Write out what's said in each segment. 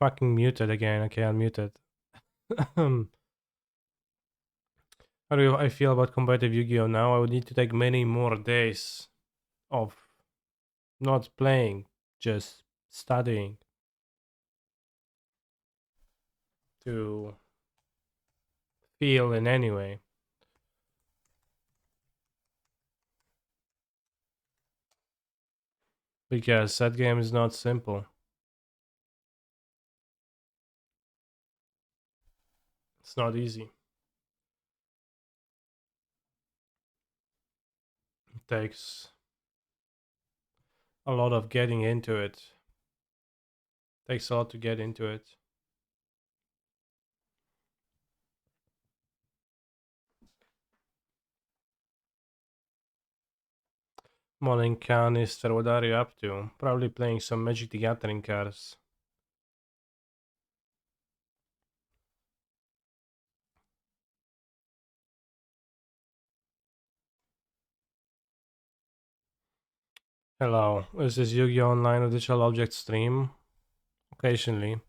fucking muted again. Okay, I'm muted. How do I feel about competitive Yu-Gi-Oh now? I would need to take many more days of not playing, just studying to feel in any way. Because that game is not simple. It's not easy. It takes a lot of getting into it. Takes a lot to get into it. Morning Canister, what are you up to? Probably playing some Magic the Gathering cards. Hello, is this Yu-Gi-Oh! Online or Digital Object stream? Occasionally.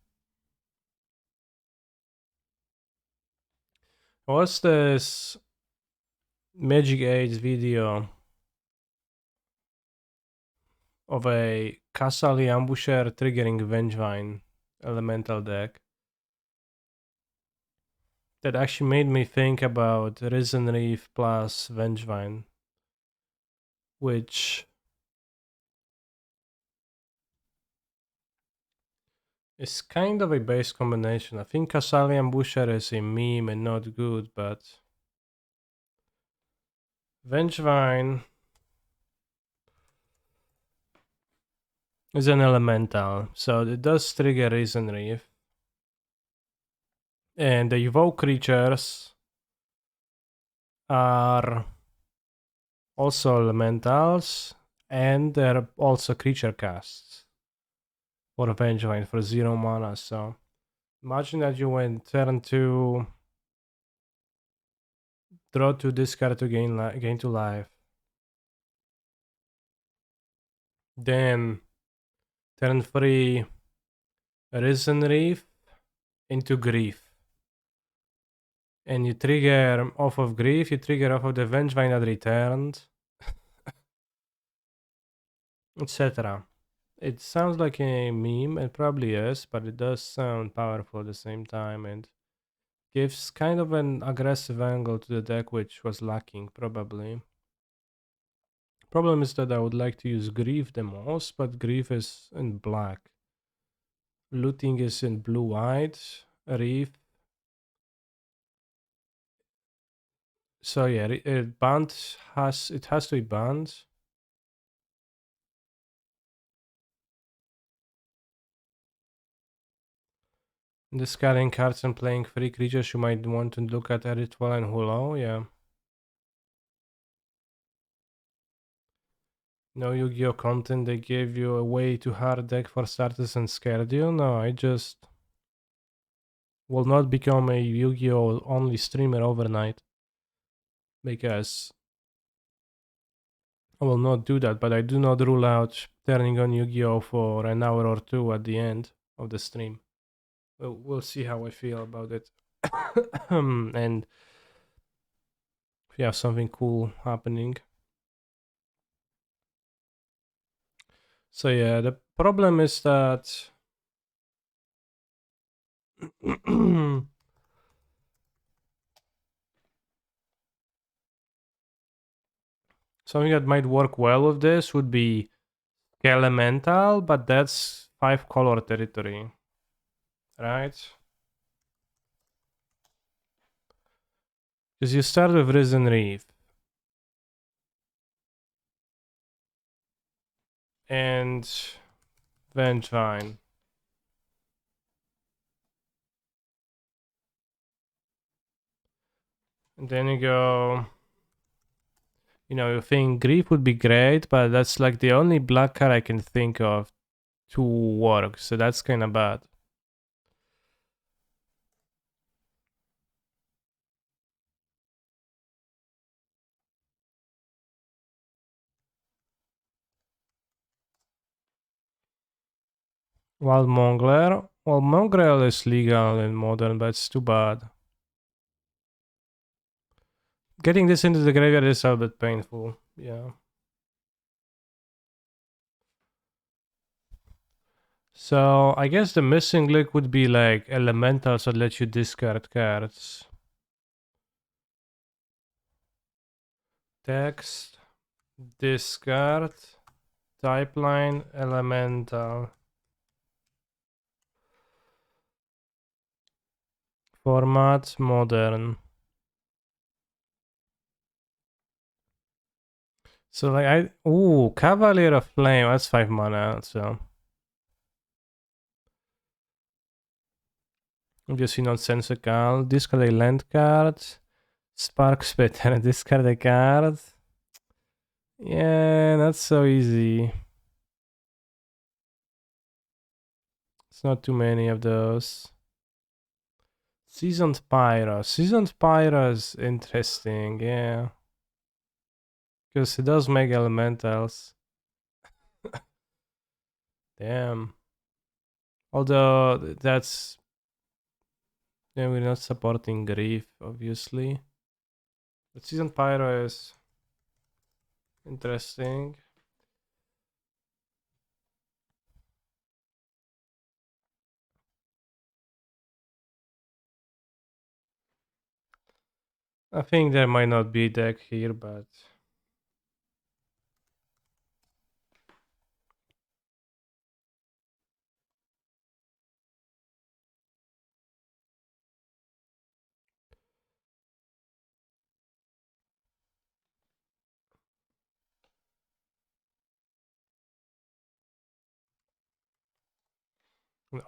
What's this Magic Age video of a Casali Ambusher triggering Vengevine elemental deck? That actually made me think about Risen Reef plus Vengevine, which is kind of a base combination. I think Casali Ambusher is a meme and not good, but Vengevine is an elemental, so it does trigger Risen Reef. And the evoke creatures are also elementals, and they're also creature casts for Vengevine for 0 mana. So imagine that you went turn 2, draw 2, discard to gain 2 life. Then turn 3, Risen Reef into Grief. And you trigger off of Grief, you trigger off of the Vengevine that returned, etc. It sounds like a meme, it probably is, but it does sound powerful at the same time and gives kind of an aggressive angle to the deck, which was lacking, probably. Problem is that I would like to use Grief the most, but Grief is in black. Looting is in blue-white, Reef. So yeah, it has to be banned. Discarding cards and playing 3 creatures, you might want to look at Ritual and Hulo, yeah. No Yu-Gi-Oh content, they gave you a way too hard deck for starters and scared you? No, I just will not become a Yu-Gi-Oh only streamer overnight. Because I will not do that, but I do not rule out turning on Yu-Gi-Oh for an hour or two at the end of the stream. We'll see how I feel about it. And if you have something cool happening. So yeah, the problem is that something that might work well with this would be Elemental, but that's 5 color territory, right? Because you start with Risen Reef. And Vengevine. And then you go, you think Grief would be great, but that's like the only black card I can think of to work, so that's kind of bad. Wild Mongler, Well, Mongrel is legal in Modern, but it's too bad. Getting this into the graveyard is a bit painful. Yeah. So I guess the missing link would be like elementals that let you discard cards. Text, discard, type line, elemental. Format, modern. So like Cavalier of Flame, that's 5 mana, so obviously nonsensical. Discard a land card. Spark Spitter, discard a card. Yeah, not so easy. It's not too many of those. Seasoned Pyro. Seasoned Pyro is interesting, yeah. Because it does make elementals. Damn. Although that's... Yeah, we're not supporting Grief, obviously. But Seasoned Pyro is interesting. I think there might not be deck here, but...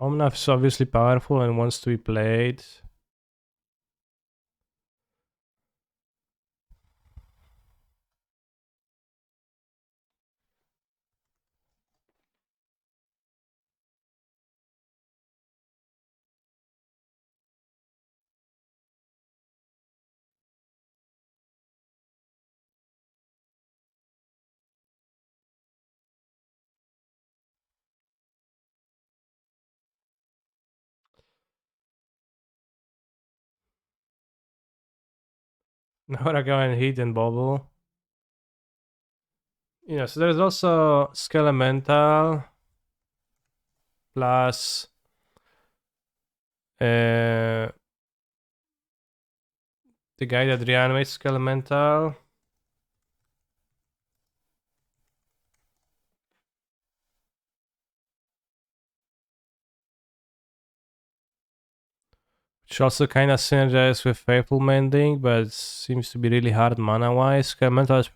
Omnath is obviously powerful and wants to be played. Now I go and hit and bubble. Yeah, so there's also Skelemental plus the guy that reanimates Skelemental. Which also kind of synergizes with Faithful Mending, but seems to be really hard mana-wise. Skelemental is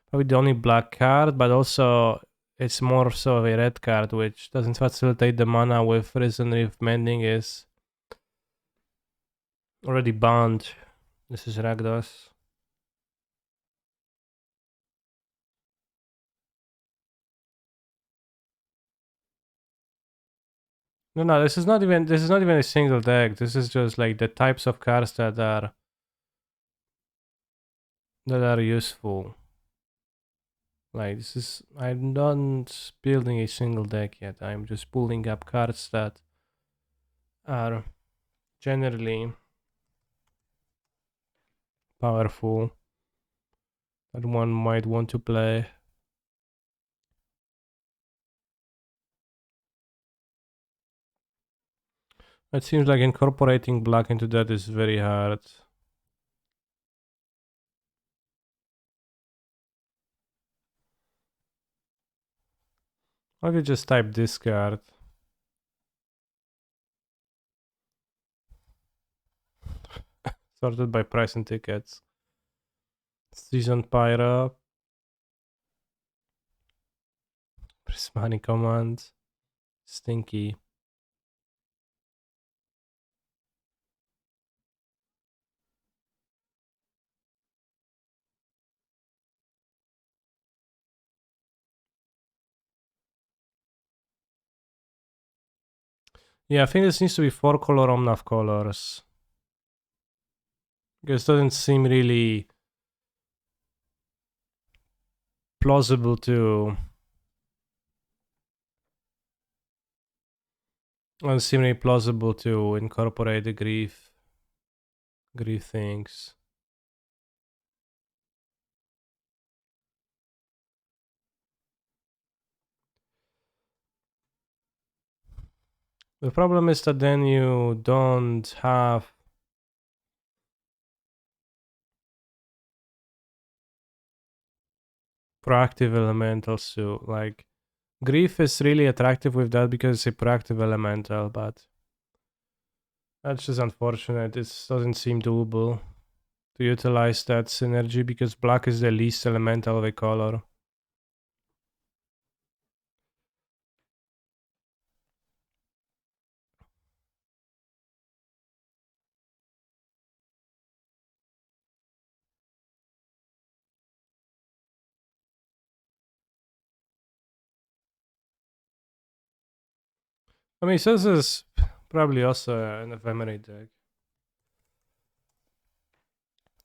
probably the only black card, but also it's more so of a red card, which doesn't facilitate the mana with Risen Reef Mending is already banned. This is Rakdos. No, this is not even a single deck. This is just like the types of cards that are useful. Like this is I'm not building a single deck yet. I'm just pulling up cards that are generally powerful that one might want to play. It seems like incorporating black into that is very hard. I could just type discard. Sorted by price and tickets. Season Pyro. Prismani command. Stinky. Yeah, I think this needs to be 4-color Omnath colors. Because it doesn't seem really plausible to Doesn't seem really plausible to incorporate the grief things. The problem is that then you don't have proactive elementals too. Like grief is really attractive with that because it's a proactive elemental, but that's just unfortunate. It doesn't seem doable to utilize that synergy because black is the least elemental of a color. I mean, this is probably also an ephemerate deck.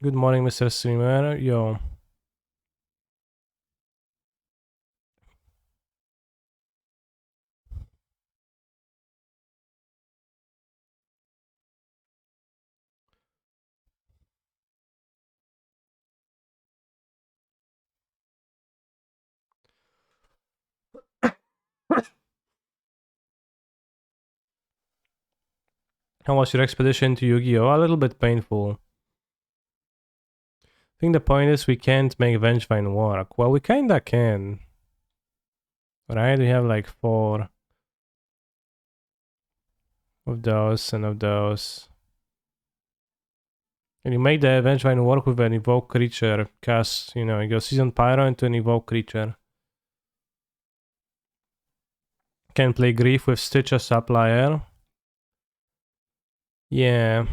Good morning, Mr. Streamer. Yo. How was your expedition to Yu-Gi-Oh? A little bit painful. I think the point is we can't make Vengevine work. Well, we kinda can. Right? We have like 4 of those and of those. And you make the Vengevine work with an evoke creature. Cast, you go Seasoned Pyro into an evoke creature. Can play Grief with Stitch as Supplier. Yeah.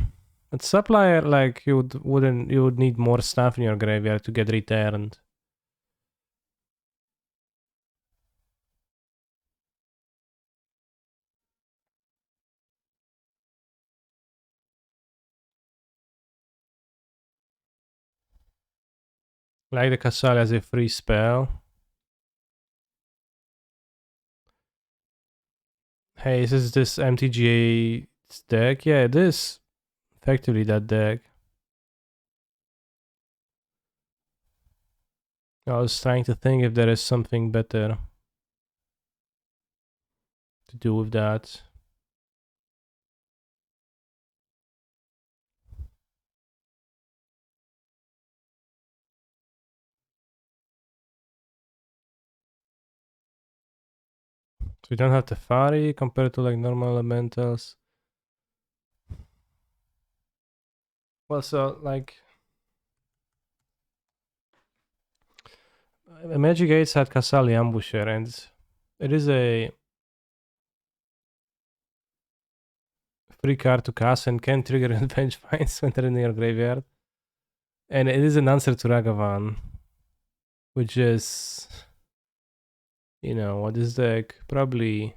But Supplier, like, you would need more stuff in your graveyard to get returned. Like the Casal as a free spell. Hey, is this MTGA deck? Yeah, it is effectively that deck. I was trying to think if there is something better to do with that. So we don't have Tefari compared to like normal elementals. Well, so like Magic 8 had Casali Ambusher, and it is a free card to cast and can trigger Revenge Finds when they're in your graveyard. And it is an answer to Ragavan, which is, what this deck probably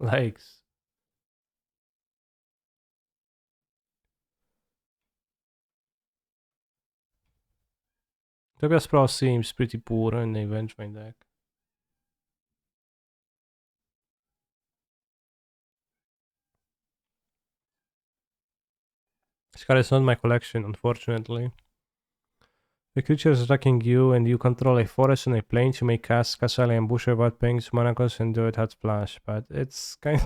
likes. Tobias Pro seems pretty poor in the Revenge Find deck. This card is not in my collection, unfortunately. The creature is attacking you and you control a forest and a plains. You may cast Casali and Busher without paying 2 mana cost and do it at splash, but it's kind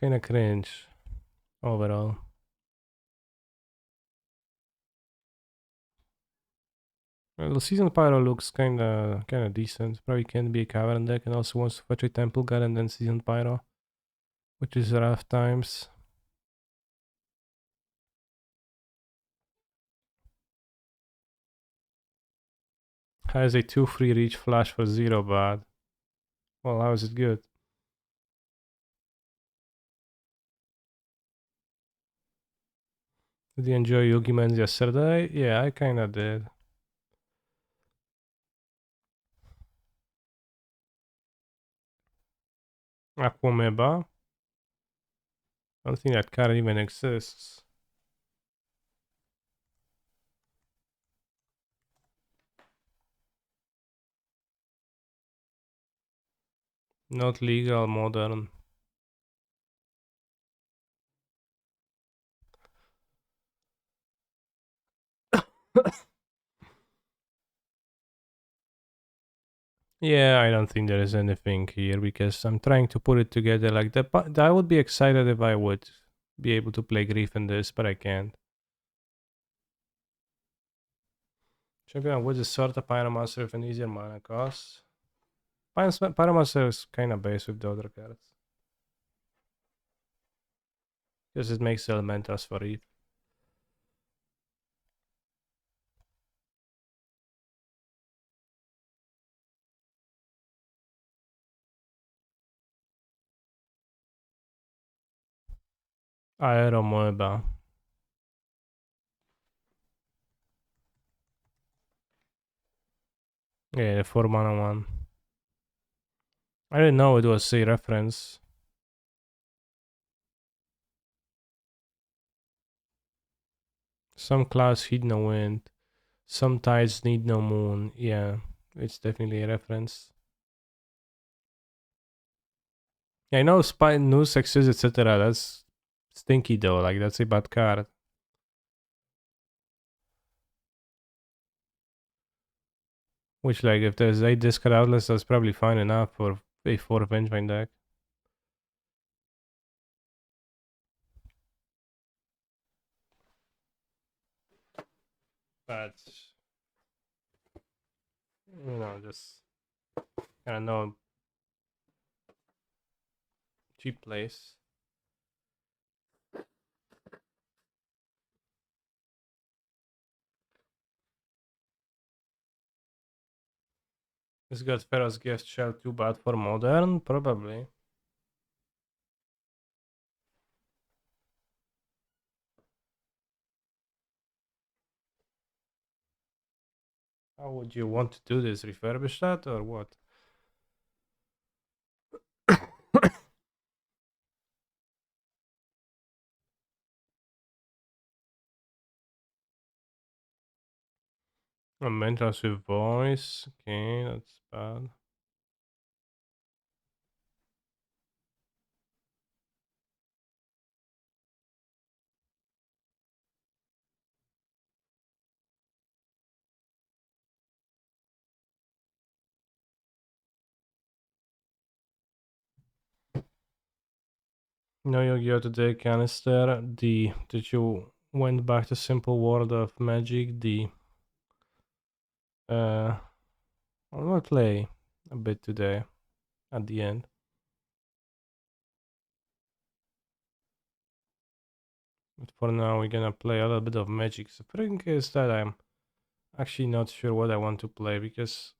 of cringe overall. Well, the Season Pyro looks kinda decent. Probably can be a cavern deck and also wants to fetch a Temple God and then Season Pyro, which is rough times. Has a 2/3 reach flash for 0 bad. Well, how is it good? Did you enjoy Yogi Men's yesterday? Yeah, I kinda did. Aquameba? I don't think that card even exists. Not legal, modern. Yeah, I don't think there is anything here because I'm trying to put it together like that. But I would be excited if I would be able to play Grief in this, but I can't. Champion with a sort of Pyromancer with an easier mana cost. Pyromancer is kind of base with the other cards. Because it makes elementals for it. Aeromoeba. Yeah, the 4 mana one. I didn't know it was a reference. Some clouds heed no wind. Some tides need no moon. Yeah, it's definitely a reference. Yeah, I know Spy News exists, etc. That's stinky though. Like that's a bad card. Which like if there's 8 discard outlets, that's probably fine enough for a 4 Vengevine deck. But you know, just kind of no cheap place. Is God Pharaoh's Guest Shell too bad for modern? Probably. How would you want to do this? Refurbish that or what? A Mentors with voice. Okay, that's bad. No Yu-Gi-Oh! Today canister. Did you went back to Simple World of Magic? Uh I will play a bit today at the end. But for now we're gonna play a little bit of Magic. So the thing is that I'm actually not sure what I want to play because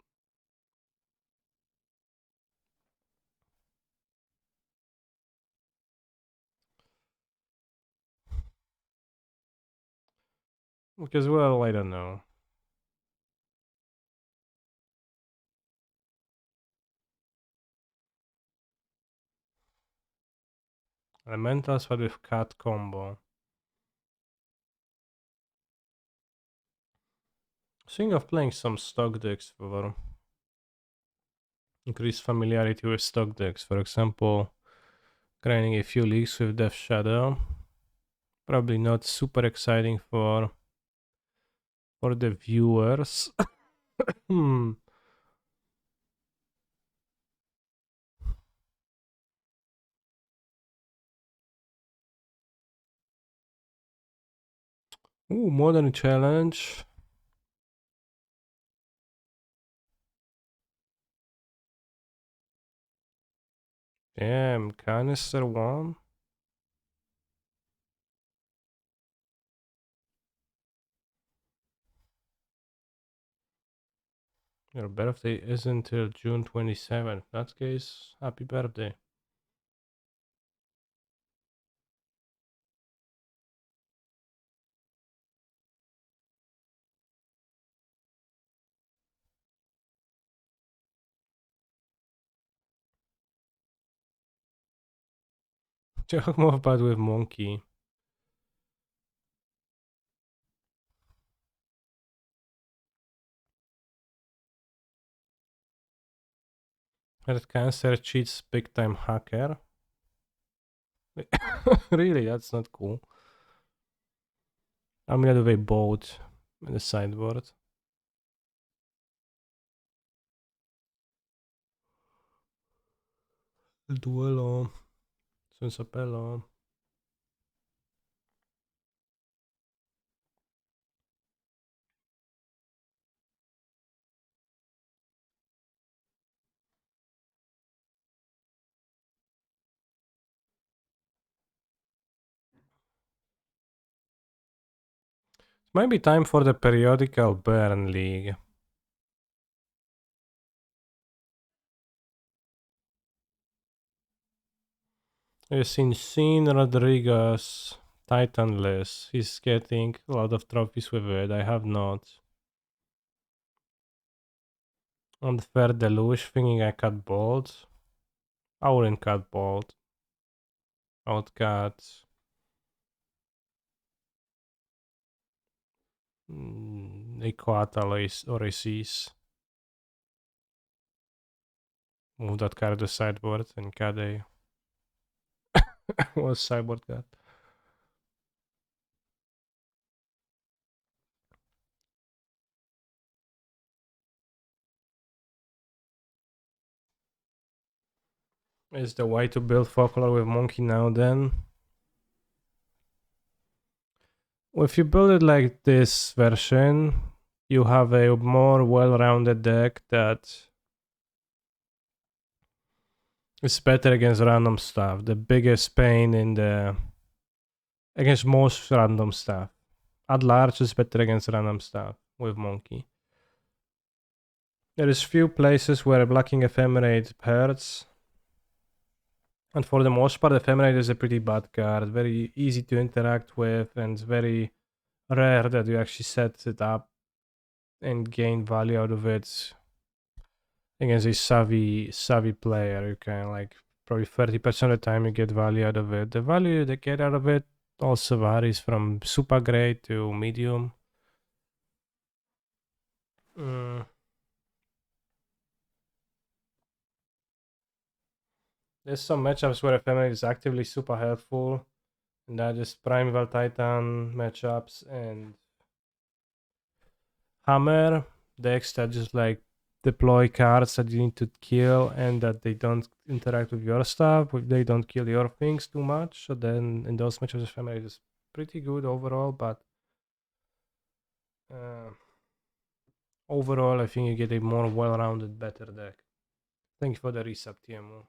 well I don't know. Elementals but with cat combo. Think of playing some stock decks for increase familiarity with stock decks. For example, grinding a few leagues with Death Shadow. Probably not super exciting for the viewers. Hmm. Ooh, modern challenge. Damn, canister one. Your birthday isn't until June 27th. In that case, happy birthday. Talk more about with monkey. That cancer cheats big time hacker. Really, that's not cool. I'm gonna do a boat. in the sideboard. Il duello senza pelo. Might be time for the periodical burn league. Yes, Insane Rodriguez Titanless. He's getting a lot of trophies with it. I have not. Unfair Deluge thinking I cut bolt. I wouldn't cut bolt. I would cut Equatal or Aces. Move that card to sideboard and cut a was sideboard card. Is the way to build folklore with monkey now then? If you build it like this version, you have a more well-rounded deck that is better against random stuff. The biggest pain in the against most random stuff. At large is better against random stuff with monkey. There is few places where blocking ephemerate hurts. And for the most part, ephemerate is a pretty bad card. Very easy to interact with, and it's very rare that you actually set it up and gain value out of it against a savvy player. You can like probably 30% of the time you get value out of it. The value they get out of it also varies from super great to medium. Mm. There's some matchups where ephemerate is actively super helpful, and that is Primeval Titan matchups and Hammer decks that just like deploy cards that you need to kill and that they don't interact with your stuff, they don't kill your things too much. So then in those matchups, ephemerate is pretty good overall, but uh, overall, I think you get a more well-rounded, better deck. Thank you for the resub, TMO.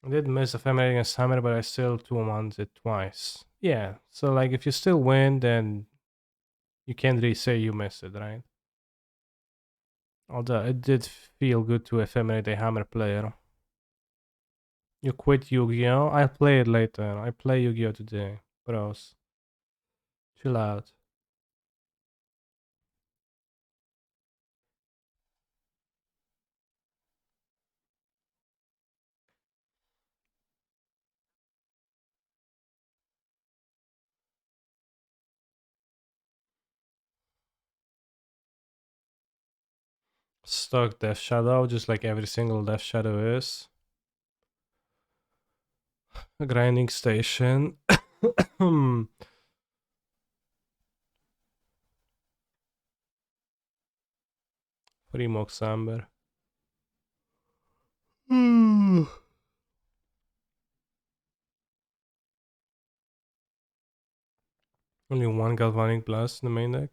I did miss ephemerate against Hammer, but I still 2-1'd it twice. Yeah, so like if you still win, then you can't really say you missed it, right? Although it did feel good to ephemerate a Hammer player. You quit Yu-Gi-Oh? I'll play it later. I play Yu-Gi-Oh today. Bros. Chill out. Stock Death Shadow, just like every single Death Shadow is. A grinding station. Free Mox Amber. Only one Galvanic Blast in the main deck.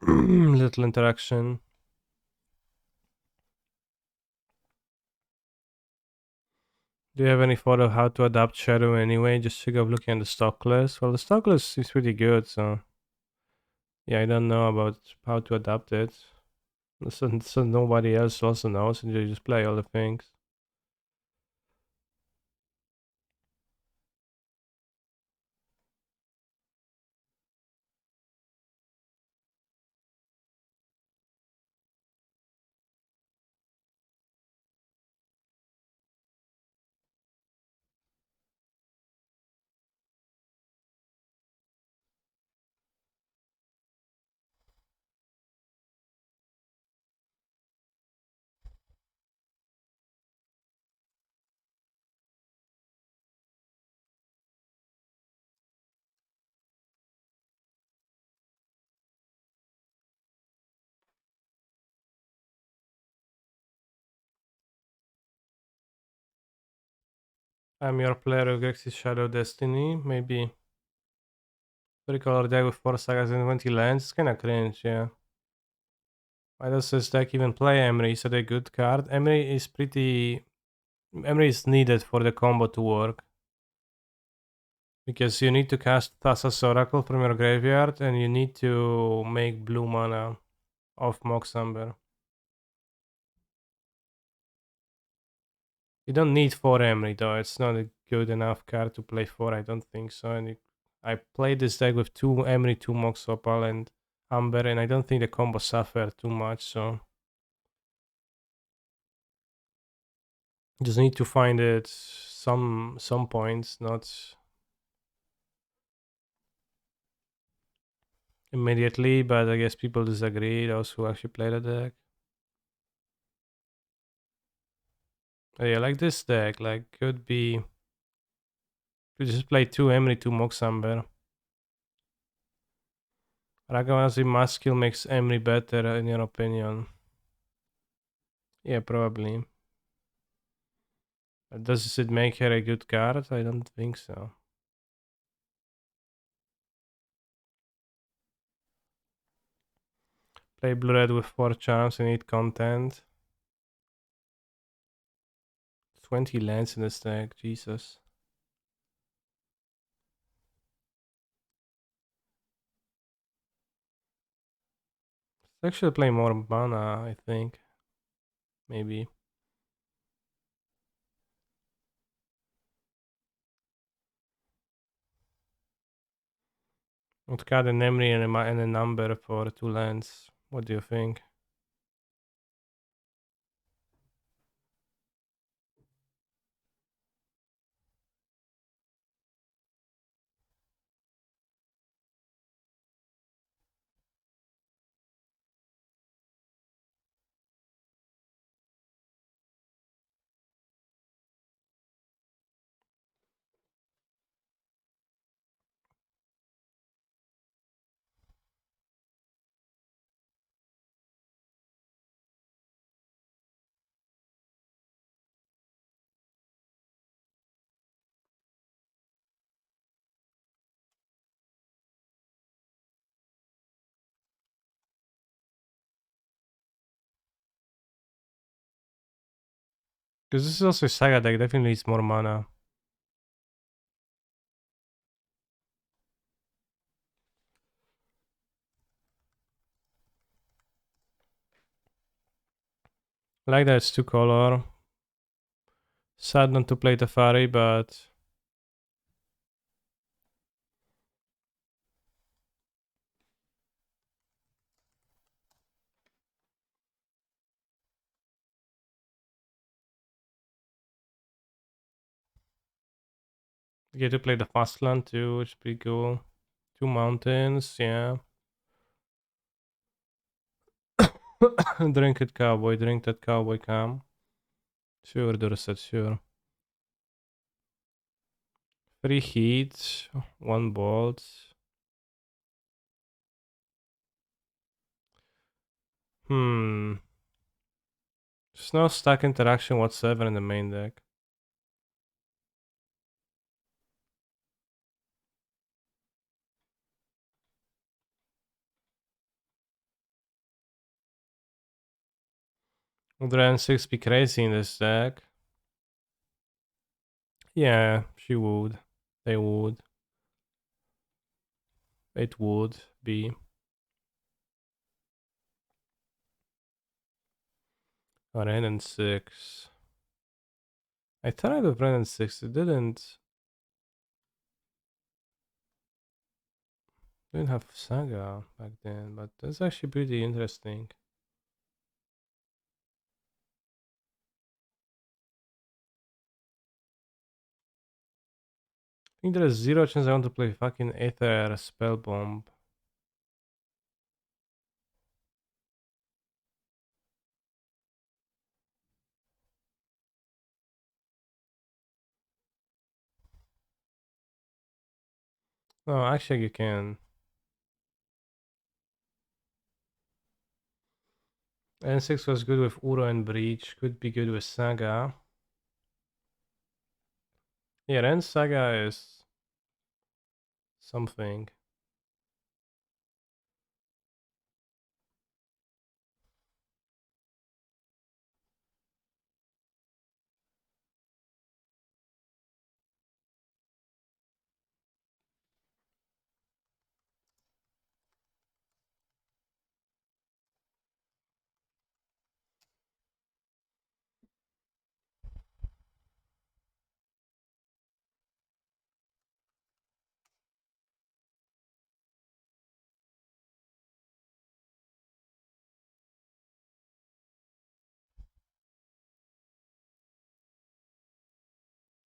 Little interaction. Do you have any thought of how to adapt Shadow anyway? Just sick of looking at the stock list. Well, the stock list is pretty good, so yeah, I don't know about how to adapt it. So nobody else also knows, and you just play all the things. I'm your player who gets his Shadow Destiny. Maybe 3-color deck with 4 sagas and 20 lands. It's kinda cringe, yeah. Why does this deck even play Emry? Is it a good card? Emry is needed for the combo to work. Because you need to cast Thassa's Oracle from your graveyard and you need to make blue mana off Moxamber. You don't need 4 Emry though, it's not a good enough card to play 4, I don't think so. And I played this deck with 2 Emry, 2 Mox Opal and Amber, and I don't think the combo suffered too much, so just need to find it some points, not immediately, but I guess people disagree, those who actually play the deck. Yeah, like this deck, like could just play 2 Emry, 2 Moxamber. Ragamazi Maskil makes Emry better in your opinion. Yeah, probably. Does it make her a good card? I don't think so. Play blue red with 4 charms and 8 content. 20 lands in this deck, Jesus. Actually play more mana, I think. Maybe. Would cut an Emry and a number for 2 lands. What do you think? Because this is also a Saga deck, definitely needs more mana. I like that it's 2 color. Sad not to play Teferi, but you get to play the Fastland too, which is pretty cool. 2 mountains, yeah. Drink it, cowboy. Drink that cowboy cam. Sure, Dorset, sure. 3 heat, 1 bolt. Hmm. There's no stack interaction whatsoever in the main deck. Would Ren 6 be crazy in this deck? Yeah, she would. They would. It would be. Ren and 6. I tried with Ren and 6, it didn't have Saga back then, but that's actually pretty interesting. I think there is 0 chance I want to play fucking Aether Spell Bomb. No, actually you can. N6 was good with Uro and Breach, could be good with Saga. Yeah, Ren Saga is something.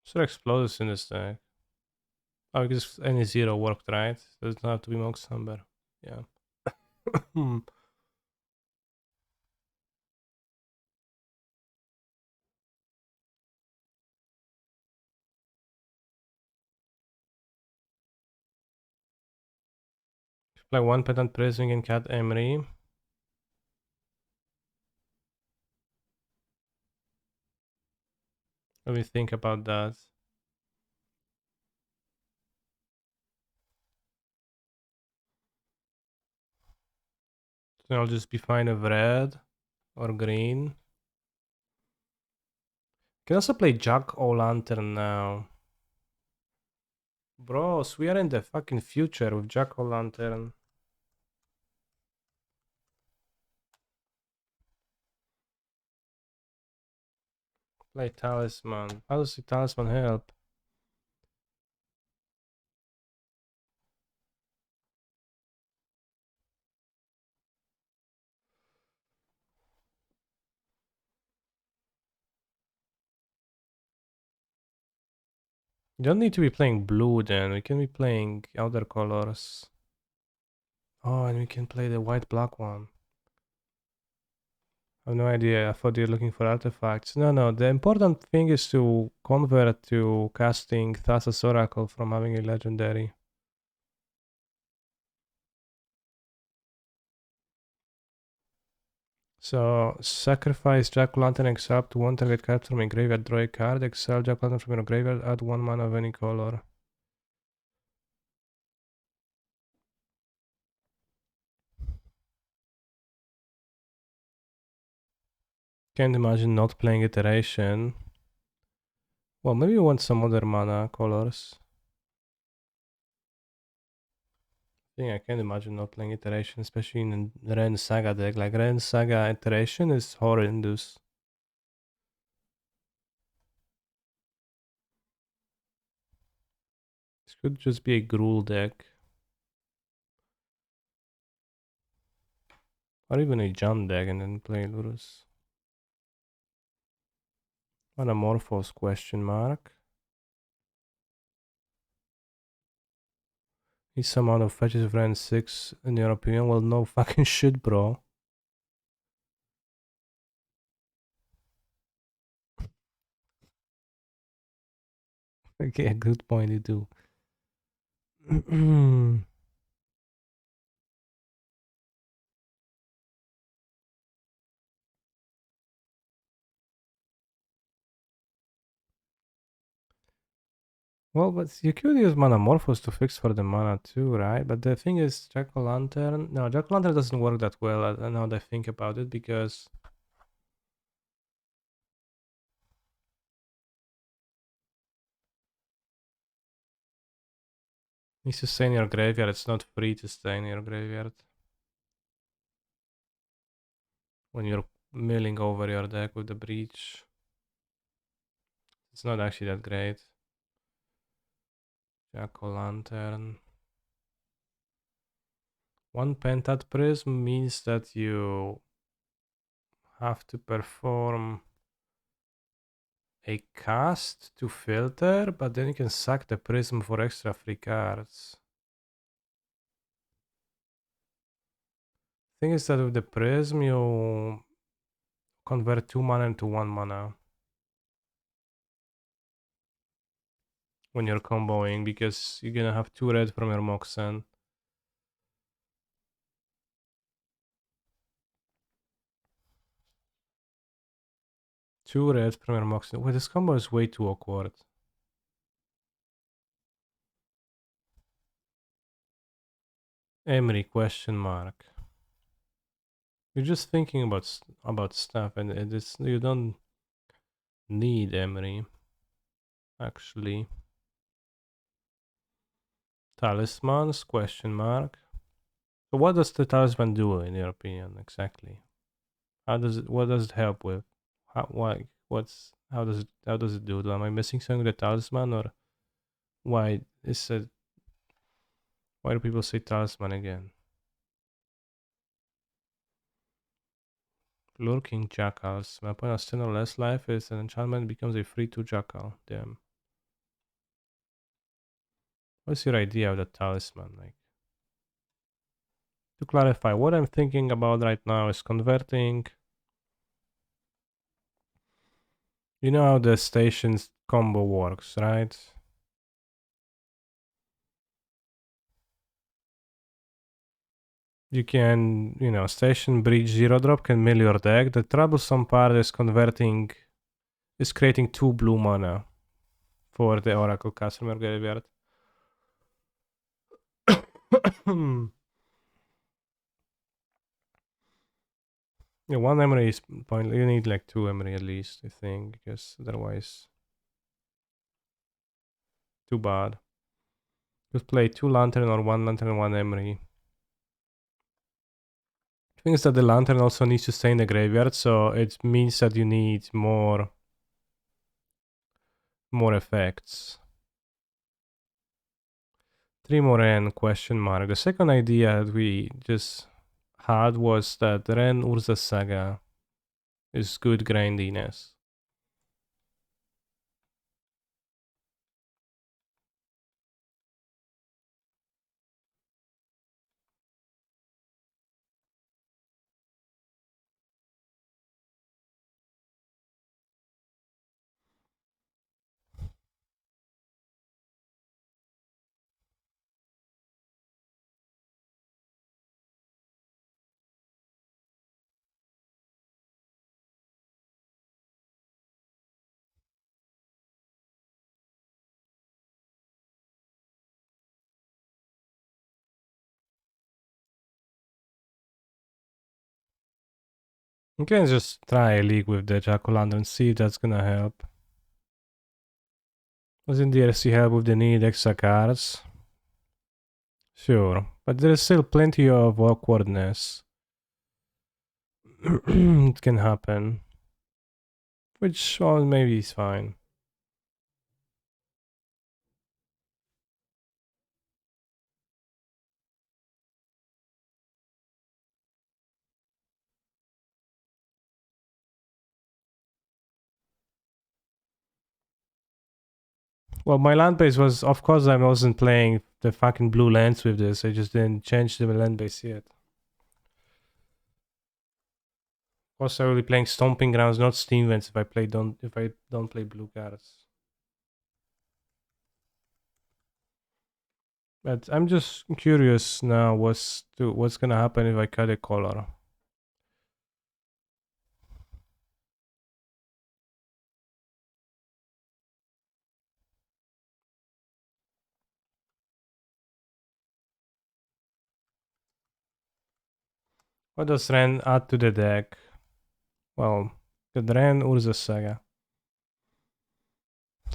Should explosives in this deck. Oh, because any zero worked, right? Doesn't have to be Mox Humber. Yeah. Hmm. Like one patent prism and Cat Emery. Let me think about that. So I'll just be fine with red or green. Can also play Jack O' Lantern now. Bros, we are in the fucking future with Jack O' Lantern. Play Talisman. How does the Talisman help? You don't need to be playing blue then. We can be playing other colors. Oh, and we can play the white-black one. I have no idea. I thought you're looking for artifacts. No. The important thing is to convert to casting Thassa's Oracle from having a legendary. So, sacrifice Jack-O-Lantern, exile to one target card from your graveyard, draw a card, exile Jack-O-Lantern from your graveyard, add 1 mana of any color. Can't imagine not playing Iteration. Well, maybe you want some other mana colors. I think I can't imagine not playing Iteration, especially in Ren Saga deck. Like, Ren Saga Iteration is horrendous. This could just be a Gruul deck. Or even a Jund deck and then play Lurus. Anamorphos question mark. Is some amount of fetches of Ren 6 in your opinion? Well, no fucking shit, bro. Okay, good point, you do. Well, but you could use Manamorphose to fix for the mana too, right? But the thing is, Jack-O-Lantern... No, Jack-O-Lantern doesn't work that well now that I think about it, because... needs to stay in your graveyard. It's not free to stay in your graveyard. When you're milling over your deck with the Breach. It's not actually that great. Jack-O-Lantern. One Pentat Prism means that you have to perform a cast to filter, but then you can sack the Prism for extra free cards. Thing is that with the Prism, you convert 2 mana into 1 mana when you're comboing, because you're gonna have 2 red from your Moxen. 2 red from your Moxen. Wait, this combo is way too awkward. Emery question mark. You're just thinking about stuff, and it's you don't need Emery. Actually, talismans question mark. So what does the talisman do in your opinion exactly? How does it? What does it help with? How? Why? What's? How does it? How does it do? Am I missing something with the talisman, or why is it? Why do people say talisman again? Lurking jackals. When upon a 10 or less life is an enchantment becomes a free 2 jackal. Damn. What's your idea of the talisman? Like, to clarify, what I'm thinking about right now is converting. You know how the stations combo works, right? You can, station breach 0 drop can mill your deck. The troublesome part is creating 2 blue mana for the Oracle customer graveyard. Yeah, 1 emery is pointless. You need like 2 emery at least, I think, because otherwise, too bad. Just play 2 lantern or 1 lantern and 1 emery. The thing is that the lantern also needs to stay in the graveyard, so it means that you need more effects. 3 more N question mark. The second idea that we just had was that Ren Urza Saga is good grindiness. You can just try a league with the Jack-o'-lantern and see if that's gonna help. Doesn't DLC help with the need extra cards? Sure, but there's still plenty of awkwardness. It can happen. Which, well, maybe is fine. Well, my land base was, of course, I wasn't playing the fucking blue lands with this. I just didn't change the land base yet. Of course, I will be playing Stomping Grounds, not Steam Vents, if I don't play blue cards. But I'm just curious now what's gonna happen if I cut a color. What does Ren add to the deck? Well, the Ren Urza Saga.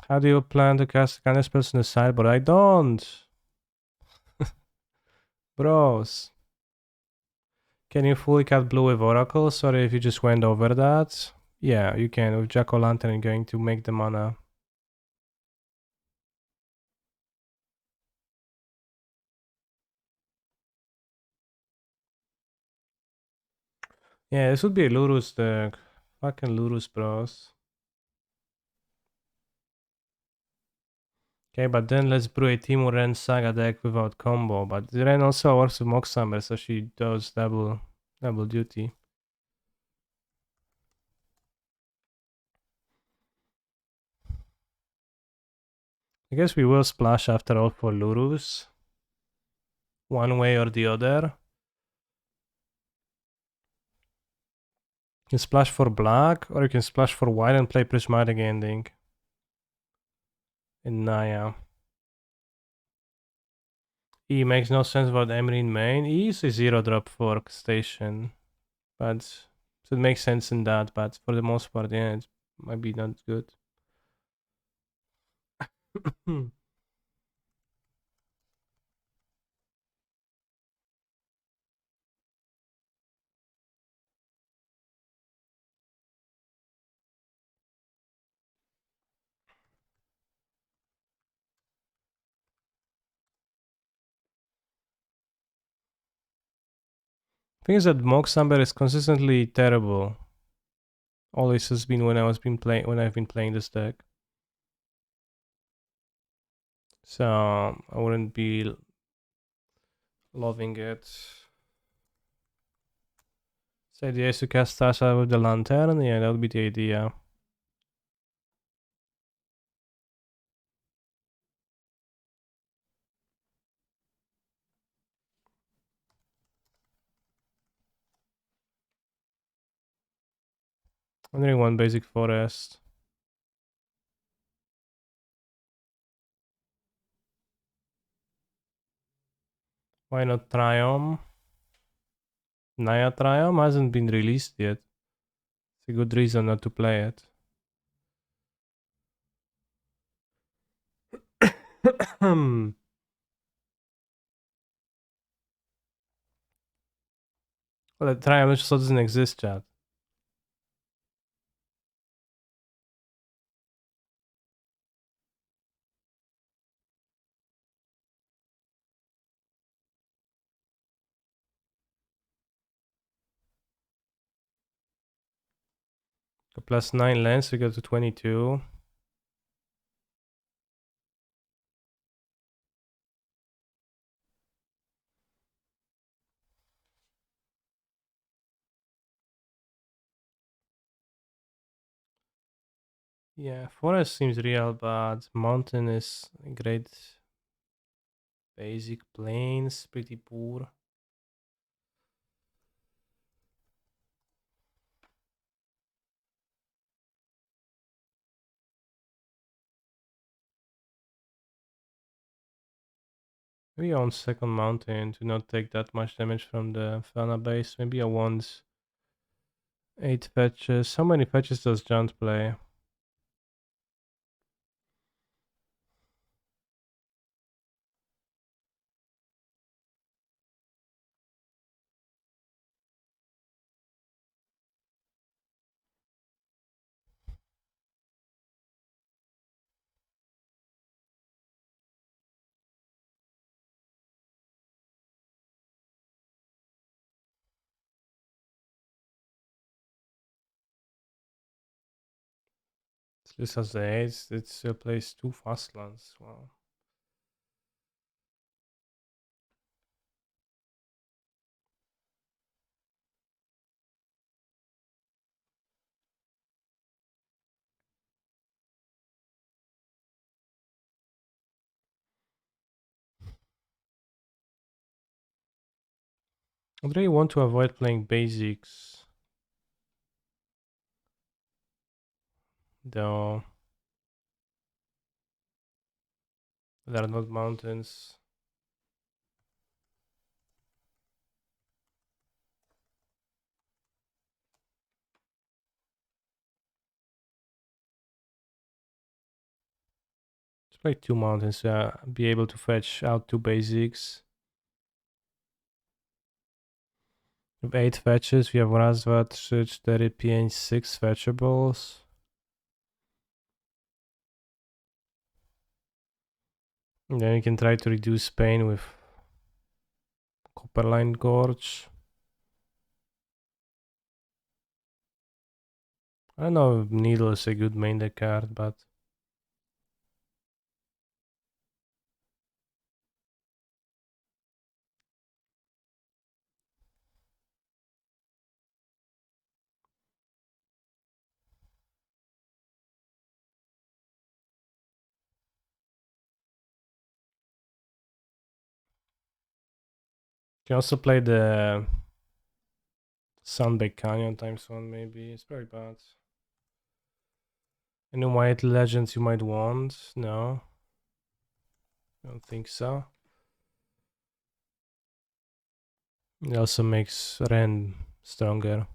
How do you plan to cast kind of spells on the sideboard? I don't. Bros. Can you fully cut blue with Oracle? Sorry if you just went over that. Yeah, you can. With Jack-o'-lantern, you're going to make the mana. Yeah, this would be a Lurus deck. Fucking Lurus, bros. Okay, but then let's brew a Timur Ren Saga deck without combo. But Ren also works with Moxhammer, so she does double duty. I guess we will splash after all for Lurus. One way or the other. You can splash for black, or you can splash for white and play Prismatic Ending. In Naya. E makes no sense about Emery in main. E is a 0-drop fork station. But so it makes sense in that, but for the most part, yeah, it might be not good. Thing is that Mock Samber is consistently terrible. Always has been when I've been playing this deck. So I wouldn't be loving it. So the idea is to cast Tasha with the Lantern. Yeah, that would be the idea. Only one basic forest. Why not Triumph? Naya Triumph hasn't been released yet. It's a good reason not to play it. Well, the Triumph just doesn't exist, chat. A +9 lens, we go to 22. Yeah, forest seems real, but mountain is great. Basic plains, pretty poor. Maybe on second mountain to not take that much damage from the Fana base. Maybe I want 8 fetches. How many fetches does Giant play? This has the 8. It still plays 2 fast lands. Wow. I really want to avoid playing basics. Though there are not mountains. Let's play 2 mountains to be able to fetch out 2 basics. With 8 fetches, we have raz, 2, 3, 4, 5, 6 fetchables. And then we can try to reduce pain with Copperline Gorge. I don't know if Needle is a good main deck card, but you can also play the Sunbake Canyon ×1 maybe. It's very bad. Any white legends you might want? No. I don't think so. It also makes Ren stronger.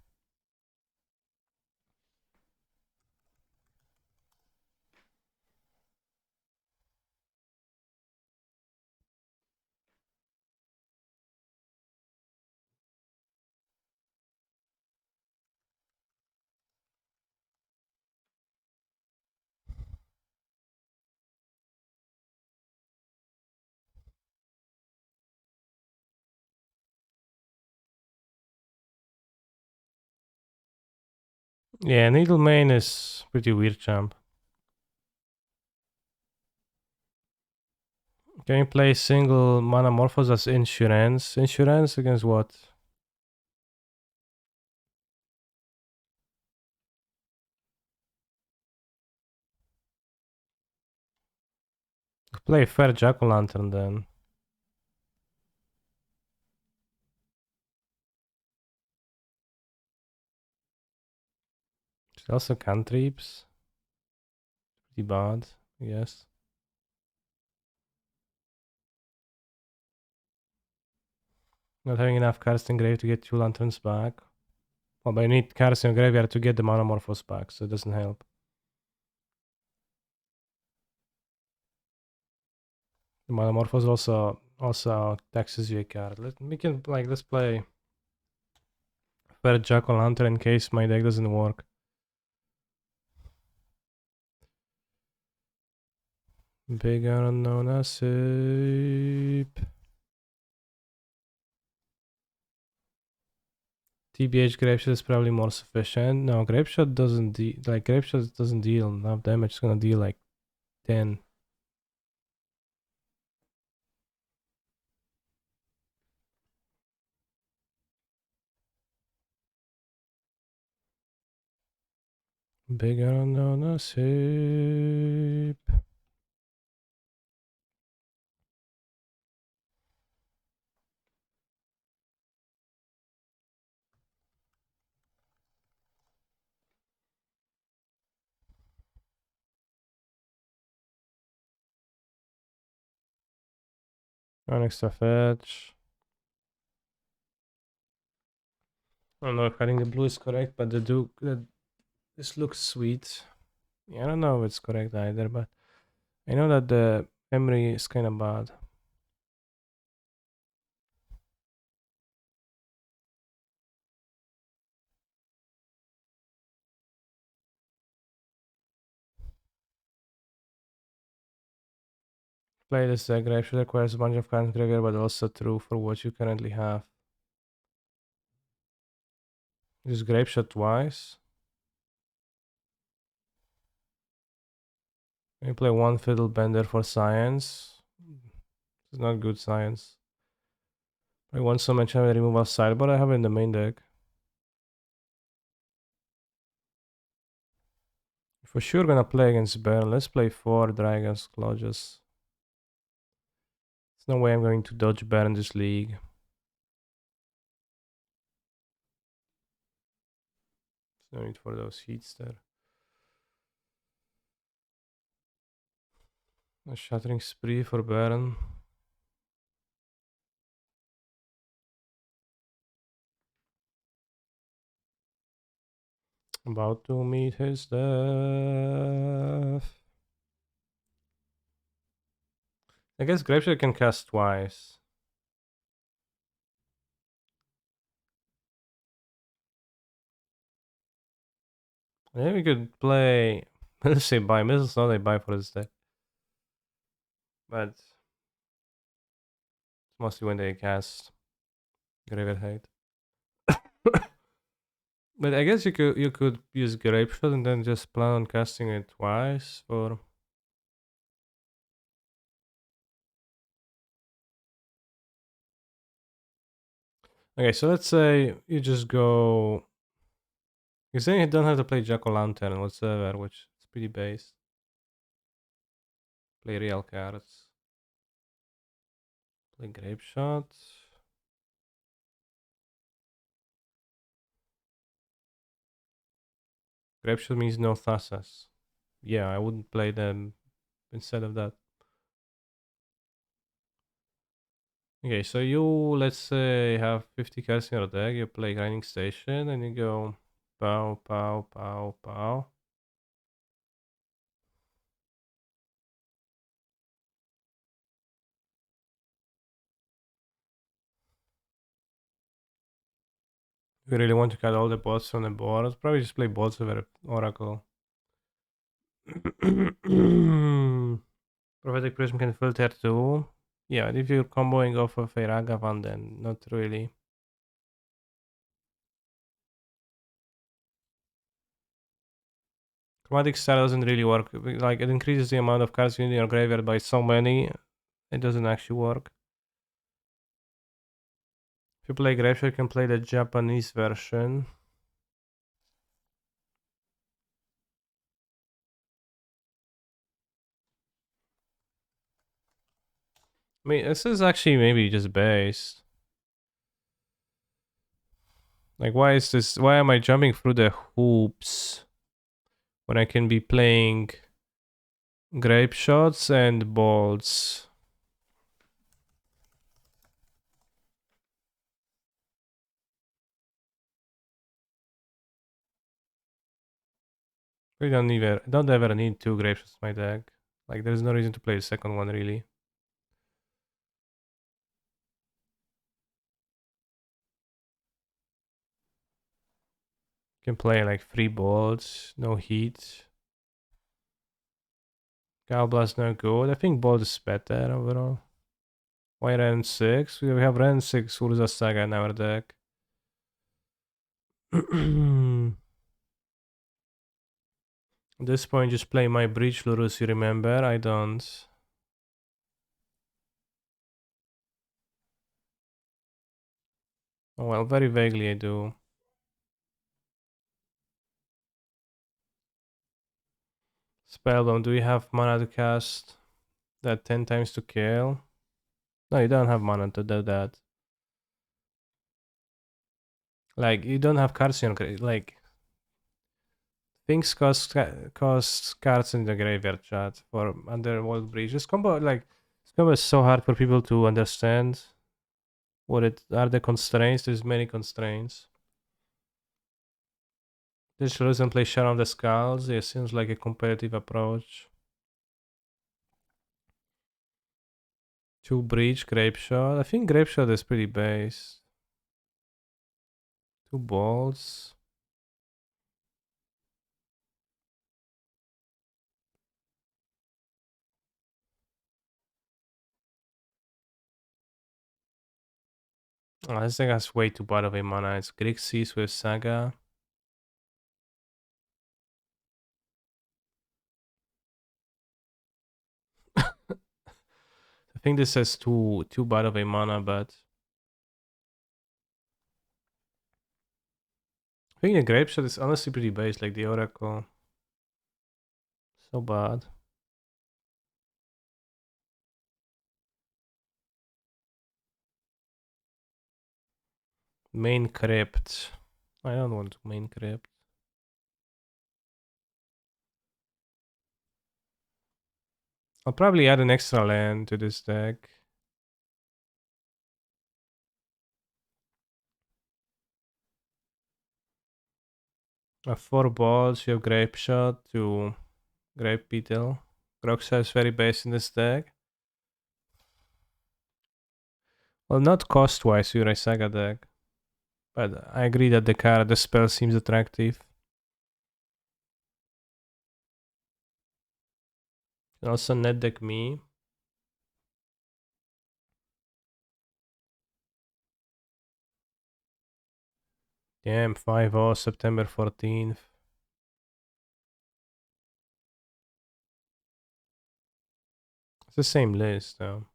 Yeah, Needle Main is pretty weird champ. Can you play single mana Morphos as insurance? Insurance against what? Play fair Jack-o'-lantern then. It's also cantrips. Pretty bad, I guess. Not having enough cards in grave to get 2 lanterns back. Well, but you need cards in graveyard to get the mana Morphos back, so it doesn't help. The mana Morphos also taxes you a card. Let's play fair Jack-o'-lantern in case my deck doesn't work. Bigger unknown asip. TBH Grapeshot is probably more sufficient. No, Grapeshot doesn't Grapeshot doesn't deal enough damage. It's gonna deal like 10. Bigger unknown asip. An extra fetch. I don't know if having the blue is correct, but this looks sweet. Yeah, I don't know if it's correct either, but I know that the memory is kind of bad. Play this deck. Grapeshot requires a bunch of cards in graveyard, but also true for what you currently have. Use Grapeshot twice. You play one Fiddle Bender for science. It's not good science. I want some enchantment removal sideboard. I have it in the main deck. For sure gonna play against Baron. Let's play 4 Dragon's Claws. There's no way I'm going to dodge Baron this league. There's no need for those heats there. A Shattering Spree for Baron. About to meet his death. I guess Grapeshot can cast twice. Maybe we could play. Let's say buy. Missile's not a buy for this deck. But it's mostly when they cast Graveyard Hate. But I guess you could use Grapeshot and then just plan on casting it twice for. Okay, so let's say you just go. You're saying you don't have to play Jack-o'-lantern whatsoever, which is pretty base. Play real cards. Play Grapeshot. Grapeshot means no Thasas. Yeah, I wouldn't play them instead of that. Okay, so you, let's say, have 50 cards in your deck, you play Grinding Station, and you go pow, pow, pow, pow. If you really want to cut all the bots on the board, probably just play bots over Oracle. Prophetic Prism can filter too. Yeah, if you're comboing off of a Ragavan, then not really. Chromatic Star doesn't really work. Like, it increases the amount of cards you need in your graveyard by so many. It doesn't actually work. If you play Graveshare, you can play the Japanese version. I mean, this is actually maybe just based. Like, why is this? Why am I jumping through the hoops when I can be playing grape shots and bolts? We don't ever need two grape shots in my deck. Like, there's no reason to play the second one really. You can play like three bolts, no heat. Cow Blast no good. I think bolt is better overall. Why Ren 6? We have Ren 6 Urza Saga in our deck. At this point, just play my Breach Lurus, you remember? I don't. Oh, well, very vaguely I do. Spellbound, do you have mana to cast that 10 times to kill? No, you don't have mana to do that. Like, you don't have cards in your like, things cost cards in the graveyard chat for Underworld Breach. This combo, like, this combo is so hard for people to understand. What it are the constraints? There's many constraints. This doesn't play Shadow of the Skulls. It seems like a competitive approach. Two Breach, Grape Shot. I think Grape Shot is pretty base. Two Balls. Oh, this thing has way too bad of a mana. It's Grixis with Saga. I think this has too bad of a mana, but I think the Grape Shot is honestly pretty base, like the Oracle. So bad. Main Crypt. I don't want to main Crypt. I'll probably add an extra land to this deck. Four balls, you have Grape Shot to Grape Beetle. Groxa is very base in this deck. Well, not cost-wise, you're a Saga deck. But I agree that the spell seems attractive. Also net deck me. Damn, 5-0, September 14th. It's the same list though.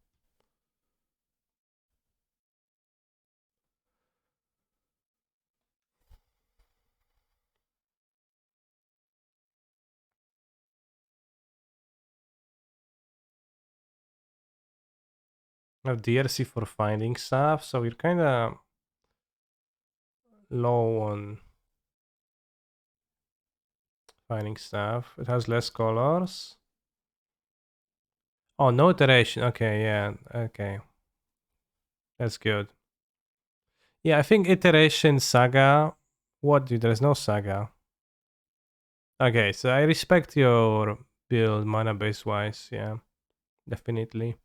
I have DRC for finding stuff, so we're kinda low on finding stuff. It has less colors. Oh, no iteration. Okay, yeah, okay. That's good. Yeah, I think iteration saga. What? Dude, there's no saga. Okay, so I respect your build mana base wise. Yeah, definitely.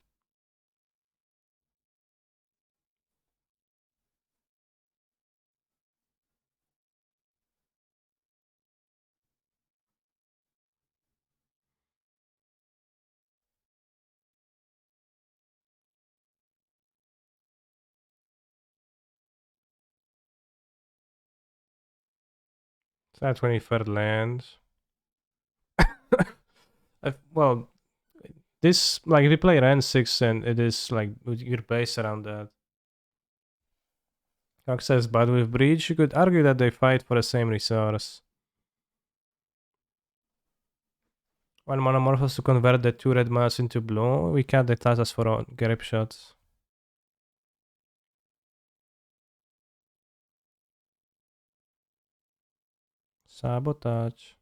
It's at 23rd land. Well, this like if you play Ren 6 and it is like your base around that. Access, but with Breach, you could argue that they fight for the same resource. One Monomorphos to convert the 2 red manas into blue, we cut the Tazas for grip shots. Sabotage.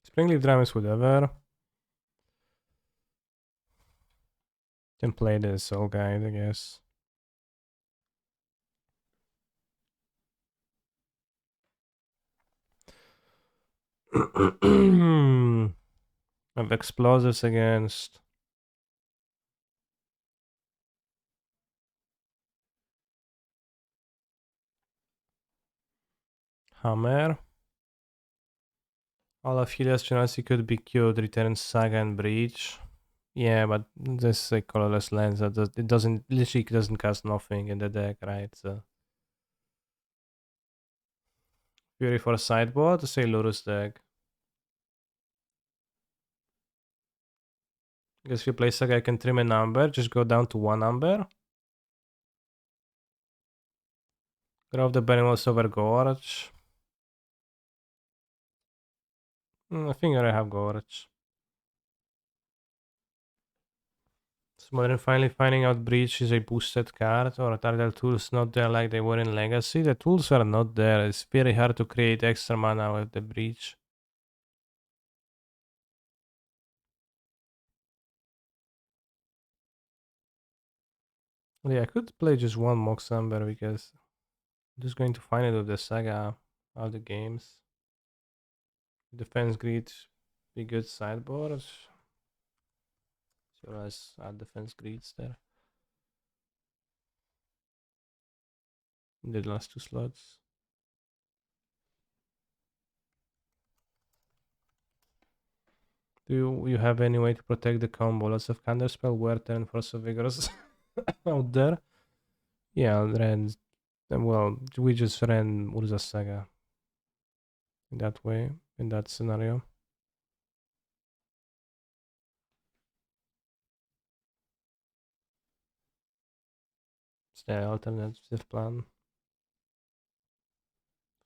Springleaf Drum is whatever. Can play the Soul Guide, I guess. Have explosives against Hammer. All Aphelios Genasi could be killed, return Saga and Breach. Yeah, but this like colorless lens that it doesn't literally doesn't cast nothing in the deck, right? So Fury for a sideboard to say Lotus deck. Guess if you play Saga I can trim a number, just go down to 1 number. Grab the Benimals over Gorge. I think I have Gorge. Modern finally finding out Breach is a boosted card, or are the tools not there like they were in Legacy? The tools are not there. It's very hard to create extra mana with the Breach. Yeah, I could play just one Mox Amber because I'm just going to find it with the Saga of the games. Defense Grid, be good sideboard. So let's add defense grids there. In the last 2 slots. Do you have any way to protect the combo? Lots of counterspell, wear 10 force of vigorous out there. Yeah, ran. Well, we just ran Urza Saga in that way, in that scenario. It's the alternative plan.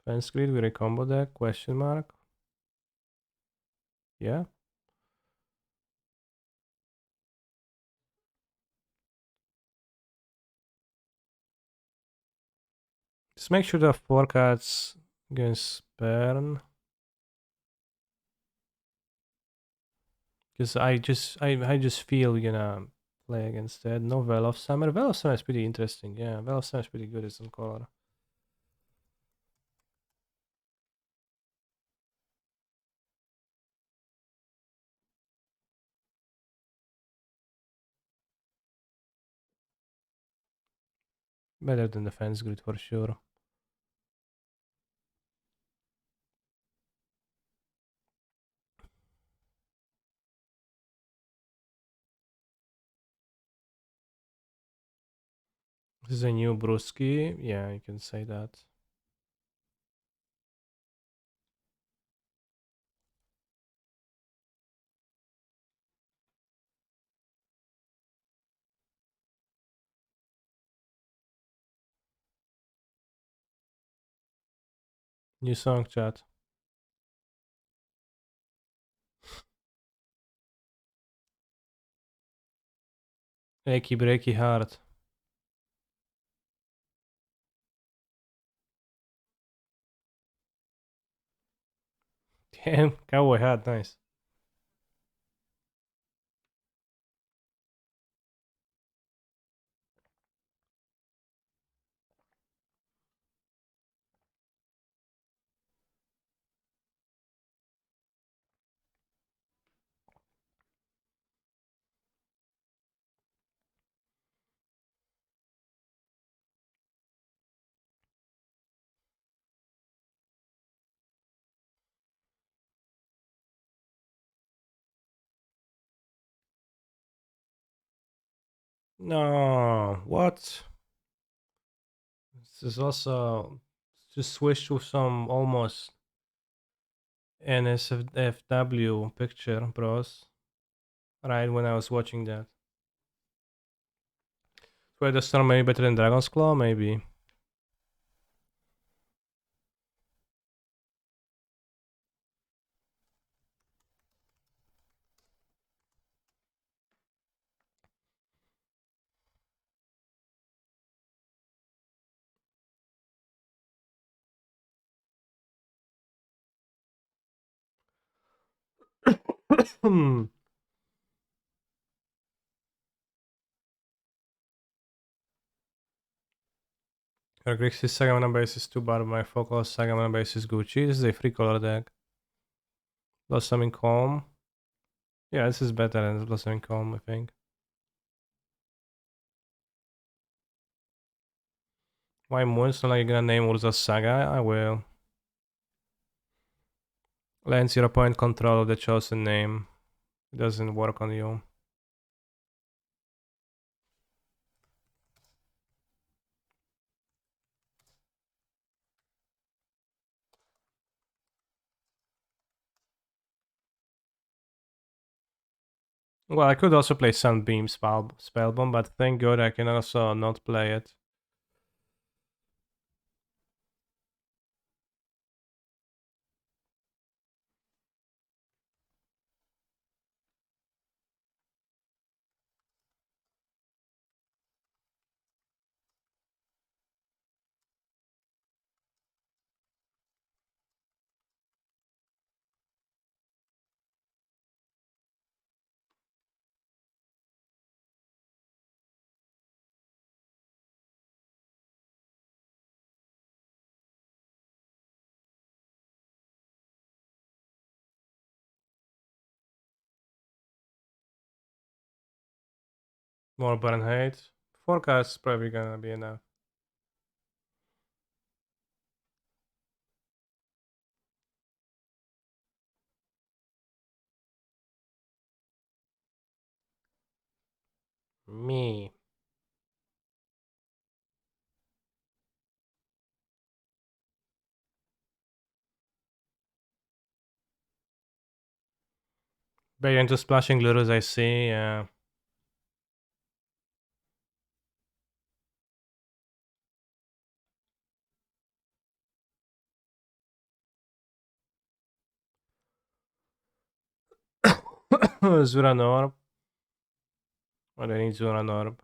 Fence grid with a combo deck? Question mark. Yeah. Just make sure the 4 cards against Burn. Because I just feel gonna play against that. No Veil of Summer. Veil of Summer is pretty interesting. Yeah, Veil of Summer is pretty good. It's on color. Better than the Fence Grid for sure. This is a new Brewski. Yeah, you can say that. New song chat. Achy breaky heart. Damn, cowboy hat, nice. No, what? This is also just switch to some almost NSFW picture, bros. Right when I was watching that. Were the storm maybe better than Dragon's Claw? Maybe. Hmm. Your Grixis Sagamana base is too bad, my Focus Sagamana base is Gucci. This is a free color deck. Blossoming Calm. Yeah, this is better than Blossoming Calm, I think. Why Moon's not like you're gonna name Urza Saga? I will. Land 0 point control of the chosen name. It doesn't work on you. Well, I could also play Sunbeam Spellbomb, but thank god I can also not play it. More burn hate. Forecast probably gonna be enough. Me. Very into splashing Lurus, I see. Yeah. Zuranorb. Or they need Zuranorb.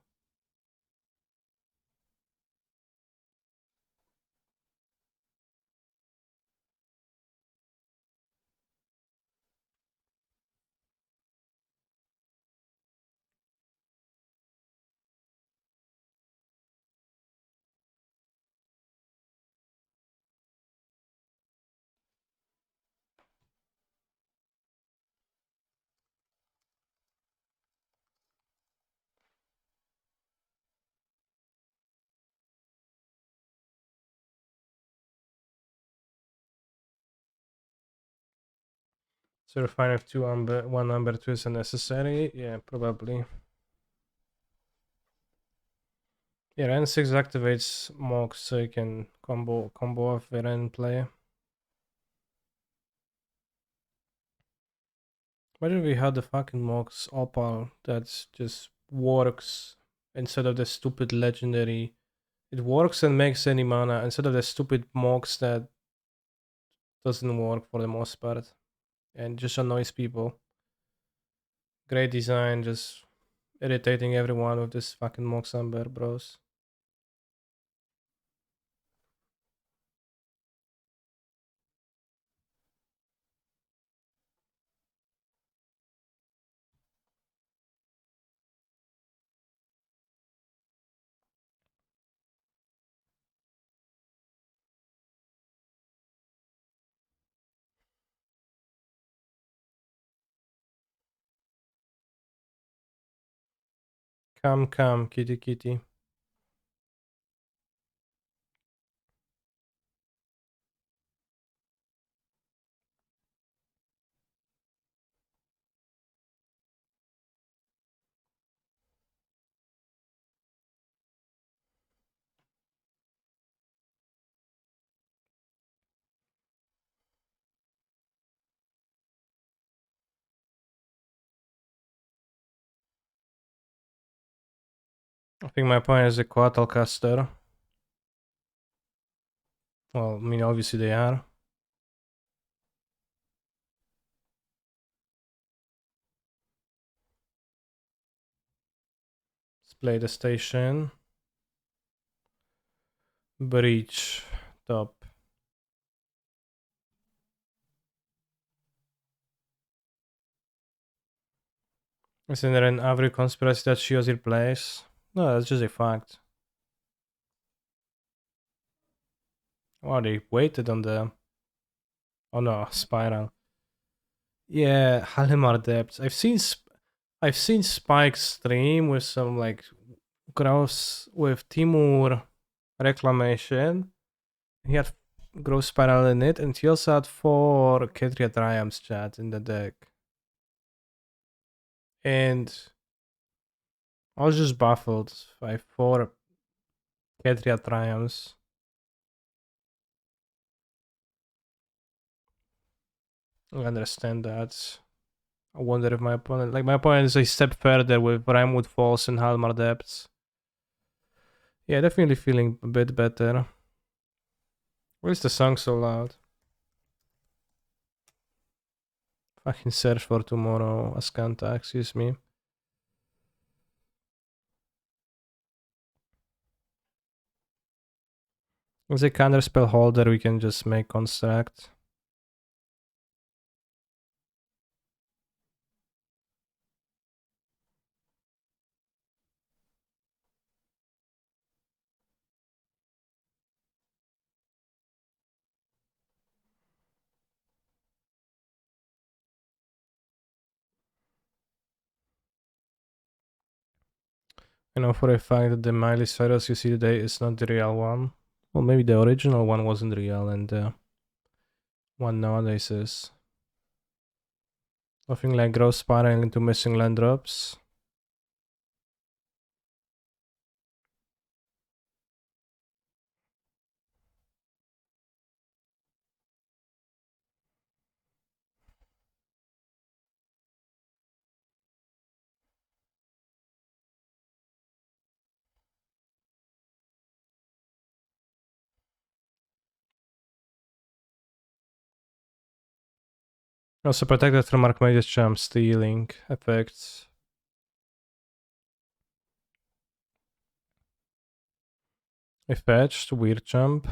So fine if one Amber 2 is unnecessary. Yeah, probably. Yeah, N6 activates Mox so you can combo off Ren play. Why did we have the fucking Mox Opal that just works instead of the stupid legendary? It works and makes any mana instead of the stupid Mox that doesn't work for the most part and just annoys people. Great design, just irritating everyone with this fucking Mox Amber, bros. Come, kitty kitty. I think my point is a Coatl caster. Well, I mean, obviously they are. Let's play the station. Breach. Top. Isn't there an every conspiracy that she was replaced? No, that's just a fact. Oh, they waited on the... Oh no, Spiral. Yeah, Halimar Depths. I've seen Spike stream with some like gross with Timur reclamation. He had gross spiral in it, and he also had 4 Ketria Triumphs chat in the deck. And I was just baffled by 4 Ketria Triumphs. I understand that. I wonder if my opponent is a step further with Rimewood Falls and Halmar Depths. Yeah, definitely feeling a bit better. Why is the song so loud? Fucking search for tomorrow, Ascanta, excuse me. With a counterspell holder, we can just make construct. I know for a fact that the Miley Cyrus you see today is not the real one. Well, maybe the original one wasn't real, and the one nowadays is. Nothing like growth spiraling into missing land drops. Also protected from Archmageddon Charm stealing effects. I fetched, weird jump.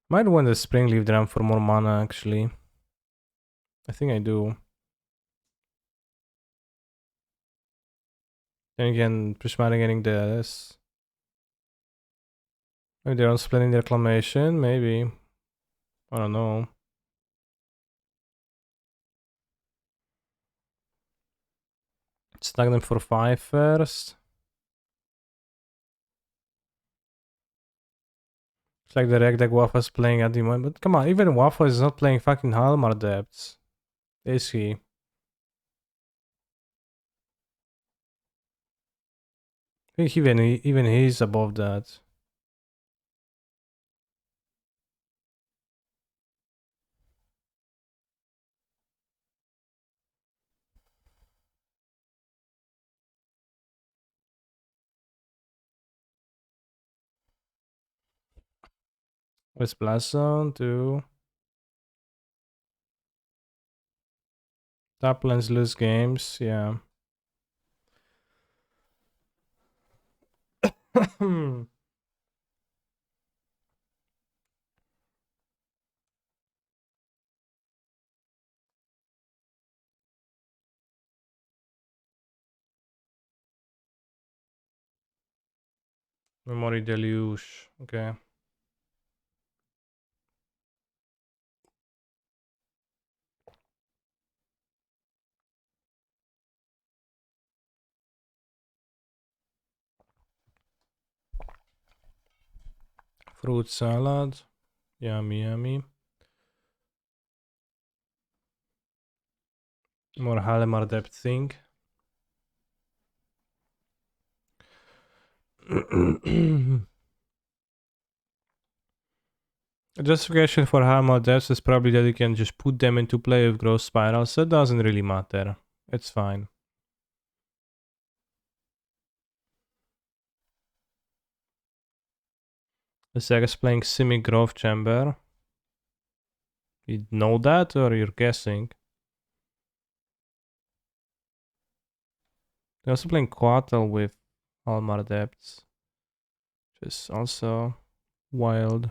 Might want the Springleaf Drum for more mana actually. I think I do. Then again, Prismatic getting this. Maybe they're on splitting the reclamation, maybe. I don't know. Snag them for 5 first. It's like the reg deck Waffle's playing at the moment. But come on, even Waffle is not playing fucking Halmar Depths. Is he? I think even he's above that. With Blast Zone too. Top lanes lose games, yeah. Memory Deluge, okay. Fruit salad. Yummy, yummy. More Halimar depth thing. The justification for Harmal Depths is probably that you can just put them into play with Growth Spiral, so it doesn't really matter. It's fine. The Sega's playing Simic Growth Chamber. You know that, or you're guessing? They're also playing Quattle with Almar Depths, which is also wild.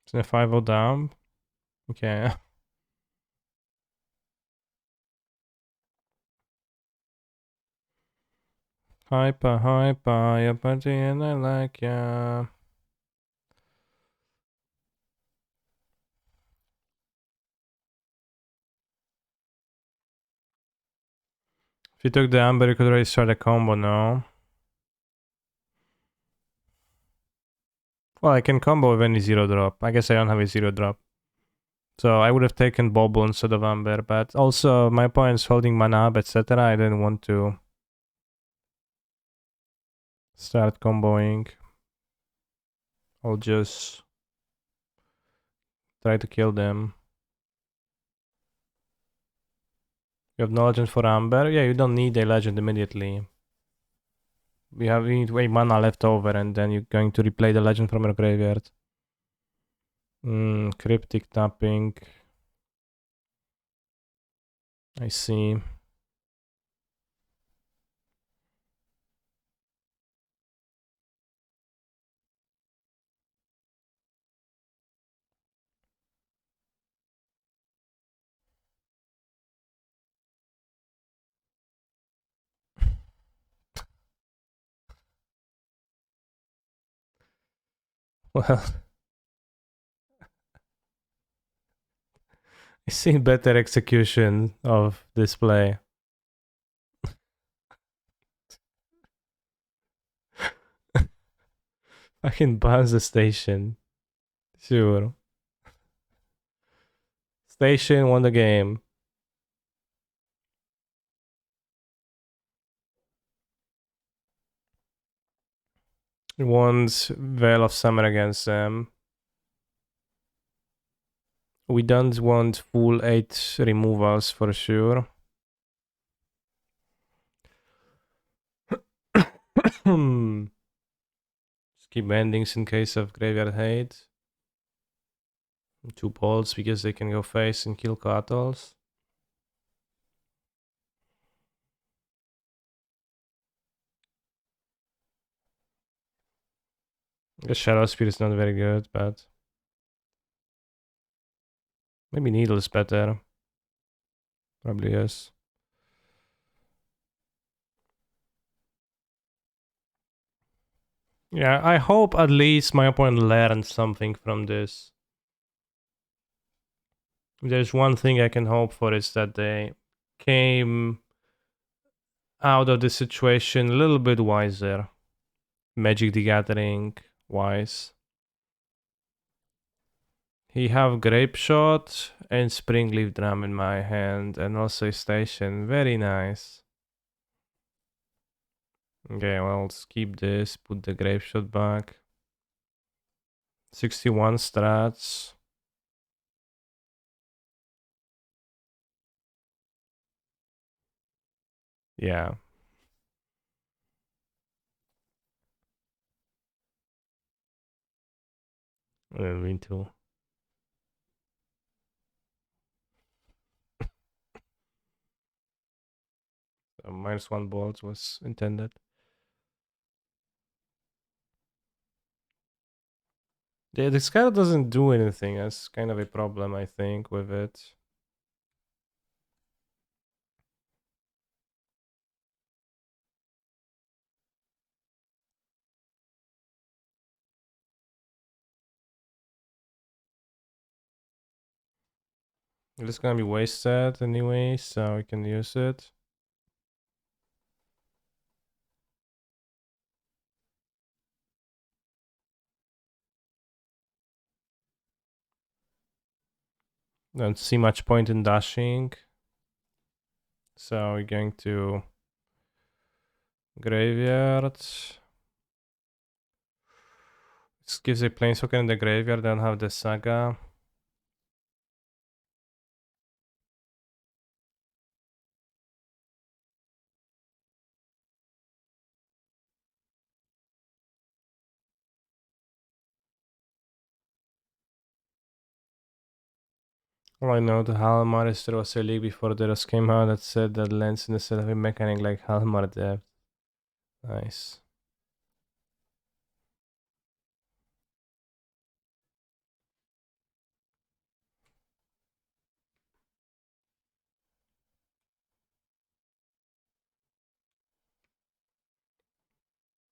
It's a 5-0 down. Okay. Hyper, your party and I like ya. If you took the Amber, you could already start a combo now. Well, I can combo with any 0-drop. I guess I don't have a 0-drop. So I would have taken Bobble instead of Amber, but also my point is holding mana up, etc. I didn't want to start comboing. I'll just try to kill them. You have no legend for Amber? Yeah, you don't need a legend immediately. We need way mana left over, and then you're going to replay the legend from your graveyard. Cryptic tapping. I see. Well, I see better execution of this play. I can bounce the station. Sure. Station won the game. It wants Veil of Summer against them. We don't want full 8 removals for sure. Skip endings in case of Graveyard Hate. 2 bolts because they can go face and kill Cattles. The Shadow Spear is not very good, but maybe Needle is better. Probably is. Yeah, I hope at least my opponent learned something from this. If there's one thing I can hope for is that they came out of the situation a little bit wiser. Magic the Gathering wise. He have Grape Shot and Springleaf Drum in my hand, and also a Station. Very nice. Okay, well, let's keep this, put the Grape Shot back. 61 strats. Yeah. Me too. -1 bolt was intended. Yeah, this card doesn't do anything. That's kind of a problem, I think, with it. It's gonna be wasted anyway, so we can use it. Don't see much point in dashing. So we're going to graveyard. This gives a planeswalker in the graveyard, then have the saga. Well, I know the Halmar is there was a league before Deros came out that said that lands in the set of a mechanic like Halmar depth. Nice.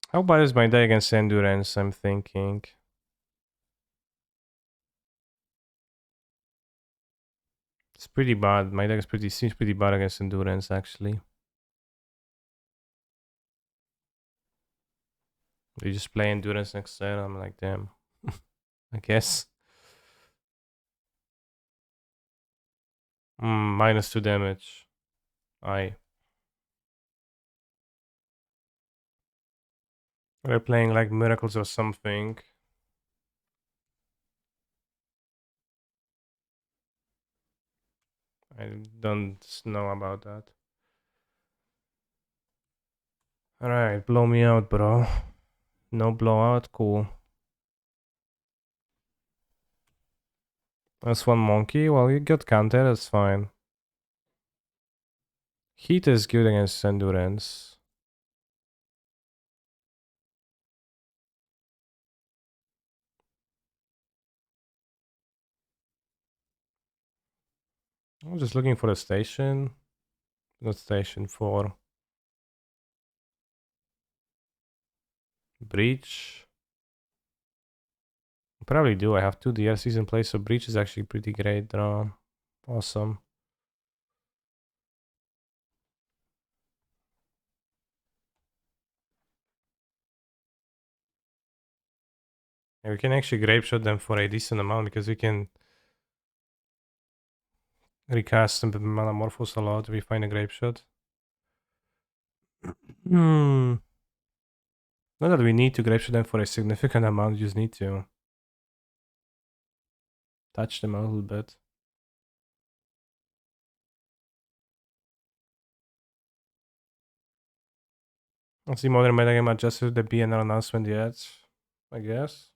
How bad is my deck against Endurance, I'm thinking. It's pretty bad. My deck seems pretty bad against Endurance, actually. They just play Endurance next turn, I'm like, damn. I guess. -2 damage. They're playing like Miracles or something. I don't know about that. Alright, blow me out, bro. No blowout, cool. That's one monkey. Well, you got counter, that's fine. Heat is good against Endurance. I'm just looking for a station. Not station 4. Breach. Probably do. I have 2 DRCs in place, so Breach is actually pretty great draw. Awesome. Yeah, we can actually grape shot them for a decent amount because we can recast and metamorphose a lot if we find a grape shot. Not that we need to grape shot them for a significant amount, we just need to touch them a little bit. Let's see modern metagame adjusted the BNR announcement yet, I guess.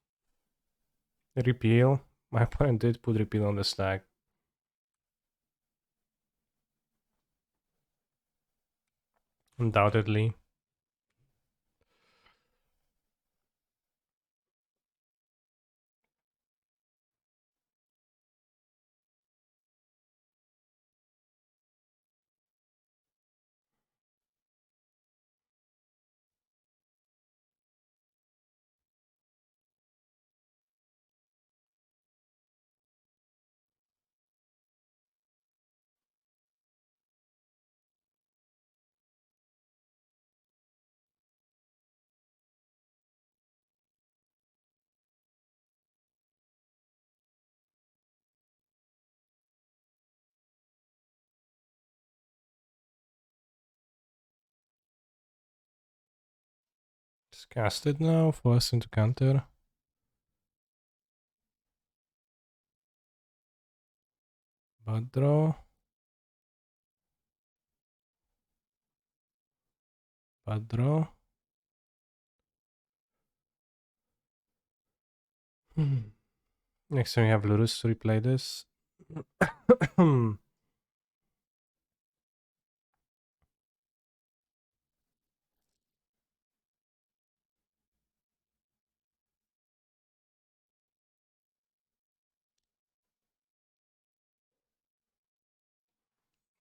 Repeal. My opponent did put repeal on the stack. Undoubtedly. Just cast it now, force into counter. Bad draw. Bad draw. Next time we have Lurus to replay this.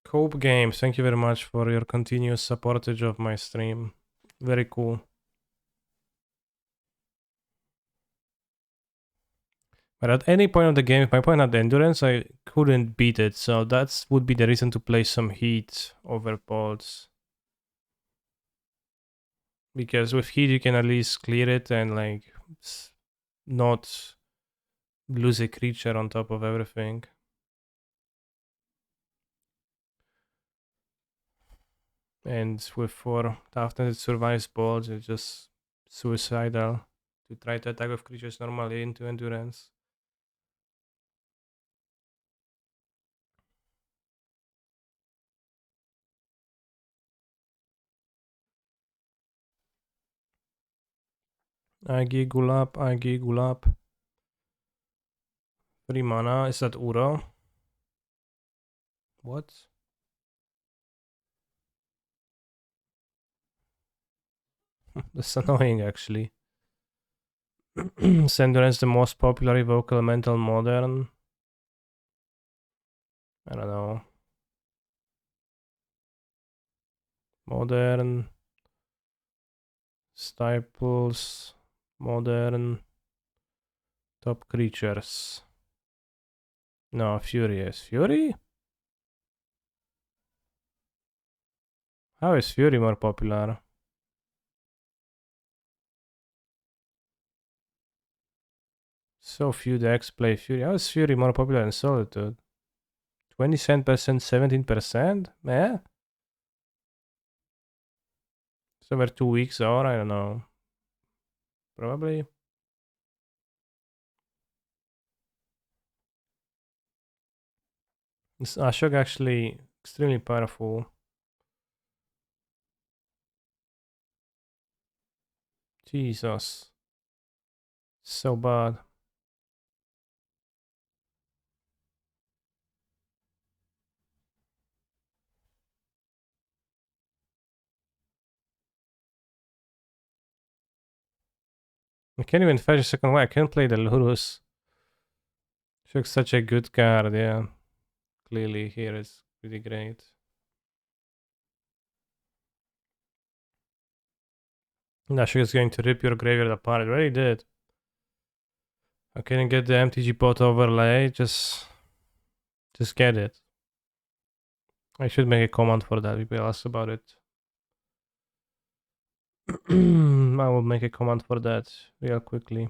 Cope Games, thank you very much for your continuous supportage of my stream. Very cool. But at any point of the game, if my opponent had the endurance, I couldn't beat it. So that would be the reason to play some heat over pods. Because with heat, you can at least clear it and like not lose a creature on top of everything. And with 4 toughness, it survives balls. It's just suicidal to try to attack with creatures normally into endurance. I giggle up, I giggle up. 3 mana. Is that Uro? What? That's annoying actually. Endurance, the most popular evoke elemental modern. I don't know. Modern. Staples. Modern. Top creatures. No, Fury is. Fury? How is Fury more popular? So few decks play Fury. How is Fury more popular than Solitude? 27%, 17%? Eh? So we're 2 weeks or I don't know. Probably. This Ashok actually extremely powerful. Jesus. So bad. I can't even fetch a second one. I can't play the Lurus. Ashok's such a good card, yeah. Clearly here is pretty great. Ashok is going to rip your graveyard apart. It already did. I can't get the MTG pot overlay. Just get it. I should make a command for that. People ask about it. I will make a command for that real quickly.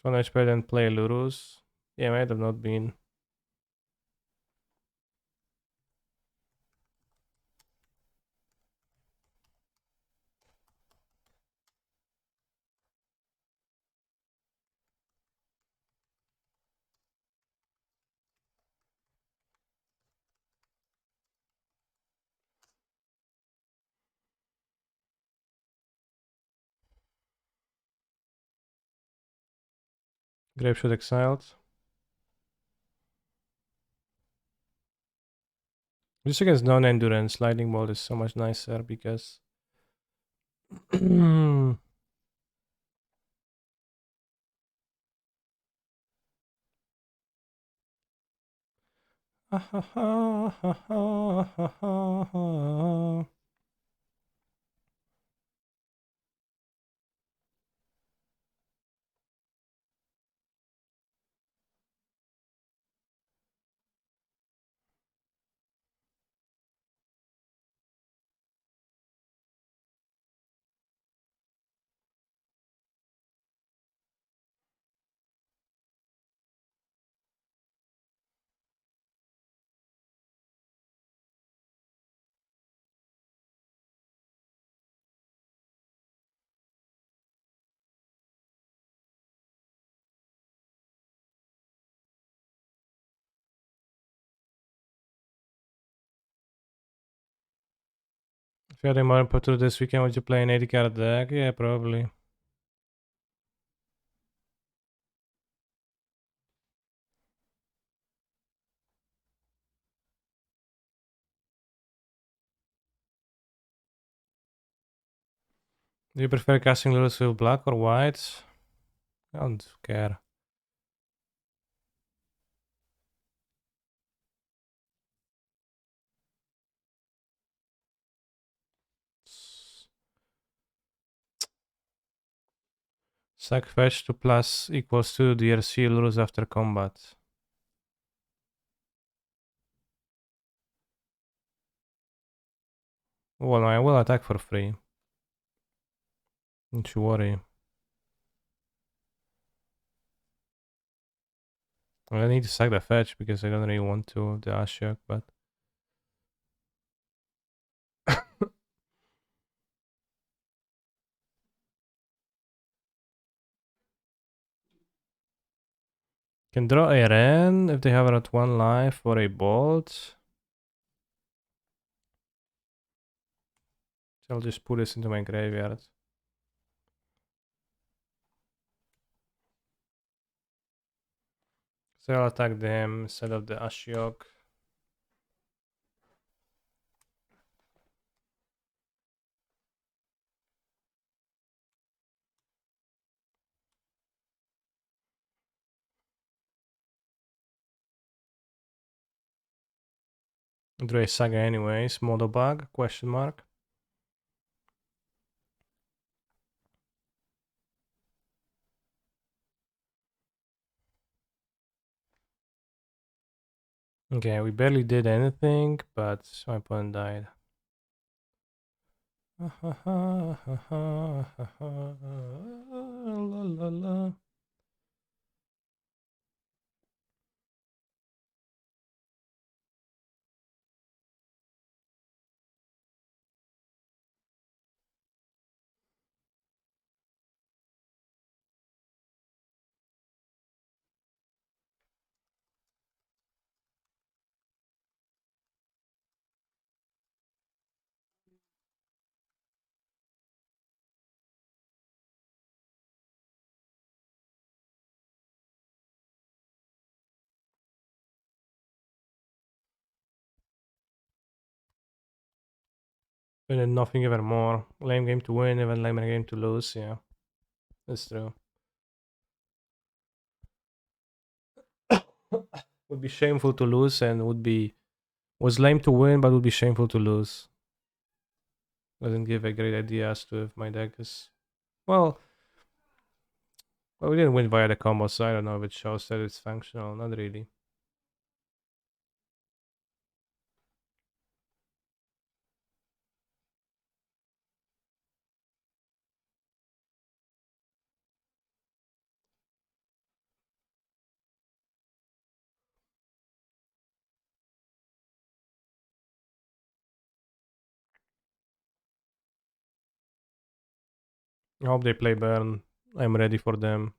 So much better than play Lurus. Yeah, might have not been. Grapeshot exiled. Just against non-endurance, Lightning Bolt is so much nicer because if you had a more input this weekend, would you play an 80 card deck? Yeah, probably. Do you prefer casting Lurus with black or white? I don't care. Sack fetch to plus equals 2 DRC Lurus after combat. Well, I will attack for free. Don't you worry. I need to sack the fetch because I don't really want to the Ashiok, but can draw a Ren if they have at 1 life or a Bolt. So I'll just put this into my graveyard. So I'll attack them instead of the Ashiok. Draw a Saga anyways. Modo bug? Question mark. Okay, we barely did anything, but my opponent died. And then nothing ever more. Lame game to win, even lame game to lose. Yeah, that's true. Would be shameful to lose, and was lame to win, but would be shameful to lose. Doesn't give a great idea as to if my deck is well. Well, we didn't win via the combo, so I don't know if it shows that it's functional. Not really. I hope they play burn. I'm ready for them.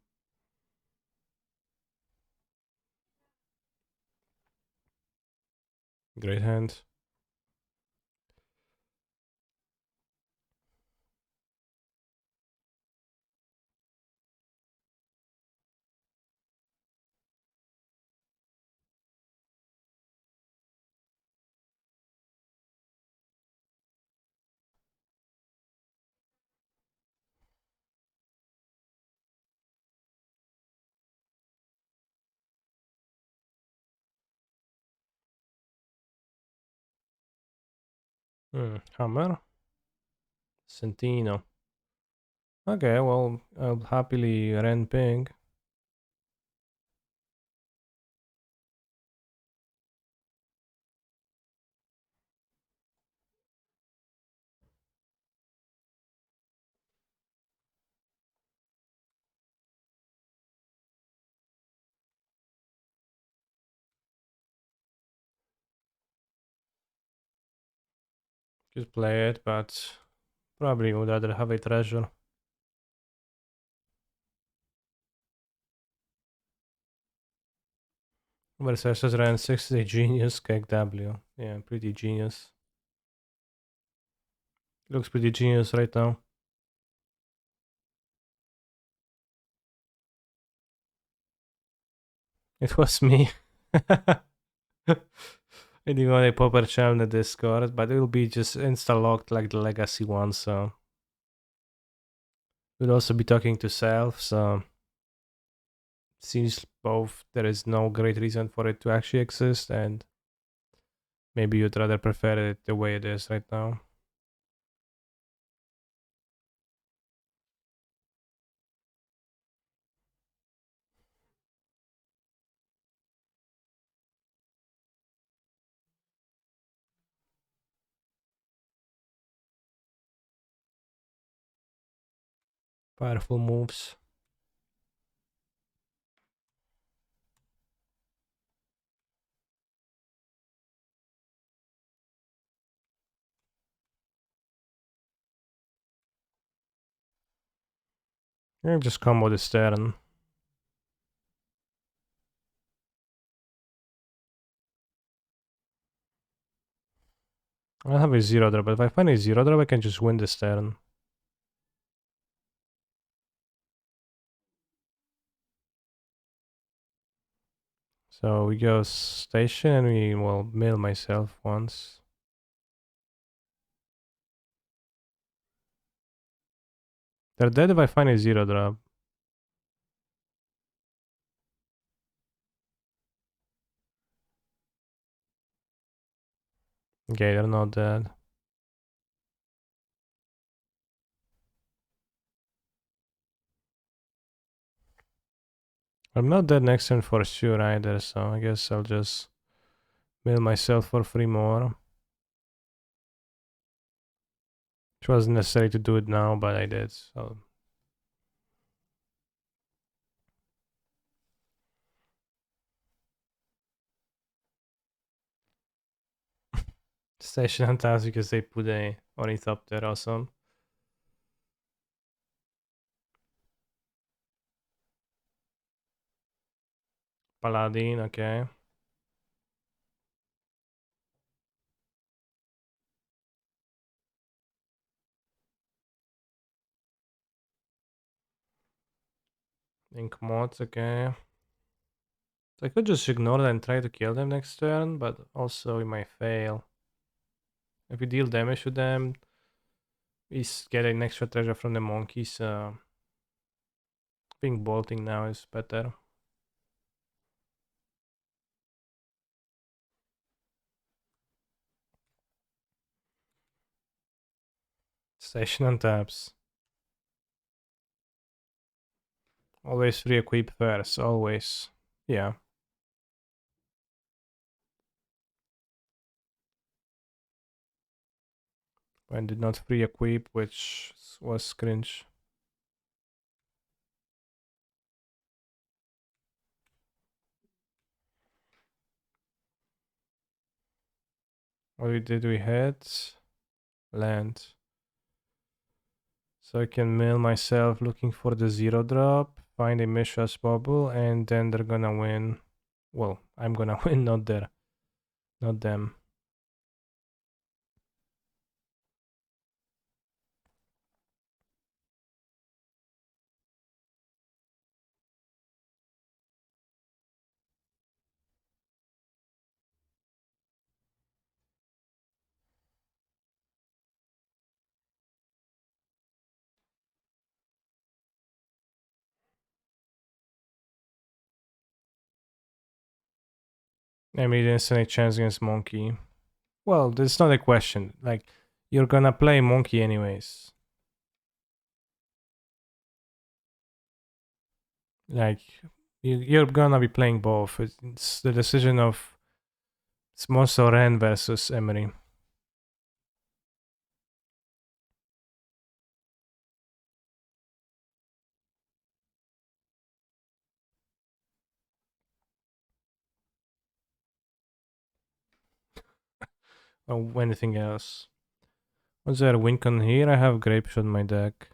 Great hand. Hammer. Sentino. Okay, well, I'll happily Ren ping. Just play it, but probably would rather have a treasure. Versus Ren 6 is a genius. Cake W. Yeah, pretty genius. Looks pretty genius right now. It was me. I didn't want a proper channel in the Discord, but it will be just insta-locked like the legacy one, so we'll also be talking to self, so seems both there is no great reason for it to actually exist, and maybe you'd rather prefer it the way it is right now. Powerful moves. Yeah, just combo this turn. I have a 0 drop, but if I find a 0 drop, I can just win this turn. So we go station and we will mill myself once. They're dead if I find a 0 drop. Okay, they're not dead. I'm not dead next turn for sure either, so I guess I'll just mill myself for 3 more. Which wasn't necessary to do it now, but I did, so. Station on task because they put a ornithopter, awesome. Paladin, okay. Ink mods, okay. So I could just ignore that and try to kill them next turn, but also we might fail. If we deal damage to them, we get an extra treasure from the monkeys. I think bolting now is better. Station on taps. Always re-equip first, always. Yeah. I did not re-equip, which was cringe. What did we hit? Land. So I can mill myself looking for the 0 drop, find a Mishra's bubble, and then they're gonna win. Well, I'm gonna win, not them. I mean, there's any chance against Monkey. Well, that's not a question. Like, you're gonna play Monkey anyways. Like, you're gonna be playing both. It's the decision of Smoso Ren versus Emery. Or anything else. What's there? Wincon here? I have Grape Shot in my deck.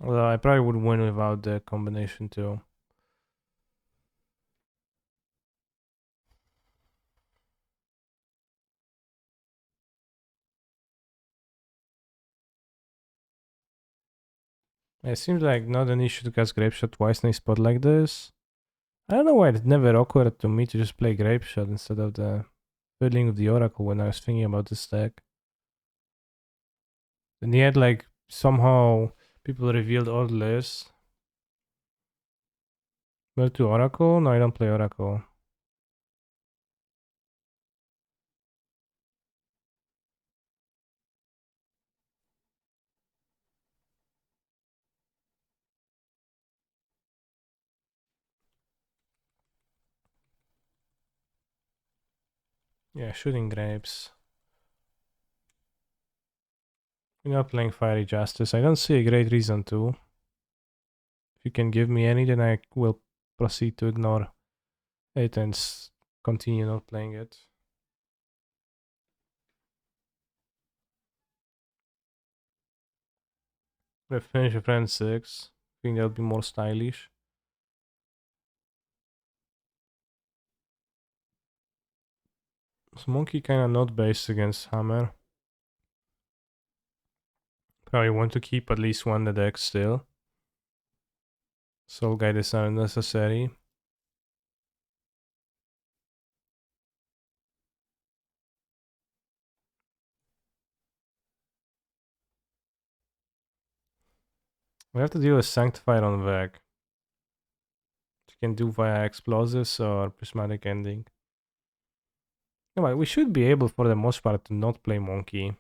Although I probably would win without the combination too. It seems like not an issue to cast Grape Shot twice in a spot like this. I don't know why it never occurred to me to just play Grape Shot instead of the Fiddling with the Oracle when I was thinking about this deck. And yet, like, somehow people revealed all lists. Well, to Oracle? No, I don't play Oracle. Yeah, shooting grapes. You're not playing Fiery Justice. I don't see a great reason to. If you can give me any, then I will proceed to ignore it and continue not playing it. We finish with friend 6. I think that'll be more stylish. So monkey kinda not based against hammer. Probably want to keep at least one in the deck still. Soul Guide is unnecessary. We have to deal with Sanctified on Veg. You can do via Explosives or Prismatic Ending. No, but we should be able for the most part to not play monkey.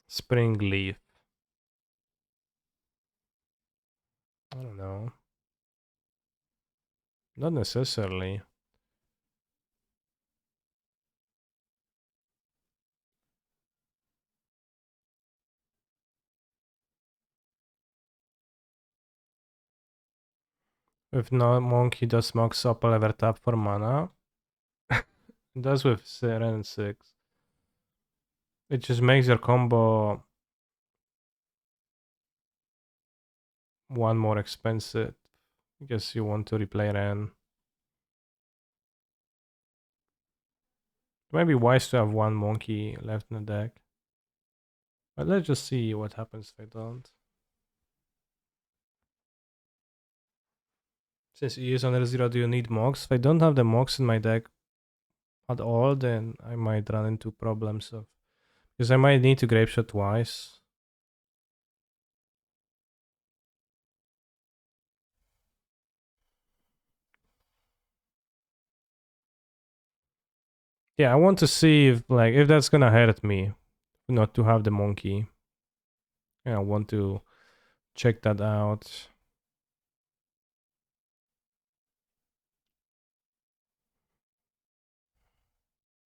Spring Leaf. I don't know. Not necessarily. If no monkey does Mox up a lever tap for mana. It does with Seren 6. It just makes your combo one more expensive. I guess you want to replay Ren. It might be wise to have one monkey left in the deck. But let's just see what happens if I don't. Since he is under 0, do you need Mox? If I don't have the Mox in my deck at all, then I might run into problems of... Because I might need to Grape Shot twice. Yeah, I want to see if that's gonna hurt me not to have the monkey. Yeah, I want to check that out.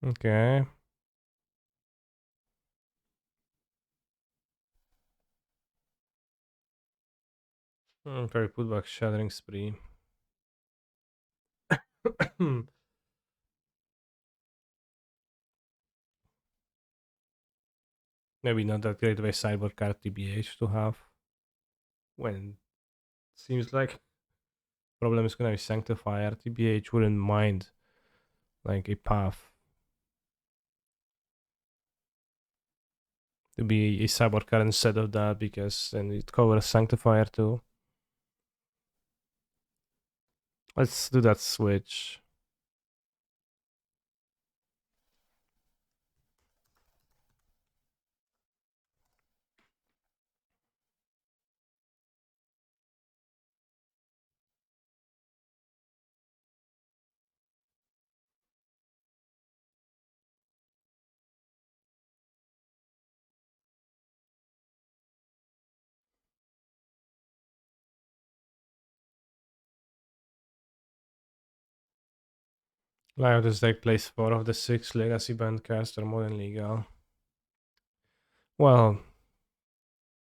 Okay. Very put back Shattering Spree. Maybe not that great of a sideboard card TBH to have. When it seems like problem is gonna be Sanctifier. TBH wouldn't mind like a path to be a sideboard card instead of that, because then it covers Sanctifier too. Let's do that switch. Live this deck plays 4 of the 6 Legacy banned cards are more than legal. Well,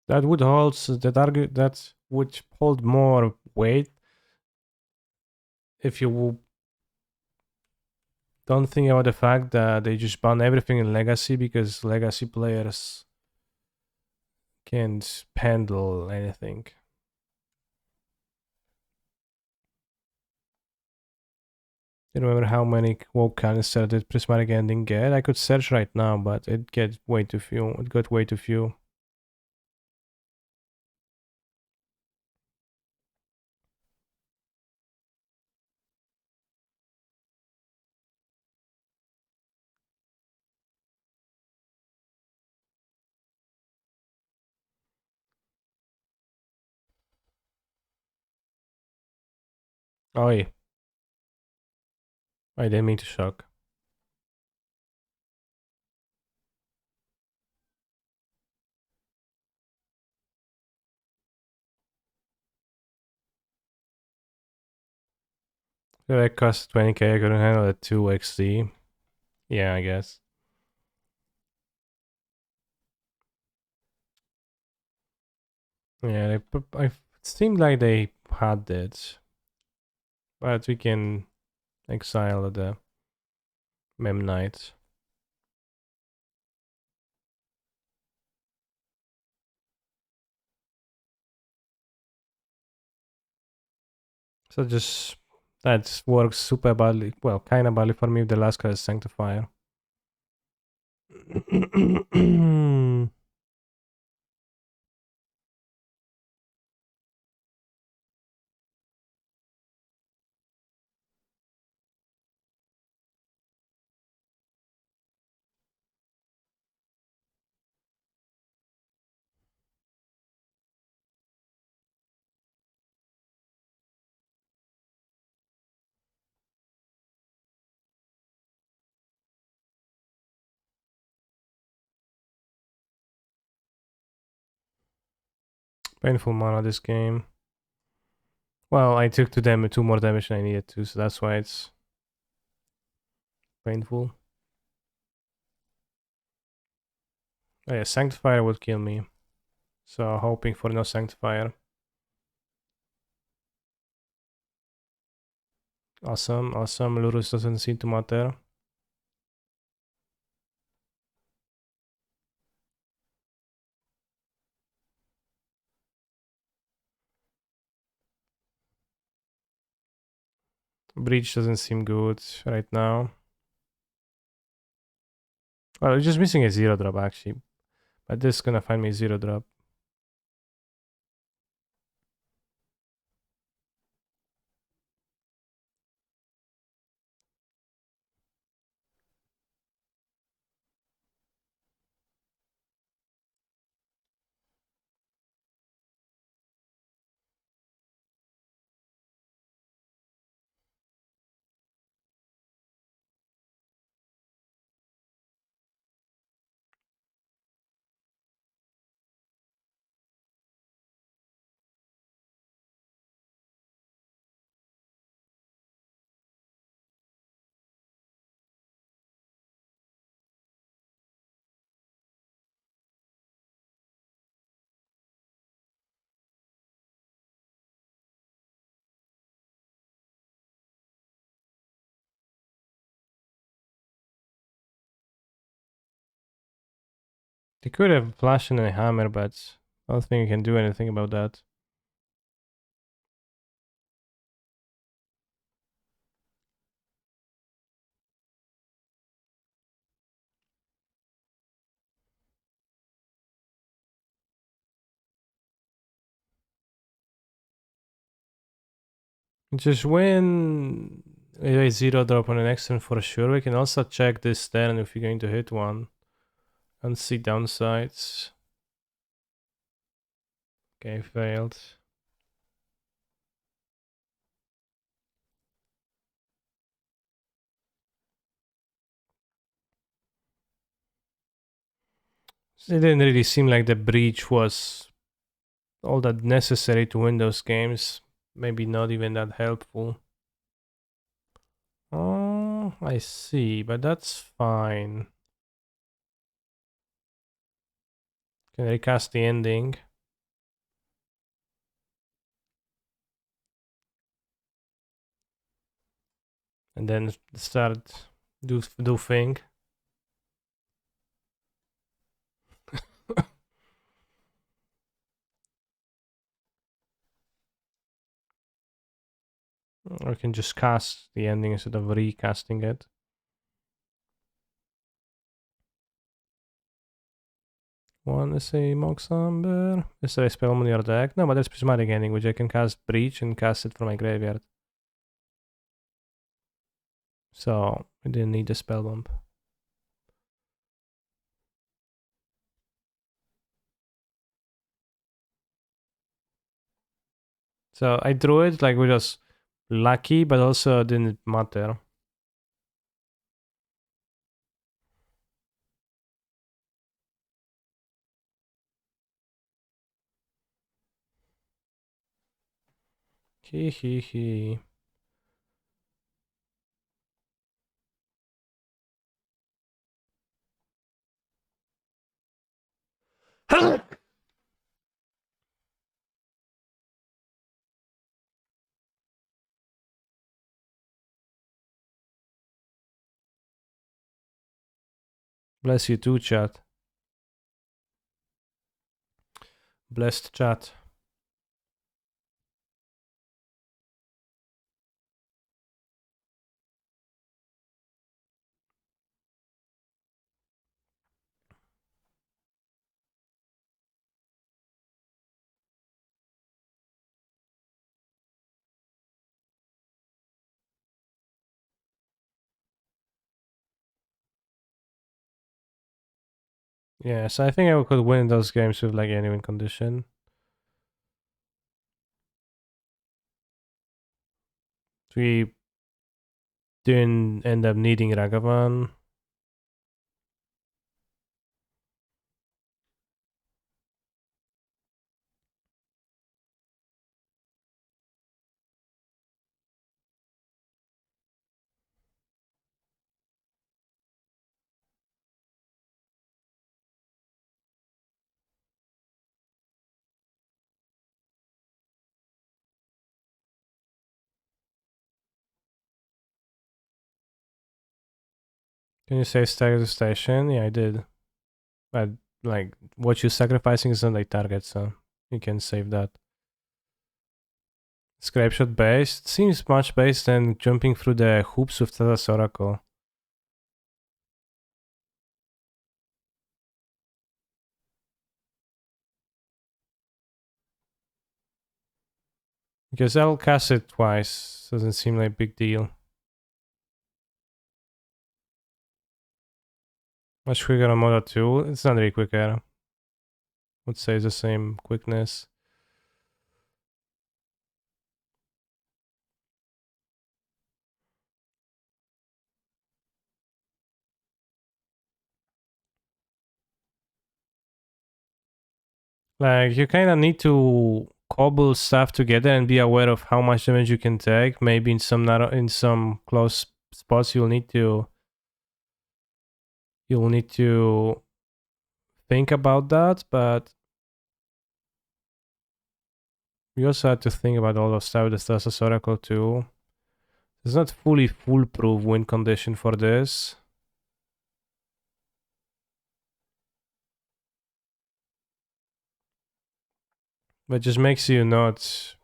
that would hold more weight if you don't think about the fact that they just ban everything in Legacy because Legacy players can't handle anything. I don't remember how many woke canister did Prismatic Ending get. I could search right now, but it got way too few. It got way too few. Oh, yeah. I didn't mean to shock. If I cost 20k, I couldn't handle a 2 XC. Yeah, I guess. Yeah, it seemed like they had it. But we can exile the Mem Knight. So just that works super badly. Well, kind of badly for me if the last card is Sanctifier. Painful mana this game. Well, I took two more damage than I needed to, so that's why it's painful. Oh yeah, Sanctifier would kill me. So hoping for no Sanctifier. Awesome, awesome. Lurus doesn't seem to matter. Breach doesn't seem good right now. Well, we're just missing a 0-drop actually. But this is gonna find me 0-drop. They could have flashed in a hammer, but I don't think you can do anything about that. Just win a 0-drop on the next turn for sure. We can also check this turn if you're going to hit one and see downsides. Okay, failed. It didn't really seem like the breach was all that necessary to win those games. Maybe not even that helpful. Oh, I see, but that's fine. Can recast the ending. And then start do thing. Or can just cast the ending instead of recasting it. One is a Moxamber. Is there a spell on your deck? No, but there's Prismatic Ending, which I can cast Breach and cast it from my graveyard. So, I didn't need the spell bump. So, I drew it like we was lucky, but also didn't matter. He. Bless you too, chat. Blessed chat. Yes, I think I could win those games with like any win condition. We didn't end up needing Ragavan. Can you say stagger the station? Yeah, I did. But like what you're sacrificing is not like target, so you can save that. Scrape shot based seems much based than jumping through the hoops with Tata's Oracle. Because I'll cast it twice. Doesn't seem like a big deal. Much quicker on Moda 2. It's not really quicker. Would say it's the same quickness. Like you kind of need to cobble stuff together and be aware of how much damage you can take. Maybe in some close spots you'll need to think about that, but you also have to think about all of stuff with the Stasis Oracle too. It's not fully foolproof win condition for this. But just makes you not.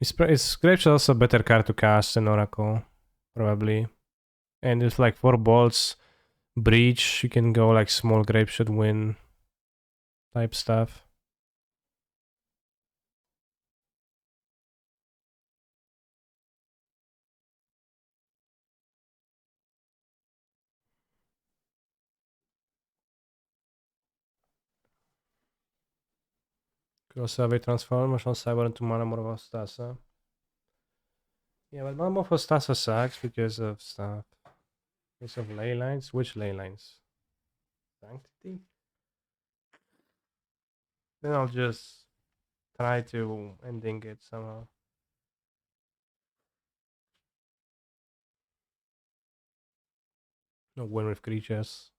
It's Grape's also a better card to cast than Oracle, probably. And with like 4 bolts, Breach, you can go like small Grape should win type stuff. Could also have a transformation cyber into Manamorphostasa. Yeah, but Manamorphostasa sucks because of stuff. Because of ley lines. Which ley lines? Sanctity? Then I'll just try to ending it somehow. No win with creatures.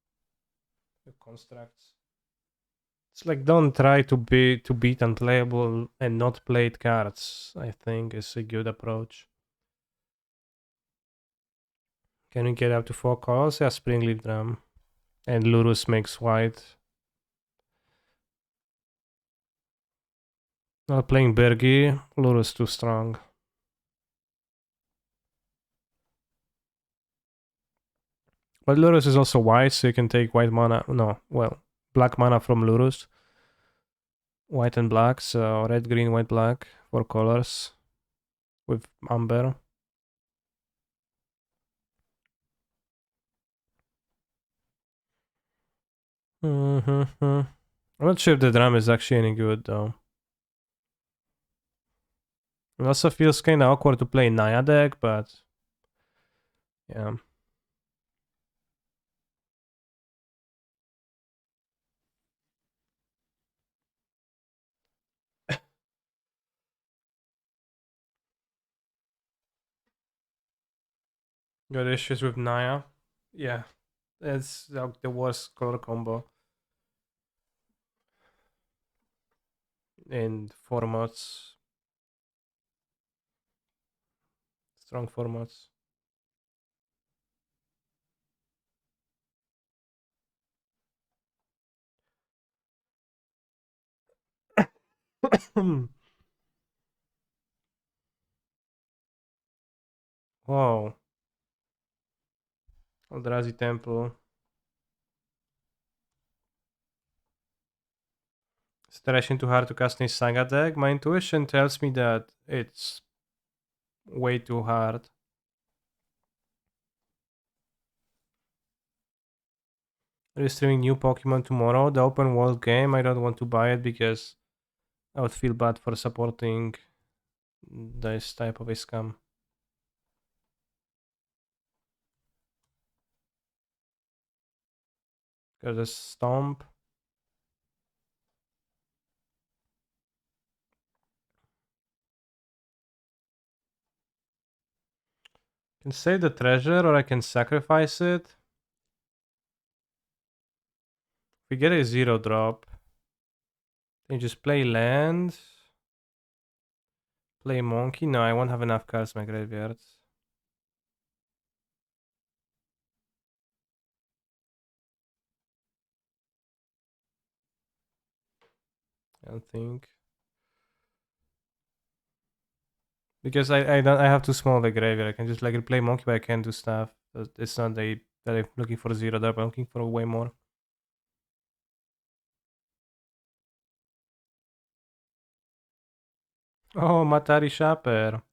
With constructs. It's like don't try to beat unplayable and not played cards. I think is a good approach. Can we get up to 4 calls? Yeah, Springleaf Drum. And Lurus makes white. Not playing Bergi. Lurus too strong. But Lurus is also white, so you can take white mana. No, well, black mana from Lurus. White and black, so red, green, white, black. 4 colors. With Amber. I'm not sure if the drum is actually any good though. It also feels kind of awkward to play Naya deck, but yeah. Got issues with Naya. Yeah. It's like the worst color combo in formats, strong formats. Wow. Eldrazi Temple. Is Thrashing too hard to cast in Saga deck? My intuition tells me that it's way too hard. Are you streaming new Pokemon tomorrow? The open world game? I don't want to buy it because I would feel bad for supporting this type of a scam. There's a Stomp. I can save the treasure or I can sacrifice it. If we get a 0-drop, then you just play land. Play monkey? No, I won't have enough cards in my graveyard. I don't think. Because I have too small of a graveyard. I can just like play monkey, but I can't do stuff. It's not that I'm looking for 0-drop. I'm looking for way more. Oh, Matari Shaper.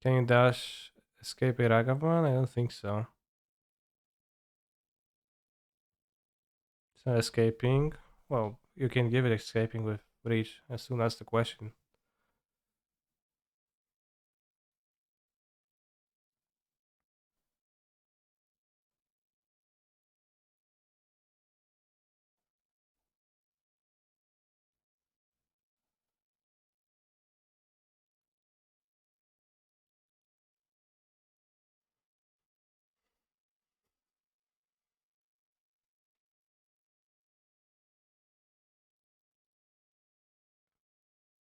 Can you dash escape a Ragavan? I don't think so. It's not escaping. Well, you can give it escaping with Breach. As soon as the question.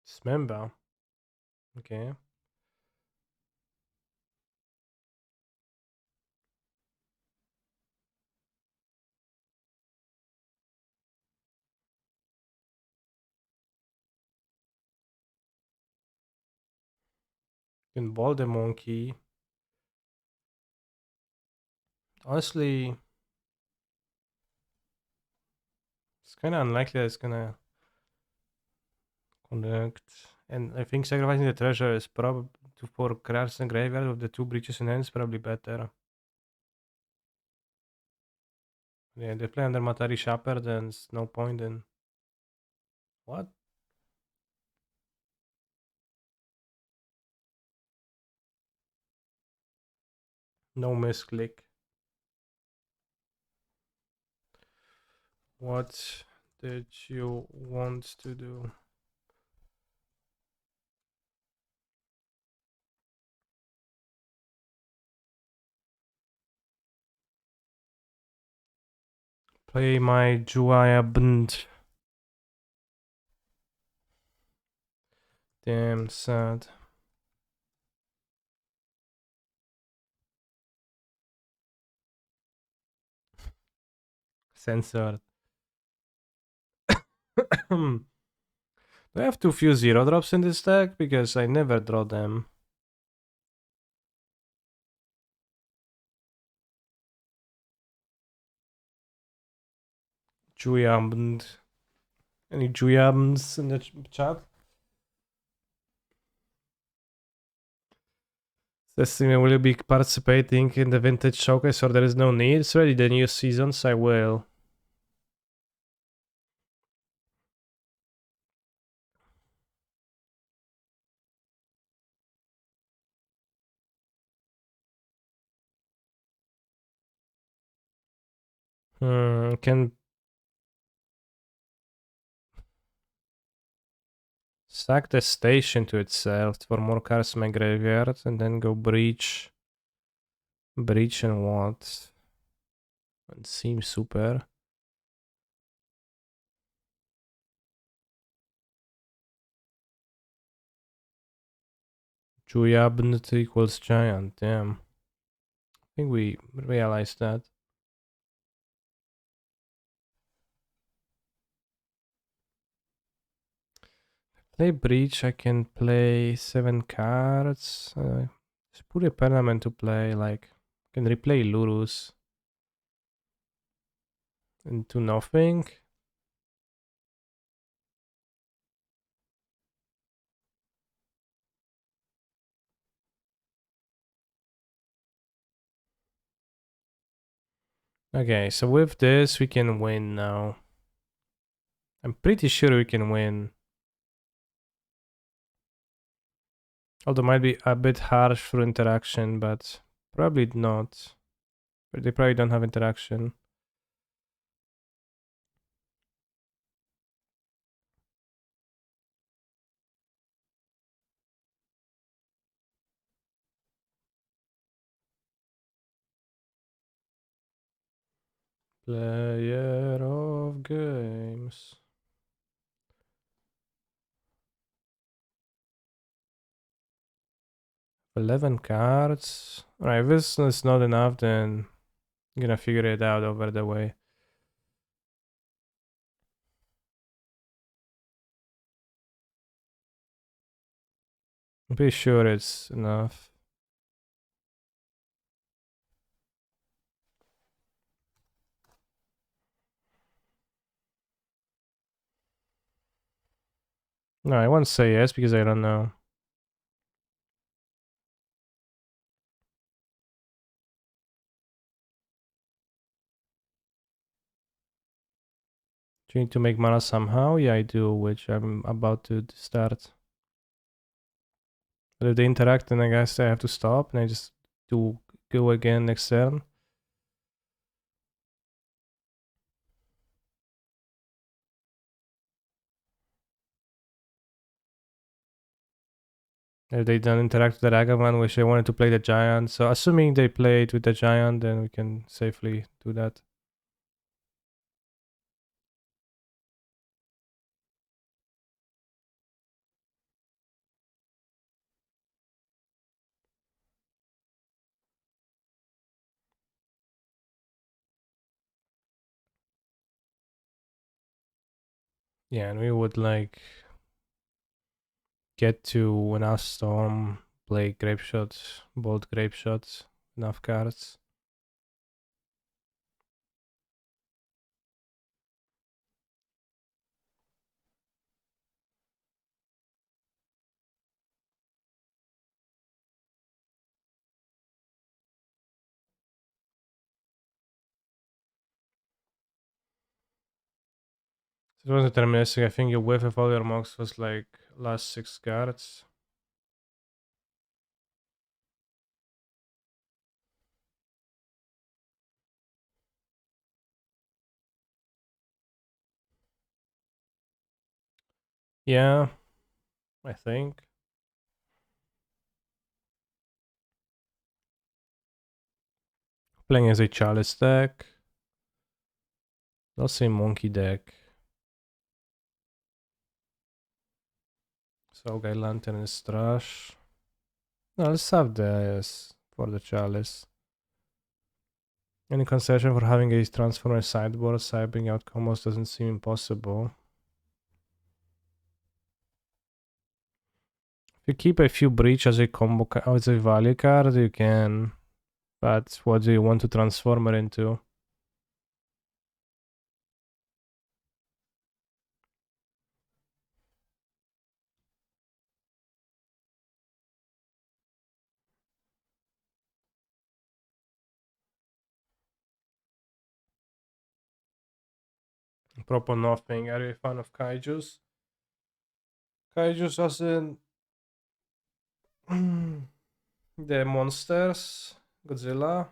Smemba. Okay. You can ball the monkey. Honestly, it's kind of unlikely that it's gonna connect. And I think sacrificing the treasure is probably for cards and graveyard with the 2 breaches in hand is probably better. Yeah, they play under Matari Shaper, then it's no point in. What? No misclick. What did you want to do? Play my Juaya Bund. Damn sad. Censored. Do I have too few 0-drops in this deck? Because I never draw them. Juyabnd. Any Juyabns in the chat? Destiny, will you be participating in the vintage showcase or there is no need? It's already the new seasons, I will. Can sack the station to itself for more cards in my graveyard and then go breach Breach and what? And seems super. Juyabnt equals giant, damn. I think we realized that. Play Breach, I can play 7 cards. Just put a permanent to play, like, can replay Lurus into nothing. Okay, so with this we can win now. I'm pretty sure we can win. Although might be a bit harsh for interaction, but probably not. But they probably don't have interaction. Player of games. 11 cards. Alright, if this is not enough, then I'm gonna figure it out over the way. I'm pretty sure it's enough. No, I won't say yes because I don't know. Do you need to make mana somehow? Yeah, I do, which I'm about to start. But if they interact, then I guess I have to stop and I just do go again next turn. If they don't interact with the Ragavan, which I wanted to play the Giant. So assuming they played with the Giant, then we can safely do that. Yeah, and we would like get to enough Storm, play Grape Shot, Bold Grape Shot, enough cards. So it was deterministic. I think your whiff of all your mocks was like last 6 cards. Yeah, I think. Playing as a Chalice deck. I'll say Monkey deck. So Guy Lantern is trash. No, let's have this for the Chalice. Any concession for having a Transformer sideboard, cycling out combos doesn't seem impossible. If you keep a few Breach as a combo as a value card, you can. But what do you want to transform it into? Proper nothing. Are you a fan of Kaijus? Kaijus as in the monsters, Godzilla.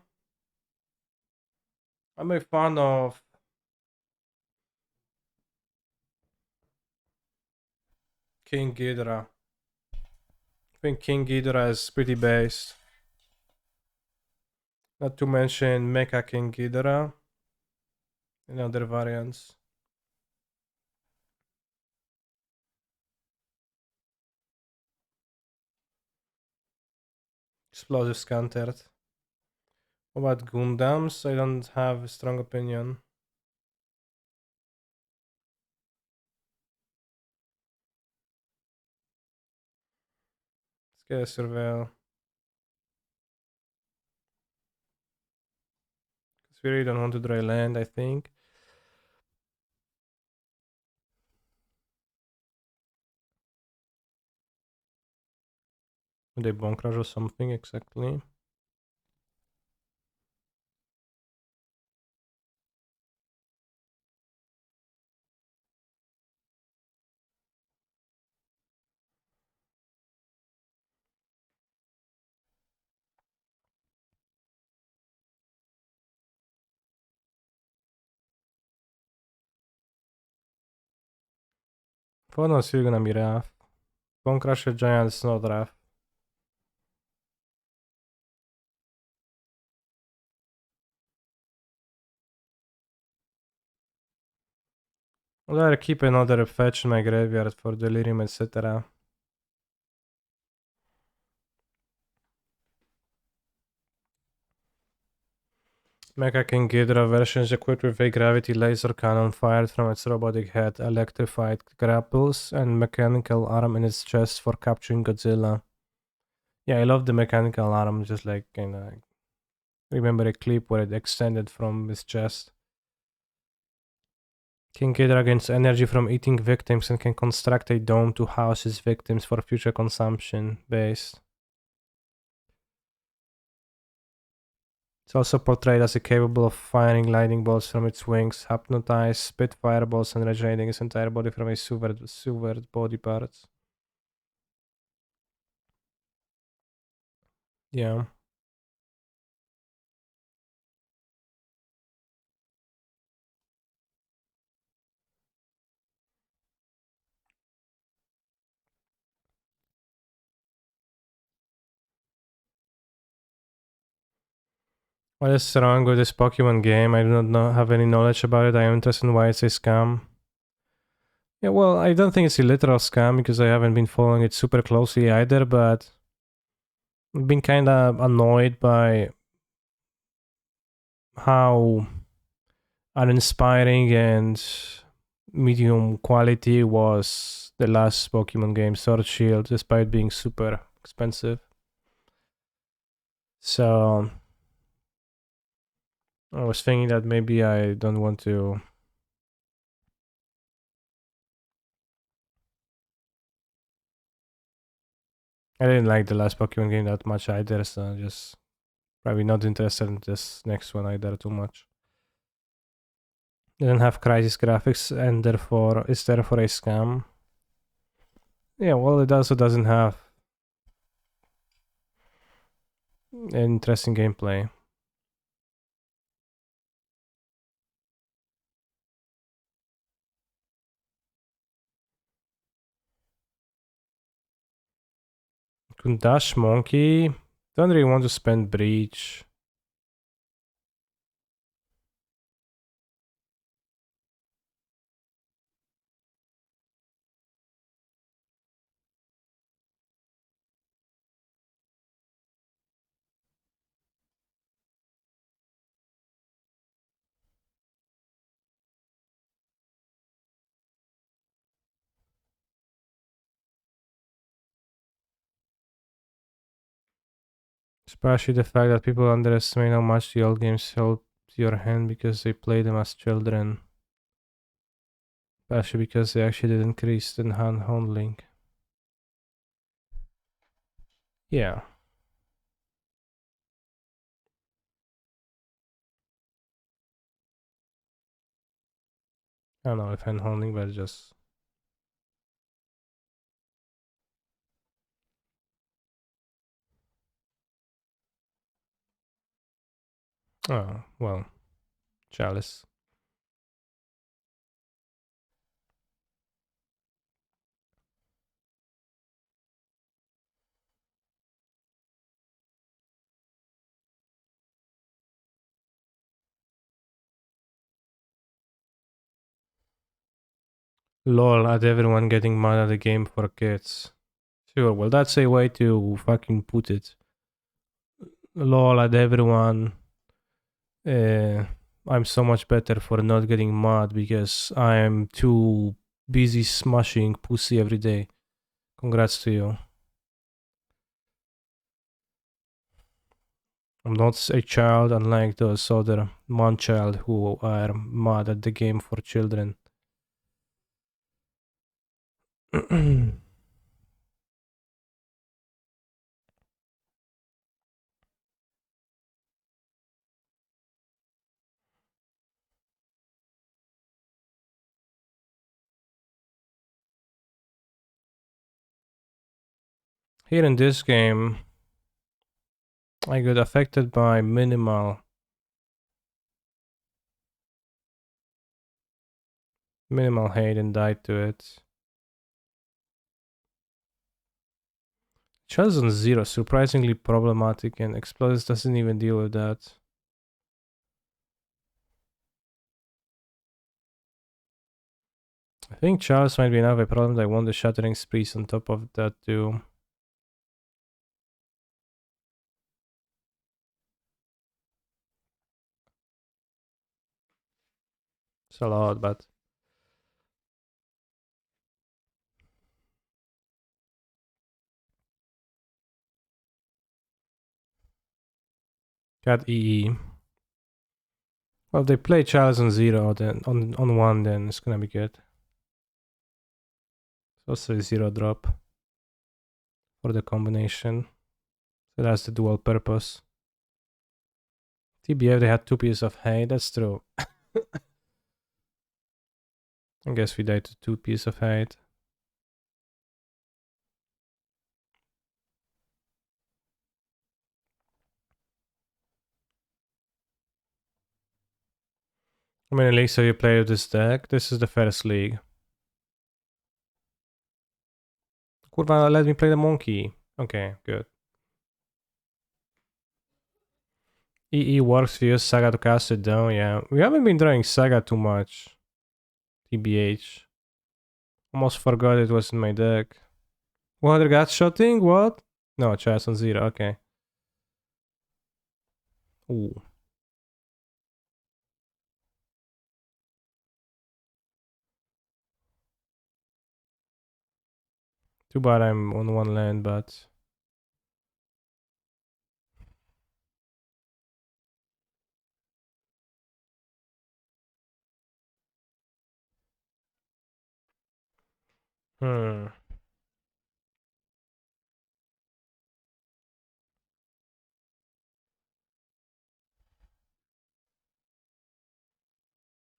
I'm a fan of King Ghidorah. I think King Ghidorah is pretty based. Not to mention Mecha King Ghidorah and other variants. Explosives countered. What about Gundams? I don't have a strong opinion. Let's get a surveil. Because we really don't want to dry land, I think. They bomb crash or something exactly. For now, still gonna be rough. Bone Crusher Giant is not rough. I'd rather keep another fetch in my graveyard for Delirium, etc. Mecha King Ghidorah version is equipped with a gravity laser cannon fired from its robotic head, electrified grapples, and mechanical arm in its chest for capturing Godzilla. Yeah, I love the mechanical arm, just like kinda remember a clip where it extended from his chest. King Ghidorah gains energy from eating victims and can construct a dome to house his victims for future consumption based. It's also portrayed as capable of firing lightning bolts from its wings, hypnotize, spit fireballs, and regenerating his entire body from his severed body parts. Yeah. What is wrong with this Pokemon game? I do not have any knowledge about it. I am interested in why it's a scam. Yeah, well, I don't think it's a literal scam because I haven't been following it super closely either, but I've been kind of annoyed by how uninspiring and medium quality was the last Pokemon game, Sword Shield, despite being super expensive. So I was thinking that maybe I don't want to. I didn't like the last Pokemon game that much either, so just probably not interested in this next one either too much. Didn't have Crisis graphics and therefore it's therefore a scam. Yeah, well, it also doesn't have interesting gameplay. Dash Monkey. Don't really want to spend Breach. Especially the fact that people underestimate how much the old games help your hand because they play them as children. Especially because they actually did increase the hand handling. Yeah. I don't know if hand handling, but just. Oh, well. Chalice. Lol at everyone getting mad at the game for kids. Sure, well that's a way to fucking put it. Lol at everyone. Uh, I'm so much better for not getting mad because I am too busy smashing pussy every day. Congrats to you. I'm not a child unlike those other man-child who are mad at the game for children. Here in this game, I got affected by minimal hate and died to it. Chosen Zero, surprisingly problematic, and Explosives doesn't even deal with that. I think Charles might be enough a problem that I want the Shattering Sprees on top of that too. It's a lot, but... Got EE. Well, if they play Charles on 0, then on 1, then it's gonna be good. It's also a 0 drop for the combination. So that's the dual purpose. TBF, they had 2 pieces of hate, that's true. I guess we died to 2 pieces of hate. How many leagues have you played with this deck? This is the first league. Kurva, let me play the monkey. Okay, good. EE works for you, Saga to cast it down, yeah. We haven't been drawing Saga too much. TBH. Almost forgot it was in my deck. 100 gut shotting? What? No, chance on 0, okay. Ooh. Too bad I'm on 1 land, but...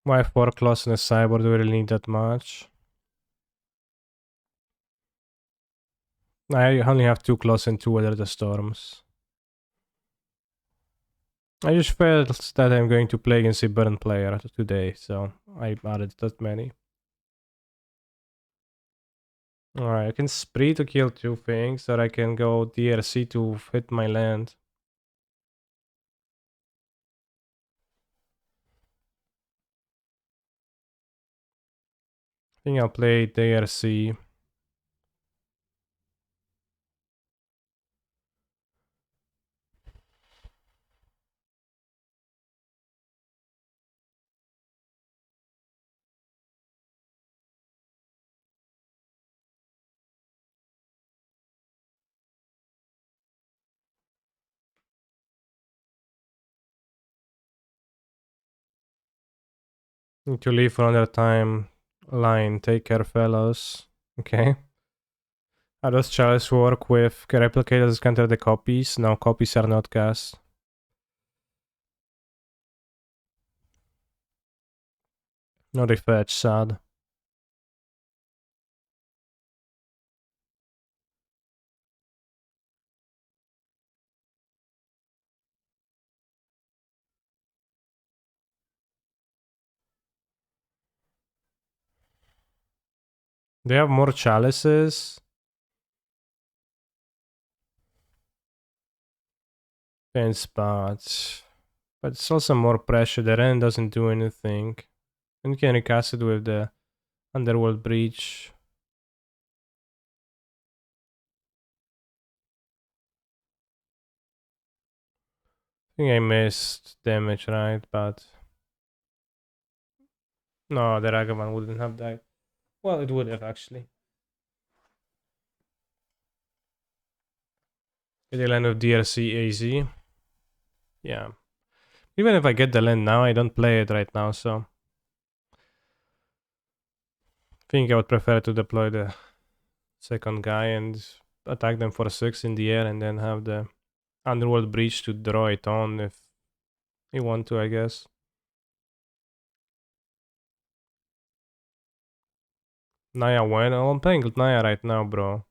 Why 4 claws in a cyborg? Do we really need that much? I only have 2 claws and 2 Weather the Storms. I just felt that I'm going to play against a burn player today, so I added that many. Alright, I can spree to kill 2 things, or I can go DRC to hit my land. I think I'll play DRC. Need to leave for another time. Line, take care, fellows. Okay. How does Chalice work with replicators counter the copies? No, copies are not cast. No refetch, sad. They have more chalices. And spots. But it's also more pressure. The Ren doesn't do anything. And you can recast it with the Underworld Breach. I think I missed damage, right? But no, the Ragavan wouldn't have died. Well, it would have actually. Get the land of DRC AZ. Yeah. Even if I get the land now, I don't play it right now, so I think I would prefer to deploy the second guy and attack them for 6 in the air and then have the Underworld Breach to draw it on if you want to, I guess. Naya went. Oh, I'm playing with Naya right now, bro.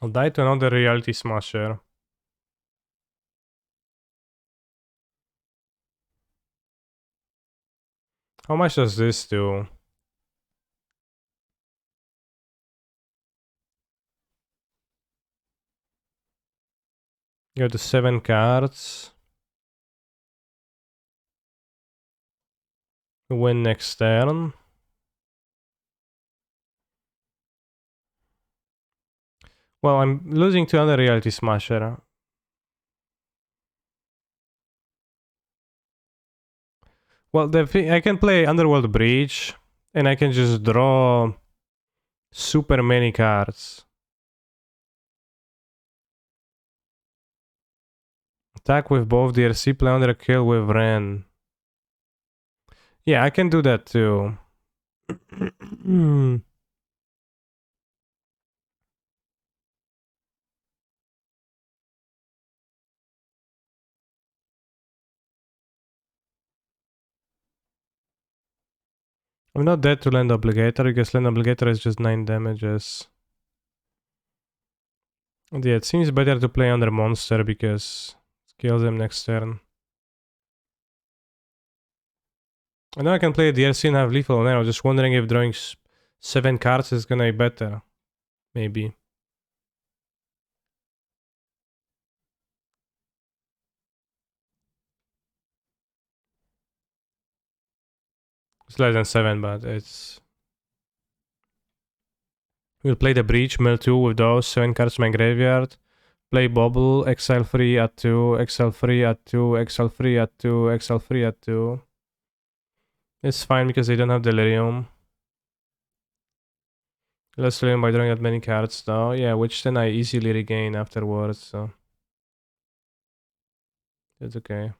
I'll die to another Reality Smasher. How much does this do? Go to 7 cards. Win next turn. Well, I'm losing to another Reality Smasher. Well, I can play Underworld Breach, and I can just draw super many cards. Attack with both DRC, play under a kill with Ren. Yeah, I can do that too. I'm not dead to Land Obligator because Land Obligator is just 9 damages. And yeah, it seems better to play under Monster because it kills them next turn. And now I can play DRC and have lethal on air. I was just wondering if drawing 7 cards is gonna be better. Maybe. It's less than 7, but it's... We'll play the Breach, mill 2 with those, 7 cards in my graveyard. Play Bobble, exile 3 at 2, exile 3 at 2, exile 3 at 2, exile 3 at 2. It's fine because they don't have Delirium. Less Delirium by drawing that many cards though. Yeah, which then I easily regain afterwards, so... It's okay.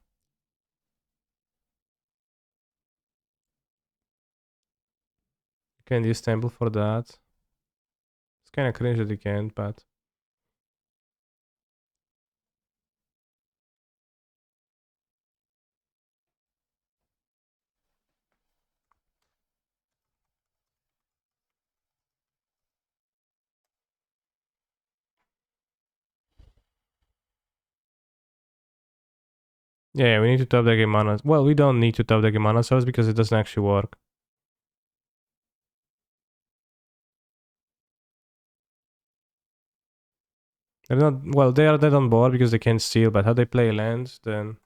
Can't use Temple for that. It's kinda cringe that you can't, but... Yeah, we need to top deck a mana. Well, we don't need to top deck a mana source because it doesn't actually work. They're not... Well, they are dead on board because they can't steal, but how they play lands, then...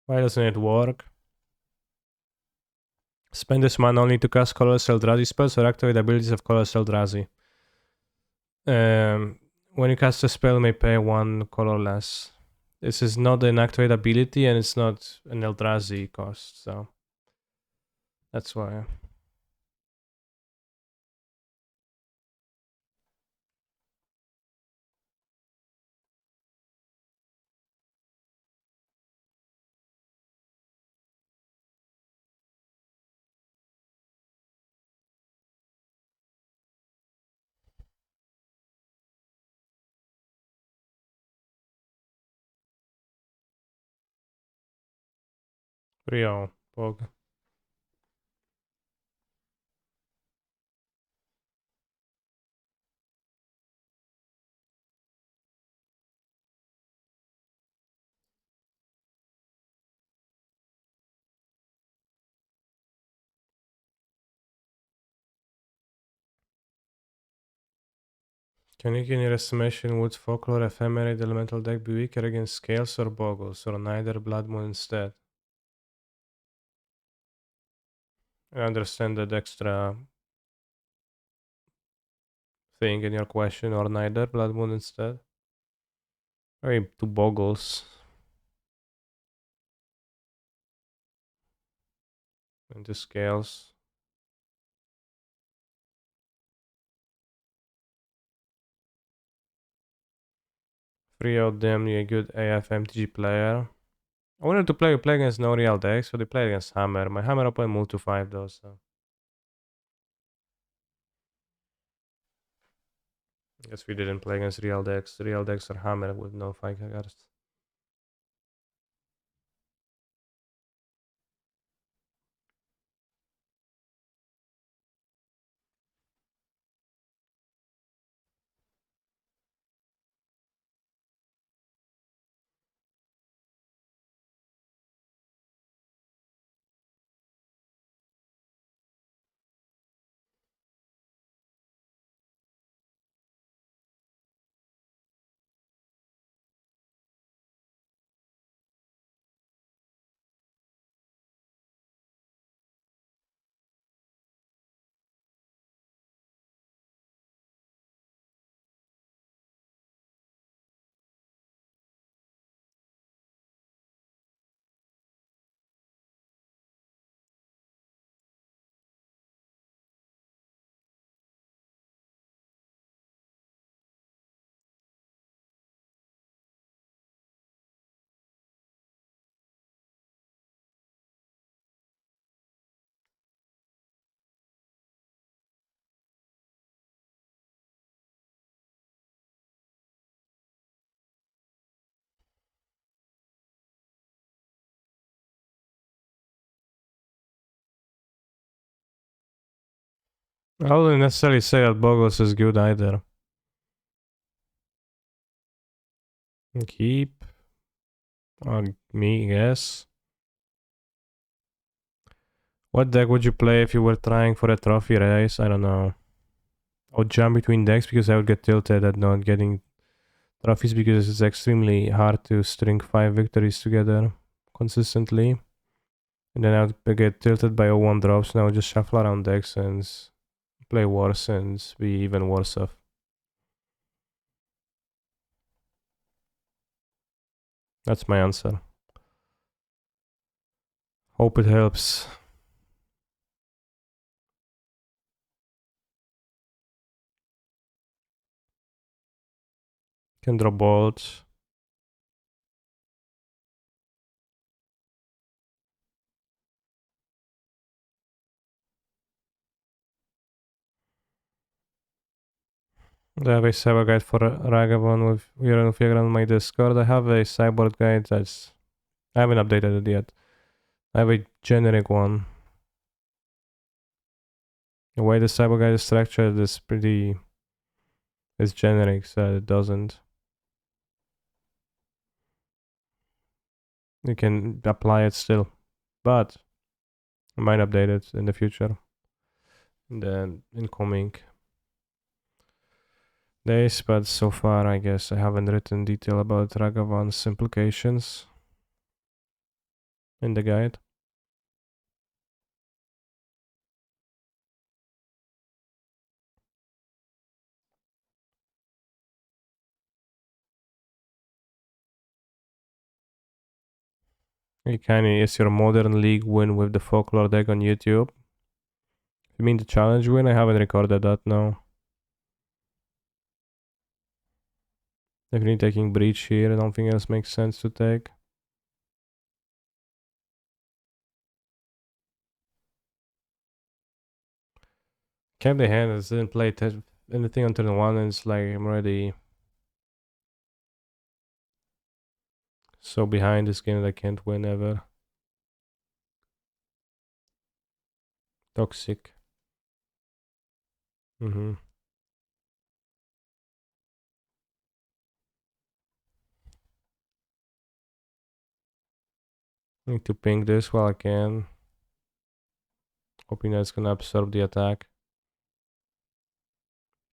Why doesn't it work? Spend this mana only to cast colorless Eldrazi spells or activate abilities of colorless Eldrazi. When you cast a spell, you may pay 1 colorless. This is not an activate ability and it's not an Eldrazi cost, so... That's why. Rio, Pog. Can you, in your estimation, would Folklore Ephemerate Elemental deck be weaker against Scales or Boggles, or neither Blood Moon instead? I understand that extra thing in your question, or neither Blood Moon instead. Maybe two Boggles. Into Scales. 3 out them, you're a good AF MTG player. I wanted to play against no real decks, so they play against Hammer. My Hammer opponent moved to 5 though, so. Guess we didn't play against real decks. Real decks are Hammer with no 5 cards. I wouldn't necessarily say that Boggles is good either. Keep. Me, yes. What deck would you play if you were trying for a trophy race? I don't know. I would jump between decks because I would get tilted at not getting trophies because it's extremely hard to string 5 victories together consistently. And then I would get tilted by 0-1 drops and I would just shuffle around decks and play worse and be even worse off. That's my answer. Hope it helps. Can draw bolts. I have a cyber guide for Ragavan with Uran Figure on my Discord. I have a cyborg guide that's... I haven't updated it yet. I have a generic one. The way the cyber guide is structured is pretty... It's generic, so it doesn't... You can apply it still. But I might update it in the future. In the incoming days, but so far I guess I haven't written detail about Ragavan's implications in the guide. Ikani, is your Modern League win with the Folklore deck on YouTube? You mean the challenge win? I haven't recorded that now. Definitely taking Breach here, nothing else makes sense to take. Kept the hand, I didn't play anything on turn 1 and it's like I'm already so behind this game that I can't win ever. Toxic. Need to ping this while I can. Hoping that's gonna absorb the attack.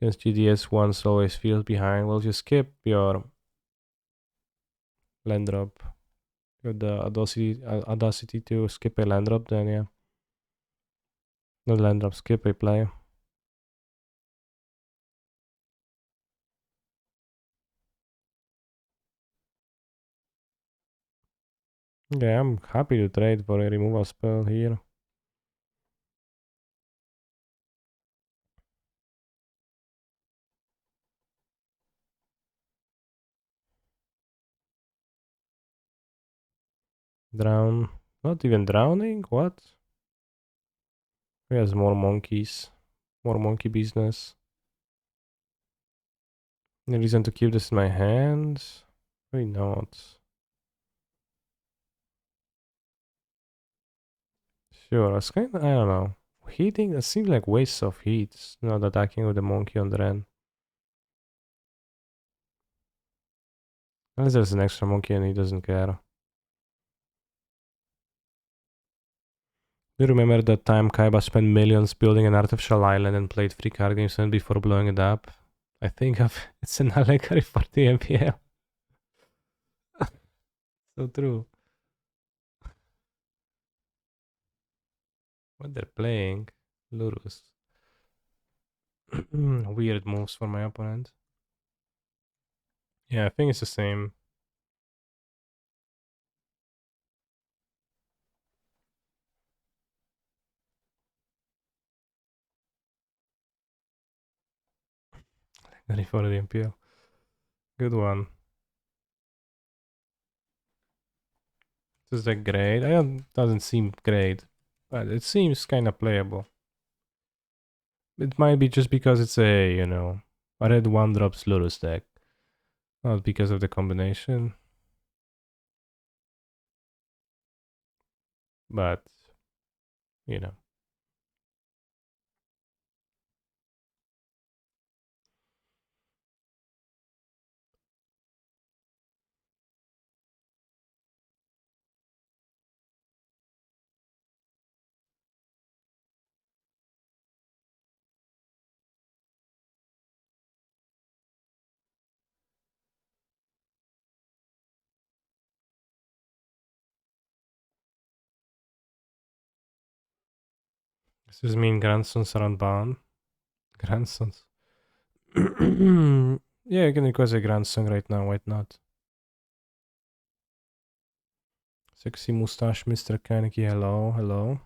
Since GDS once always feels behind, will you skip your land drop? With the audacity to skip a land drop, then yeah. Not land drop, skip a play. Yeah, I'm happy to trade for a removal spell here. Drown. Not even drowning? What? He has more monkeys. More monkey business. Any reason to keep this in my hands? Why not? Sure, it's kind of, I don't know. Heating, it seems like waste of heat. Not attacking with the monkey on the end. Unless there's an extra monkey and he doesn't care. Do you remember that time Kaiba spent millions building an artificial island and played 3 card games and before blowing it up? I think it's an allegory for the MPL. So true. What they're playing? Lurus. Weird moves for my opponent. Yeah, I think it's the same. Ready for the MPL. Good one. Is that great? I don't, doesn't seem great, but it seems kind of playable. It might be just because it's a, a red 1-drop Lurus deck. Not because of the combination. But, you know. Does this mean grandsons are unbound? Grandsons. Yeah, I can request a grandson right now, why not? Sexy mustache, Mr. Kaneki, hello, hello.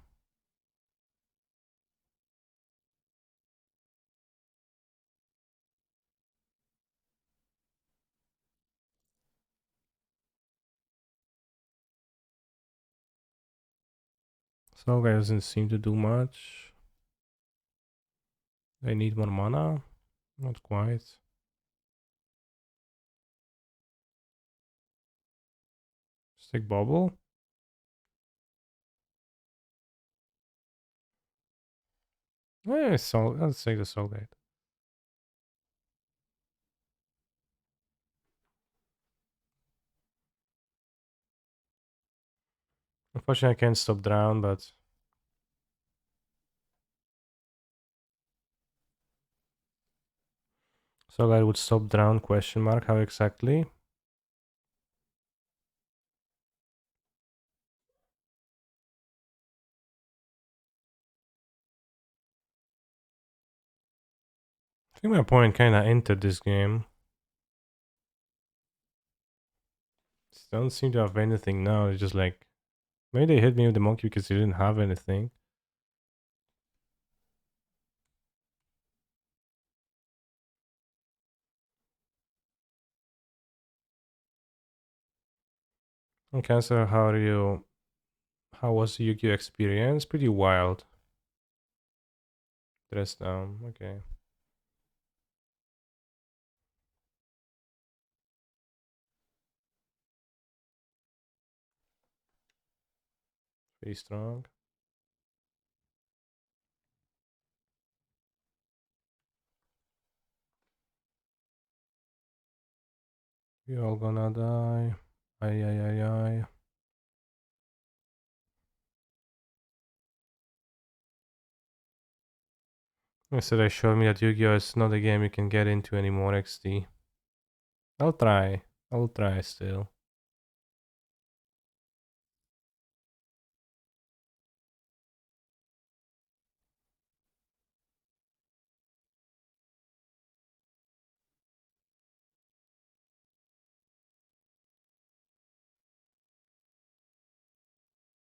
Soul guy doesn't seem to do much. I need more mana? Not quite. Stick bubble? Yeah, soul, let's take the soul guide. Unfortunately, I can't stop drown, but soul guide would stop drown? Question mark. How exactly? I think my opponent kind of entered this game. Don't seem to have anything now. It's just like maybe they hit me with the monkey because they didn't have anything. Okay, so how was the Yu-Gi-Oh experience? Pretty wild. Dress down, okay. Pretty strong. You all gonna die. Ay ay ay ay. Yesterday showed me that Yu-Gi-Oh is not a game you can get into anymore, XD. I'll try. I'll try still.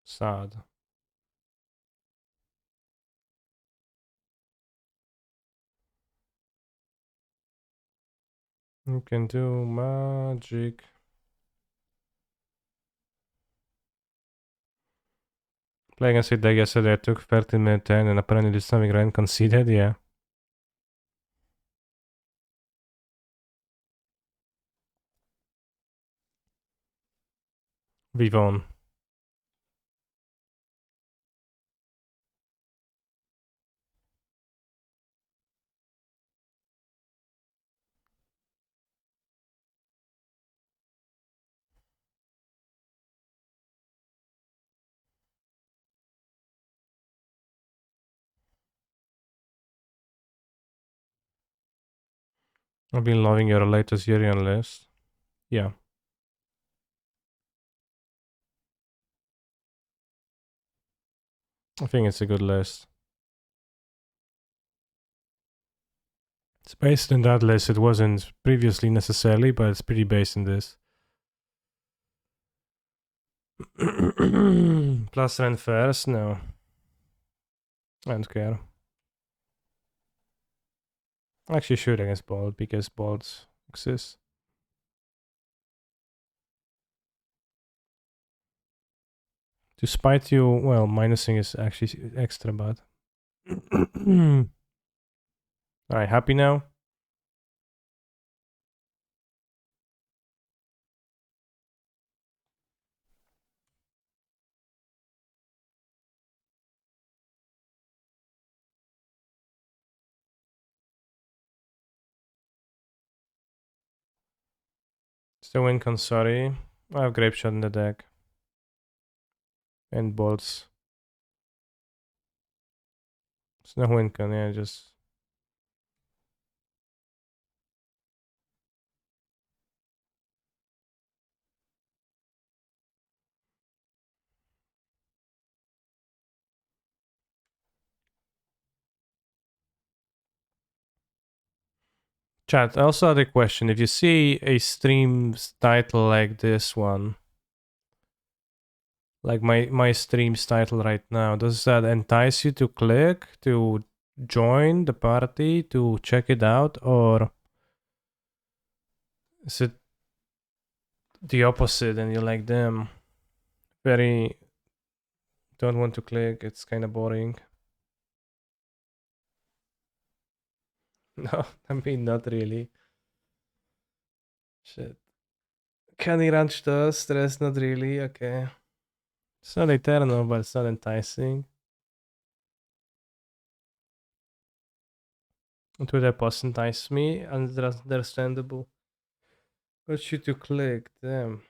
Sad. You can do magic. Playing against it deck yesterday, I took 13-minute turn and apparently did something right and conceded, yeah. We won. I've been loving your latest Yurian list. Yeah. I think it's a good list. It's based in that list. It wasn't previously necessarily, but it's pretty based in this. Plus Ren first? No. I don't care. I actually shoot against Bolt because Bolts exist. To spite you, well, minusing is actually extra bad. Alright, happy now? Still win Consori. I have Grape Shot in the deck. And Bolts. It's no win con, yeah, just... Chat, I also had a question. If you see a stream's title like this one, like my stream's title right now, does that entice you to click, to join the party, to check it out, or is it the opposite and you're like, damn, very don't want to click, it's kind of boring? No, I mean, not really. Shit. Candy Ranch does, stress, not really, okay. It's not eternal, but it's not enticing. Twitter post entice me, and that's understandable. Got you to click, damn.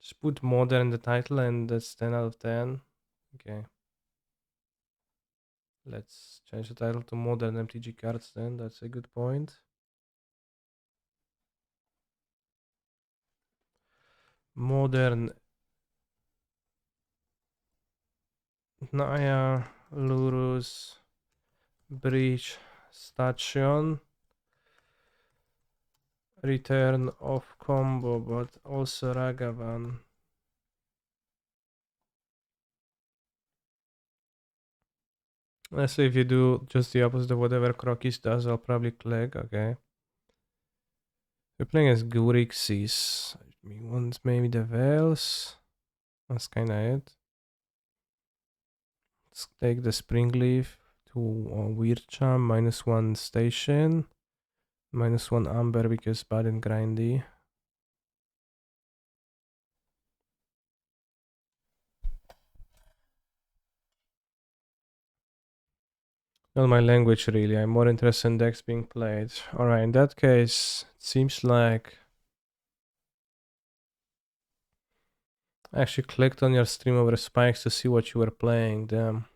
Just put modern in the title and that's 10 out of 10. Okay. Let's change the title to modern MTG cards then, that's a good point. Modern Naya Lurus Breach Station. Return of combo, but also Ragavan. Let's say if you do just the opposite of whatever Crokis does, I'll probably click, okay. We're playing as Gurixis. We want maybe the Vales. That's kinda it. Let's take the Springleaf to Weird Charm, -1 station. -1 Amber because bad and grindy. Not my language really, I'm more interested in decks being played. Alright, in that case, it seems like I actually clicked on your stream over spikes to see what you were playing. Damn.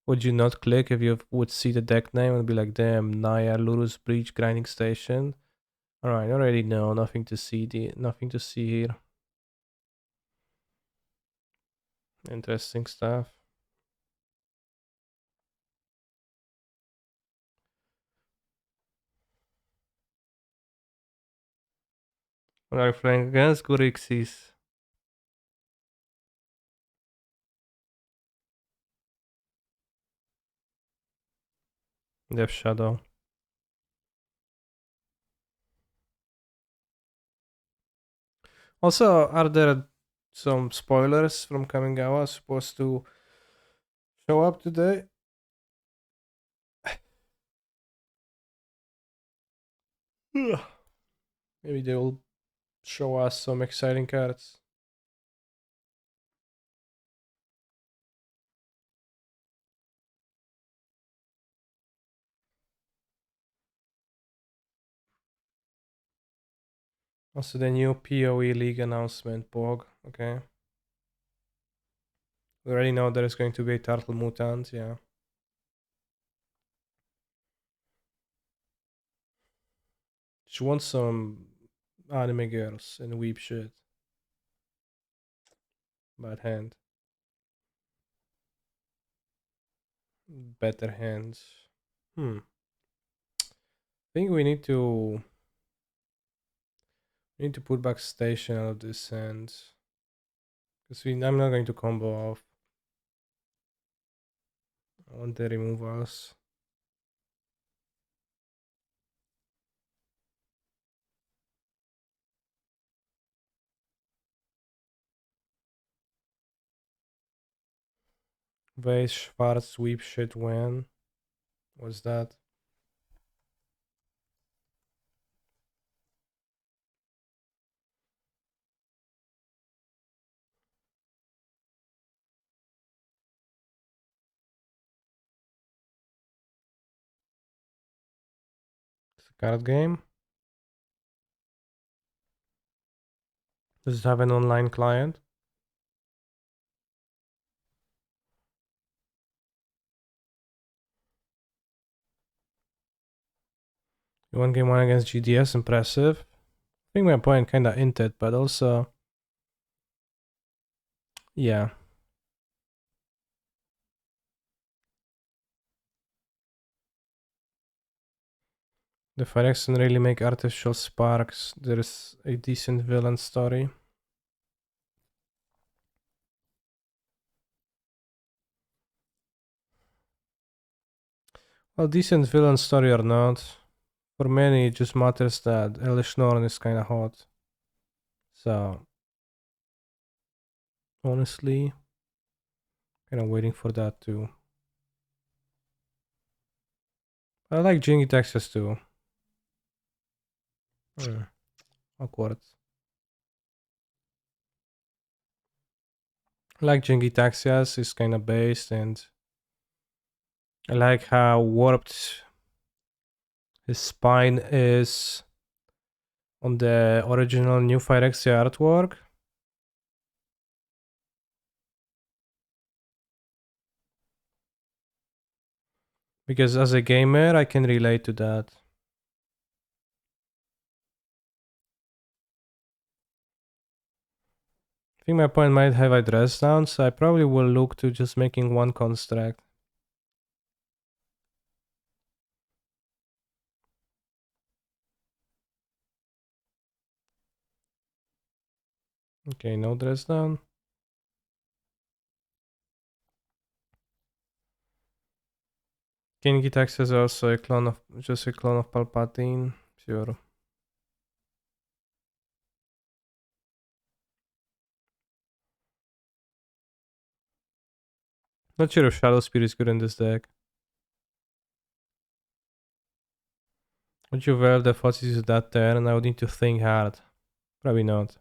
Would you not click if you would see the deck name and be like, damn, Naya Luru's Breach grinding station? Alright, I already know. Nothing to see nothing to see here. Interesting stuff. What are you playing against? Gurixis. Death Shadow. Also, are there some spoilers from Kamigawa supposed to show up today? Maybe they will show us some exciting cards. Also, the new PoE League announcement, Pog. Okay. We already know there is going to be a Turtle Mutant, yeah. She wants some anime girls and weep shit. Bad hand. Better hands. I think we need to put back station out of this hand. Because I'm not going to combo off. I want the removals. Vase, Schwarz, sweep shit when? What's that? It's a card game. Does it have an online client? You won game one against GDS, impressive. I think my opponent kinda inted, but also yeah. The Phyrex can really make artificial sparks. There's a decent villain story. Well, decent villain story or not, for many it just matters that Elish Norn is kinda hot. So honestly, kinda waiting for that too. I like Jingy Texas too. Awkward. I like Jingy Taxias, is kinda based, and I like how warped his spine is on the original New Phyrexia artwork. Because as a gamer, I can relate to that. I think my opponent might have a dress down, so I probably will look to just making one construct. Okay, no dress down. King Gitax is also a clone of just a clone of Palpatine. Sure. Not sure if Shadow Spear is good in this deck. Would you wear the Fuzzies that turn? I would need to think hard. Probably not.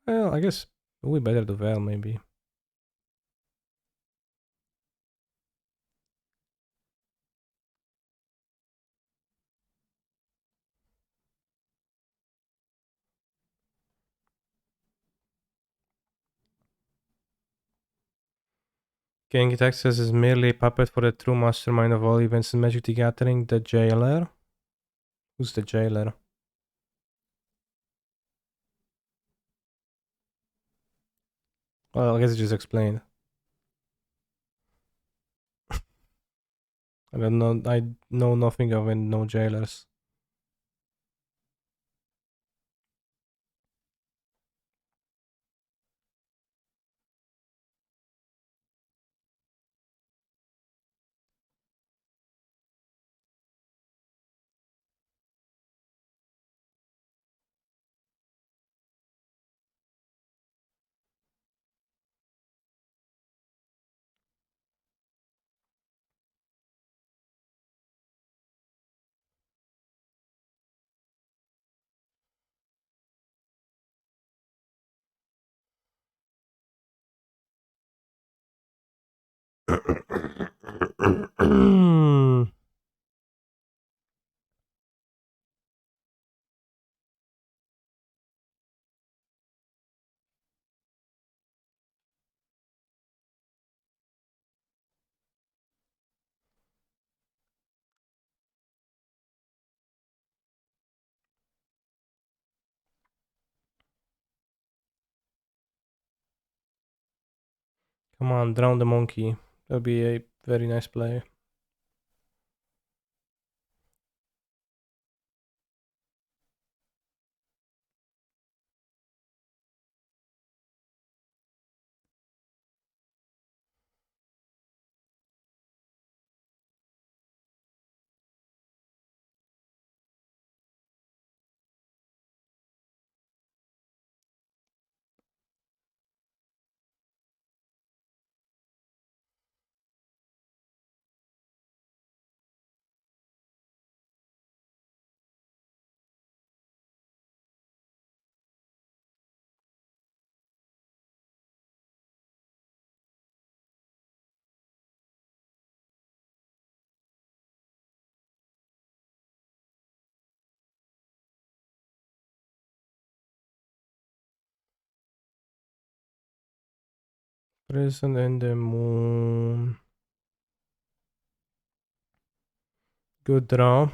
Well, I guess it would be better to Veil, maybe. Genki Texas is merely a puppet for the true mastermind of all events in Magic the Gathering, the Jailer. Who's the Jailer? Well, I guess it just explained. I don't know. I know nothing of it. No jailers. Come on, drown the monkey. That'll be a very nice play. Prison and the Moon. Good draw.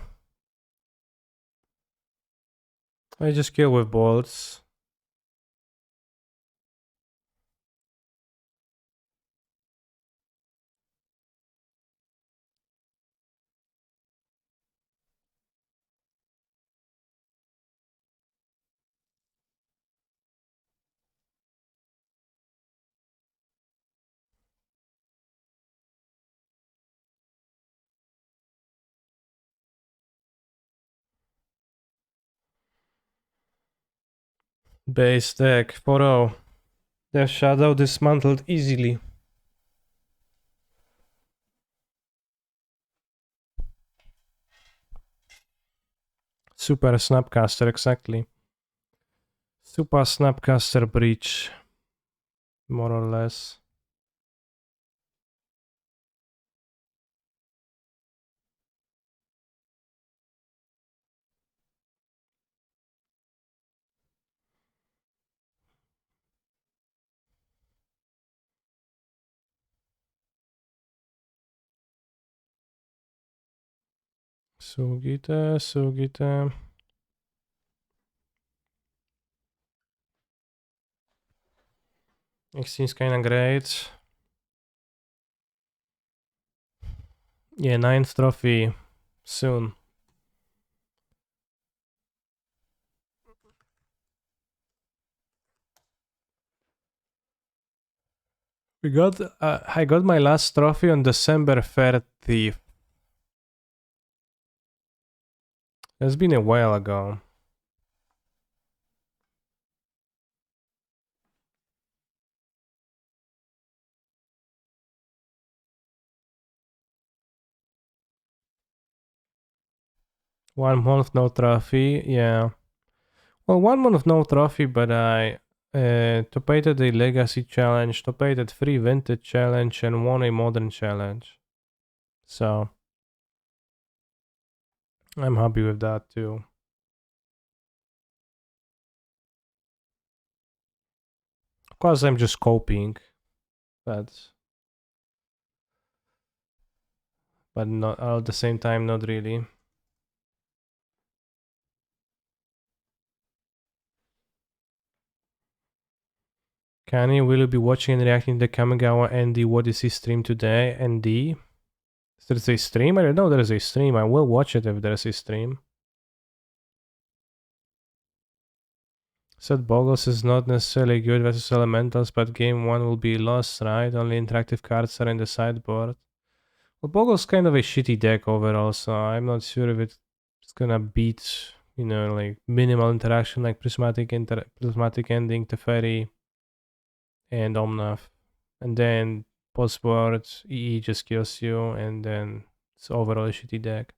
I just kill with bolts. Base deck 4-0. Death Shadow dismantled easily. Super Snapcaster, exactly. Super Snapcaster Breach. More or less. Sugita, Sugita. It seems kinda great. Yeah, 9th trophy soon. I got my last trophy on December 30th. It's been a while ago. One month no trophy, yeah. Well, 1 month no trophy, but I topated a legacy challenge, topated 3 vintage challenge, and won a modern challenge. So I'm happy with that too. Of course, I'm just copying, but but not all at the same time, not really. Kanye, will you be watching and reacting to the Kamigawa ND What Is He stream today? ND? Is there a stream? I don't know there is a stream. I will watch it if there's a stream. Said Boggles is not necessarily good versus Elementals, but game 1 will be lost, right? Only interactive cards are in the sideboard. Well, Boggle's kind of a shitty deck overall, so I'm not sure if it's gonna beat, like minimal interaction like Prismatic Ending, Teferi, and Omnath. And then post-board, EE just kills you, and then it's overall a shitty deck.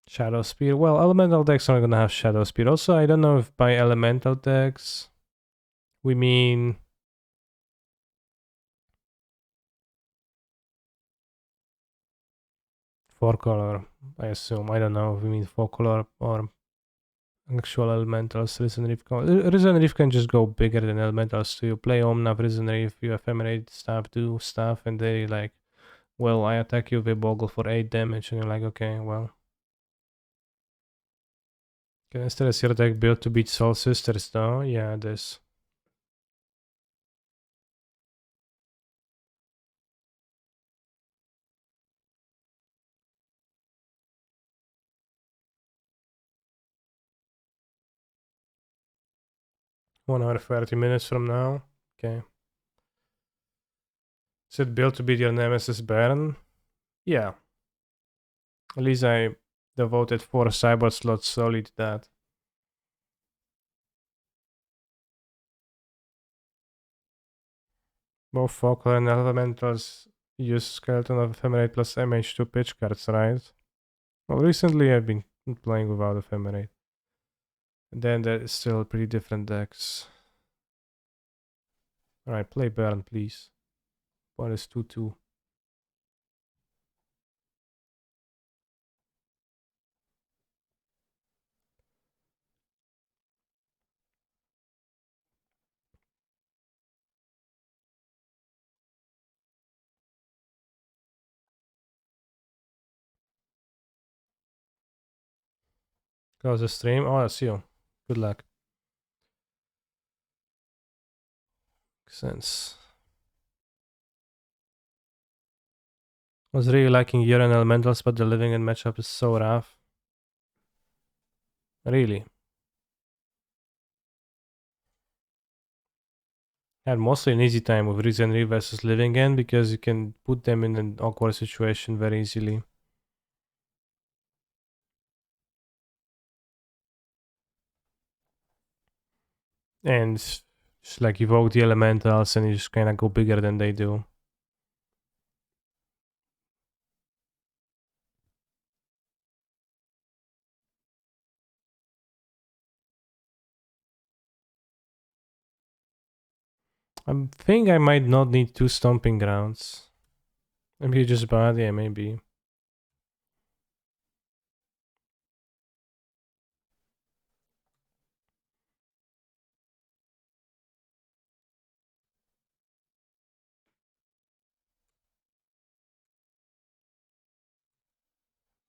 Shadow Spear. Well, elemental decks are gonna have Shadow Spear. Also, I don't know if by elemental decks we mean four color. I assume. I don't know if we mean four color or actual elementals. Risen Reef can just go bigger than elementals. So you play Omnav, Risen Reef, you ephemerate stuff, do stuff, and they like, well, I attack you with Boggle for 8 damage, and you're like, okay, well. Can Steelers your deck built to beat Soul Sisters though? Yeah, it is. One hour 30 minutes from now. Okay. Is it built to beat your Nemesis Baron? Yeah. At least I devoted 4 cyber slots solely to that. Both Focal and Elementals use Skeleton of Ephemerate plus MH2 pitch cards, right? Well, recently I've been playing without Ephemerate. And then there's still pretty different decks. Alright, play Baron, please. What is 2-2? Close the stream. Oh, that's you. Good luck. Makes sense. I was really liking Urine Elementals, but the living end matchup is so rough. Really. I had mostly an easy time with Reason Re versus Living End because you can put them in an awkward situation very easily. And just like evoke the elementals and you just kind of go bigger than they do. I think I might not need 2 stomping grounds. Maybe just bad, yeah, maybe.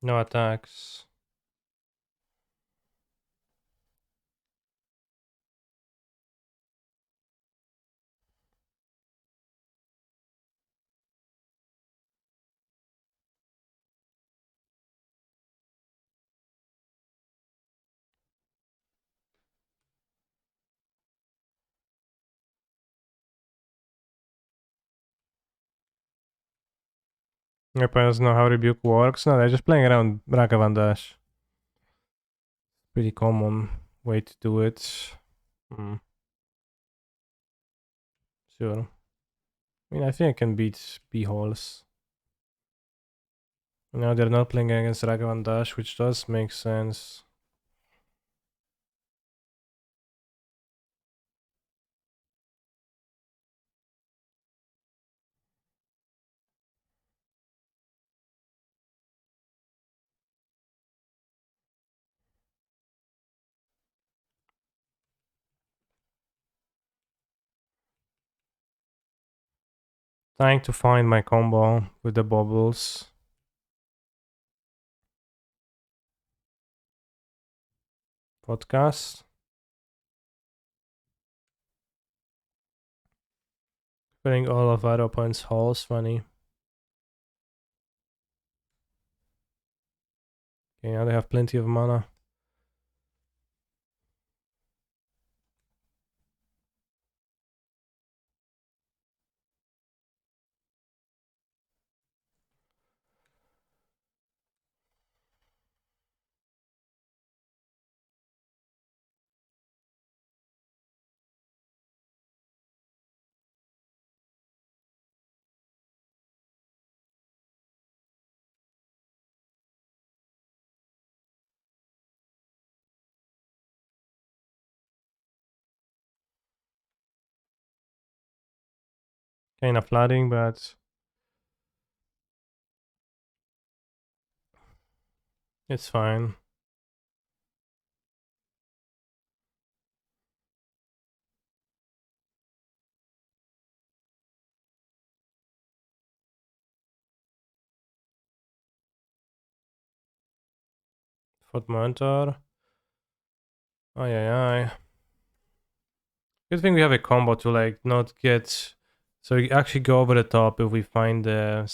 No attacks. Yep, I don't know how Rebuke works. No, they're just playing around Ragavan Dash. Pretty common way to do it. Sure. I mean, I think I can beat B-Holes. Now they're not playing against Ragavan Dash, which does make sense. Trying to find my combo with the bubbles. podcast. Putting all of our opponent's halls, funny. Okay, now they have plenty of mana. Kind of flooding, but it's fine. Foot monitor. Ay ay ay. Good thing we have a combo to like not get. So we actually go over the top if we find the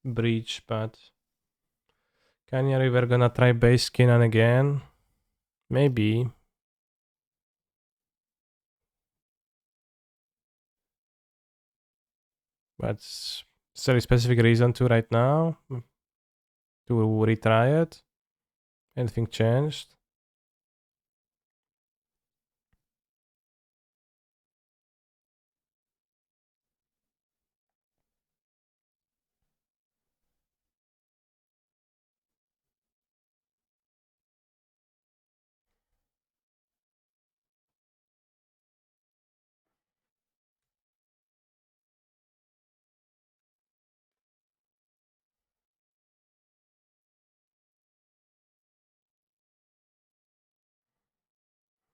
breach, but Kanyari, we're gonna try base Skinan again. Maybe. But is there a specific reason to right now? To retry it? Anything changed?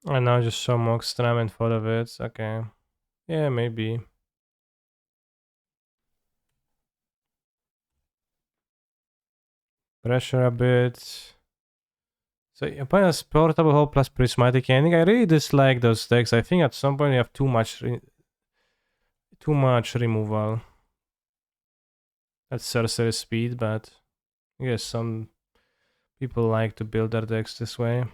I now just show Mockstram and thought of it. Okay. Yeah, maybe. Pressure a bit. So opponent has portable hole plus prismatic ending. I really dislike those decks. I think at some point you have too much removal. That's sorcery speed, but I guess some people like to build their decks this way.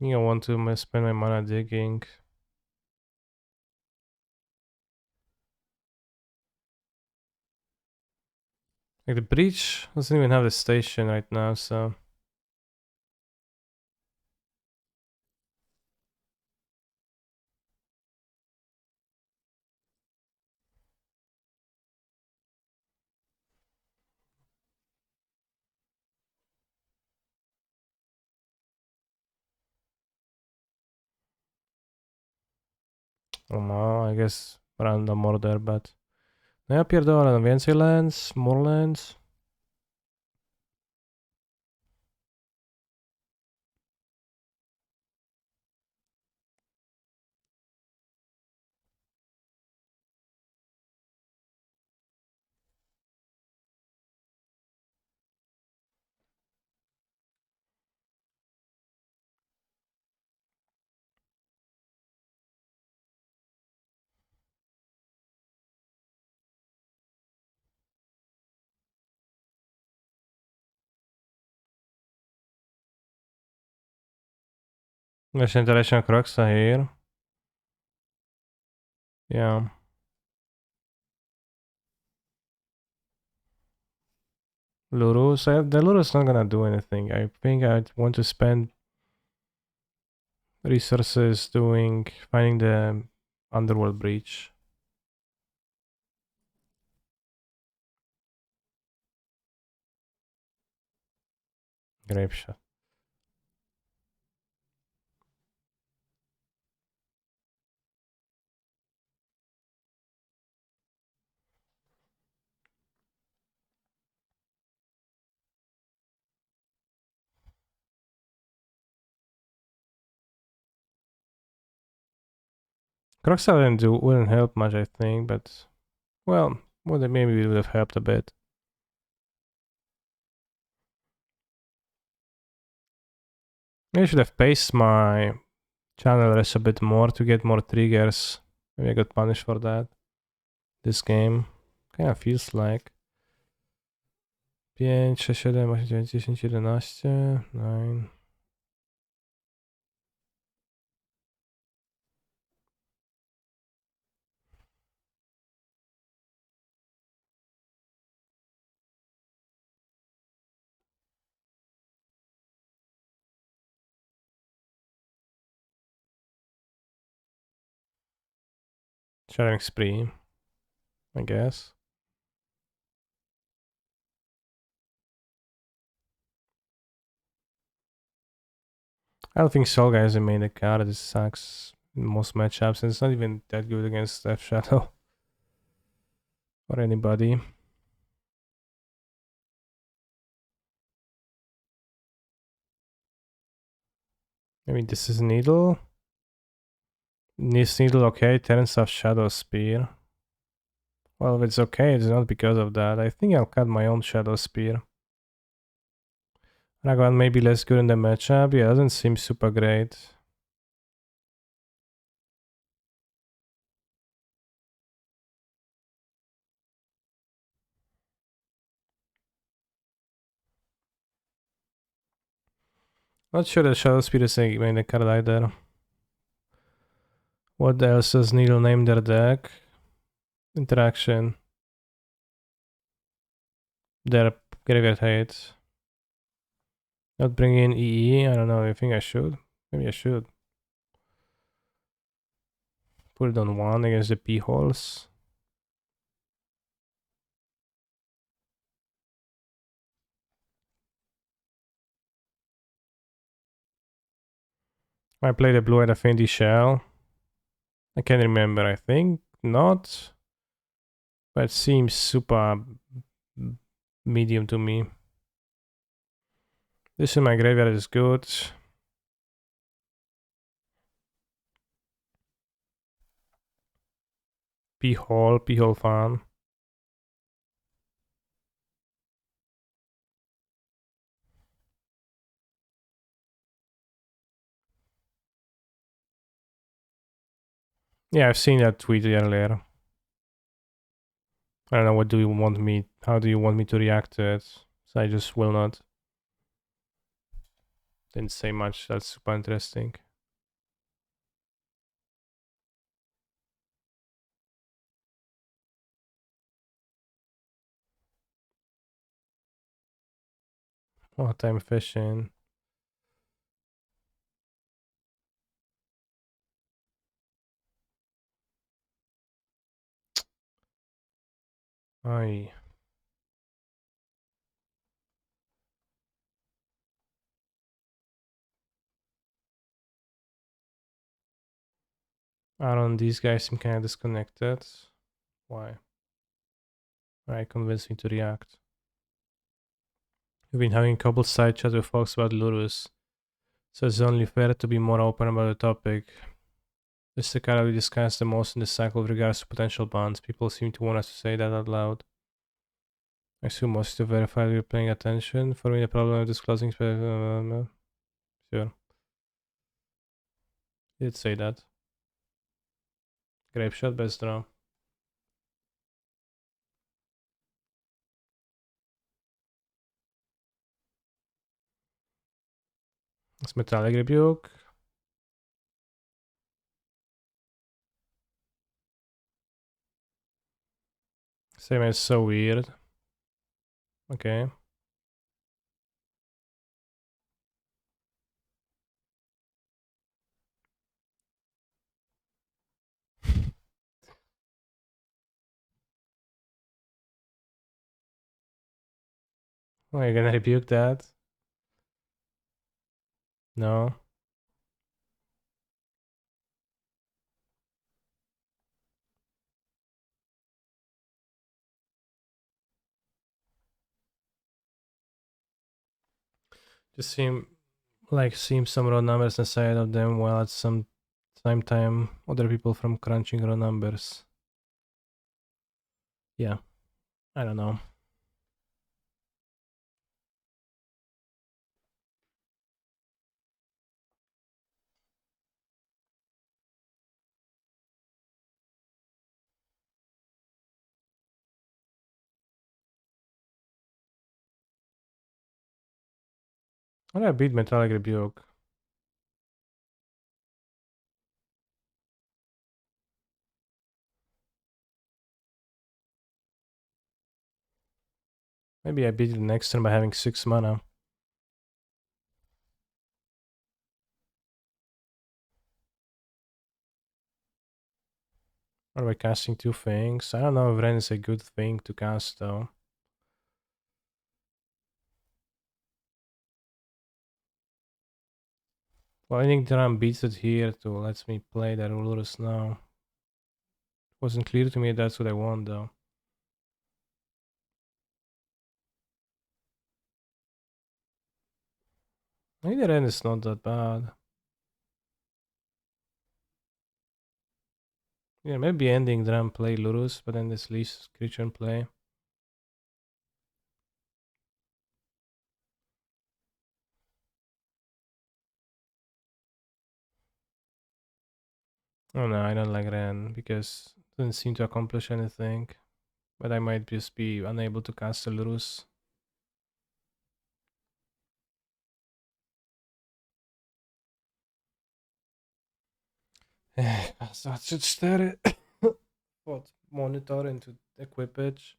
I think I want to spend my mana digging. Like the breach doesn't even have a station right now, so oh no, I guess random order, but no pierdolę, więcej lands, more lands. There's International Croxa here. Yeah. Lurus. The Lurus not gonna do anything. I think I want to spend resources finding the Underworld Breach. Grape shot. Croxa wouldn't help much, I think, but well, maybe it would have helped a bit. Maybe I should have paced my channel rest a bit more to get more triggers. Maybe I got punished for that. This game kind of feels like 5, 6, 7, 8, 9, 10, 11, 9. Sharing spree, I guess. I don't think Soul Guy is the main card. This sucks in most matchups, and it's not even that good against F Shadow or anybody. Maybe this is Needle. This Needle, okay. Terrence of Shadow Spear. Well, if it's okay, it's not because of that. I think I'll cut my own Shadow Spear. Ragavan maybe less good in the matchup. Yeah, doesn't seem super great. Not sure that Shadow Spear is a main card either. What else does Needle name their deck? Interaction. Their graveyard hate. Not bring in EE. I don't know. I think I should. Maybe I should. Put it on 1 against the P holes. I played a blue at a Fendi Shell. I can't remember. I think not. But it seems super medium to me. This in my graveyard is good. P hole fan. Yeah, I've seen that tweet earlier. I don't know, how do you want me to react to it? So I just will not. Didn't say much, that's super interesting. What I'm fishing. I Aaron, these guys seem kind of disconnected. Why? Alright, convince me to react. We've been having a couple side chats with folks about Lurus, so it's only fair to be more open about the topic. This is the card we discussed the most in this cycle with regards to potential bans. People seem to want us to say that out loud. I assume most to verify you're paying attention. For me, the problem of disclosing... Sure. Did say that. Grape shot, best draw. It's Metallic Rebuke. Same is so weird. Okay. Are you gonna rebuke that? No. Just seem some raw numbers inside of them while at some same time other people from crunching raw numbers. Yeah. I don't know. How do I beat Metallic Rebuke? Maybe I beat it next turn by having 6 mana. Or by casting 2 things. I don't know if Ren is a good thing to cast though. Well, I think Drum beats it here to let me play that Ulurus now. Wasn't clear to me that's what I want though. Maybe the Ren is not that bad. Yeah, maybe ending Drum play Lurus, but then this leaves creature in play. Oh no, I don't like Ren because it doesn't seem to accomplish anything. But I might just be unable to cast a Lurus. Znaczy 4 pod monitor into equipage.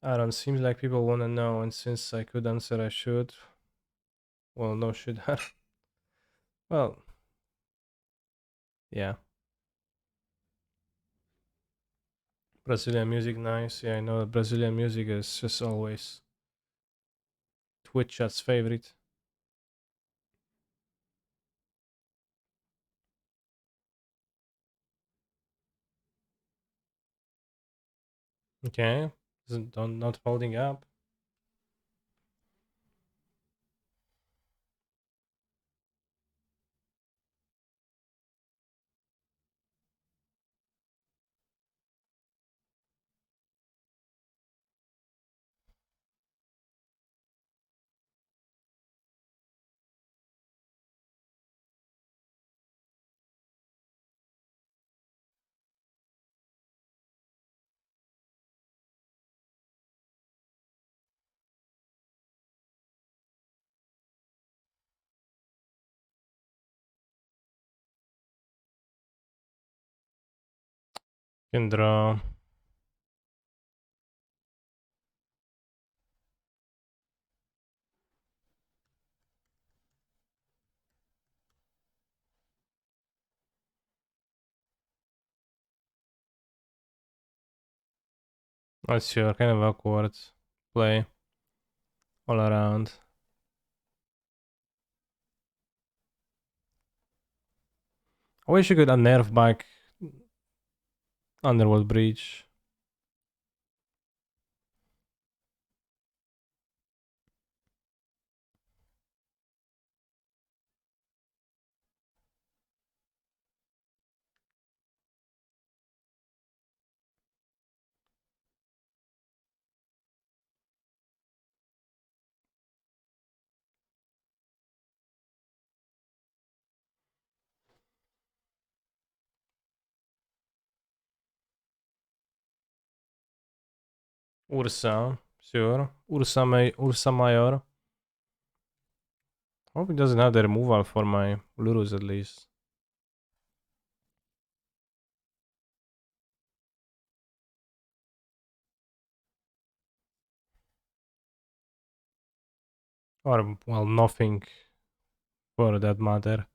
I don't seems like people wanna know, and since I could answer I should. Well, no should have. Well, yeah. Brazilian music nice. Yeah, I know Brazilian music is just always Twitch chat's favorite. Okay. Isn't not holding up. Can draw. Not sure, kind of awkward play all around. I wish you could unnerve back Underworld Breach. Ursa, sure. Ursa Mayor. Hope it doesn't have the removal for my Lurus at least. Or, well, nothing for that matter.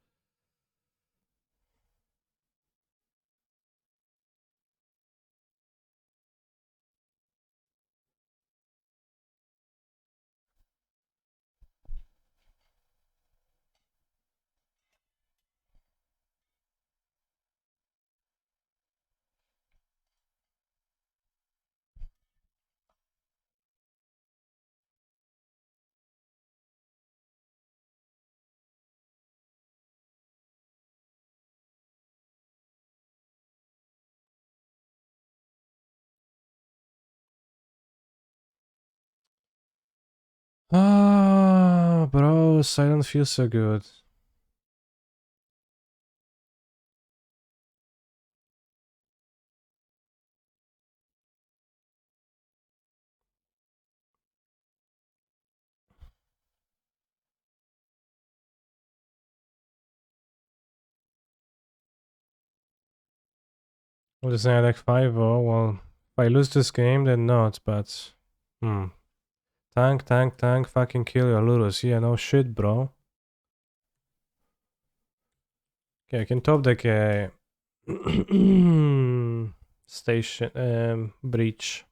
Ah, bros, I don't feel so good. What is that, like 5-0? Well, if I lose this game, then not, but... Hmm. Tank, fucking kill your Lurus. Yeah, no shit, bro. Okay, I can top deck a... station, breach.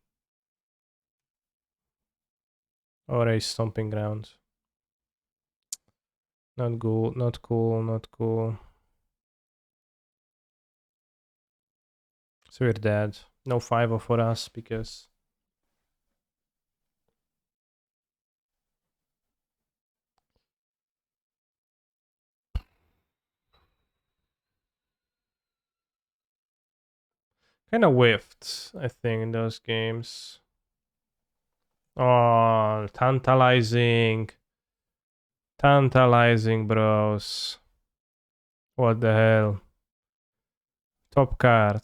Or a stomping ground. Not cool, not cool, not cool. So we're dead. No 5-0 for us, because... Kinda whiffed, I think, in those games. Oh, tantalizing. Tantalizing, bros. What the hell? Top card.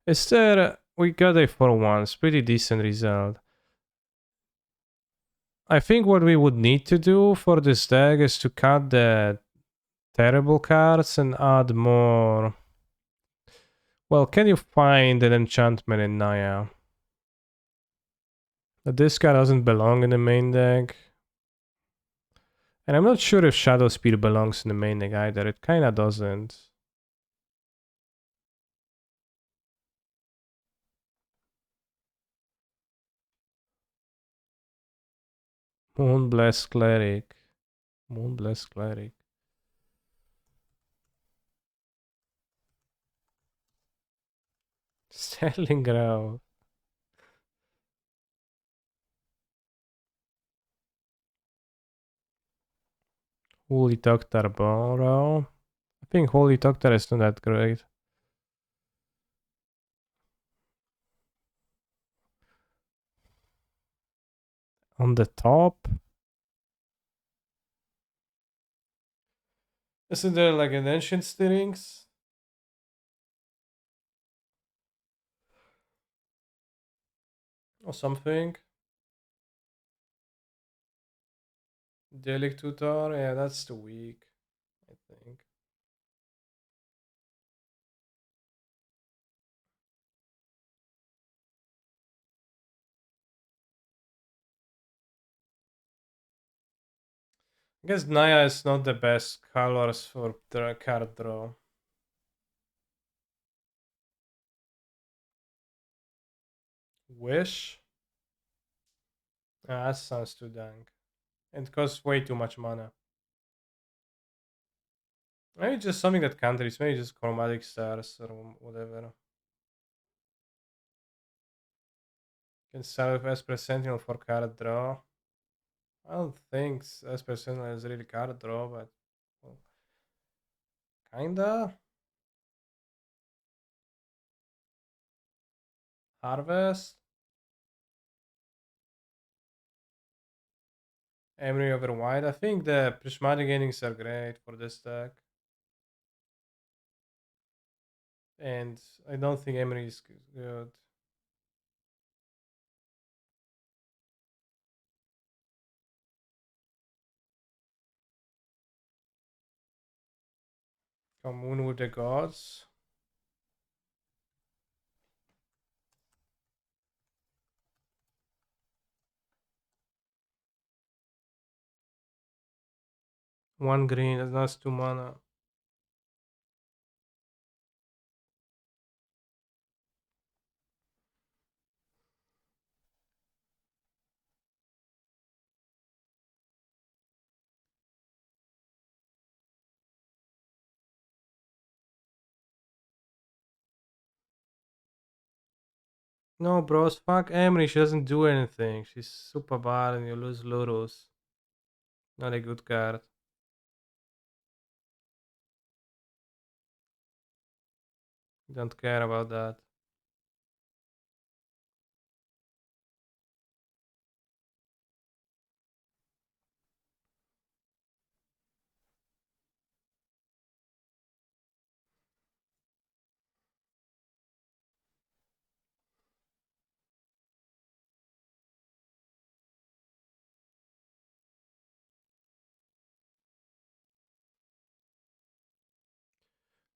Is there... We got a for once. Pretty decent result. I think what we would need to do for this deck is to cut the terrible cards and add more... Well, can you find an enchantment in Naya? This card doesn't belong in the main deck. And I'm not sure if Shadow Spear belongs in the main deck either. It kinda doesn't. Moonblast Cleric. Moonblast Cleric. Sterling Ground. Holy Doctor Borrow. I think Holy Doctor is not that great. On the top? Isn't there like an Ancient Stirrings? Or something? Delic Tutor? Yeah, that's too weak, I think. I guess Naya is not the best colors for card draw. Wish? Ah, that sounds too dank. It costs way too much mana. Maybe just something that countries, maybe just Chromatic Stars or whatever. Can start with Esper Sentinel for card draw. I don't think Esper Sentinel is really card draw, but well, kinda. Harvest. Emery over White. I think the Prismatic Innings are great for this deck. And I don't think Emery is good. Commune with the Gods. One green, that's 2 mana. No, bros, fuck Emery. She doesn't do anything. She's super bad and you lose Lurus. Not a good card. Don't care about that.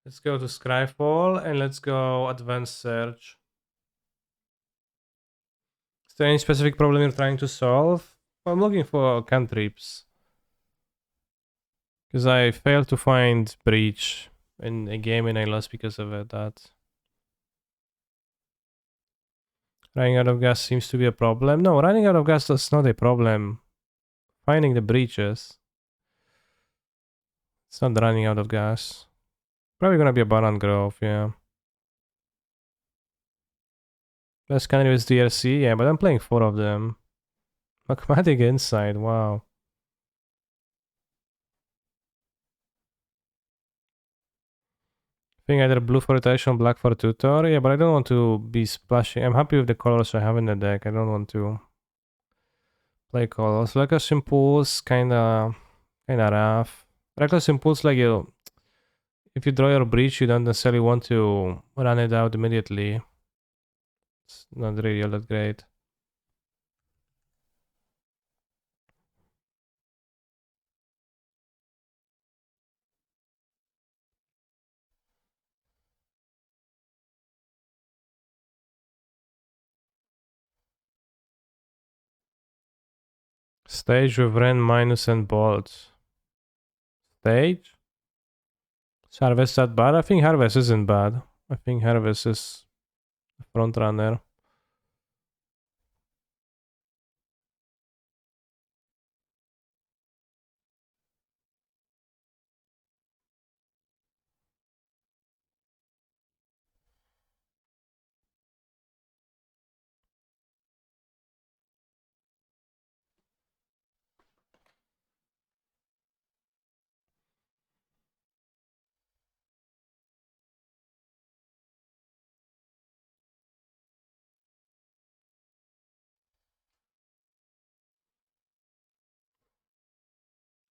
Let's go to Scryfall and let's go Advanced Search. Is there any specific problem you're trying to solve? I'm looking for cantrips. Because I failed to find Breach in a game and I lost because of it. That running out of gas seems to be a problem. No, running out of gas is not a problem. Finding the breaches. It's not running out of gas. Probably gonna be a Baron Grove, yeah. Best candidate is DLC, yeah, but I'm playing 4 of them. Magmatic Insight, wow. I think either blue for rotation, black for tutor, yeah, but I don't want to be splashing. I'm happy with the colors I have in the deck. I don't want to play colors. Reckless Impulse, kinda rough. Reckless Impulse, like you, if you draw your breach, you don't necessarily want to run it out immediately. It's not really all that great. Stage with Ren, Minus, and Bolt. Stage? Is Harvest that bad? I think Harvest isn't bad. I think Harvest is the front runner.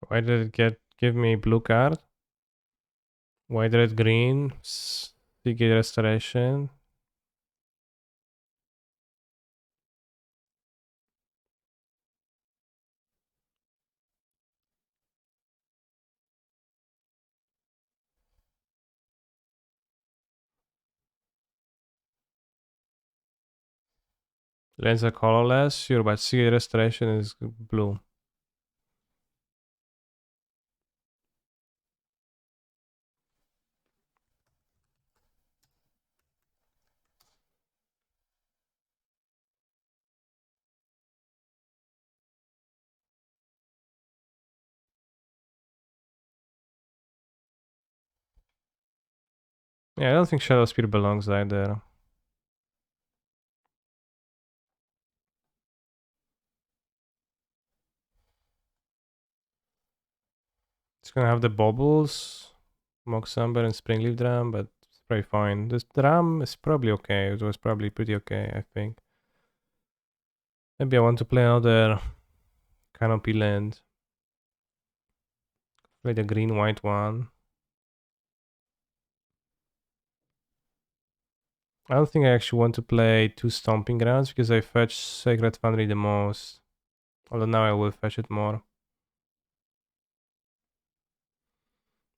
Why did it give me blue card? Why did it green? Seagate Restoration. Lands are colorless, sure, but Seagate Restoration is blue. Yeah, I don't think Shadow Spear belongs either. It's gonna have the bubbles, Moxamber and Springleaf Dram, but it's probably fine. This Dram is probably okay. It was probably pretty okay, I think. Maybe I want to play another Canopy land. Play the green-white one. I don't think I actually want to play 2 Stomping Grounds because I fetch Sacred Foundry the most. Although now I will fetch it more.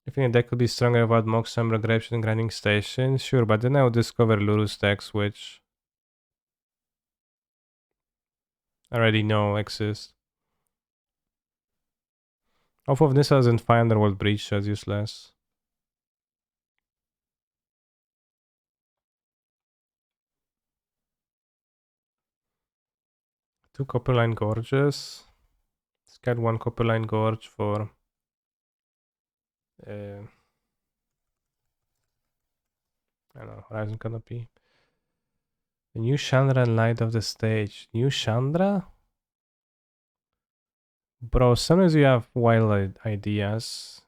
I think the deck could be stronger without Moxamber, Grapeshot, and Grinding Station. Sure, but then I would discover Lurus decks, which I already know exist. Off of this as in Jeskai Underworld Breach as useless. Two Copperline Gorges. Let's get one Copperline Gorge for I don't know, Horizon Canopy. The new Chandra and Light of the Stage. New Chandra? Bro, sometimes you have wild ideas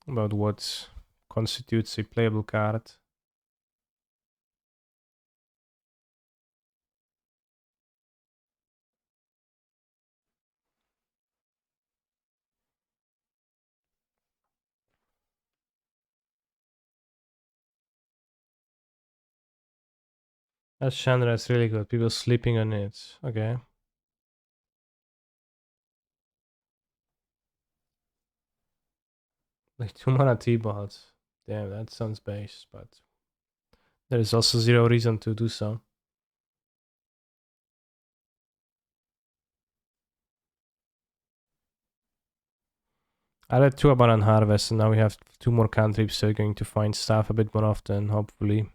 about what constitutes a playable card. That Chandra is really good. People sleeping on it. Okay. Like 2 mana T-Bot. Damn, that sounds base, but there is also zero reason to do so. I read 2 Abundant Harvest, and now we have 2 more cantrips, so we're going to find stuff a bit more often, hopefully.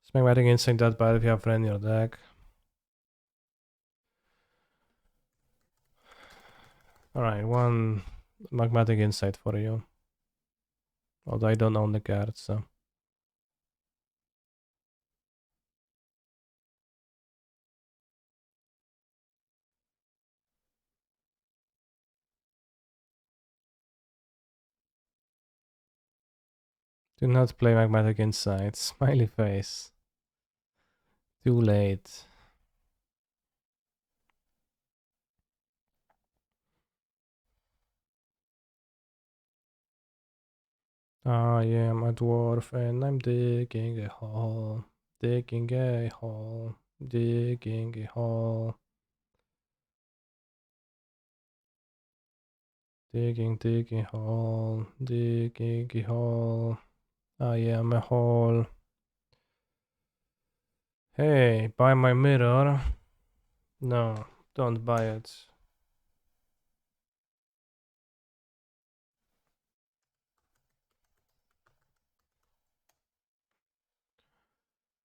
It's Magmatic Instinct that bad if you have friend in your deck. Alright, 1 Magmatic Insight for you. Although I don't own the card, so. Do not play Magmatic Insight. Smiley face. Too late. I am a dwarf and I'm digging a hole. Digging a hole. Digging a hole. Digging a hole. Digging a hole. I am a hole. Hey, buy my mirror. No, don't buy it.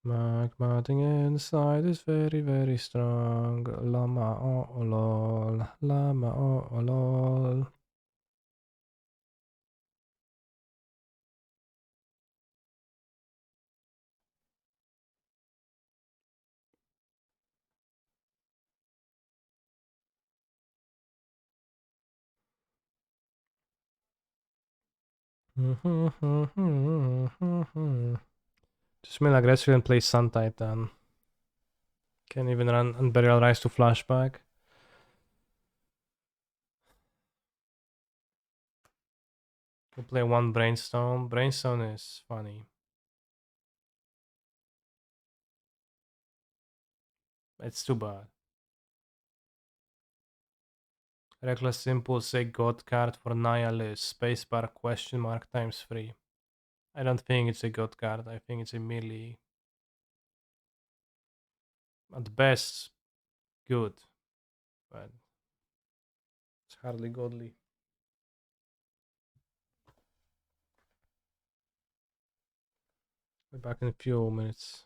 Magmatic inside is very, very strong. Lama oh lol. Lama oh lol. Just main aggressive and play Sun Titan. Can even run Unburial Rise to flashback. We'll play 1 Brainstorm. Brainstorm is funny. It's too bad. Reckless Impulse, a god card for Nihilist. Spacebar question mark times 3. I don't think it's a god card. I think it's a melee. At best, good. But it's hardly godly. Be back in a few minutes.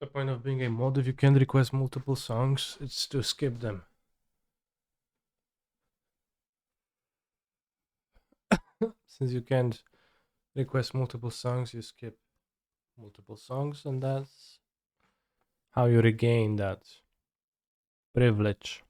The point of being a mod, if you can request multiple songs, it's to skip them. Since you can't request multiple songs, you skip multiple songs, and that's how you regain that privilege.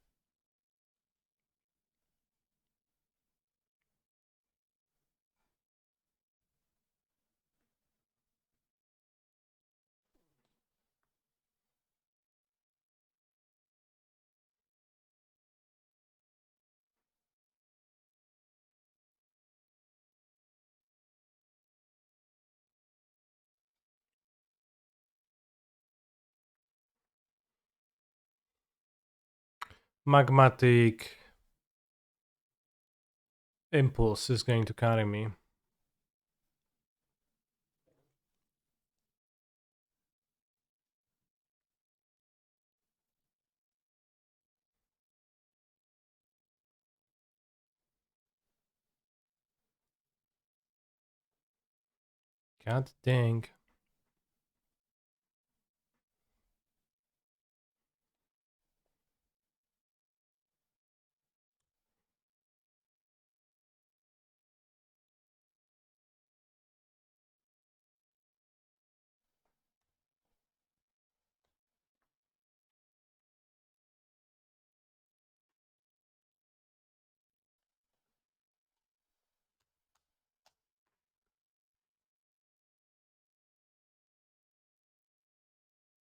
Magmatic impulse is going to carry me. God dang.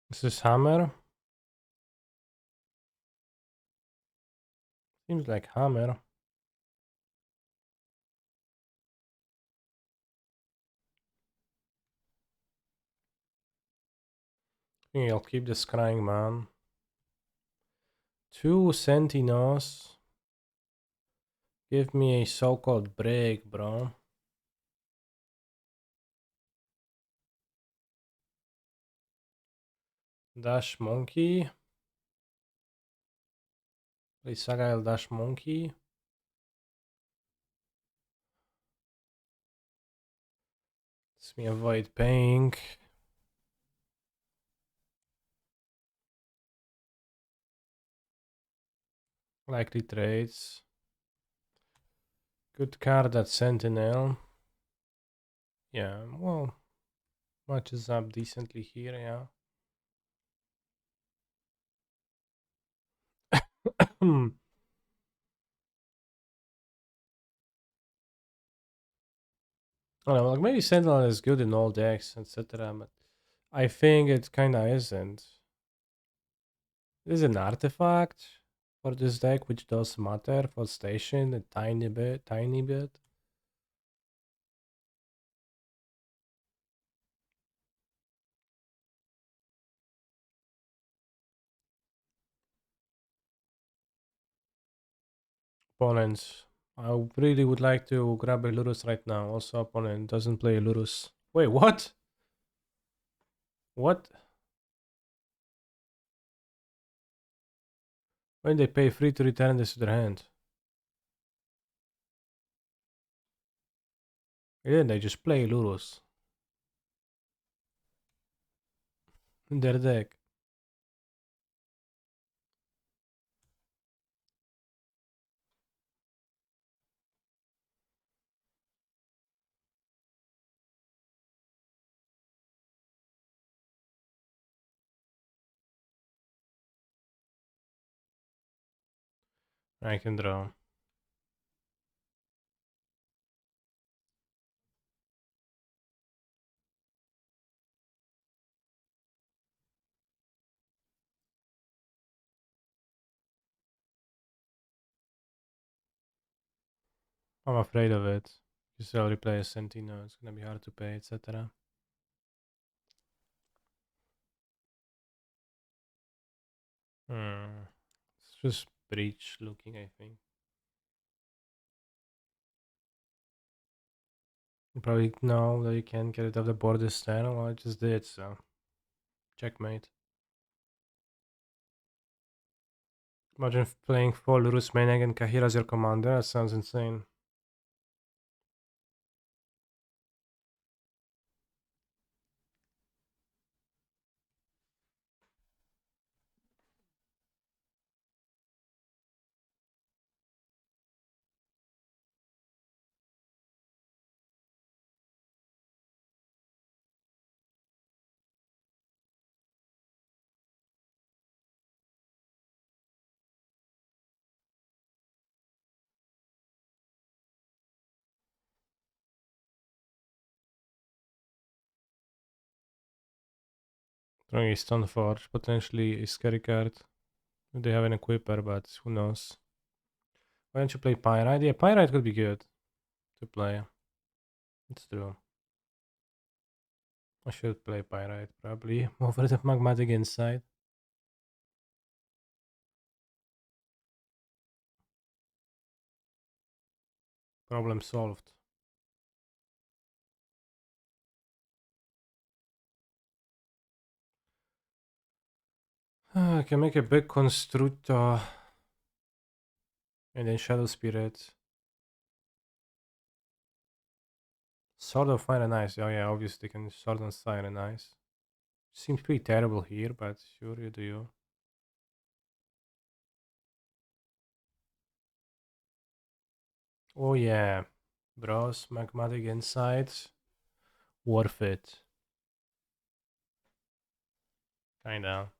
This is hammer. Seems like hammer. I think I'll keep the scrying man. 2 Sentinos. Give me a so-called break, bro. Dash monkey. Play Sagael dash monkey. Let me avoid paying. Likely trades. Good card at Sentinel. Yeah, well, matches up decently here, yeah. I don't know, like maybe Sentinel is good in all decks, etc. But I think it kinda isn't. It is an artifact for this deck, which does matter for station a tiny bit, tiny bit. Opponents. I really would like to grab a Lurus right now. Also, opponent doesn't play a Lurus. Wait, what? What? When they pay free to return this to their hand? Yeah, they just play Lurus in their deck. I can draw. I'm afraid of it. You still replay a Sentino, it's gonna be hard to pay, etc. Hmm. It's just breach looking, I think. You probably know that you can't get it off the board this turn. Well, I just did, so checkmate. Imagine playing 4 Lurus Maniac and Kahira as your commander. That sounds insane. Throwing a Stoneforge, potentially a scary card. If they have an equipper, but who knows. Why don't you play Pyrite? Yeah, Pyrite could be good to play. It's true. I should play Pyrite probably over the Magmatic Insight. Problem solved. I can make a big Constructor and then Shadow Spirit. Sword of Fire and Ice. Oh yeah, obviously can Sword on Fire and Ice. Seems pretty terrible here, but sure you do. Oh yeah, bros, Magmatic Insight. Worth it. Kinda.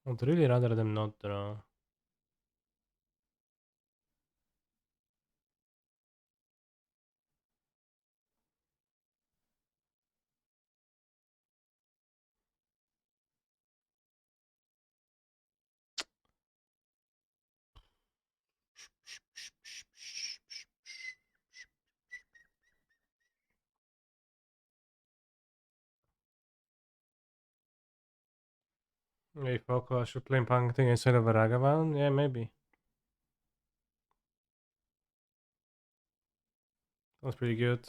I'd really rather them not draw. Hey, Foco, I should play Pumpkin instead of a Ragavan? Yeah, maybe. That's pretty good.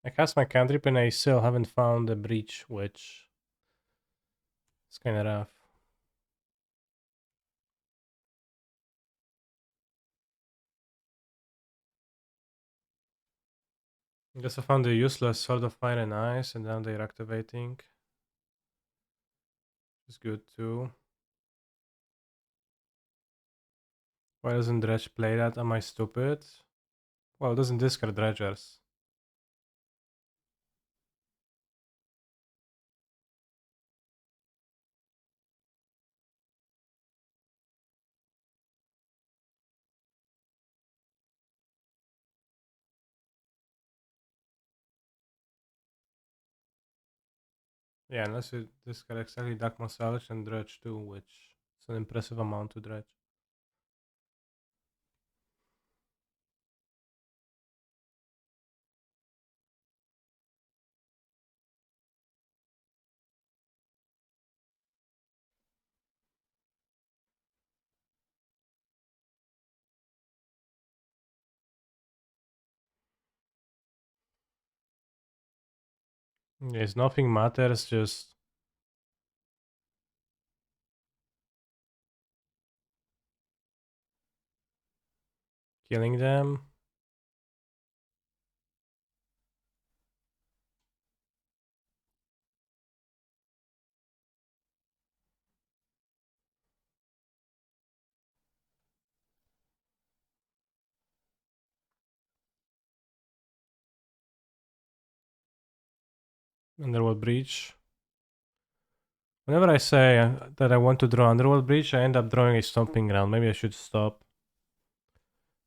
I cast my cantrip and I still haven't found a breach, which is kind of rough. I guess I found a useless Sword of Fire and Ice, and now they're activating. It's good too. Why doesn't Dredge play that? Am I stupid? Well, it doesn't discard Dredgers. Yeah, unless you discard exactly Dark Massage and Dredge too, which is an impressive amount to Dredge. Yes, nothing matters, just killing them. Underworld Breach. Whenever I say that I want to draw Underworld Breach, I end up drawing a Stomping Ground. Maybe I should stop.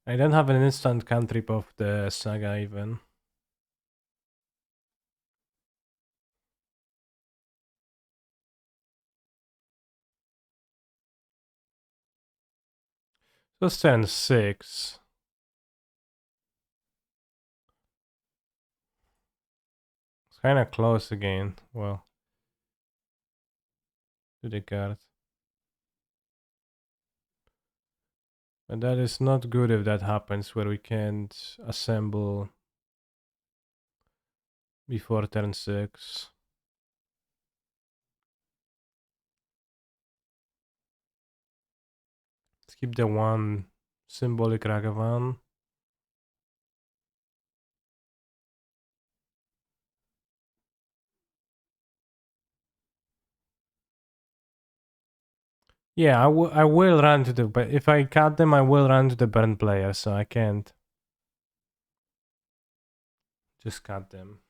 I don't have an instant cantrip of the Saga even. Just turn 6. It's kinda close again. Well, to the card. But that is not good if that happens, where we can't assemble before turn 6. Let's keep the one symbolic Ragavan. Yeah, I will run to the, but if I cut them, I will run to the burn player, so I can't just cut them.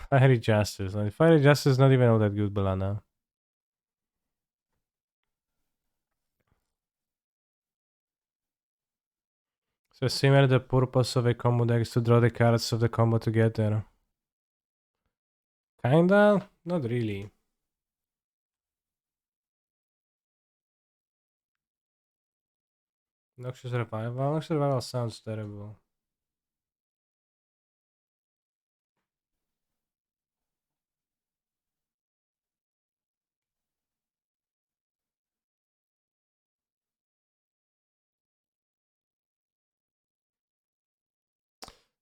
Fiery Justice. Like, Fiery Justice is not even all that good, Balana. So similar the purpose of a combo deck is to draw the cards of the combo together. Kinda? Not really. Noxious Revival? Noxious Revival sounds terrible.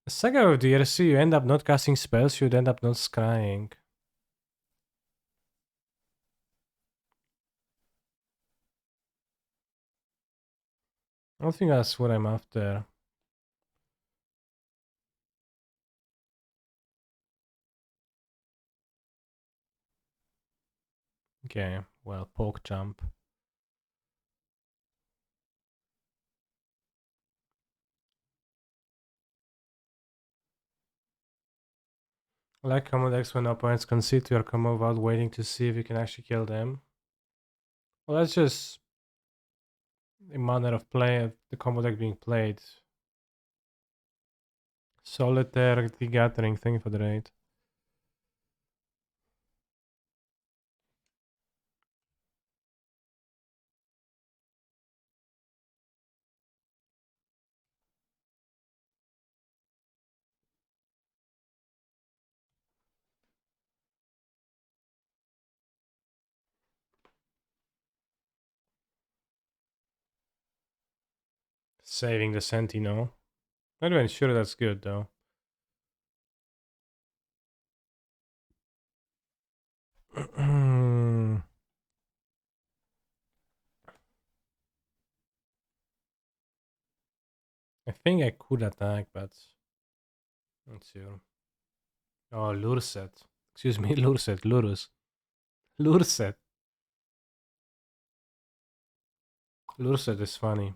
The Saga of the DRC, you end up not casting spells, you'd end up not scrying. I don't think that's what I'm after. Okay, well, poke jump. I like combo decks when opponents concede to your combo without waiting to see if you can actually kill them. Well, that's just a manner of play of the combo deck being played. Solitaire, the Gathering, thank you for the raid. Saving the Sentinel. Not even sure that's good though. I think I could attack, but not sure. Oh, Lurset. Excuse me, Lurset, Lurus. Lurset. Lurset is funny.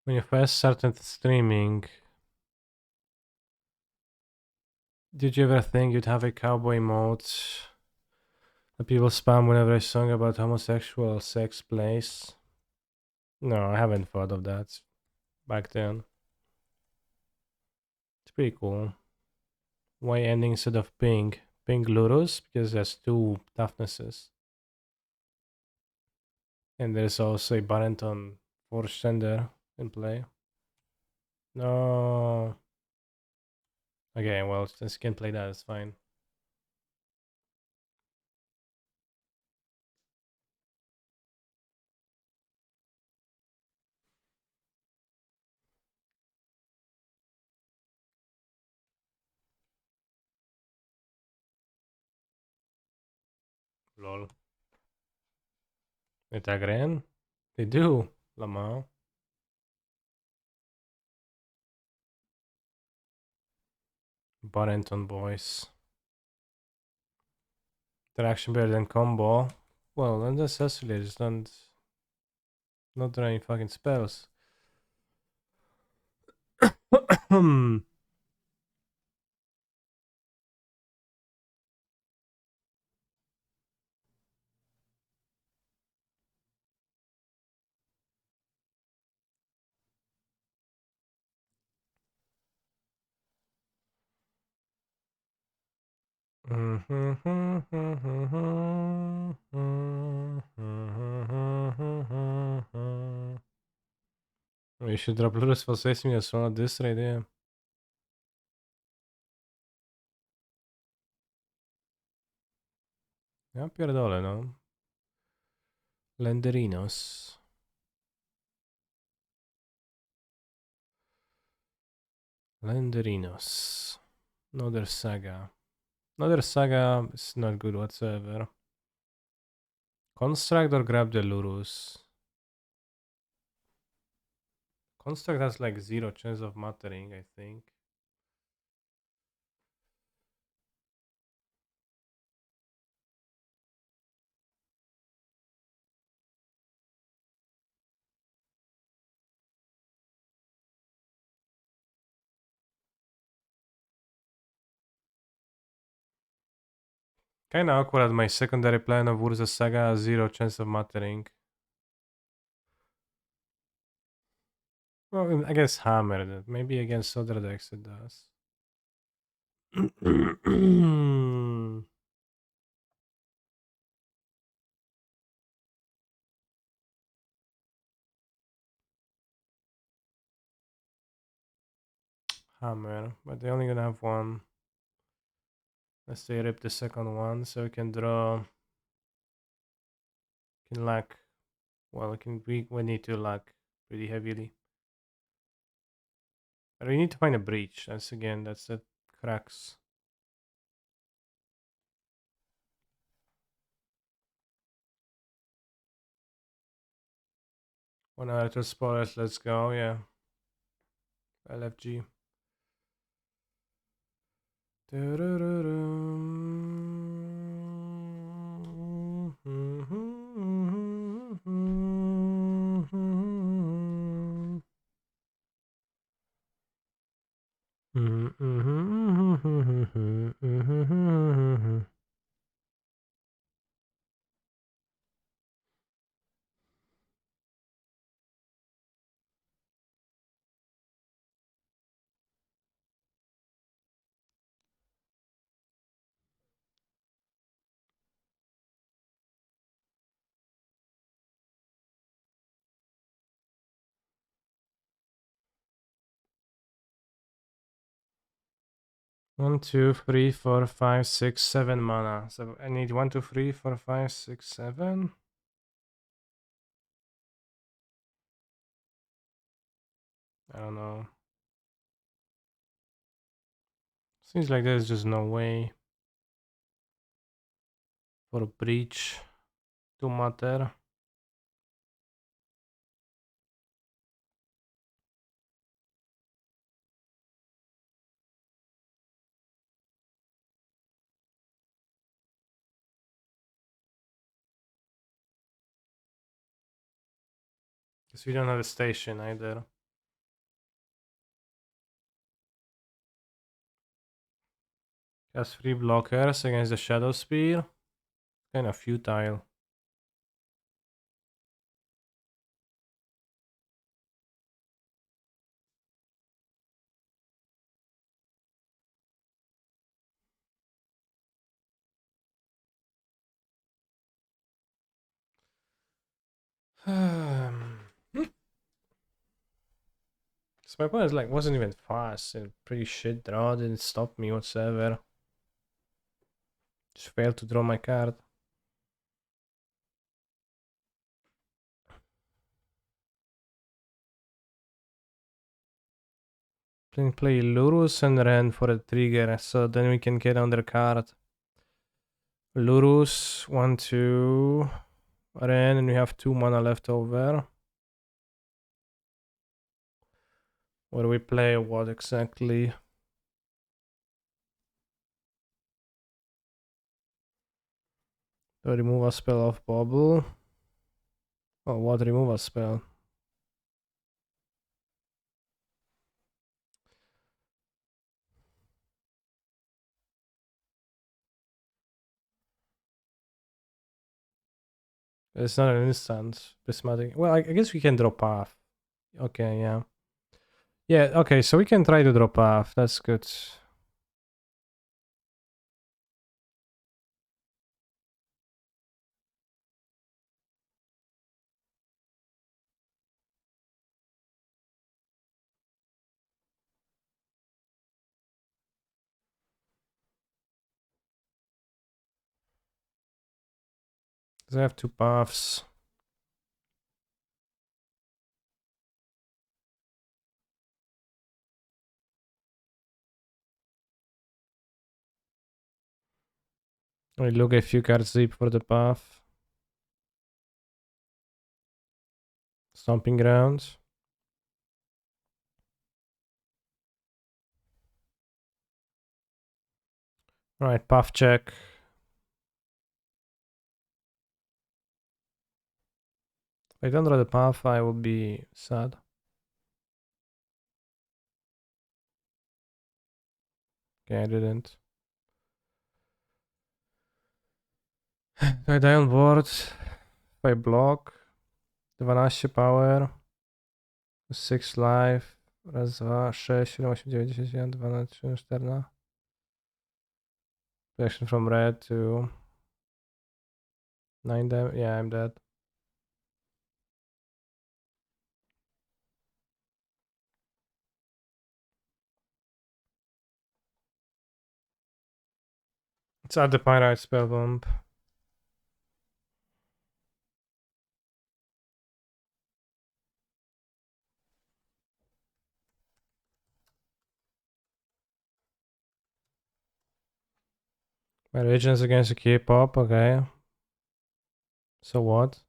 When you first started streaming, did you ever think you'd have a cowboy mode that people spam whenever a song about homosexual sex plays? No, I haven't thought of that back then. It's pretty cool. Why ending instead of pink? Pink Lurus? Because there's two toughnesses. And there's also a Barenton Force Sender in play. No. Okay, well, since you can play that, it's fine. Lol. They tag Ren? They do. Lamau. Barenton boys. Interaction better than combo. Well, not necessarily. Just not drawing fucking spells. Hmm. We should drop Lurus for 6 minutes at this rate, yeah. Ja pierdolę, no. Lenderinos. Lenderinos. Another saga. Another saga is not good whatsoever. Construct or grab the Lurus. Construct has like 0 chance of mattering, I think. Kinda awkward that my secondary plan of Urza Saga has 0 chance of mattering. Well, against Hammer, maybe against other decks it does. Hammer, but they're only gonna have one. Let's say rip the second one so we can draw. Can lack. Well, we need to lack pretty heavily. But we need to find a breach. That's the cracks. One hour to spoilers, let's go, yeah. LFG. Mm-hmm. 1, 2, 3, 4, 5, 6, 7 mana. So I need 1, 2, 3, 4, 5, 6, 7. I don't know. Seems like there's just no way for a breach to matter. Because we don't have a station either. Has 3 blockers against the Shadow Spear. Kind of futile. So my opponent like wasn't even fast. And pretty shit draw, didn't stop me whatsoever. Just failed to draw my card. Play Lurus and Ren for a trigger, so then we can get on their card. Lurus, 1, 2, Ren, and we have 2 mana left over. What do we play? What exactly? Remove a spell off bubble. Oh, what remove a spell? It's not an instant prismatic. Well, I guess we can draw path. Okay, yeah. Yeah, okay, so we can try to draw path. That's good. They have two paths. We look a few cards deep for the path. Stomping grounds. Right, path check. If I don't draw the path, I will be sad. Okay, I didn't. I die on board. If I block. 12 power. 6 life. Raz, dwa, 6, 7, 8, 9, 10, 11, 12, 13, 14. Reaction from red to 9 damage. Yeah, I'm dead. It's at the Pyrite spell bomb. My regions against the K-pop, okay. So what?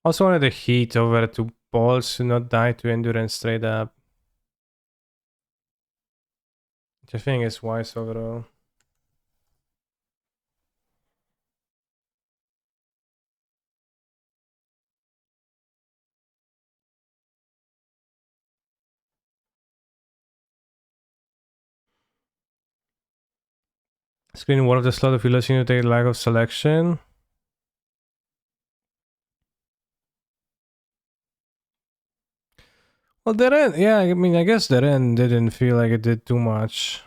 Also wanted the heat over to balls to not die to endurance straight up. Which I think is wise overall. Screen one of the slot if you listen to take lack of selection. Well, that end, yeah, I mean, I guess that end didn't feel like it did too much.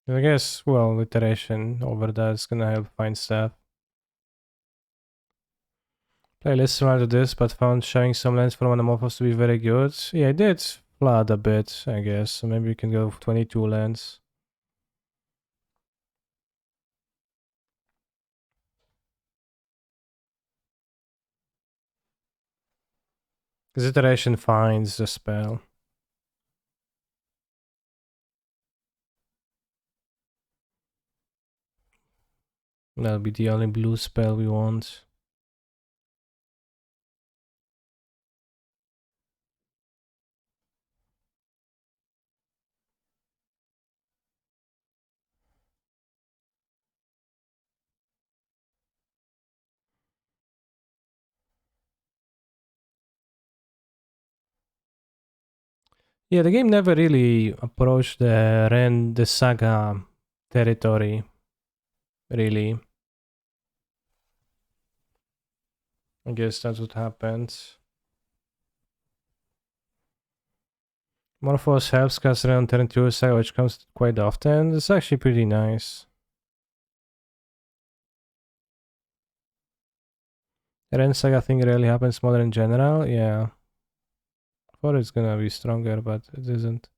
I guess, well, iteration over that is gonna help find stuff. Playlist similar to this, but found showing some lands from Anamorphos to be very good. Yeah, it did flood a bit, I guess. So maybe we can go for 22 lands. This iteration finds the spell. That'll be the only blue spell we want. Yeah, the game never really approached the saga territory, really. I guess that's what happened. Morphos helps cast around turn 2 saga, which comes quite often. It's actually pretty nice. Ren saga thing really happens more in general, yeah. I thought it's gonna be stronger, but it isn't.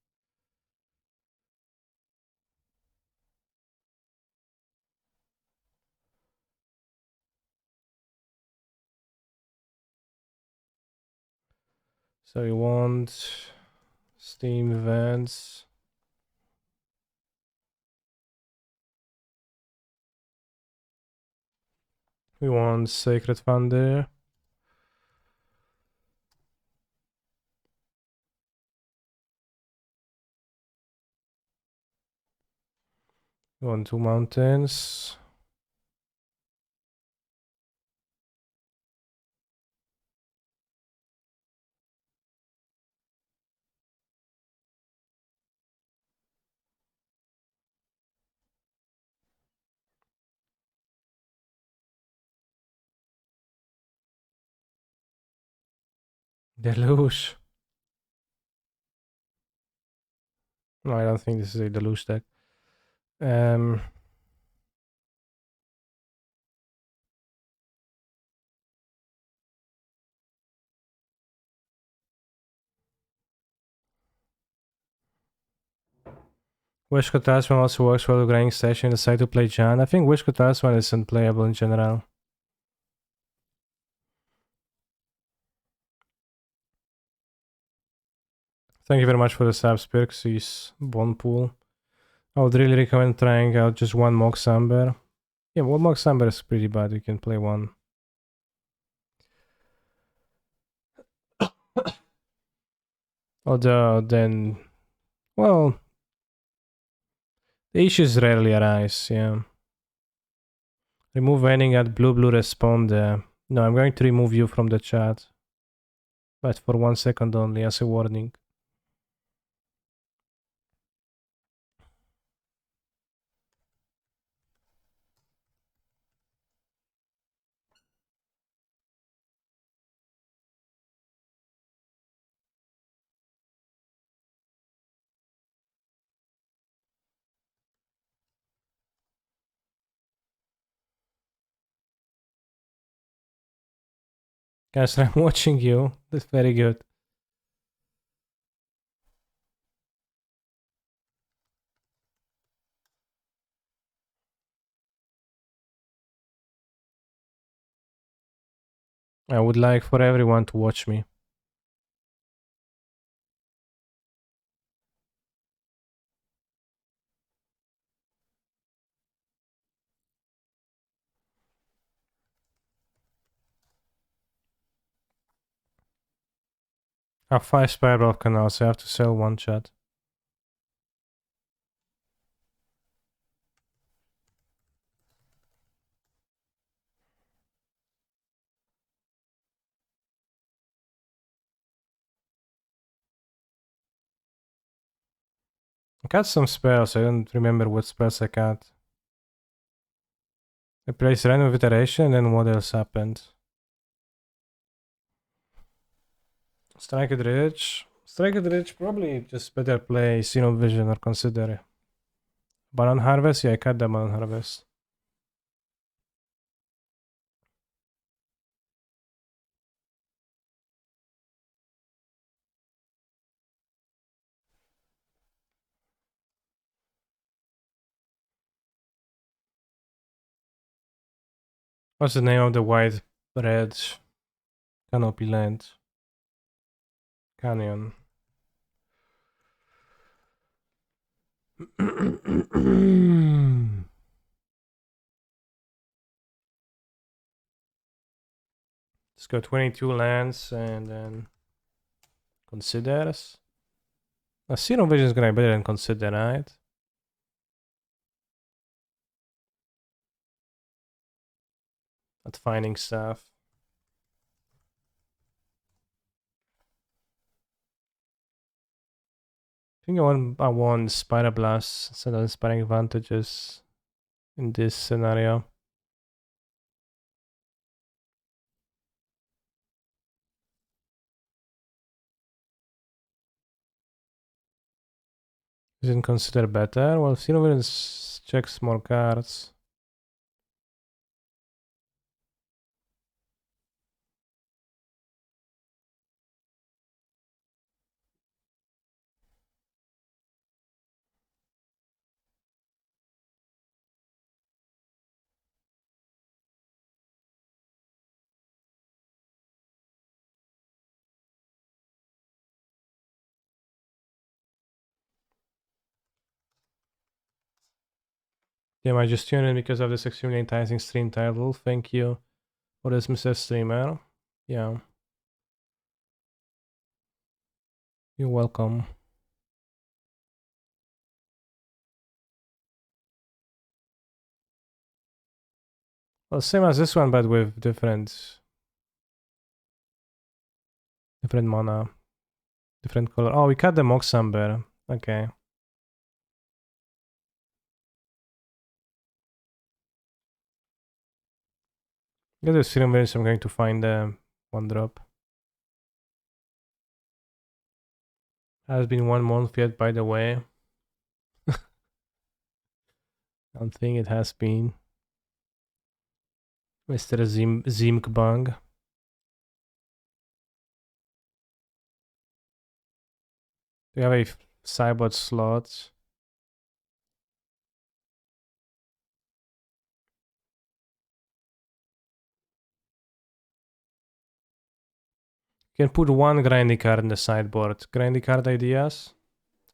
So we want Steam events. We want Sacred Thunder. On 2 mountains. Deluge. No, I don't think this is a Deluge deck. Um, Wishkot Talisman also works well with grinding station and decide to play Jan. I think Wishkot Talisman is unplayable in general. Thank you very much for the subs, Pirxis, Bone Pool. I would really recommend trying out just one Mox Amber. Yeah, one Mox Amber is pretty bad. You can play one. Although then, well, the issues rarely arise, yeah. Remove ending at blue respond. No, I'm going to remove you from the chat. But for 1 second only as a warning. Guys, I'm watching you. That's very good. I would like for everyone to watch me. I have 5 spiral canals, so I have to sell one chat. I got some spells, I don't remember what spells I got. I placed random iteration, and what else happened? Strike at Ridge. Strike at Ridge probably just better play Xeno Vision or consider Baron Harvest. Yeah, I cut the Baron Harvest. What's the name of the white red canopy land? Canyon. Let's go 22 lands and then considers. Xeno Vision is gonna be better than consider, right? At finding stuff. I think I want Spider Blast instead of Inspiring Advantages in this scenario. Isn't consider better? Well, Xeno Vision checks more cards. Yeah, I just tuned in because of this extremely enticing stream title. Thank you for this, Mr. Streamer. Yeah. You're welcome. Well, same as this one, but with different mana, different color. Oh, we cut the Moxamber. Okay. Get the Serum Village. I'm going to find the 1-drop. Has been 1 month yet, by the way. I don't think it has been. Mr. Zimkbang. Do you have a Cybot slot? You can put 1 grindy card in the sideboard. Grindy card ideas?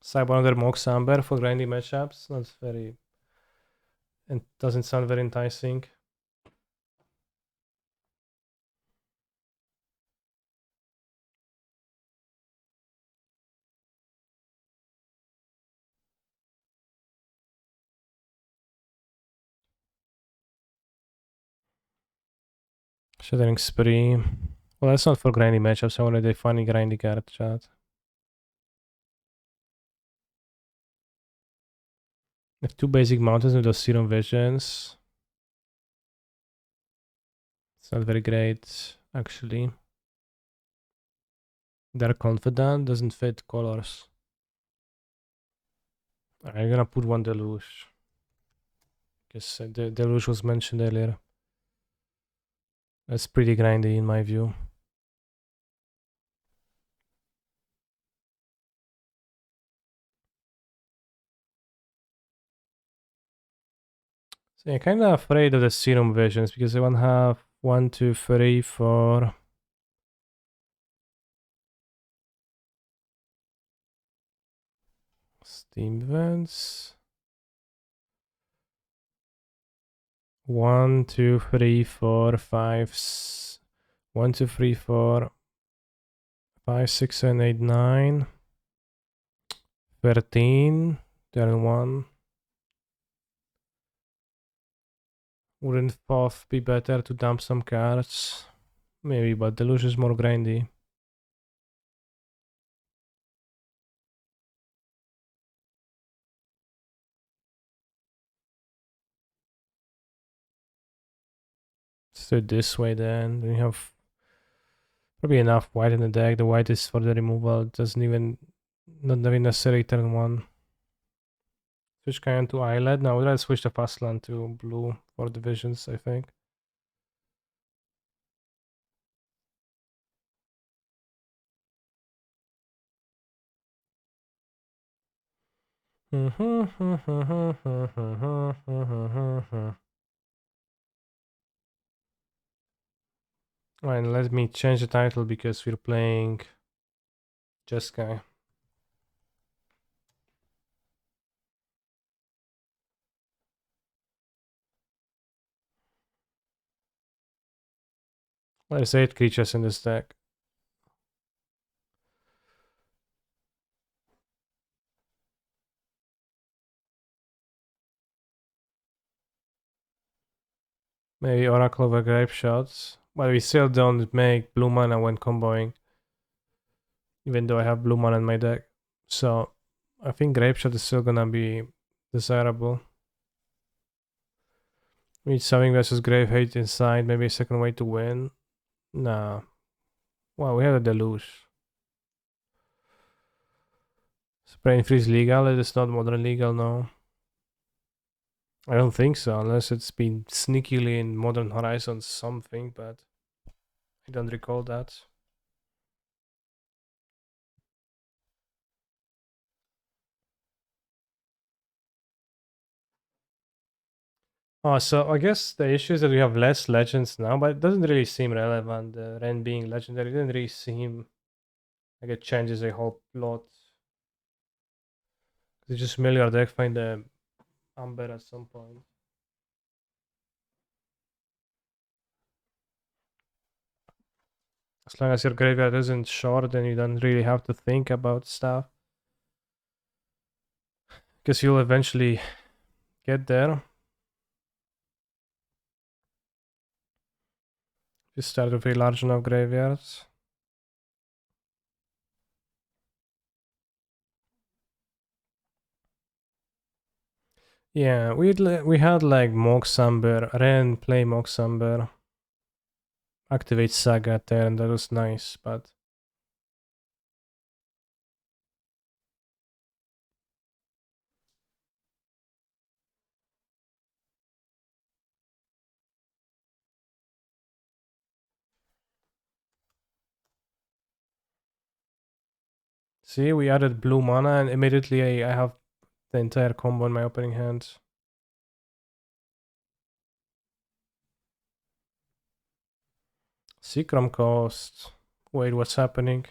Sideboard under Mox Amber for grindy matchups? That's very... and doesn't sound very enticing. Shattering Spree. Well, that's not for grindy matchups. I wanted a funny grindy card, chat. I have 2 basic mountains with those Serum Visions. It's not very great, actually. They're confident, doesn't fit colors. I'm gonna put 1 Deluge. Because the Deluge was mentioned earlier. That's pretty grindy in my view. So I'm kind of afraid of the Serum Visions because I want to have 1, 2, 3, 4. Steam Vents. 1, 2, 3, 4, 5. 1, 2, 3, 4. 5, 6, 7, 8, 9. 13. Turn 1. Wouldn't Puff be better to dump some cards? Maybe, but Deluge is more grindy. Let's do it this way then. We have probably enough white in the deck. The white is for the removal. It doesn't even... not even necessarily turn 1. Switch Cayenne to Islet. Now we'll switch the Fastland to blue for divisions, I think. Alright, let me change the title because we're playing Jeskai. There's 8 creatures in this deck. Maybe Oracle of a Grape Shots. But we still don't make blue mana when comboing. Even though I have blue mana in my deck. So I think Grape Shot is still gonna be desirable. We need something versus Grave Hate inside. Maybe a second way to win. Nah. Well, we have a Deluge. Brain Freeze legal? It is not modern legal, no. I don't think so, unless it's been sneakily in Modern Horizons something, but I don't recall that. Oh, so I guess the issue is that we have less legends now, but it doesn't really seem relevant. The Ren being legendary didn't really seem like it changes a whole lot. You just mill your deck, find the Amber at some point. As long as your graveyard isn't short, then you don't really have to think about stuff. Because you'll eventually get there. You start with a large enough graveyards. Yeah, we had like Moxamber, Ren play Moxamber, activate Saga turn, that was nice, but see, we added blue mana and immediately I have the entire combo in my opening hand. Seacrom Coast. Wait, what's happening?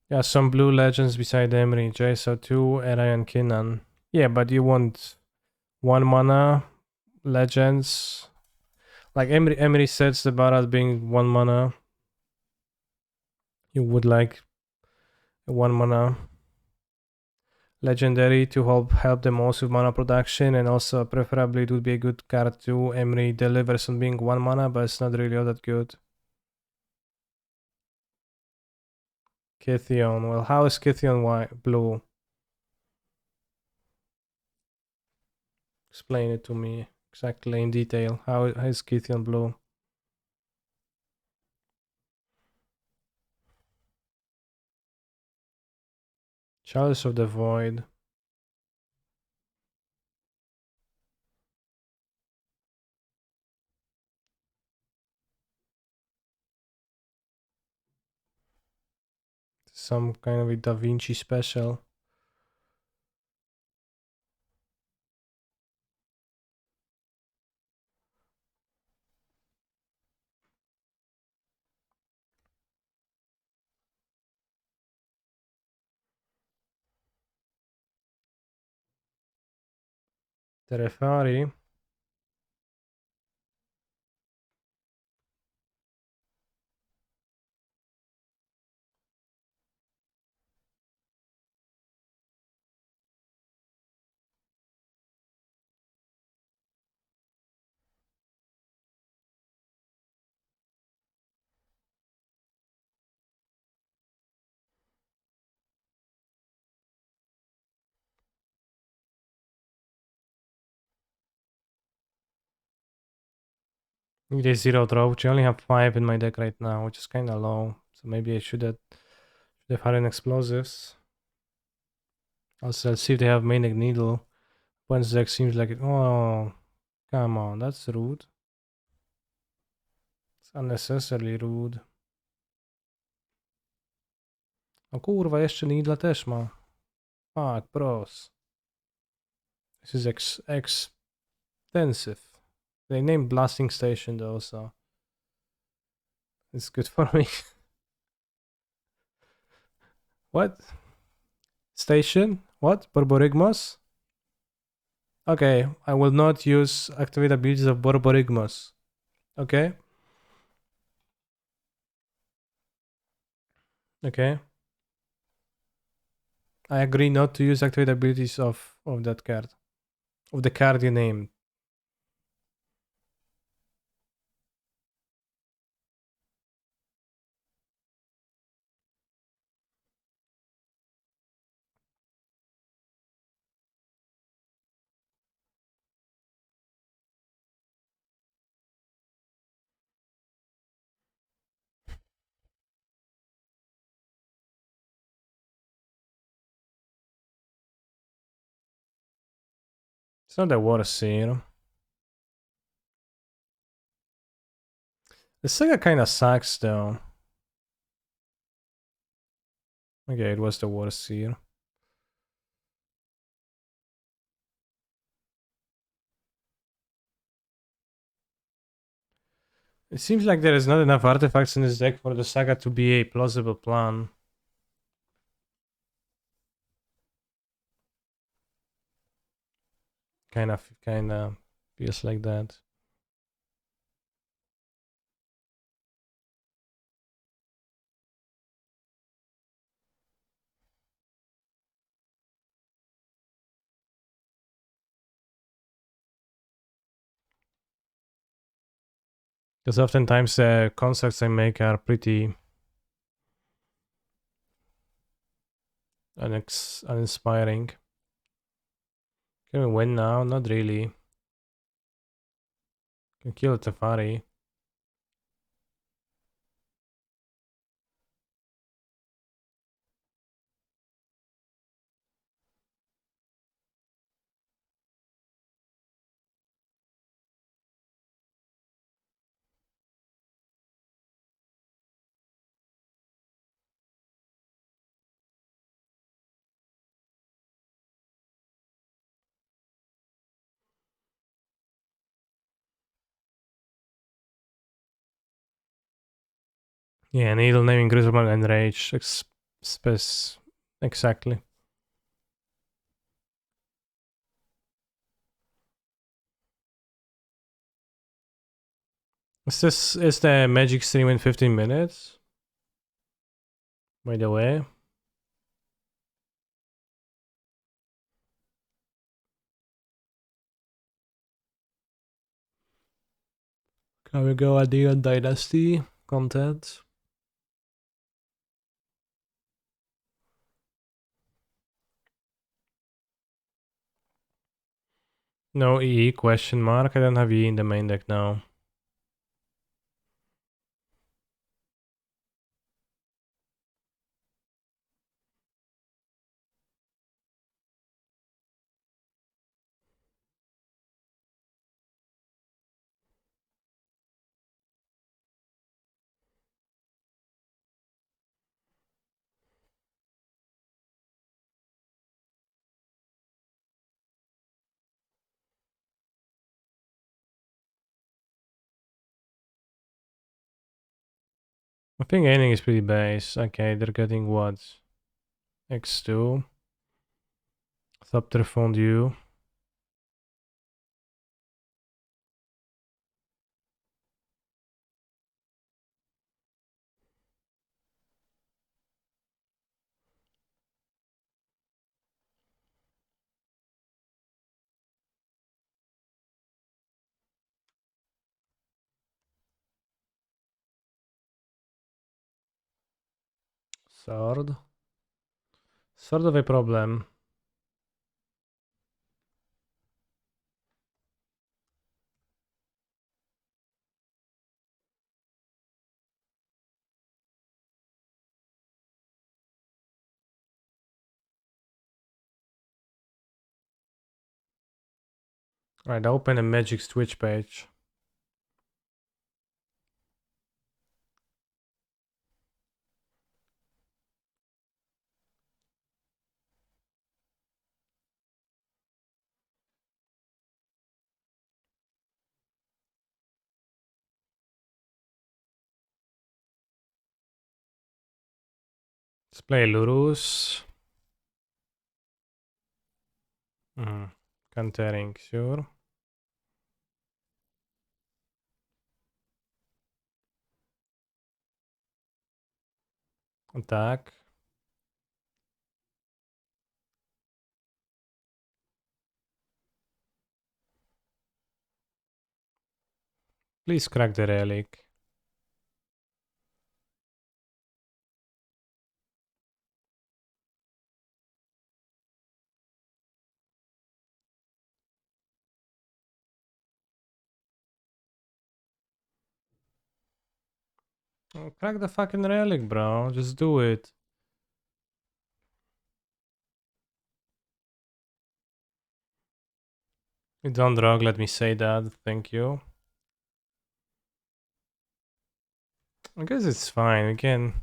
Yeah, some blue legends beside Emery, JSO 2, Era and Kinnan. Yeah, but you want 1 mana legends. Like Emery sets the bar as being 1 mana. You would like 1 mana legendary to help them also with mana production, and also preferably it would be a good card too. Emery delivers on being 1 mana, but it's not really all that good. Kithion. Well, how is Kithion white blue? Explain it to me exactly in detail. How is Kithion blue? Chalice of the Void. Some kind of a Da Vinci special. Terefari. It is 0 draw, which I only have 5 in my deck right now, which is kind of low. So maybe I should have had an explosives. Also, let's see if they have Manic Needle. One's deck seems like it. Oh, come on, that's rude. It's unnecessarily rude. O kurwa, jeszcze Needle też ma. Fuck, bros. This is expensive. They named Blasting Station though, so it's good for me. What? Station? What? Borborygmos? Okay, I will not use activate abilities of Borborygmos. Okay? Okay. I agree not to use activate abilities of that card. Of the card you named. It's not the worst scene. The Sega kinda sucks though. Okay, it was the worst scene. It seems like there is not enough artifacts in this deck for the Saga to be a plausible plan. Kinda feels like that. Because oftentimes the constructs I make are pretty uninspiring. Can we win now? Not really. Can kill Tefari. Yeah, needle naming Grizzleman and Rage. Exactly. Is the magic stream in 15 minutes? By the way. Can we go at the Dynasty content? No EE question mark. I don't have EE in the main deck now. I think ending is pretty base. Okay, they're getting what? X2. Thopter Fondue. Sword. Sort of a problem. Right, open a Magic's Twitch page. Let's play Lurus. Countering, sure. Attack. Please crack the relic. Oh, crack the fucking relic, bro. Just do it. You don't drug, let me say that. Thank you. I guess it's fine. We can.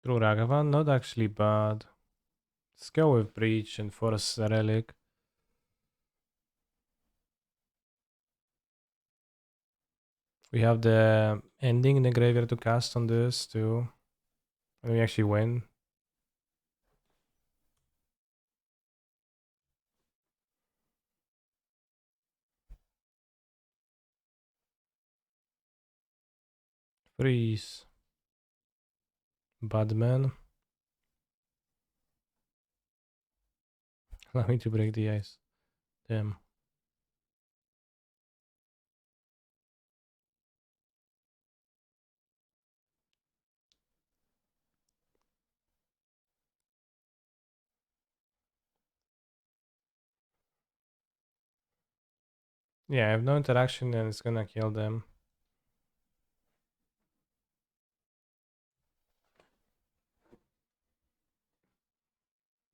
True Ragavan, not actually bad. Let's go with Breach and force the relic. We have the ending in the graveyard to cast on this too. And we actually win. Freeze. Badman. Allow me to break the ice. Damn. Yeah, I have no interaction and it's gonna kill them.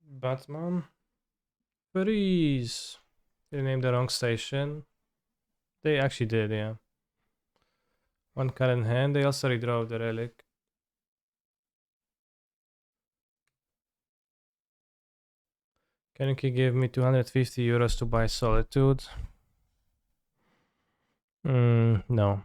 Batman? Freeze! They named the wrong station. They actually did, yeah. One card in hand, they also redraw the relic. Can you give me 250 euros to buy Solitude? No.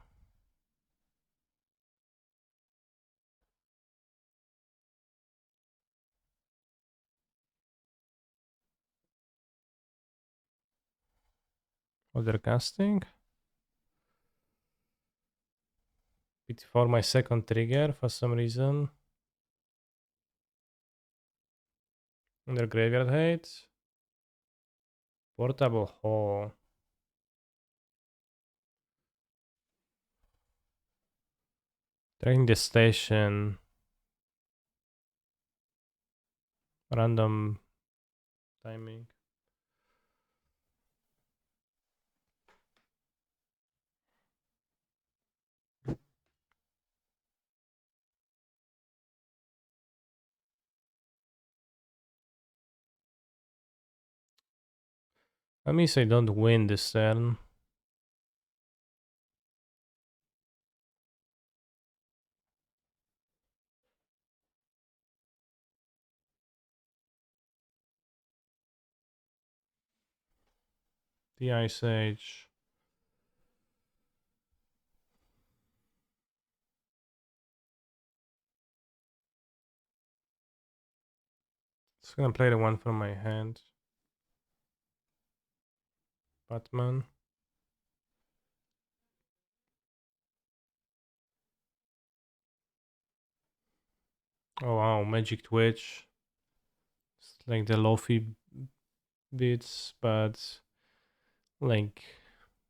Other casting? For my second trigger for some reason. Under graveyard hate. Portable hole. Tracking the station. Random timing. That means I don't win this turn. The Ice Age. Just gonna play the one from my hand. Batman. Oh wow, Magic Twitch. It's like the Lofi bits, but like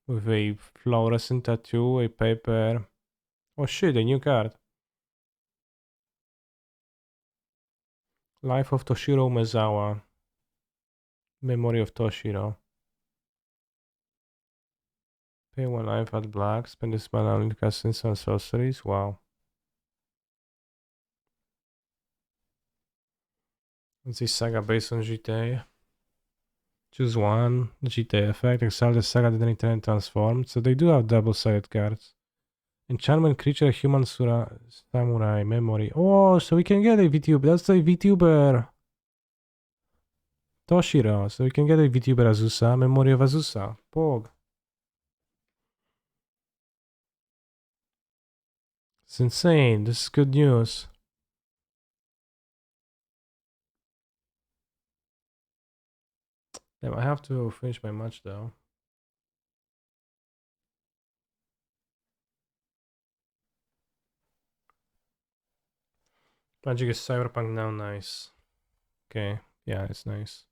with a fluorescent tattoo, a paper. Oh shit, a new card. Life of Toshiro Mezawa. Memory of Toshiro. Pay 1 life at black, spend this mana on casting some sorceries. Wow. This saga based on GTA. Choose one, GTA effect, exile the saga, then return transformed. So they do have double-sided cards. Enchantment creature, human samurai, memory. Oh, so we can get a VTuber. That's a VTuber. Toshiro. So we can get a VTuber Azusa, memory of Azusa. Pog. It's insane. This is good news. Damn, I have to finish my match though. Magic is Cyberpunk now, nice. Okay, yeah, it's nice.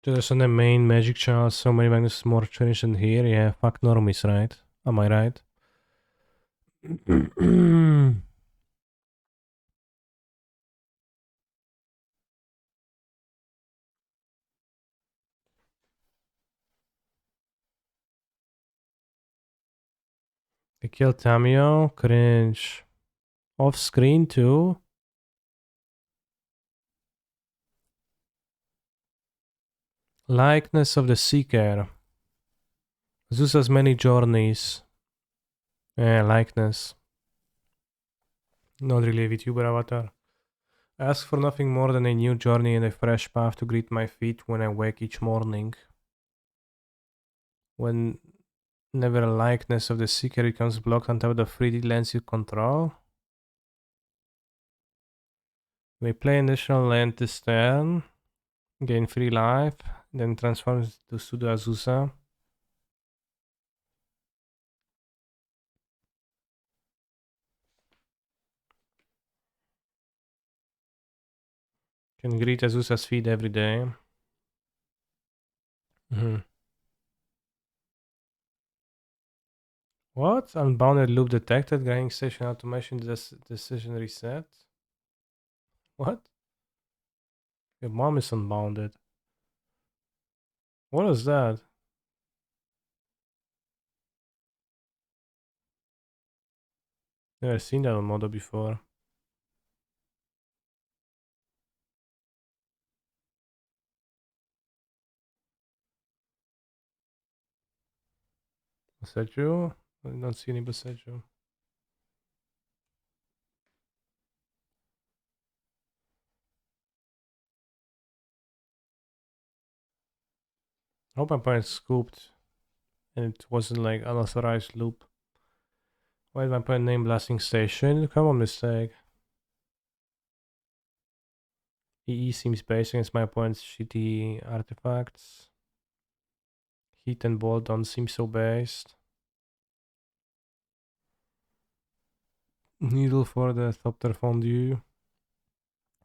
There's on the main Magic channel so many magnets more tradish than here. Yeah, fuck normies, right? Am I right? They killed Tamio. Cringe. Off screen too? Likeness of the Seeker. Zeus has many journeys. Yeah, likeness. Not really a VTuber avatar. I ask for nothing more than a new journey and a fresh path to greet my feet when I wake each morning. When never a likeness of the seeker becomes blocked on top of the 3D lens you control. We play initial land this turn, gain 3 life, then transforms to Pseudo Azusa. Can greet Azusa's feet every day. What? Unbounded loop detected. Grinding station automation decision reset. What? Your mom is unbounded. What is that? Never seen that on Modo before. Boseju? I don't see any Boseju. I hope my parents scooped and it wasn't like unauthorized loop. Why did my parent name blasting station? Common mistake. EE seems based against my opponent's shitty artifacts. Heat and Bolt don't seem so based. Needle for the Thopter Fondue.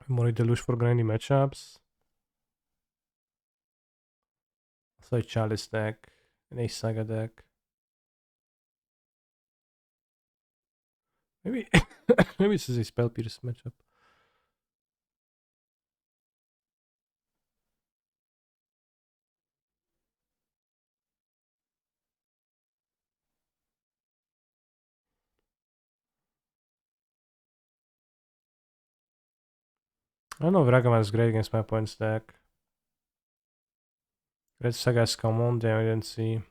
Mori Deluge for grinding matchups. Also a Chalice deck. An Ace Saga deck. Maybe maybe this is a Spell Pierce matchup. I don't know if Ragavan is great against my opponent's deck. Red Saga's common, damn I didn't see.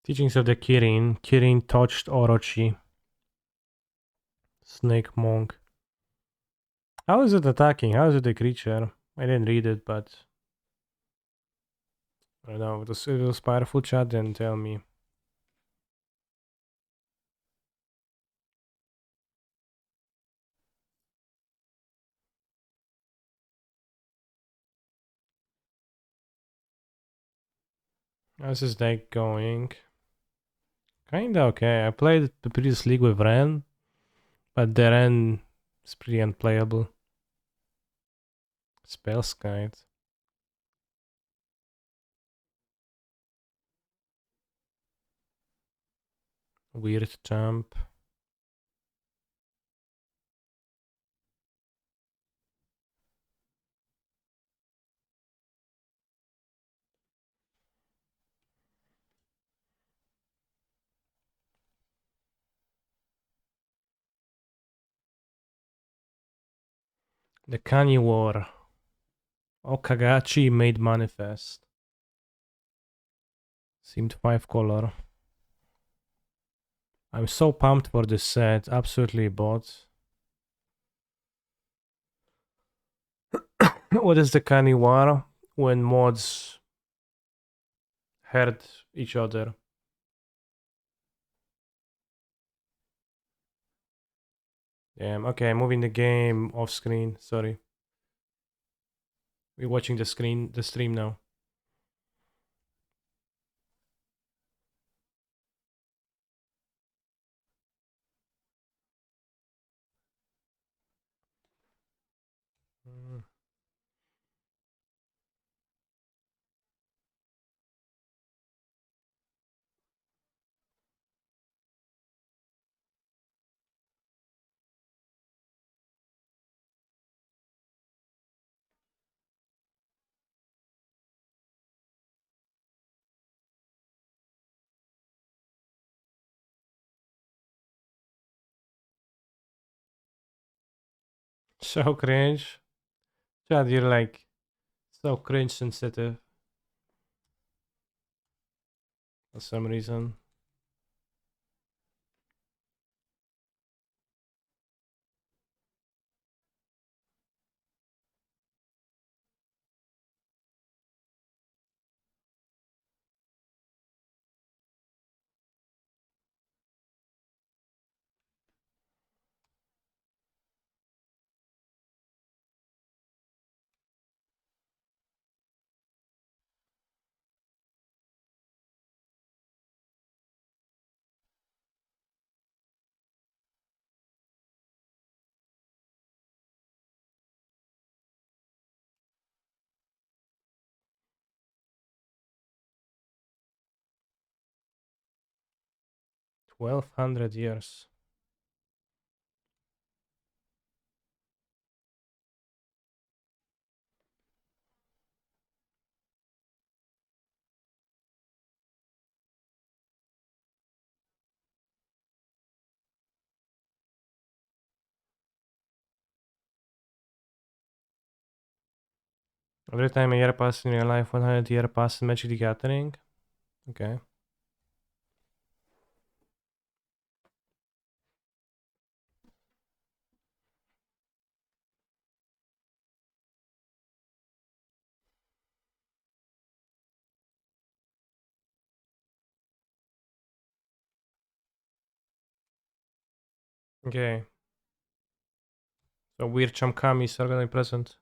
Teachings of the Kirin. Kirin touched Orochi. Snake Monk. How is it attacking? How is it a creature? I didn't read it, but I don't know. If it was powerful chat, then tell me. How's this deck going? Kinda okay. I played the previous league with Ren, but the Ren is pretty unplayable. Spellskite. Weird jump. The Kanye War. Okagachi made manifest. Seemed 5 color. I'm so pumped for this set. Absolutely bought. What is the Kanye War? When mods hurt each other. Damn, okay, moving the game off screen. Sorry. We're watching the stream now. So cringe. Chad, you're like so cringe sensitive for some reason. $1,200. Every time a year passes in real life, 100 year passes in Magic the Gathering. Okay. Okay. So weird Chamkamis are gonna be present.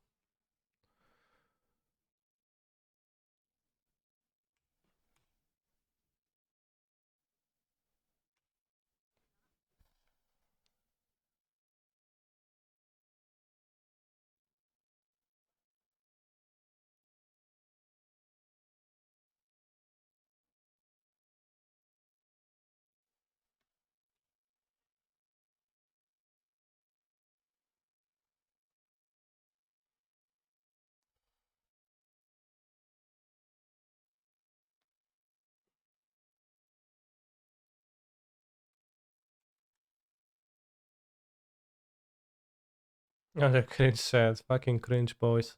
Another cringe set. Fucking cringe, boys.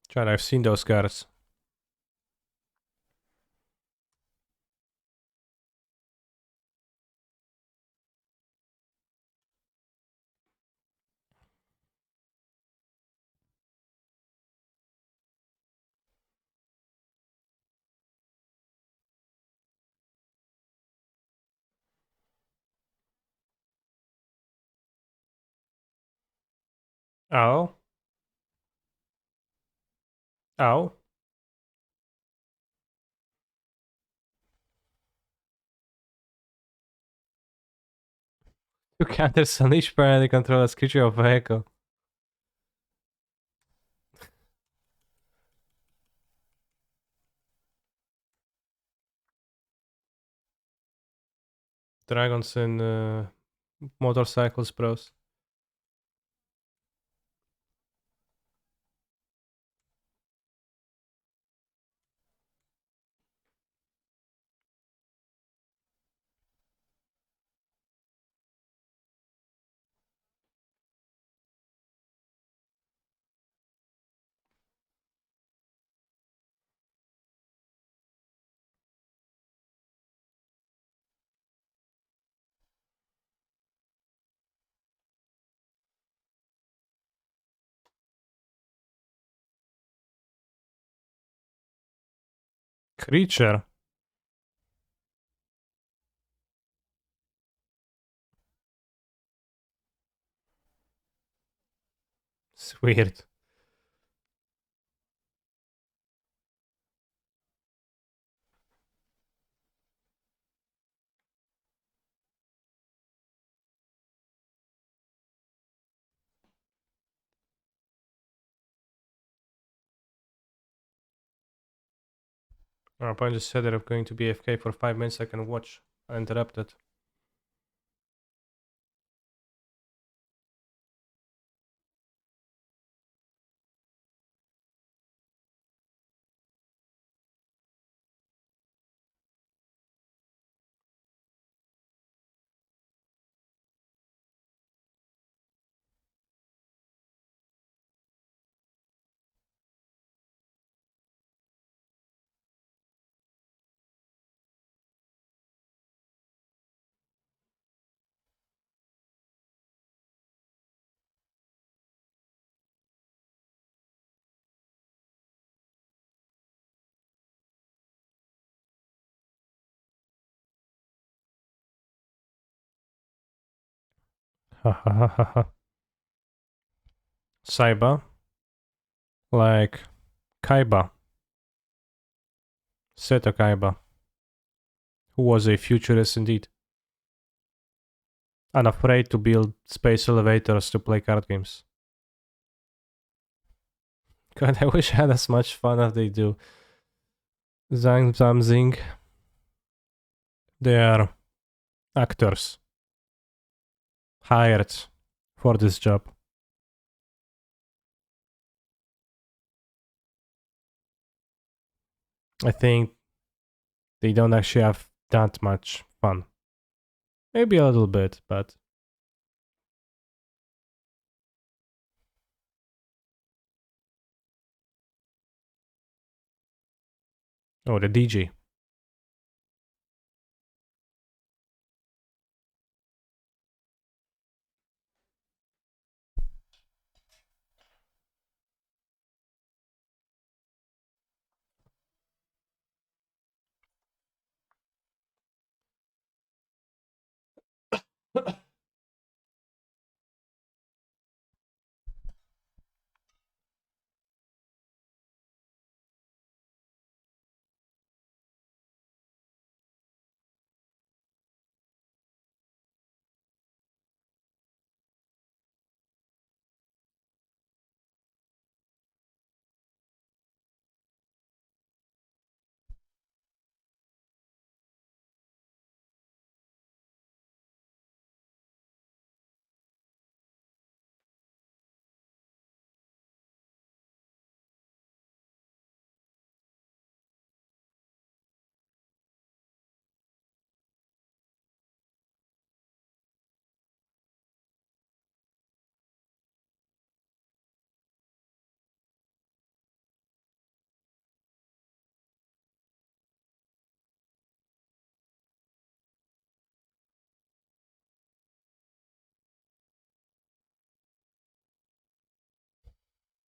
Chad, I've seen those cards. Oh. Oh. You counters unleash permanently control as creature of vehicle. Dragons in motorcycles, bros. Creature. It's weird. Our opponent just said that I'm going to be AFK for 5 minutes. I can watch uninterrupted. Ha ha ha ha ha. Saiba, like Kaiba, Seto Kaiba, who was a futurist indeed, unafraid to build space elevators to play card games. God, I wish I had as much fun as they do. Zhang Zamzing, they are actors hired for this job. I think they don't actually have that much fun. Maybe a little bit, but oh, the DJ.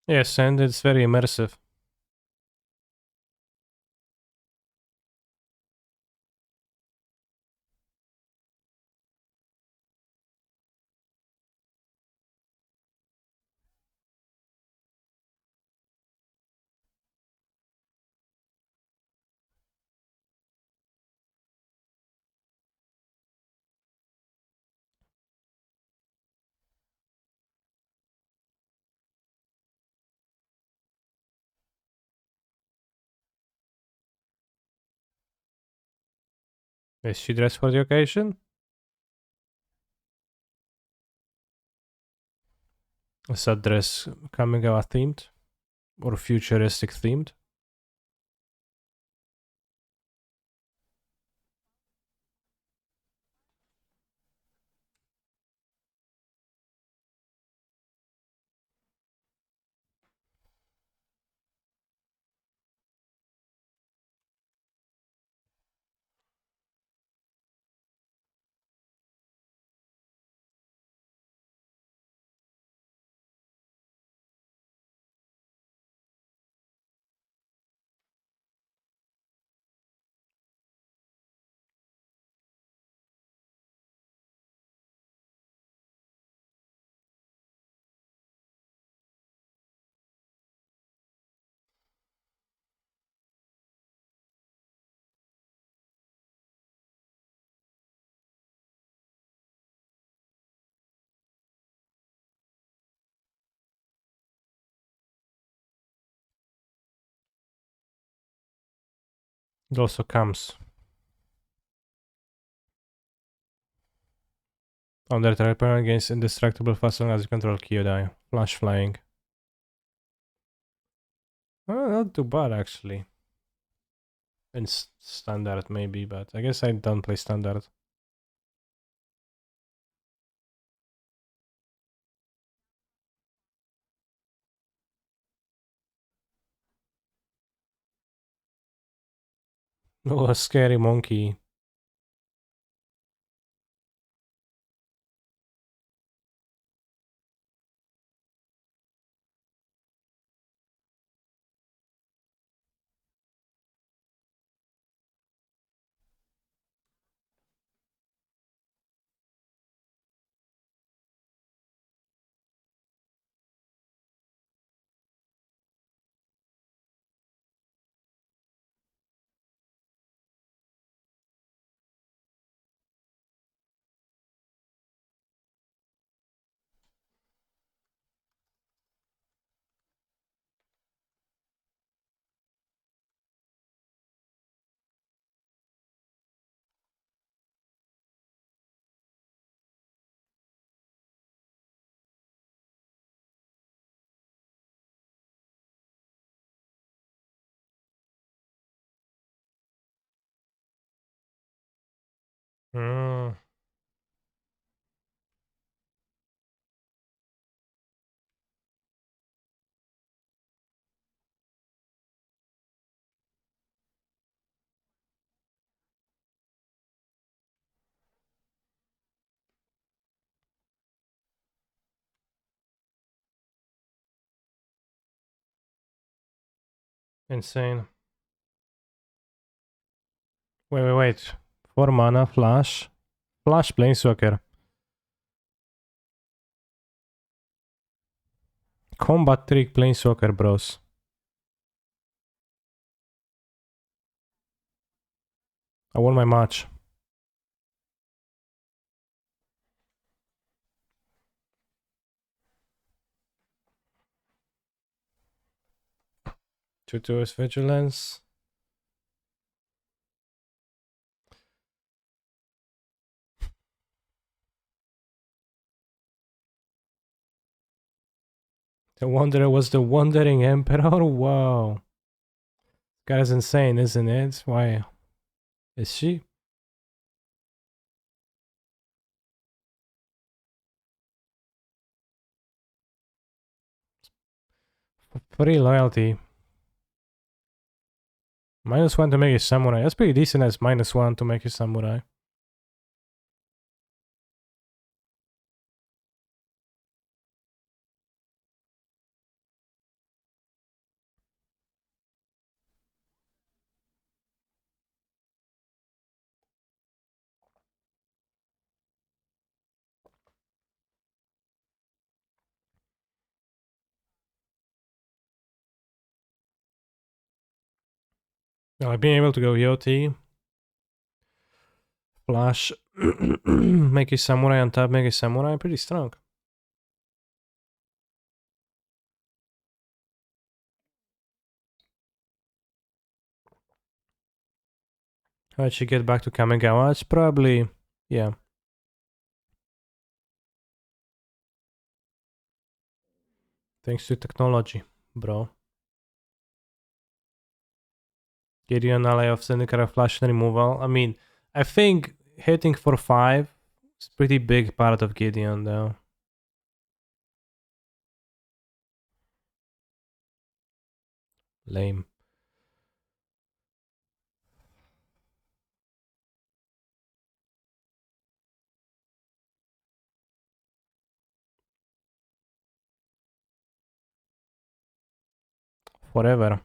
Yes, and it's very immersive. Is she dressed for the occasion? Is that dress Kamigawa themed? Or futuristic themed? It also comes under the opponent against indestructible fast as you control Kyodai. Flash flying. Oh, not too bad actually. In standard maybe, but I guess I don't play standard. Oh, a scary monkey. Mm. Insane. Wait. 4 mana, flash. Flash Planeswalker. Combat Trick Planeswalker, bros. I won my match. Two is Vigilance. The Wanderer was the Wandering Emperor? Wow. That is insane, isn't it? Why? Is she? Free loyalty. -1 to make a samurai. That's pretty decent as -1 to make a samurai. Like being able to go Yoti, Flash, make a samurai on top, make a samurai, pretty strong. How'd she get back to Kamigawa? It's probably, yeah. Thanks to technology, bro. Gideon ally of Zendikar Flash and removal. I mean, I think hitting for 5 is pretty big part of Gideon though. Lame. Forever.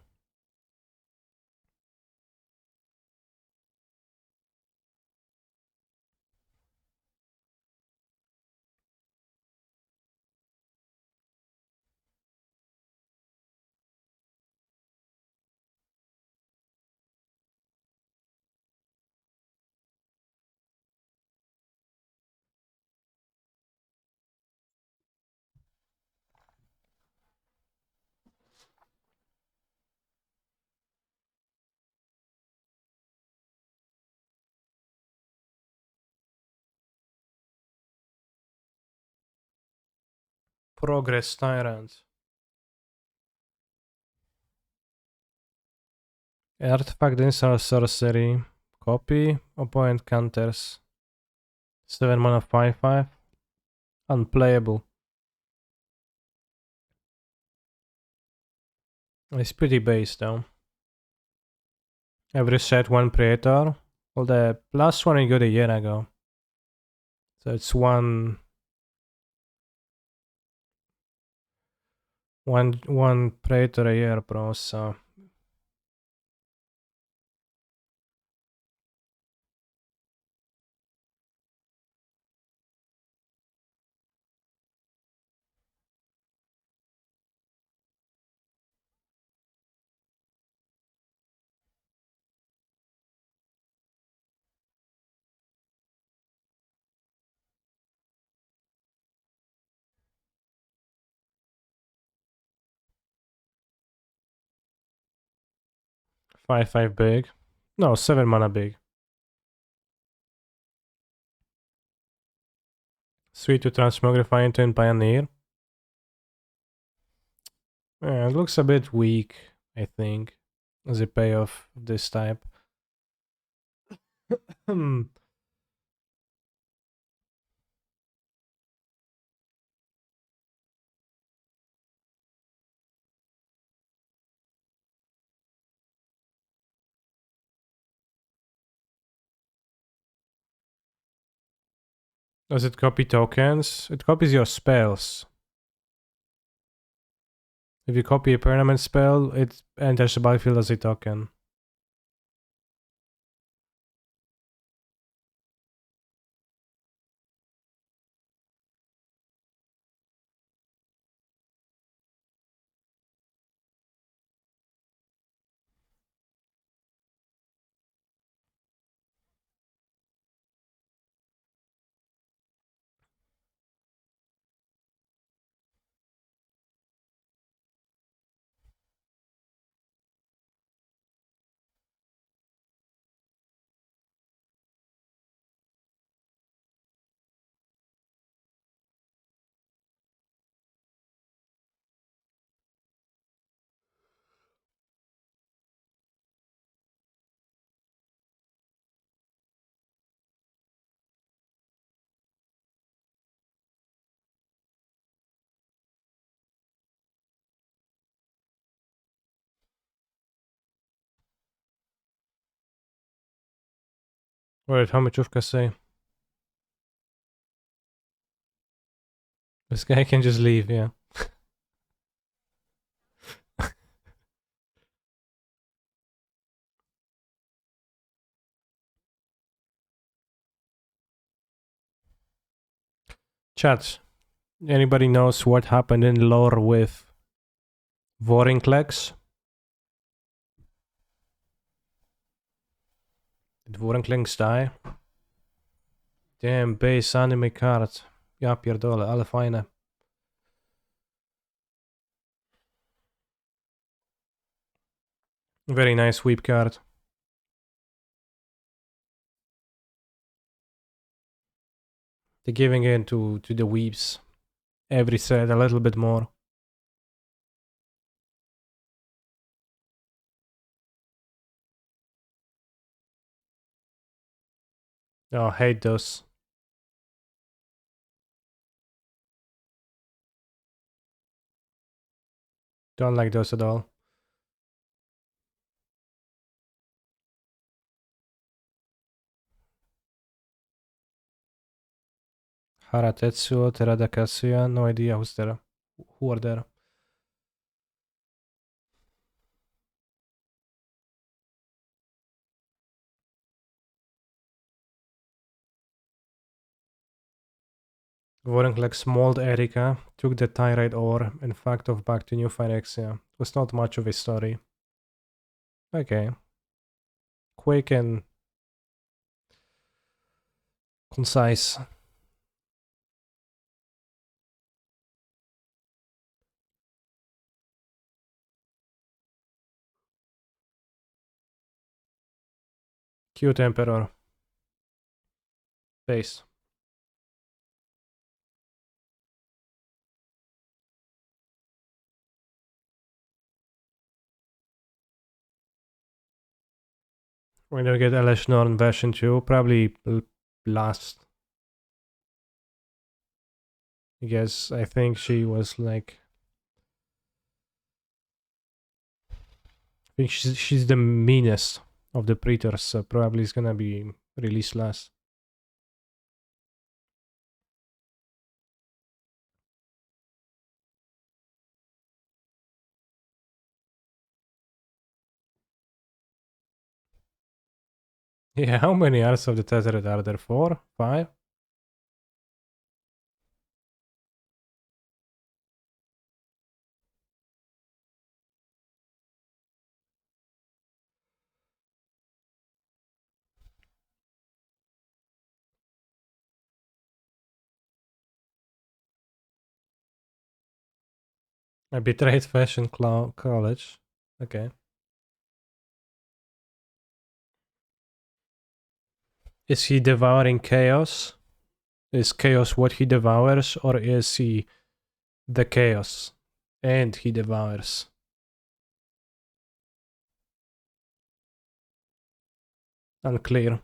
Progress Tyrant. Artifact insult sorcery. Copy. Opponent counters. 7 mana 5/5. Unplayable. It's pretty base though. Every set 1 Praetor. Well, the last one I got a year ago. So it's one Praetor a year, bro. So 5/5 big. No, 7 mana big. Sweet to transmogrify into Pioneer. Yeah, it looks a bit weak, I think, as a payoff of this type. Does it copy tokens? It copies your spells. If you copy a permanent spell, it enters the battlefield as a token. Wait, how much Ufka say? This guy can just leave, yeah. Chat. Anybody knows what happened in lore with Vorinclex? Did Vorinclex die? Damn, base anime card. Ja pierdolę, ale fajne. Very nice sweep card. They're giving in to the weeps. Every set a little bit more. Oh, hate those. Don't like those at all. Haratetsuo, Terada Kasuya, no idea who's there. Who are there? Vorinclex mauled Erika, took the Tyrite ore, and fucked off back to New Phyrexia. Was not much of a story. Okay. Quick and concise. Cute Emperor. Base. We're gonna get Elesh Norn version 2, probably last. Because I think she was like... I think she's the meanest of the Praetors, so probably it's gonna be released last. Yeah, how many Arts of the Tezzeret are there? 4? 5? I betrayed Fashion College. Okay. Is he devouring chaos? Is chaos what he devours, or is he the chaos and he devours? Unclear.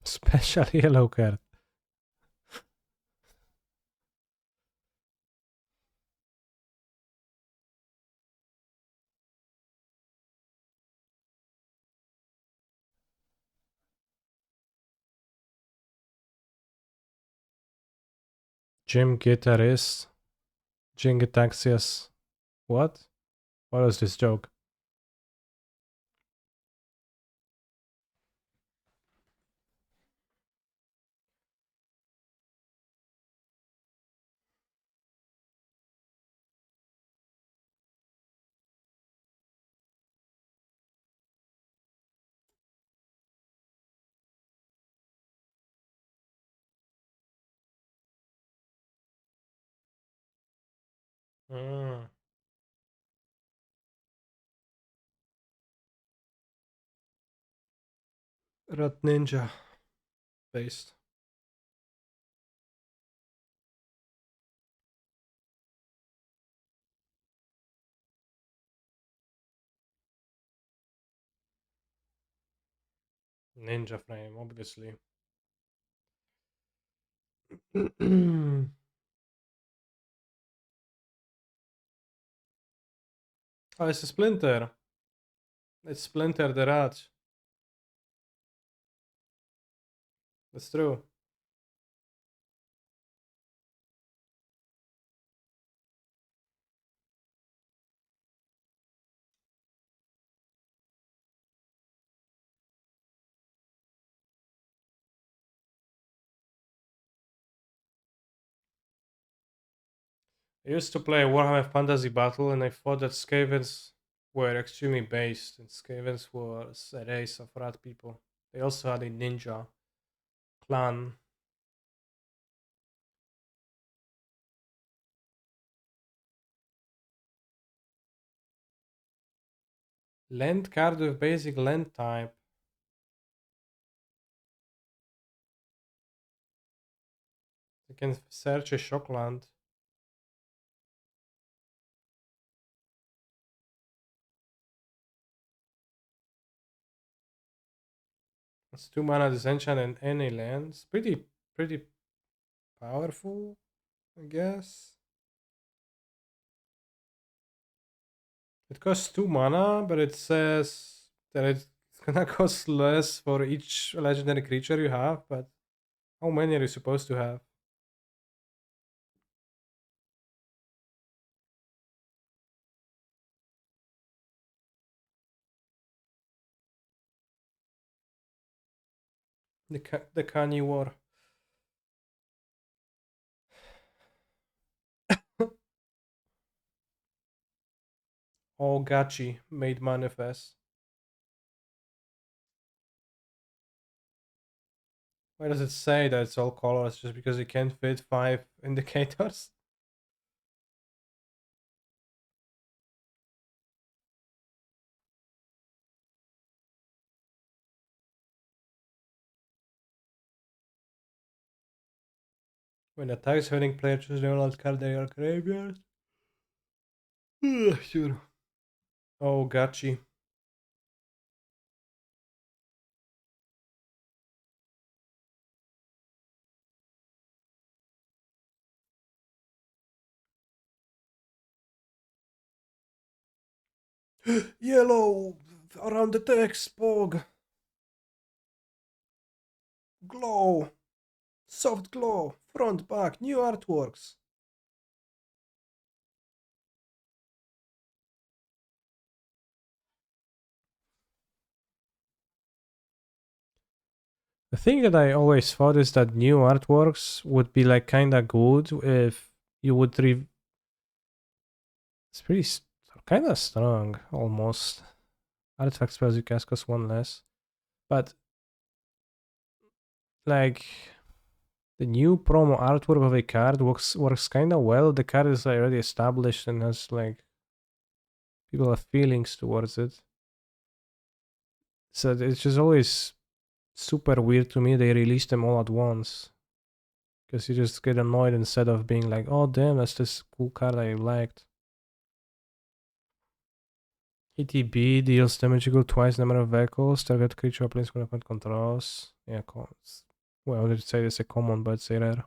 Special yellow card. Gym guitarist. Gym Gitaxias. What? What was this joke? Mm. Rat Ninja based. Ninja frame, obviously. Oh, it's a Splinter. It's Splinter the Rat. That's true. I used to play Warhammer Fantasy Battle and I thought that Skavens were extremely based, and Skavens was a race of rat people. They also had a ninja clan. Land card with basic land type. You can search a shock land. It's 2 mana disenchant and any lands. Pretty powerful, I guess. It costs 2 mana, but it says that it's gonna cost less for each legendary creature you have, but how many are you supposed to have? The Kanye War. Oh, Gachi made manifest. Why does it say that it's all colors just because you can't fit 5 indicators? When attacks winning player choose the last card they are graveyard. Sure. Oh, Gachi. Yellow around the text, Pog. Glow. Soft glow. Front, back, new artworks. The thing that I always thought is that new artworks would be like kinda good if you would It's pretty kinda strong, almost. Artifact spells you cast cost 1 less. But like the new promo artwork of a card works kinda well. The card is already established and has like people have feelings towards it. So it's just always super weird to me they release them all at once. Because you just get annoyed instead of being like, oh damn, that's this cool card I liked. ETB deals damage equal twice the number of vehicles. Target creature or planeswalker controls. Yeah, well, I would say it's a common, but it's a rare.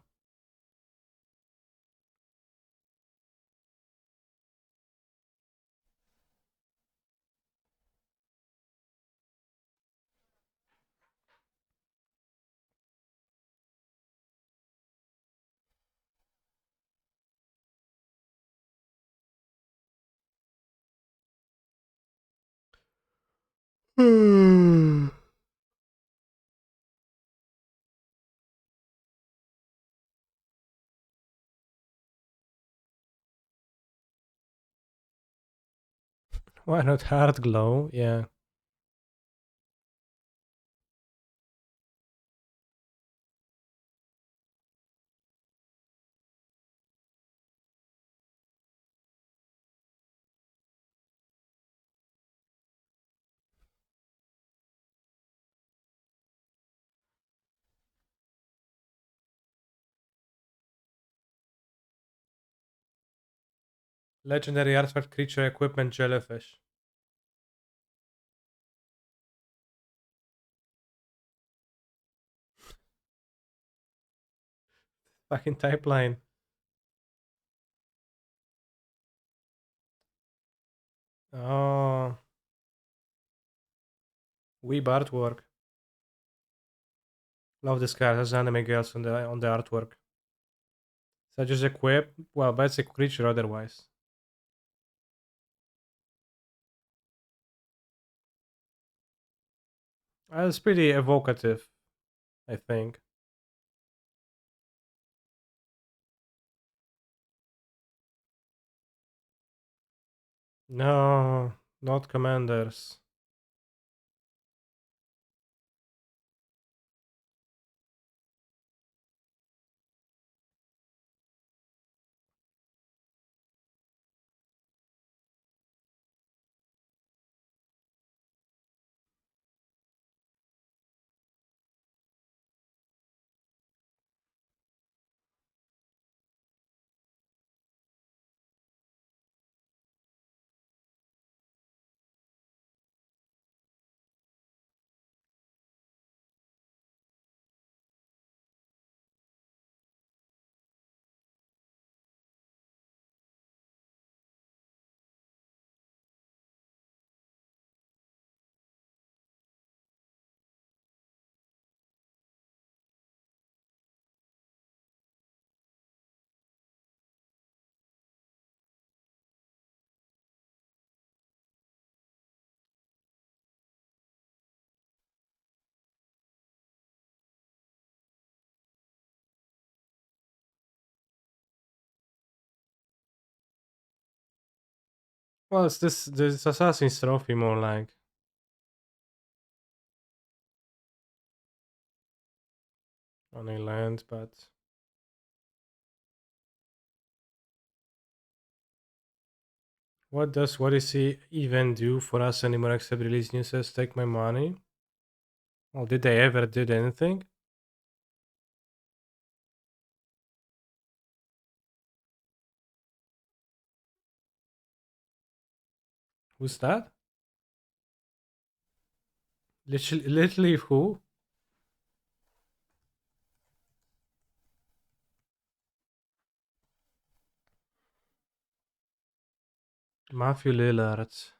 Why not hard glow? Yeah. Legendary artifact creature equipment jellyfish. Fucking type line. Oh, weeb artwork. Love this card. Has anime girls on the artwork. So just equip. Well, basic creature otherwise. It's pretty evocative, I think. No, not commanders. Well, it's this Assassin's Trophy more like on a land, but what does he even do for us anymore except release new sets, take my money? Well, did they ever did anything? Who's that? Literally who? Matthew Lillard.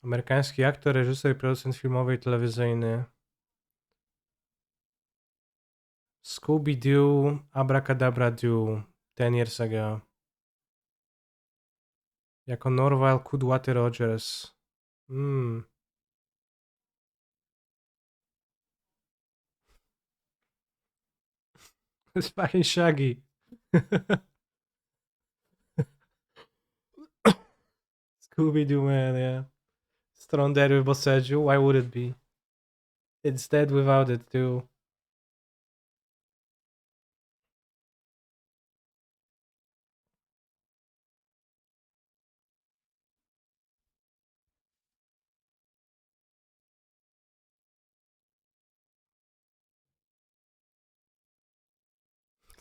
Amerykański aktor, reżyser i producent filmowy i telewizyjny. Scooby-Doo, Abracadabra Doo, 10 years ago. Jako Norval Kudłaty Rogers. Hmm. It's fucking Shaggy. Scooby-Doo, man, yeah. Strong dead with Boseju, why would it be? It's dead without it, too.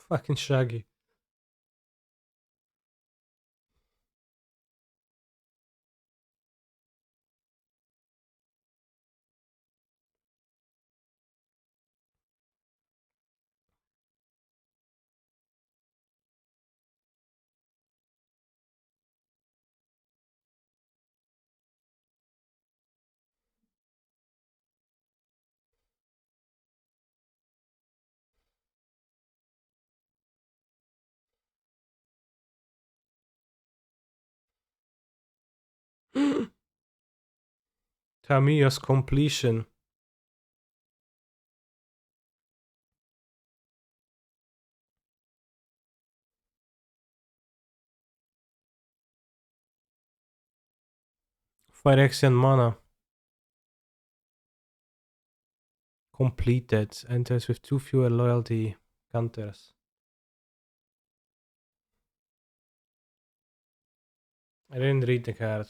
Fucking Shaggy. Tamiyo's completion. Phyrexian mana. Completed. Enters with 2 fewer loyalty counters. I didn't read the card.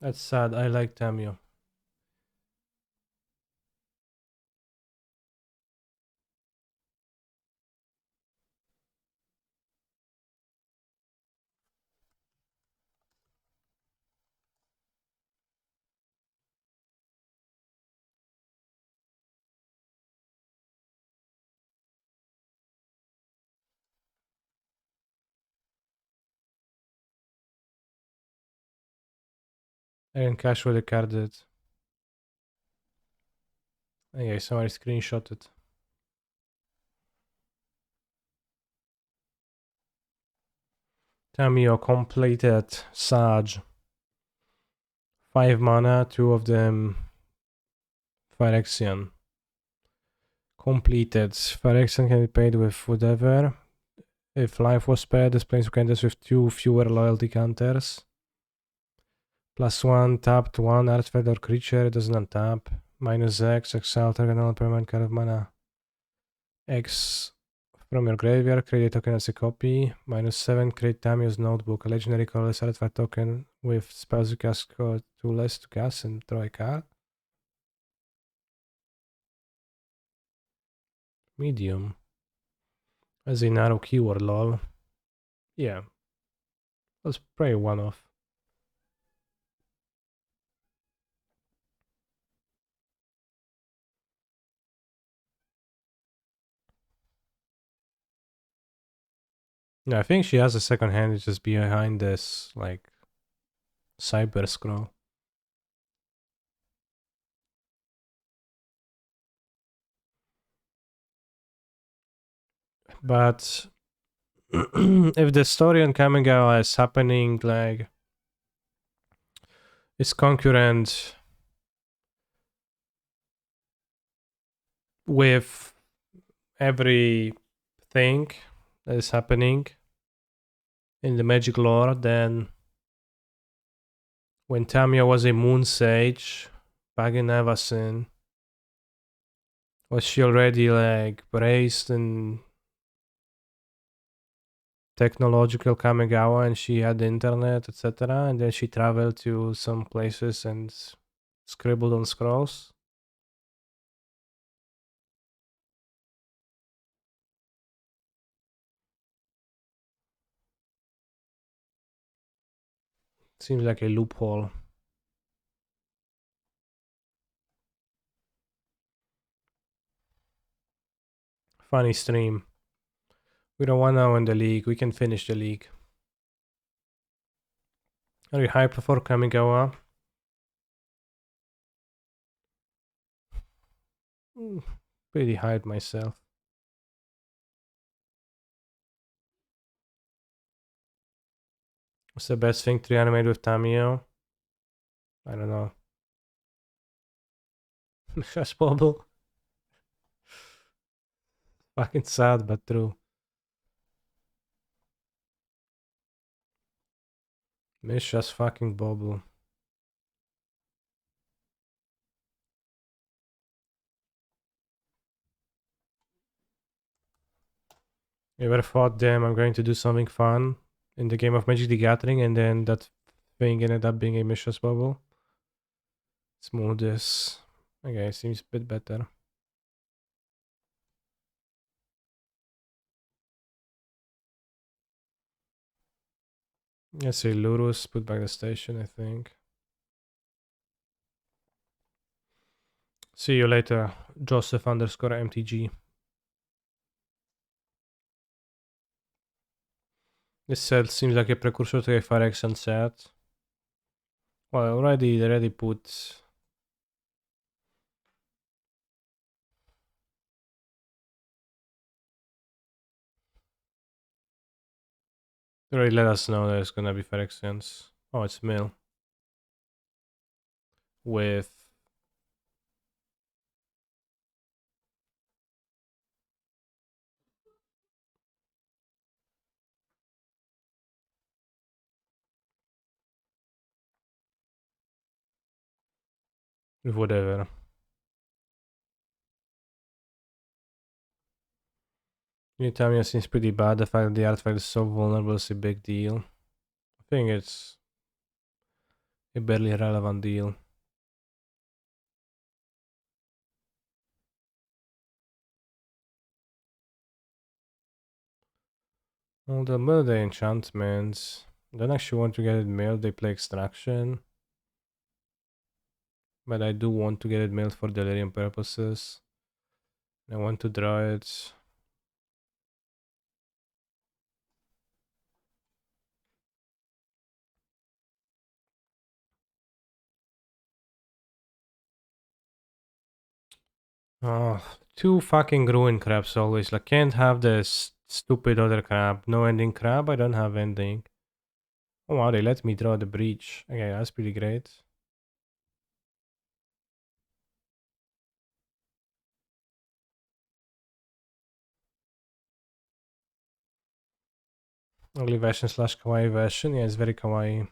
That's sad. I like Tamiyo. I didn't catch what the card did. Okay, somebody screenshot it. Tamiyo completed Sage. 5 mana, 2 of them Phyrexian. Completed. Phyrexian can be paid with whatever. If life was spared, this planeswalker enters with 2 fewer loyalty counters. +1, tapped 1 artifact or creature, it doesn't untap. -X, exile target non-permanent card of mana. X from your graveyard, create a token as a copy. -7, create Tamiyo's Notebook, a legendary colorless artifact token with spells you cast 2 less to cast and draw a card. Medium. As a narrow keyword, lol. Yeah. Let's play one off. No, I think she has a second hand, it's just behind this, like, cyber scroll. But if the story on Kamigawa is happening, like, it's concurrent with everything that is happening in the Magic lore, then when Tamiya was a Moon Sage back in Evasin, was she already like raised in technological Kamigawa and she had the internet, etc. And then she traveled to some places and scribbled on scrolls? Seems like a loophole. Funny stream. We don't want to win the league. We can finish the league. Are you hyped for Kamigawa? Pretty hyped myself. What's the best thing to reanimate with Tamiyo? I don't know. Mishra's Bubble. Fucking sad, but true. Mishra's fucking Bubble. You ever thought, damn, I'm going to do something fun in the game of Magic the Gathering, and then that thing ended up being a Mishra's Bubble? Let's move this. Okay, seems a bit better. Let's say Lurus, put back the station, I think. See you later, Joseph_MTG. This set seems like a precursor to a Phyrexian set. Well, they already put They already let us know there's gonna be Phyrexians. Oh, it's Mill. With... whatever. You tell me it seems pretty bad. The fact that the artifact is so vulnerable is a big deal. I think it's a barely relevant deal. Well, they'll mill the enchantments. I don't actually want to get it milled. They play extraction. But I do want to get it milled for delirium purposes. I want to draw it. Oh, two fucking ruin crabs always. Like, can't have this stupid other crab. No ending crab. I don't have ending. Oh wow, they let me draw the breach. Okay, that's pretty great. Ugly version slash kawaii version. Yeah, it's very kawaii.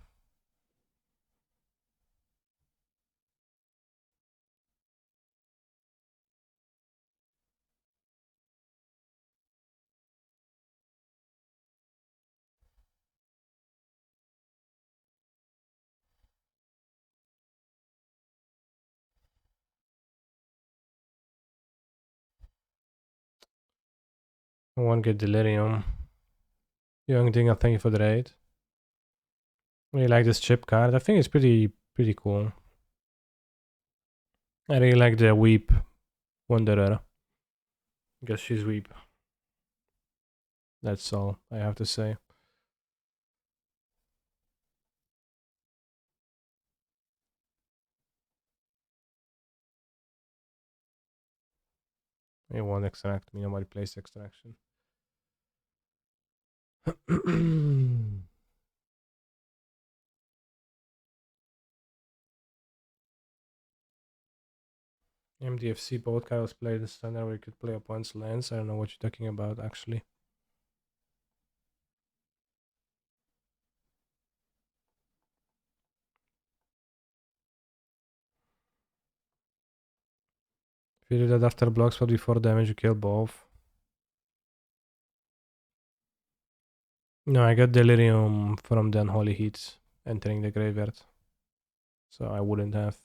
I won't get delirium. Young Dingle, thank you for the raid. Really like this chip card. I think it's pretty cool. I really like the Weep Wanderer. Because she's Weep. That's all I have to say. It won't extract me. Nobody plays extraction. MDFC both cards play the standard where you could play opponent's lands. I don't know what you're talking about actually. If you do that after blocks, but before damage, you kill both. No, I got Delirium from the Unholy Heat entering the graveyard. So I wouldn't have.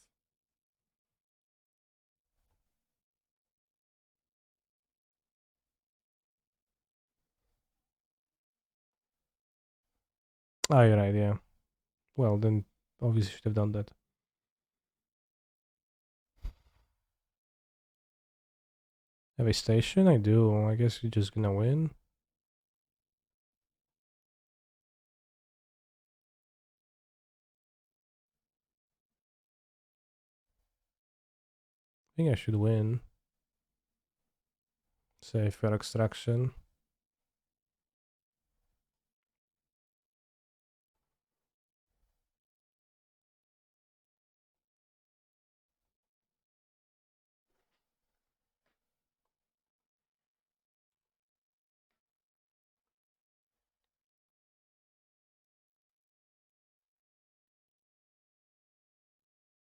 Ah, you're right, yeah. Well, then obviously should have done that. Have a station? I do. I guess you're just gonna win. I think I should win. Save for extraction.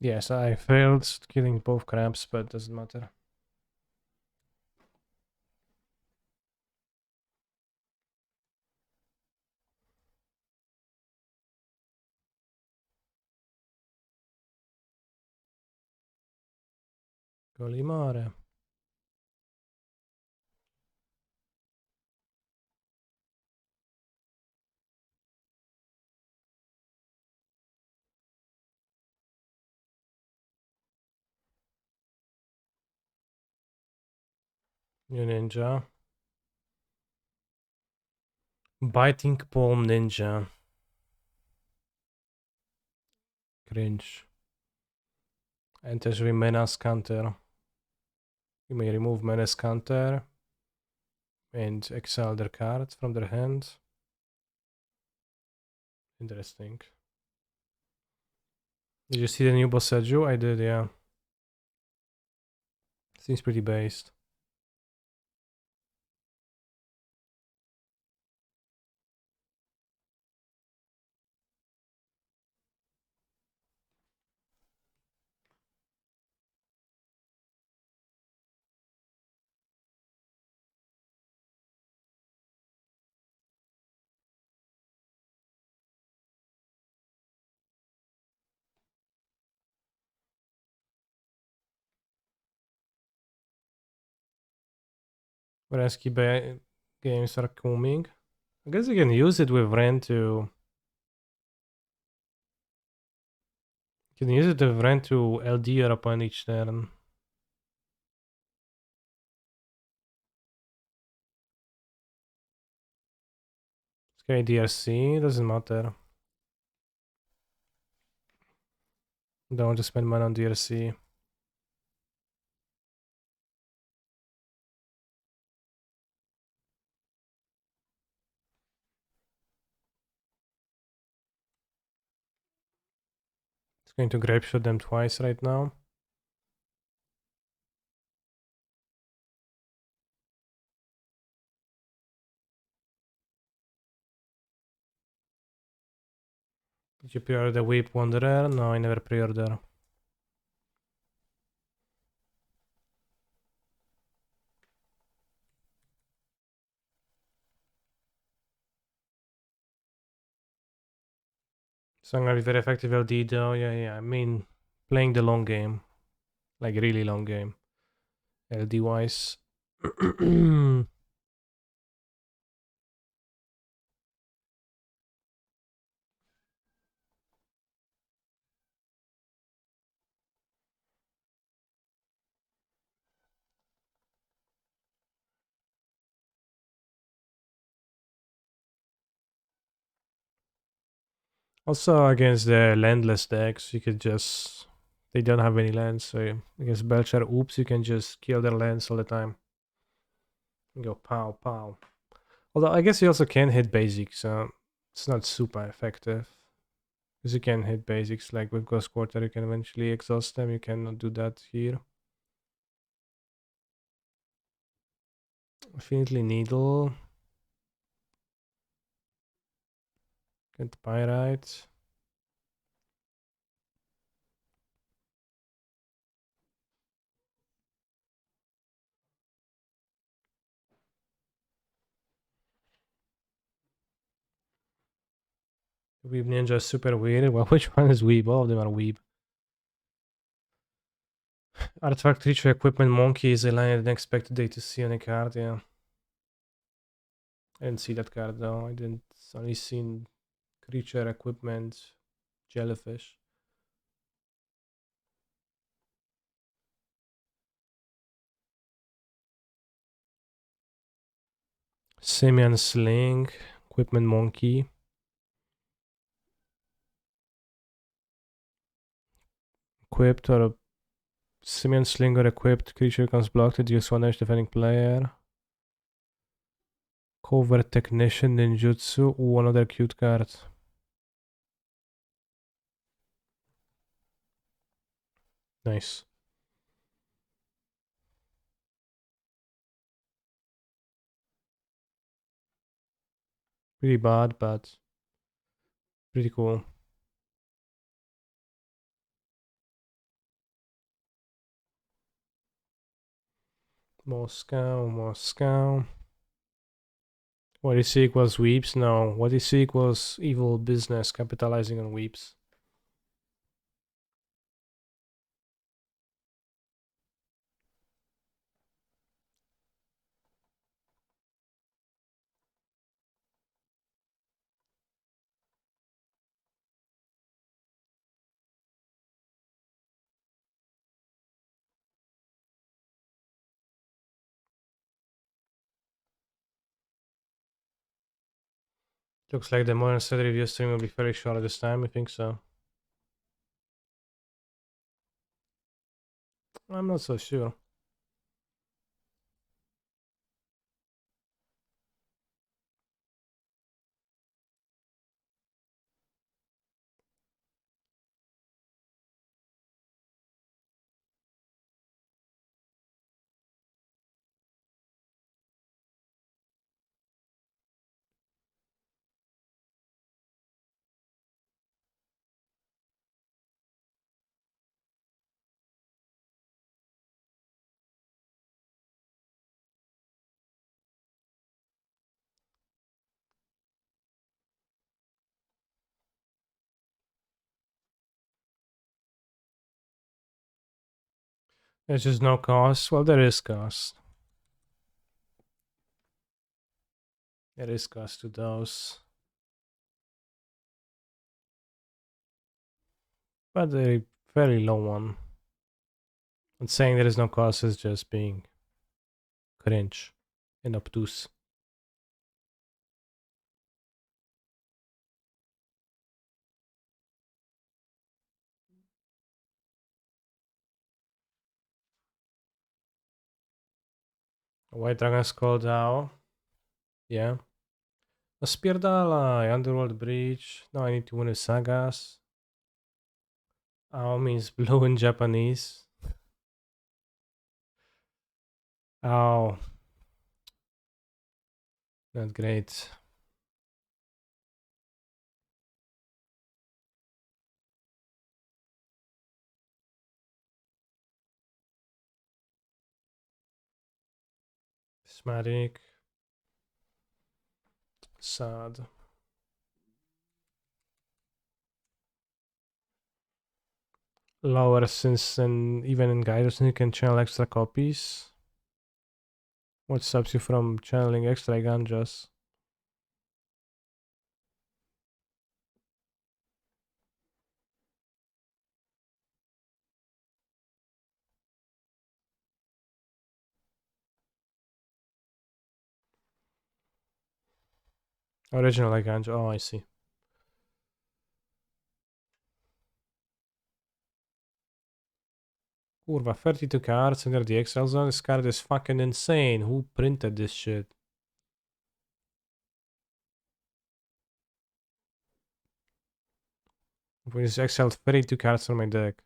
Yes, I failed killing both crabs, but doesn't matter. Colimare. New ninja. Biting palm ninja. Cringe. Enters with menace counter. You may remove menace counter and exile their card from their hand. Interesting. Did you see the new Boseju? I did, yeah. Seems pretty based. Rescue games are coming. I guess you can use it with Ren to... You can use it with Ren to LD her upon each turn. Okay, DRC, doesn't matter. Don't want to spend money on DRC. It's going to grape shot them twice right now. Did you pre-order the Weep Wanderer? No, I never pre-order. So I'm gonna be very effective LD though. Yeah. I mean, playing the long game. Like, really long game. LD wise. Also, against the landless decks, you could just... They don't have any lands, so against Belcher Oops, you can just kill their lands all the time. And go pow, pow. Although, I guess you also can hit basics, so it's not super effective. Because you can hit basics, like with Ghost Quarter, you can eventually exhaust them. You cannot do that here. Infinitely Needle. Get the Pyrite. Weeb Ninja is super weird. Well, which one is Weeb? All of them are Weeb. Artifact Creature Equipment Monkey is a line I didn't expect today to see on a card, yeah. I didn't see that card though. I didn't only seen Creature Equipment Jellyfish. Simian Sling, Equipment Monkey. Equipped or a Simian Sling or equipped creature comes blocked to deals 1 damage defending player. Covert Technician Ninjutsu. Ooh, another cute card. Nice. Pretty bad, but pretty cool. Moscow. What you see equals weeps? No. What you see equals evil business capitalizing on weeps. Looks like the modern set review stream will be very short this time. I think so. I'm not so sure. There's just no cost. Well, there is cost. There is cost to those. But a very low one. And saying there is no cost is just being cringe and obtuse. White Dragon Skull Dao. Yeah. No spierdalaj, Underworld Breach. No, I need to win a Sagas. Ao means blue in Japanese. Ow. Not great. Prismatic. Sad. Lower since even in Gyros you can channel extra copies. What stops you from channeling extra ganjas? Original ganja. Oh, I see. Kurva, 32 cards under the Excel zone. This card is fucking insane. Who printed this shit? We just exiled 32 cards from my deck.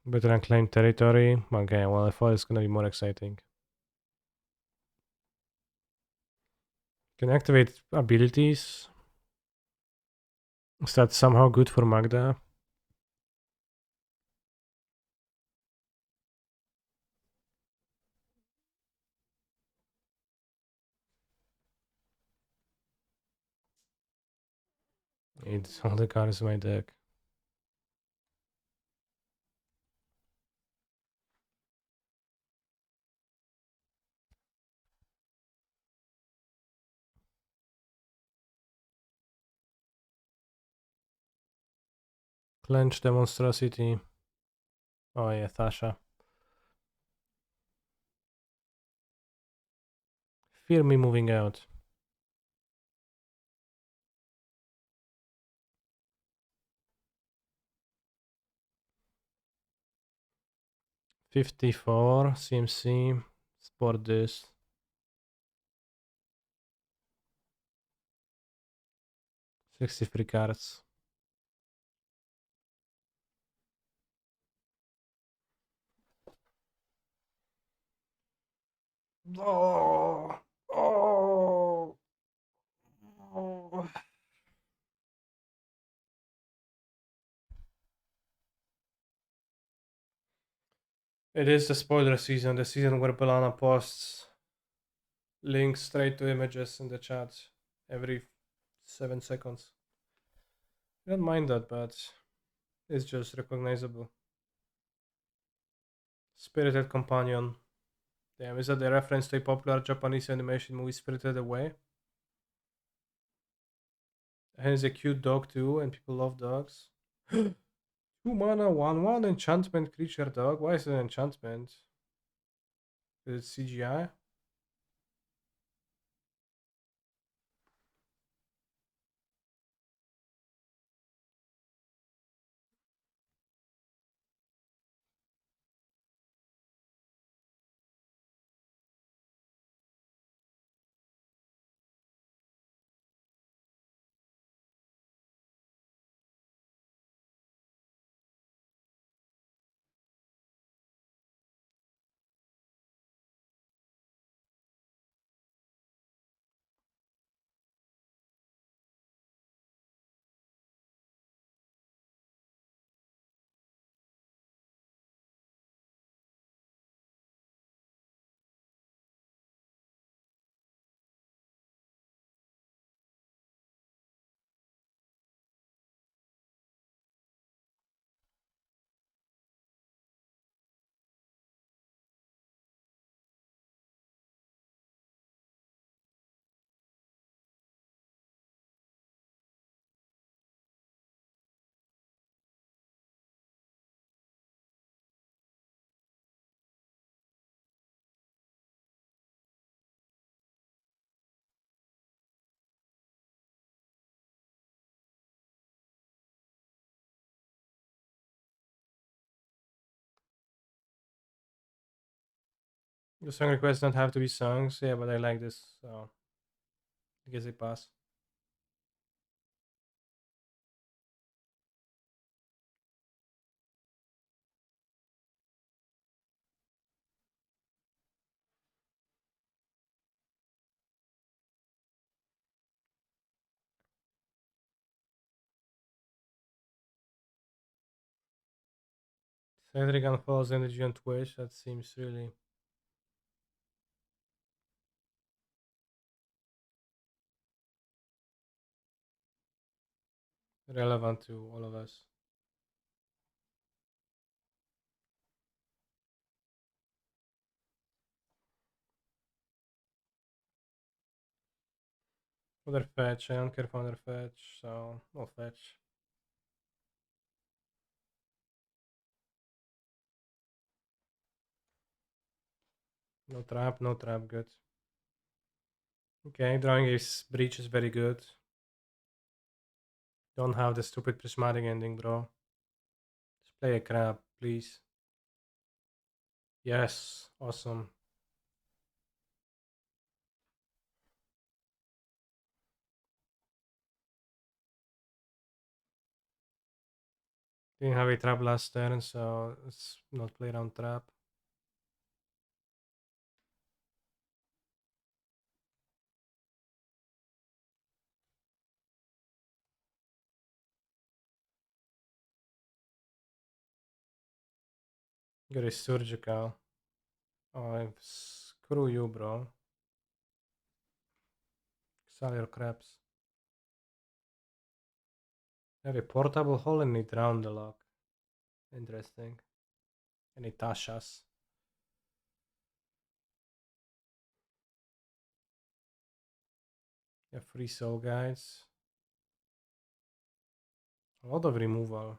Better unclaimed territory. Okay, well, I thought it's gonna be more exciting. Can activate abilities. Is that somehow good for Magda? It's all the cards in my deck. Clench Demonstrosity. Oh yeah, Thasha. Fear me moving out. $54 CMC. Sport this. 63 cards. Oh, oh, oh. It is the spoiler season, the season where Balana posts links straight to images in the chat every 7 seconds. I don't mind that, but it's just recognizable. Spirited Companion. Damn, is that a reference to a popular Japanese animation movie, Spirited Away? And it's a cute dog too, and people love dogs. 2 mana, 1/1 enchantment creature dog. Why is it an enchantment? Is it CGI? The song requests don't have to be songs, yeah, but I like this, so I guess it pass. Cedric unfollows energy on Twitch. That seems really relevant to all of us. Other fetch. I don't care for other fetch, so I'll fetch. No trap, no trap, good. Okay, drawing his breach is very good. Don't have the stupid prismatic ending, bro. Just play a crab, please. Yes, awesome. Didn't have a trap last turn, so let's not play around trap. Got a surgical. Oh, screw you, bro. Sell your crabs. Have a portable hole and it round the lock. Interesting. Any Tashas. Yeah, free soul guides. A lot of removal.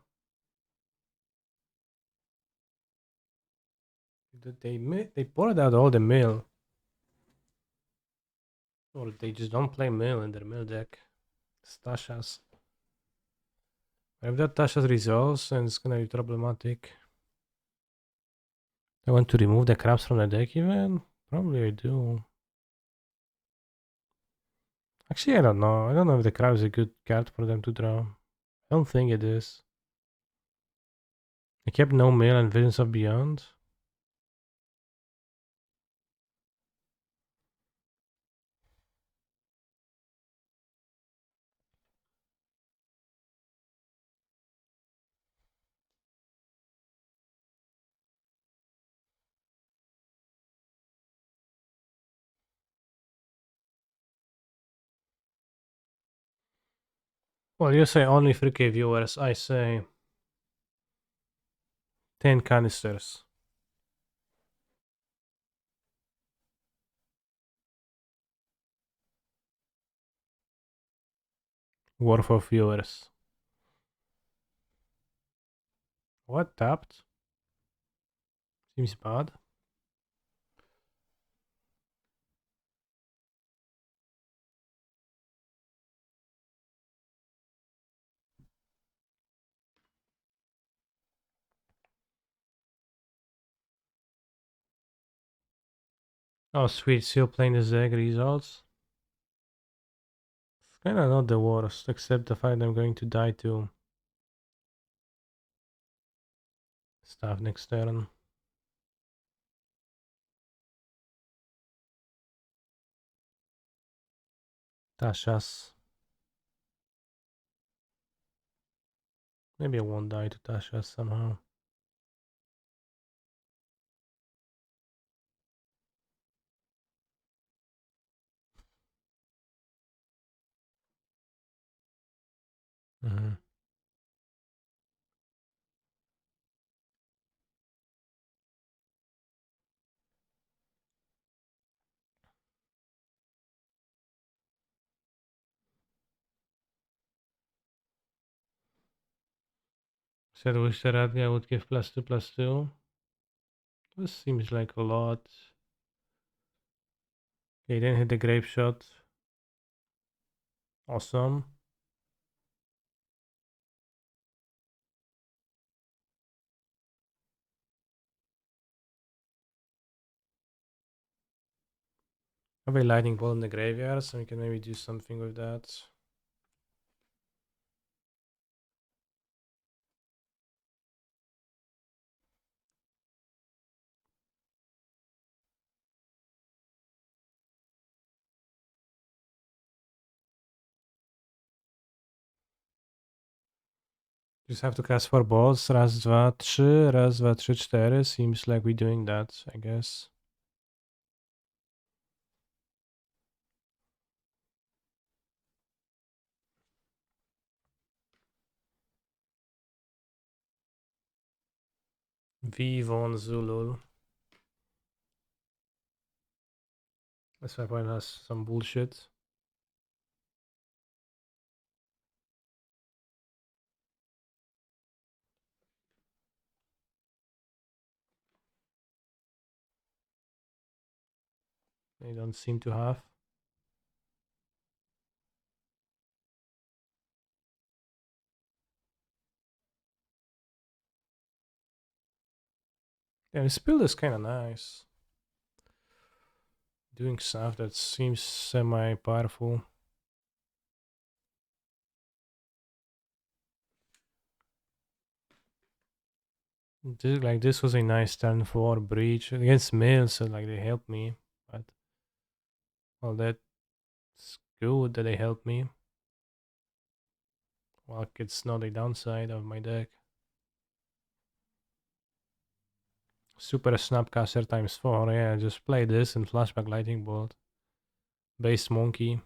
They poured out all the mill. Or they just don't play mill in their mill deck. It's Tashas. If that Tashas resolves, then it's gonna be problematic. I want to remove the crabs from the deck even? Probably I do. Actually, I don't know. I don't know if the crab is a good card for them to draw. I don't think it is. I kept no mail and Visions of Beyond. Well, you say only 3K viewers. I say 10 canisters. Worth of viewers. What tapped? Seems bad. Oh, sweet. Still playing the Zeg results. It's kinda not the worst, except the fact I'm going to die to stuff next turn. Tashas. Maybe I won't die to Tashas somehow. Mm-hmm. Said wish the red guy would give +2/+2. This seems like a lot. Okay, then hit the grape shot. Awesome. Have a lightning bolt in the graveyard, so we can maybe do something with that. Just have to cast 4 balls. Raz, dwa, trzy. Raz, dwa, trzy, cztery. Seems like we're doing that, I guess. V von Zulul. This weapon has some bullshit. They don't seem to have. Yeah, this build is kind of nice. Doing stuff that seems semi-powerful. This was a nice turn for breach against Mill, so like they helped me. But well, that's good that they helped me. Well, it's not a downside of my deck. Super Snapcaster times 4, yeah, just play this and flashback lightning bolt. Base monkey.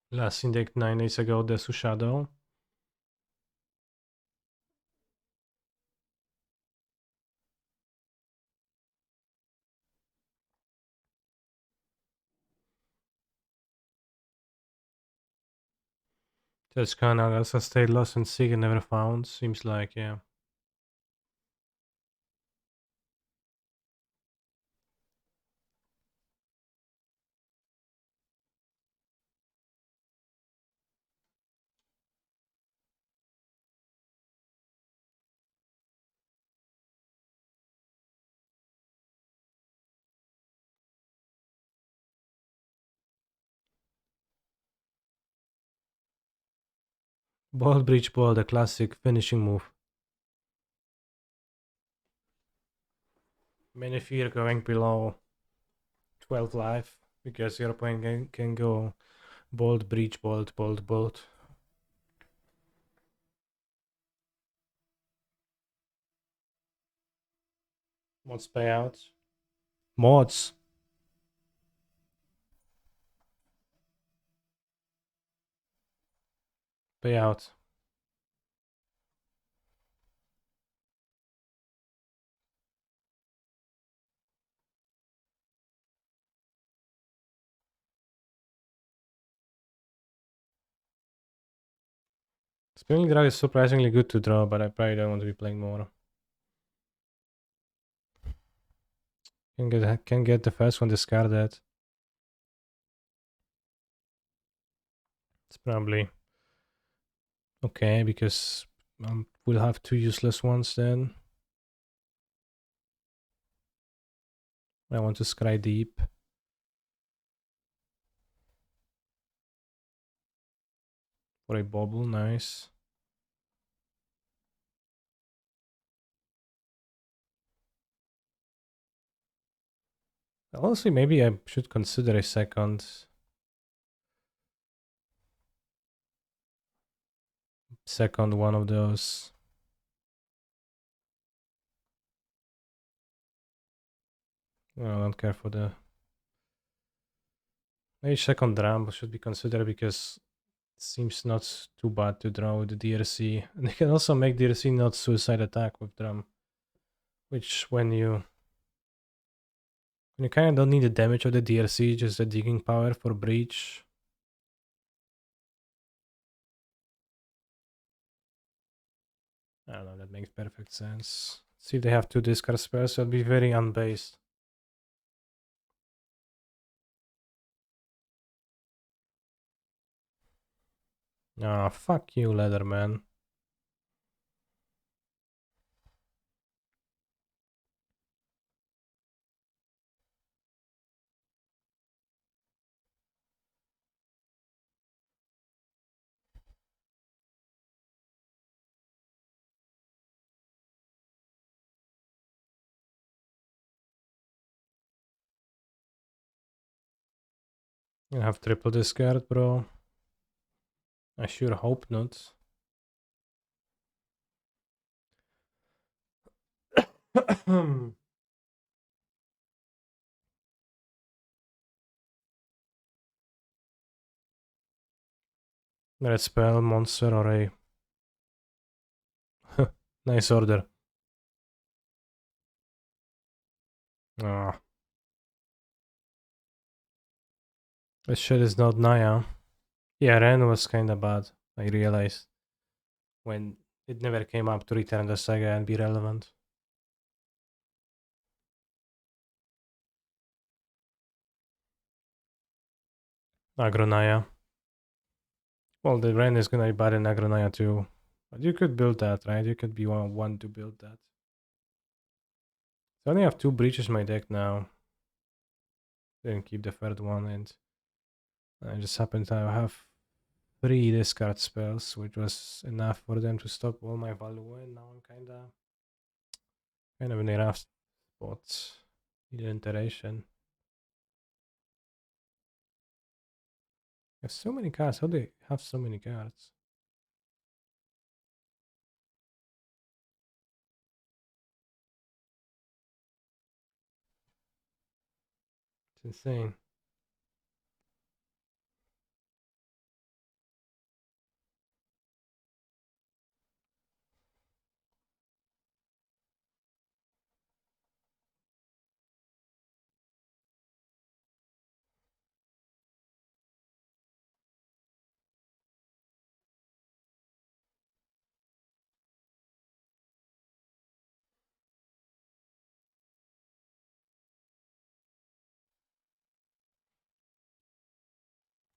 Last index 9 days ago, Desu Shadow. Just kinda also stayed lost and seek and never found. Seems like, yeah. Ball breach ball, the classic finishing move. Many fear going below 12 life because your opponent can go bolt, breach, bolt, bolt, bolt. Mods payouts. Mods. Payout. Spinning Drag is surprisingly good to draw, but I probably don't want to be playing more. Can get the first one discarded. It's probably okay because we'll have 2 useless ones then. I want to scry deep. For a bobble, nice. Honestly, maybe I should consider a second one of those. I don't care for the maybe second drum should be considered because it seems not too bad to draw with the DRC. And you can also make DRC not suicide attack with drum, which when you And you kind of don't need the damage of the DLC, just the digging power for Breach. I don't know, that makes perfect sense. See if they have 2 discard spells, so it'll be very unbased. Ah, fuck you, Leatherman. You have triple discard, bro. I sure hope not. Red spell, monster, or a nice order. Ah, this shit is not Naya. Yeah, Ren was kinda bad, I realized. When it never came up to return the saga and be relevant. Agronaya. Well, the Ren is gonna be bad in Agronaya too. But you could build that, right? You could be one to build that. So I only have 2 breaches in my deck now. Didn't keep the third one, and I just happen to have 3 discard spells, which was enough for them to stop all my value, and now I'm kind of in a rough spot. Need an iteration. I have so many cards. How do they have so many cards? It's insane.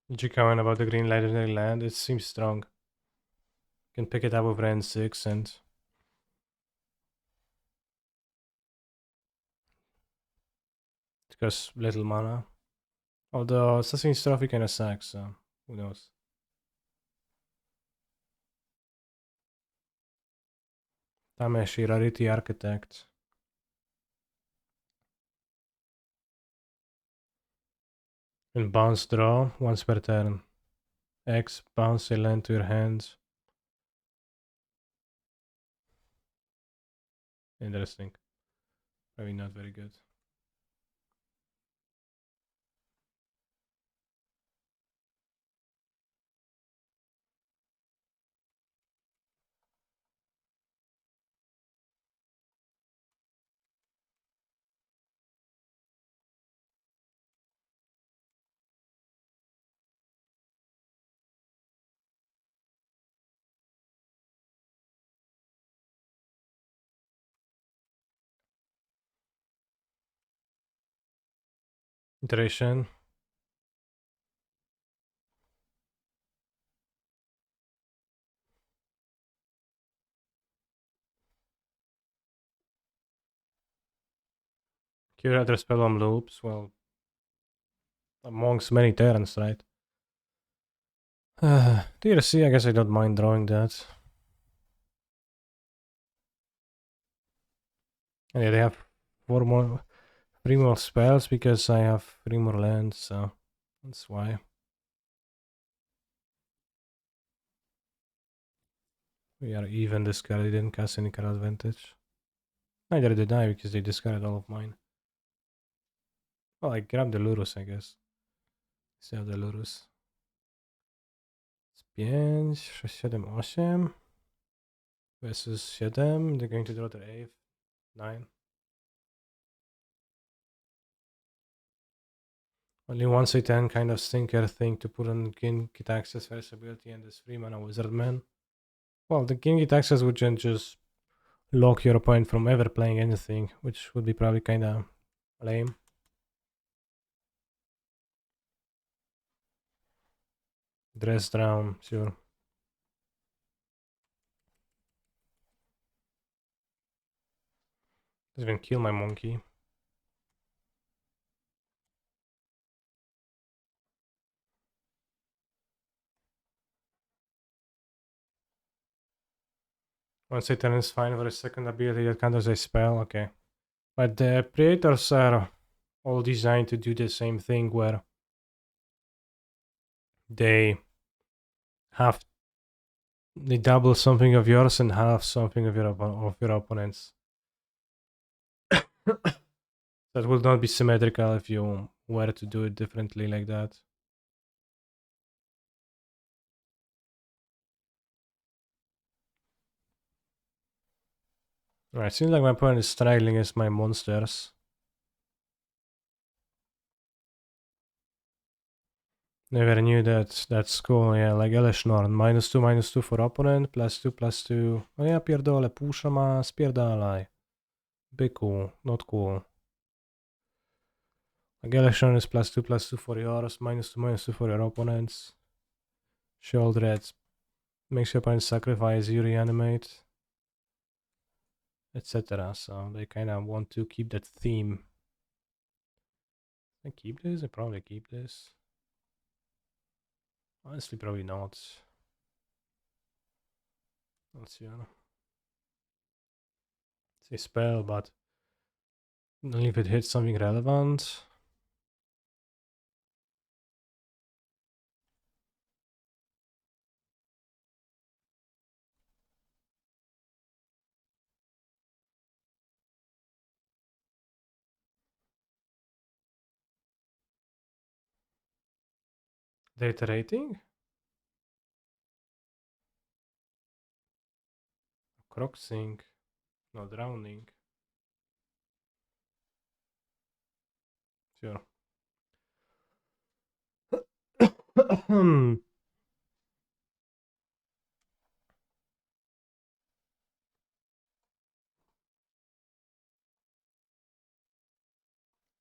Did you comment about the green legendary land? It seems strong. You can pick it up with Ren 6 and it costs little mana. Although Assassin's Trophy kinda sucks, so who knows. Tameshi Rarity Architect. And bounce draw once per turn. X bounce a land to your hands. Interesting. Probably not very good. Iteration. Curator spell on loops. Well, amongst many turns, right? DLC, I guess I don't mind drawing that. And yeah, they have 3 more spells because I have 3 more lands, so that's why. We are even discarded, they didn't cast any card advantage. Neither did I because they discarded all of mine. Well, I grabbed the Lurus, I guess. Still have the Lurus. It's 5, 6, 7, 8. Versus 7. They're going to draw the 8th. 9. Only 1 kind of stinker thing to put on Git Access first ability and this 3 mana Wizardman. Well, the Git Access would just lock your opponent from ever playing anything, which would be probably kinda lame. Dress down, sure. Doesn't even kill my monkey. One Satan is fine for a second ability that counters a spell, okay. But the Predators are all designed to do the same thing where they have they double something of yours and half something of your opponent's. That will not be symmetrical if you were to do it differently like that. Alright, seems like my opponent is struggling against my monsters. Never knew that. That's cool, yeah, like Eleshnorn. -2/-2 for opponent, +2/+2. Oh ja, pierdolę, pusza ma, spierdalaj. Big cool, not cool. Like Eleshnorn is +2/+2 for yours, -2/-2 for your opponents. Shieldred makes your opponent sacrifice, you reanimate, etc. So they kind of want to keep that theme. I keep this? I probably keep this. Honestly, probably not. Let's see. It's a spell, but only if it hits something relevant. Data rating? Croxing. No, drowning. Sure.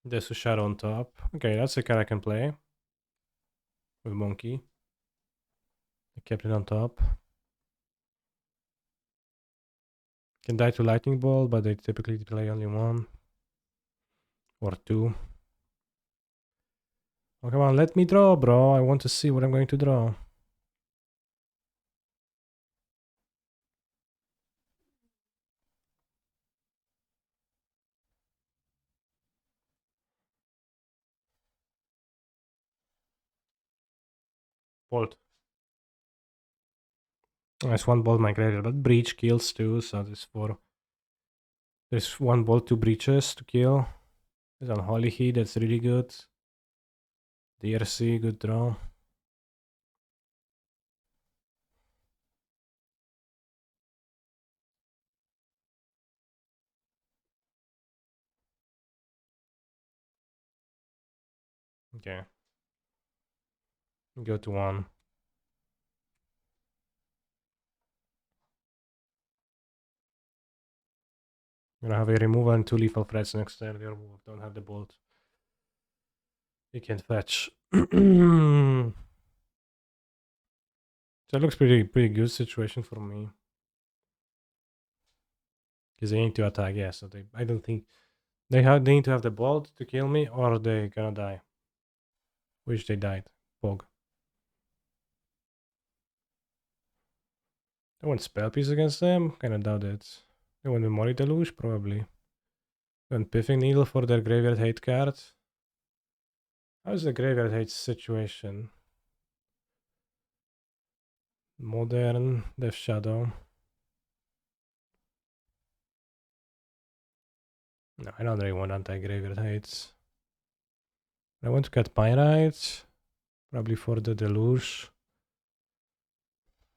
There's a shadow on top. Okay, that's a card I can play. With Monkey. I kept it on top. Can die to Lightning Bolt, but they typically play only one. Or two. Oh, come on, let me draw, bro. I want to see what I'm going to draw. Bolt. There's one bolt migrated, but breach kills too, so there's four. There's one bolt, two breaches to kill. There's Unholy Heat, that's really good. DRC, good draw. Okay. Go to one. I'm gonna have a removal and two lethal threats next turn. They don't have the bolt. You can't fetch. So that looks pretty good situation for me. Because they need to attack, yeah. So I don't think they need to have the bolt to kill me, or they gonna die. Which they died. Pog. I want spell piece against them. Kinda doubt it. They want Memory Deluge, probably. And Piffing Needle for their Graveyard Hate card. How's the Graveyard Hate situation? Modern, Death Shadow. No, I don't really want anti-Graveyard Hates. I want to cut Pyrite. Probably for the Deluge.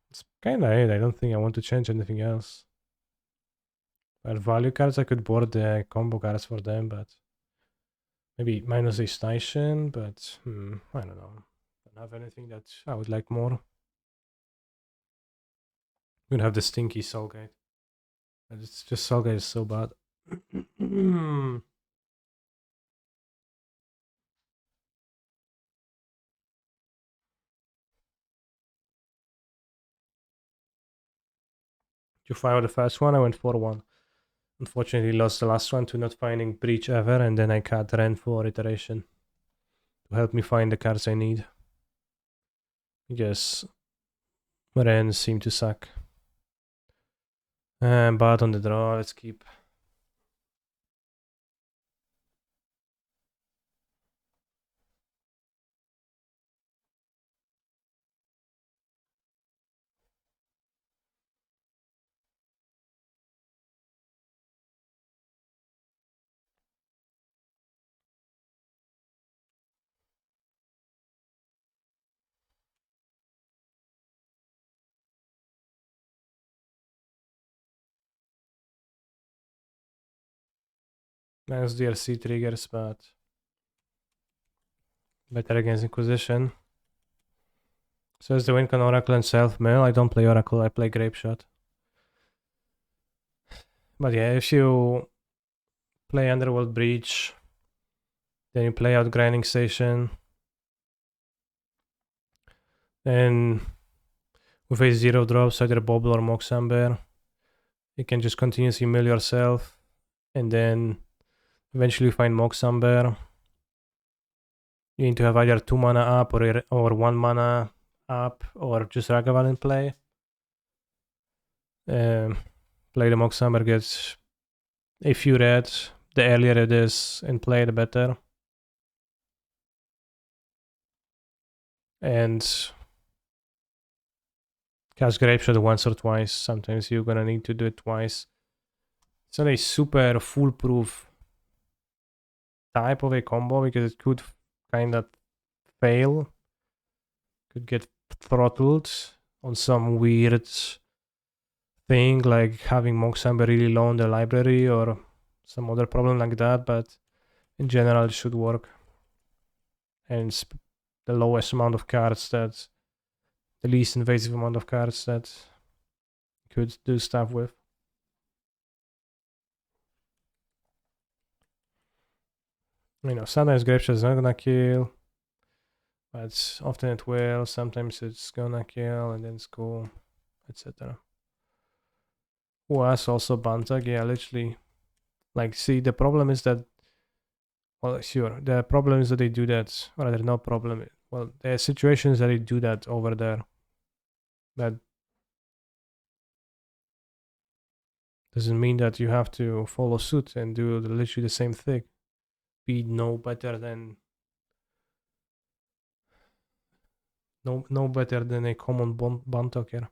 It's kinda it. I don't think I want to change anything else. Well, value cards, I could board the combo cards for them, but Maybe minus a station, but I don't know. Don't have anything that I would like more. We don't have the stinky Soulgate. It's just Soulgate is so bad. You fire the first one, I went for one. Unfortunately, lost the last one to not finding Breach ever, and then I cut Ren for iteration to help me find the cards I need. Because Ren seem to suck. But on the draw, let's keep. Nice DRC triggers, but better against Inquisition. Says the Wincan Oracle and Self-Mill. I don't play Oracle, I play Grape Shot. But yeah, if you play Underworld Breach, then you play out Grinding Station, then with a 0 drops, either Bobble or Moxamber, you can just continuously mill yourself, and then eventually find Moxamber. You need to have either 2 mana up or 1 mana up, or just Ragavan in play. Play the Moxamber, gets a few red. The earlier it is in play, the better. And cast Grape Shot once or twice. Sometimes you're gonna need to do it twice. It's not a super foolproof type of a combo because it could kind of fail. Could get throttled on some weird thing like having Moxamber really low in the library or some other problem like that, but in general it should work. And it's the lowest amount of cards that, the least invasive amount of cards that you could do stuff with. You know, sometimes Grape Shot is not gonna kill, but often it will. Sometimes it's gonna kill and then it's cool, etc. Was also Bantag, yeah, literally. Like, see, the problem is that, well, sure, the problem is that they do that, or rather, no problem. Well, there are situations that they do that over there. That doesn't mean that you have to follow suit and do literally the same thing. Be no better than no better than a common Bantoker.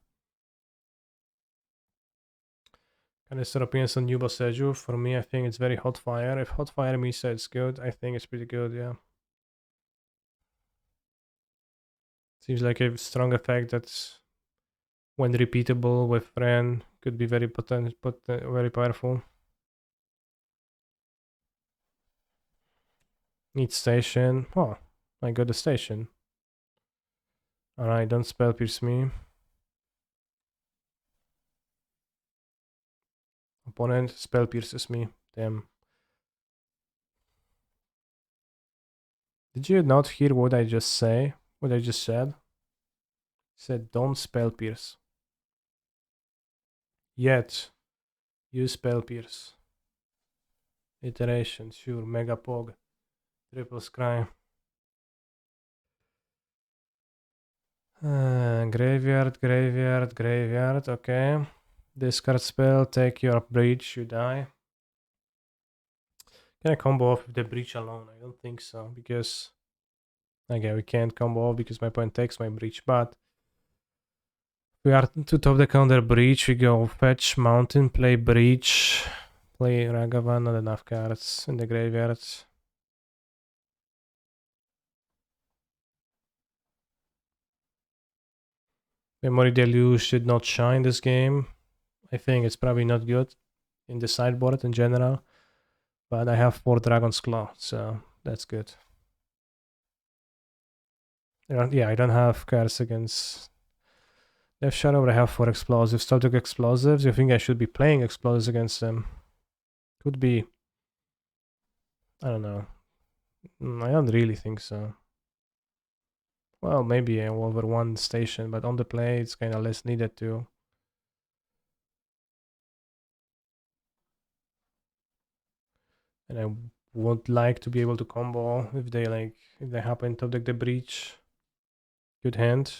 Kind opinions on Yuba Seju. For me, I think it's very hot fire. If hot fire means that it's good, I think it's pretty good, yeah. Seems like a strong effect that's, when repeatable with Ren, could be very potent, but very powerful. Need station. Oh, I got the station. Alright, don't spell pierce me. Opponent spell pierces me. Damn. Did you not hear what I just say? What I just said? I said don't spell pierce. Yet you spell pierce. Iteration, sure, mega pog. Triple scry. Graveyard, graveyard, graveyard, okay. Discard spell, take your breach, you die. Can I combo off with the breach alone? I don't think so, because... Okay, we can't combo off because my opponent takes my breach, but... We are to top the counter breach, we go fetch, mountain, play breach, play Ragavan, not enough cards in the graveyard. Memory Deluge did not shine this game. I think it's probably not good in the sideboard in general. But I have 4 Dragon's Claw, so That's good. Yeah, I don't have cards against Death Shadow, but I have 4 explosives. Static explosives. You think I should be playing explosives against them? Could be. I don't know. I don't really think so. Well, maybe over one station, but on the play it's kind of less needed to. And I would like to be able to combo if they happen to deck the breach. Good hand.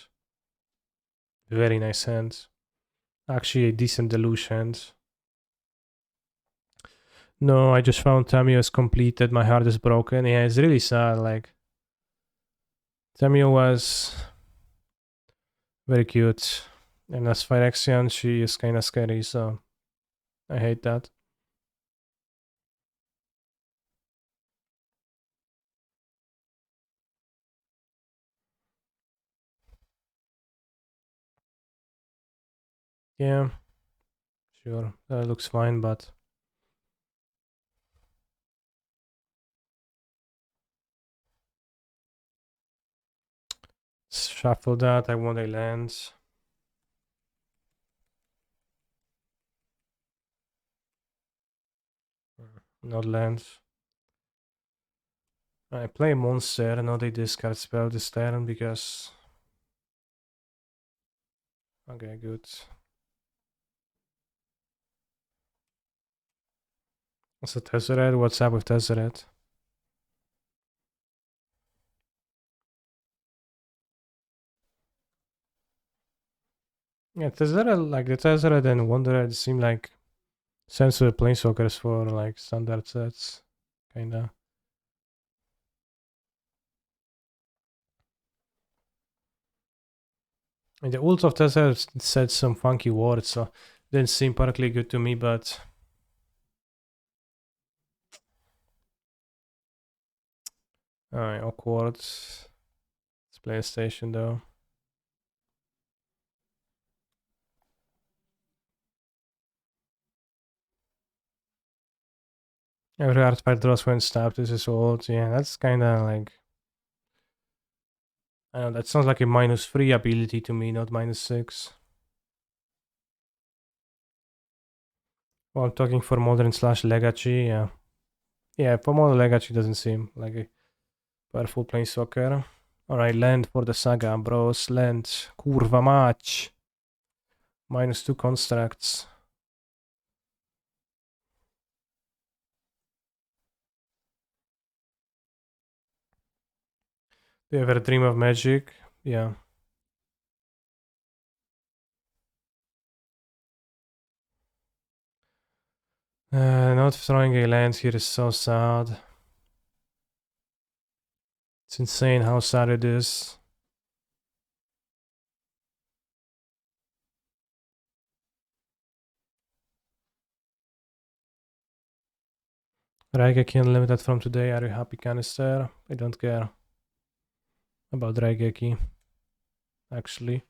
Very nice hand. Actually a decent deluge hand. No, I just found Tamio is completed. My heart is broken. Yeah, it's really sad. Like Tamio was very cute. And as Phyrexian, she is kind of scary, so I hate that. Yeah, sure. That looks fine, but shuffle that. I want a land. Not lands. I play monster, not a discard spell this turn because. Okay, good. So Tezzeret, what's up with Tezzeret? Yeah, Tezzeret, like the Tezzeret and Wanderer seem like sensible planeswalkers for like standard sets, kinda. And the ult of Tezzeret said some funky words, so didn't seem particularly good to me, but. Awkward. Let's play a station though. Every artifact draws when stabbed is his ult. Yeah, that's kinda like. I don't know, that sounds like a -3 ability to me, not -6. Well, I'm talking for modern slash legacy, yeah. Yeah, for modern legacy doesn't seem like a powerful planeswalker. Alright, land for the saga, bros. Land. Kurva mać. -2 constructs. Do you ever dream of magic? Yeah. Not throwing a land here is so sad. It's insane how sad it is. Raigeki Unlimited from today. Are you happy, Canister? I don't care about Raigeki, actually.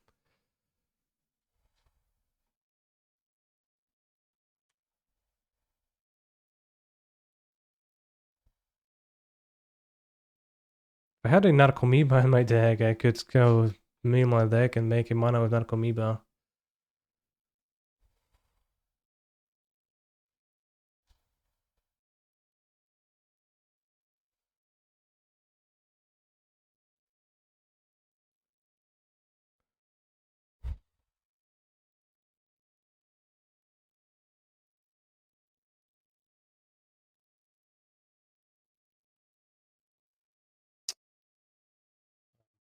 If I had a Narcomoeba in my deck, I could go mill my deck and make a mana with Narcomoeba.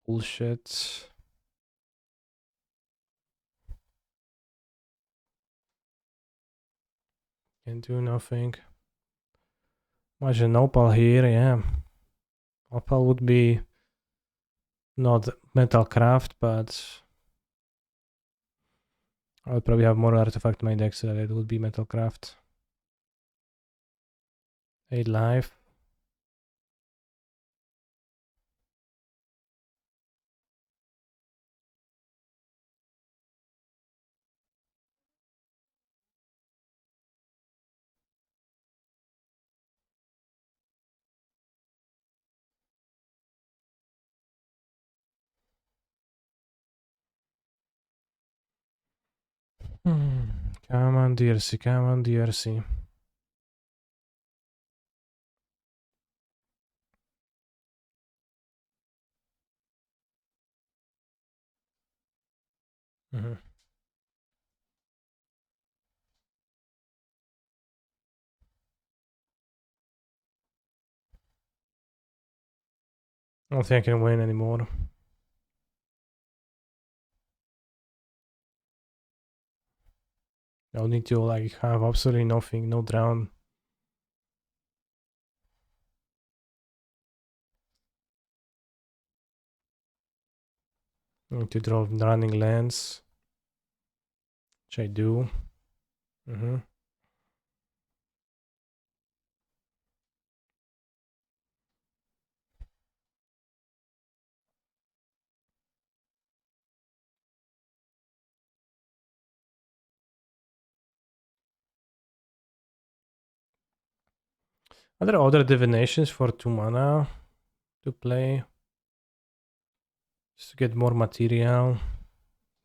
Bullshit. Can do nothing. Imagine Opal here, yeah. Opal would be not Metal Craft, but I would probably have more artifact in my deck, so that it would be Metal Craft. 8 life. Come on, DRC, come on, DRC. I don't think I can win anymore. I'll need to like have absolutely nothing, no drown. I need to draw running lands, which I do. Are there other divinations for 2 mana to play? Just to get more material.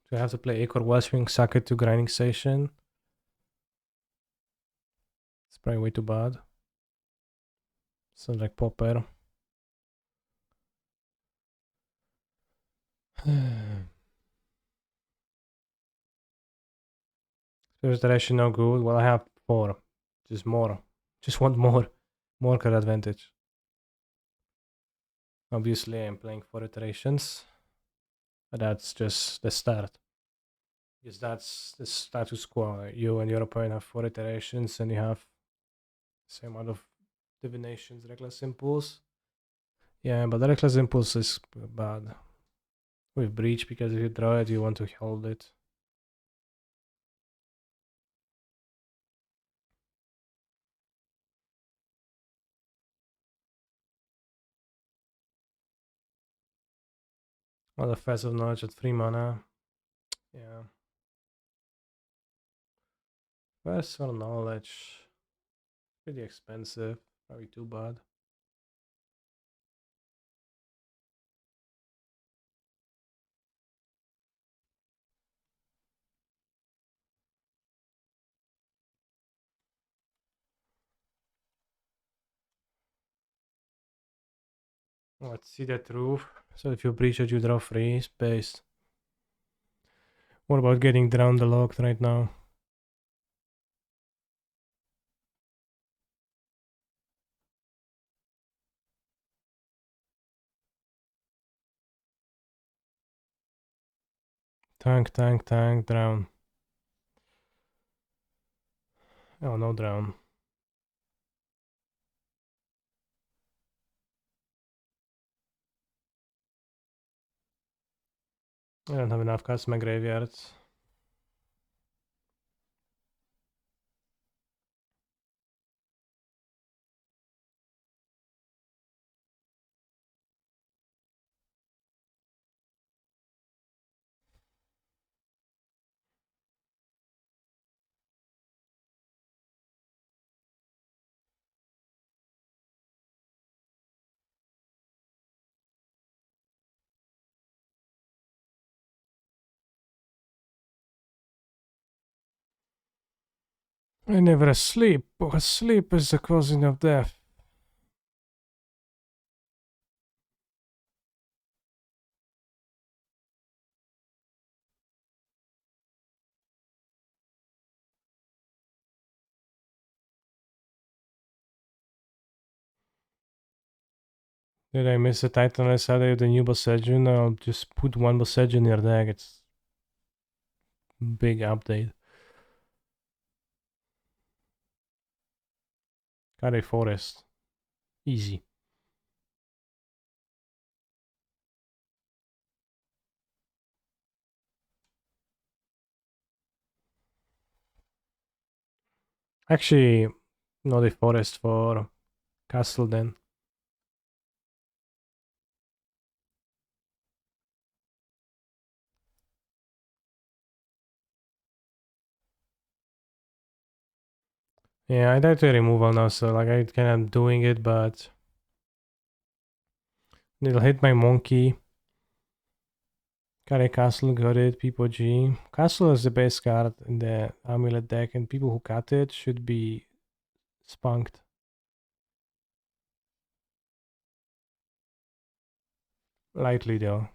Do I have to play Acre Westwing, suck it to grinding station? It's probably way too bad. Sounds like Popper. First direction no good. Well, I have 4. Just more. Just want more. More card advantage. Obviously, I'm playing 4 iterations. But that's just the start. Because that's the status quo. You and your opponent have 4 iterations and you have the same amount of divinations, reckless impulse. Yeah, but the reckless impulse is bad. With breach, because if you draw it, you want to hold it. Well, the Fast of Knowledge at 3 mana. Yeah. Fast of Knowledge. Pretty expensive. Probably too bad. Let's see that roof. So if you breach it, you draw 3 space. What about getting drowned the locked right now? Tank, tank, tank, drown. Oh, no drown. I don't have enough cards in my graveyard. I never asleep. Sleep is the causing of death. Did I miss a Titan? I said I have the new Bossejun. I'll just put 1 Bossejun in your deck. It's big update. Got a forest. Easy. Actually, not a forest for castle then. Yeah, I tried to removal now, so like I kind of doing it, but it'll hit my monkey. Carry Castle got it, People G. Castle is the base card in the Amulet deck, and people who cut it should be spunked. Lightly though.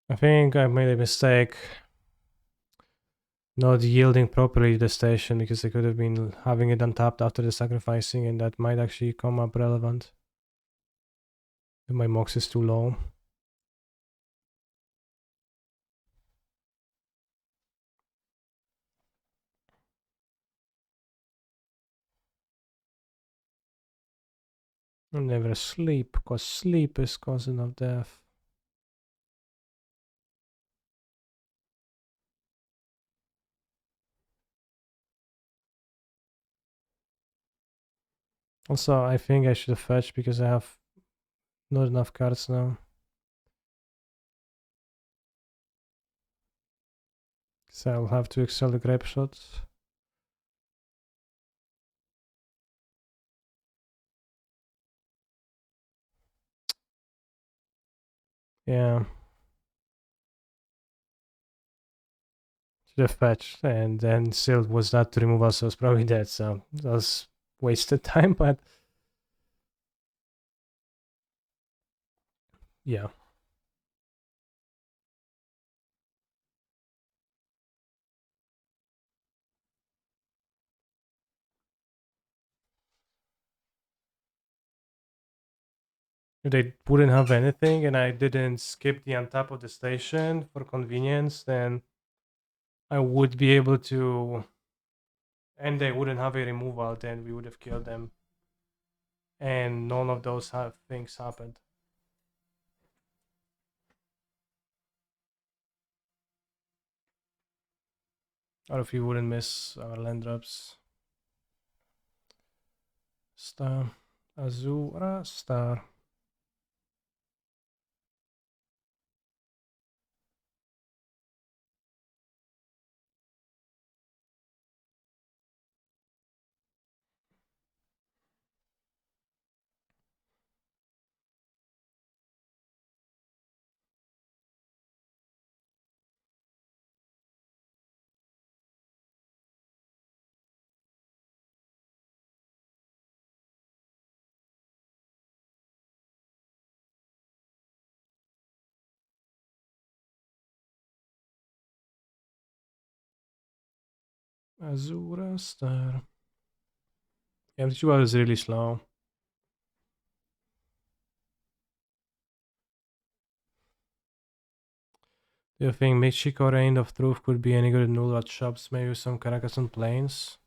I think I made a mistake not yielding properly to the station because I could have been having it untapped after the sacrificing, and that might actually come up relevant. If my mox is too low. I'll never sleep, because sleep is cousin of death. Also, I think I should have fetched because I have not enough cards now. So I'll have to excel the grape shots. Yeah. Should have fetched, and then still was not to remove us, so I was probably dead, so that was wasted time, but yeah. If they wouldn't have anything and I didn't skip the on top of the station for convenience, then I would be able to, and they wouldn't have a removal, then we would have killed them. And none of those things happened. Or if we wouldn't miss our land drops. Star. Azura Star. Azura Star. Yeah, the ritual is really slow. Do you think Michiko Reign of Truth could be any good at null shops? Maybe some Caracas on planes?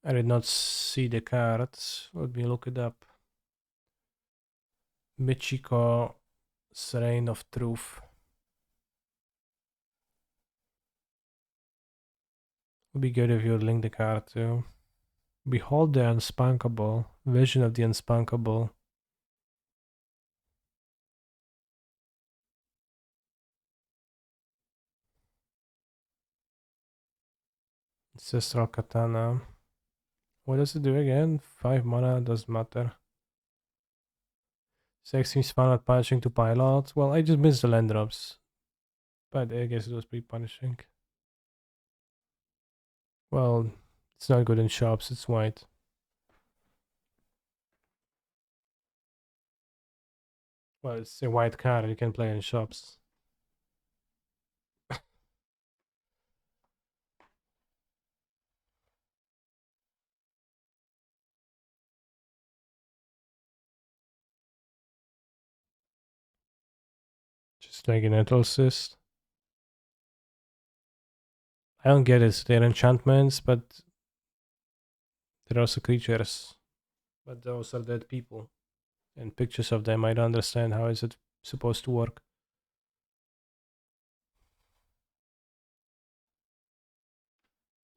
I did not see the cards. Let me look it up. Michiko Reign of Truth. Would be good if you would link the card too. Behold the Unspunkable. Vision of the Unspunkable. Ancestral Katana. What does it do again? 5 mana, doesn't matter. 6 seems fun at punishing to pilot. Well, I just missed the land drops. But I guess it was pretty punishing. Well, it's not good in shops, it's white. Well, it's a white card, you can play in shops. Just like an Cyst. I don't get it. They're enchantments, but they're also creatures. But those are dead people. And pictures of them, I don't understand how is it supposed to work.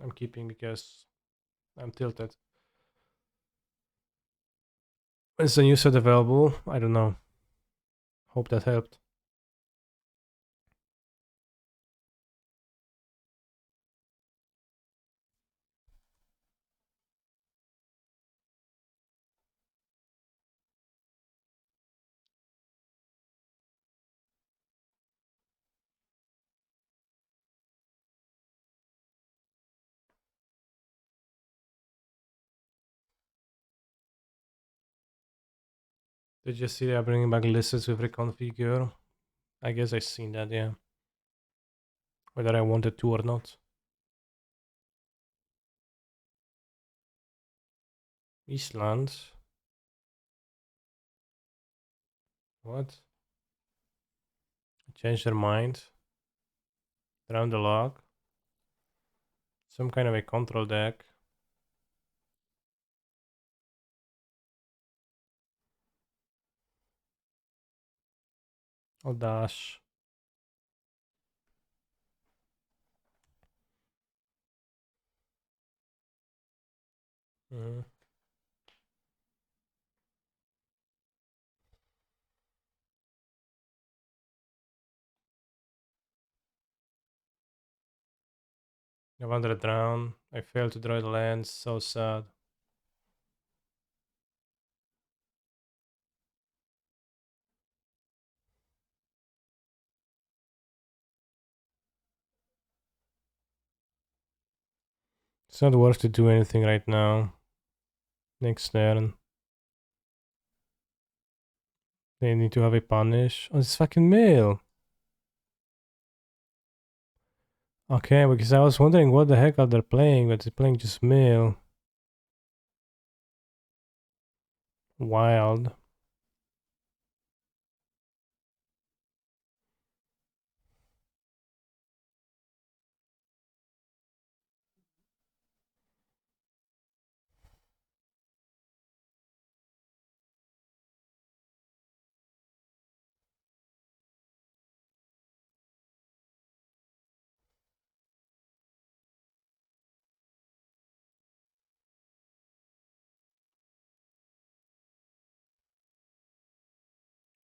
I'm keeping because I'm tilted. Is the new set available? I don't know. Hope that helped. Did you see they're bringing back lists with reconfigure? I guess I seen that, yeah. Whether I wanted to or not. Eastland. What? Changed their mind. Around the log. Some kind of a control deck. Oh, dash. Mm-hmm. I wanted to drown. I failed to draw the lands. So sad. It's not worth to do anything right now. Next turn. They need to have a punish. Oh, it's fucking mail. Okay, because I was wondering what the heck are they playing, but they're playing just mail. Wild.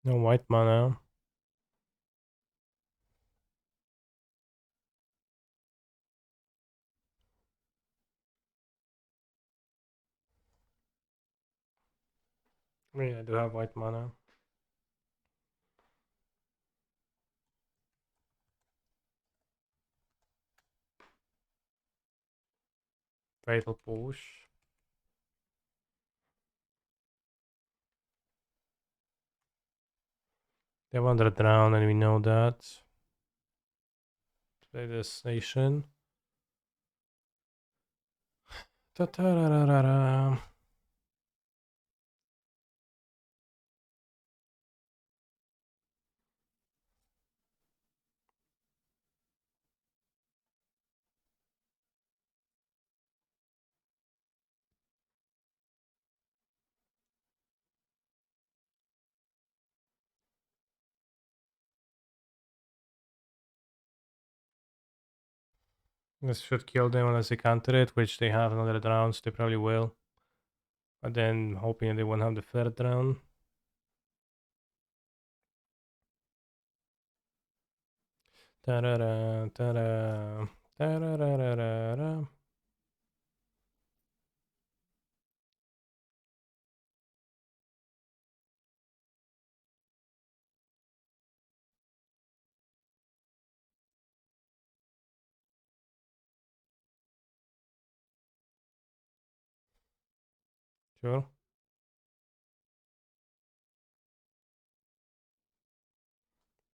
No white mana. I mean, I do have white mana. Fatal push. They want to drown, and we know that. Play this nation. Ta-ta-ra-ra-ra-ra. This should kill them unless they counter it, which they have another round, so they probably will. But then hoping they won't have the third round. Ta-ra-ra, ta-ra, ta-ra-ra-ra-ra-ra. Sure.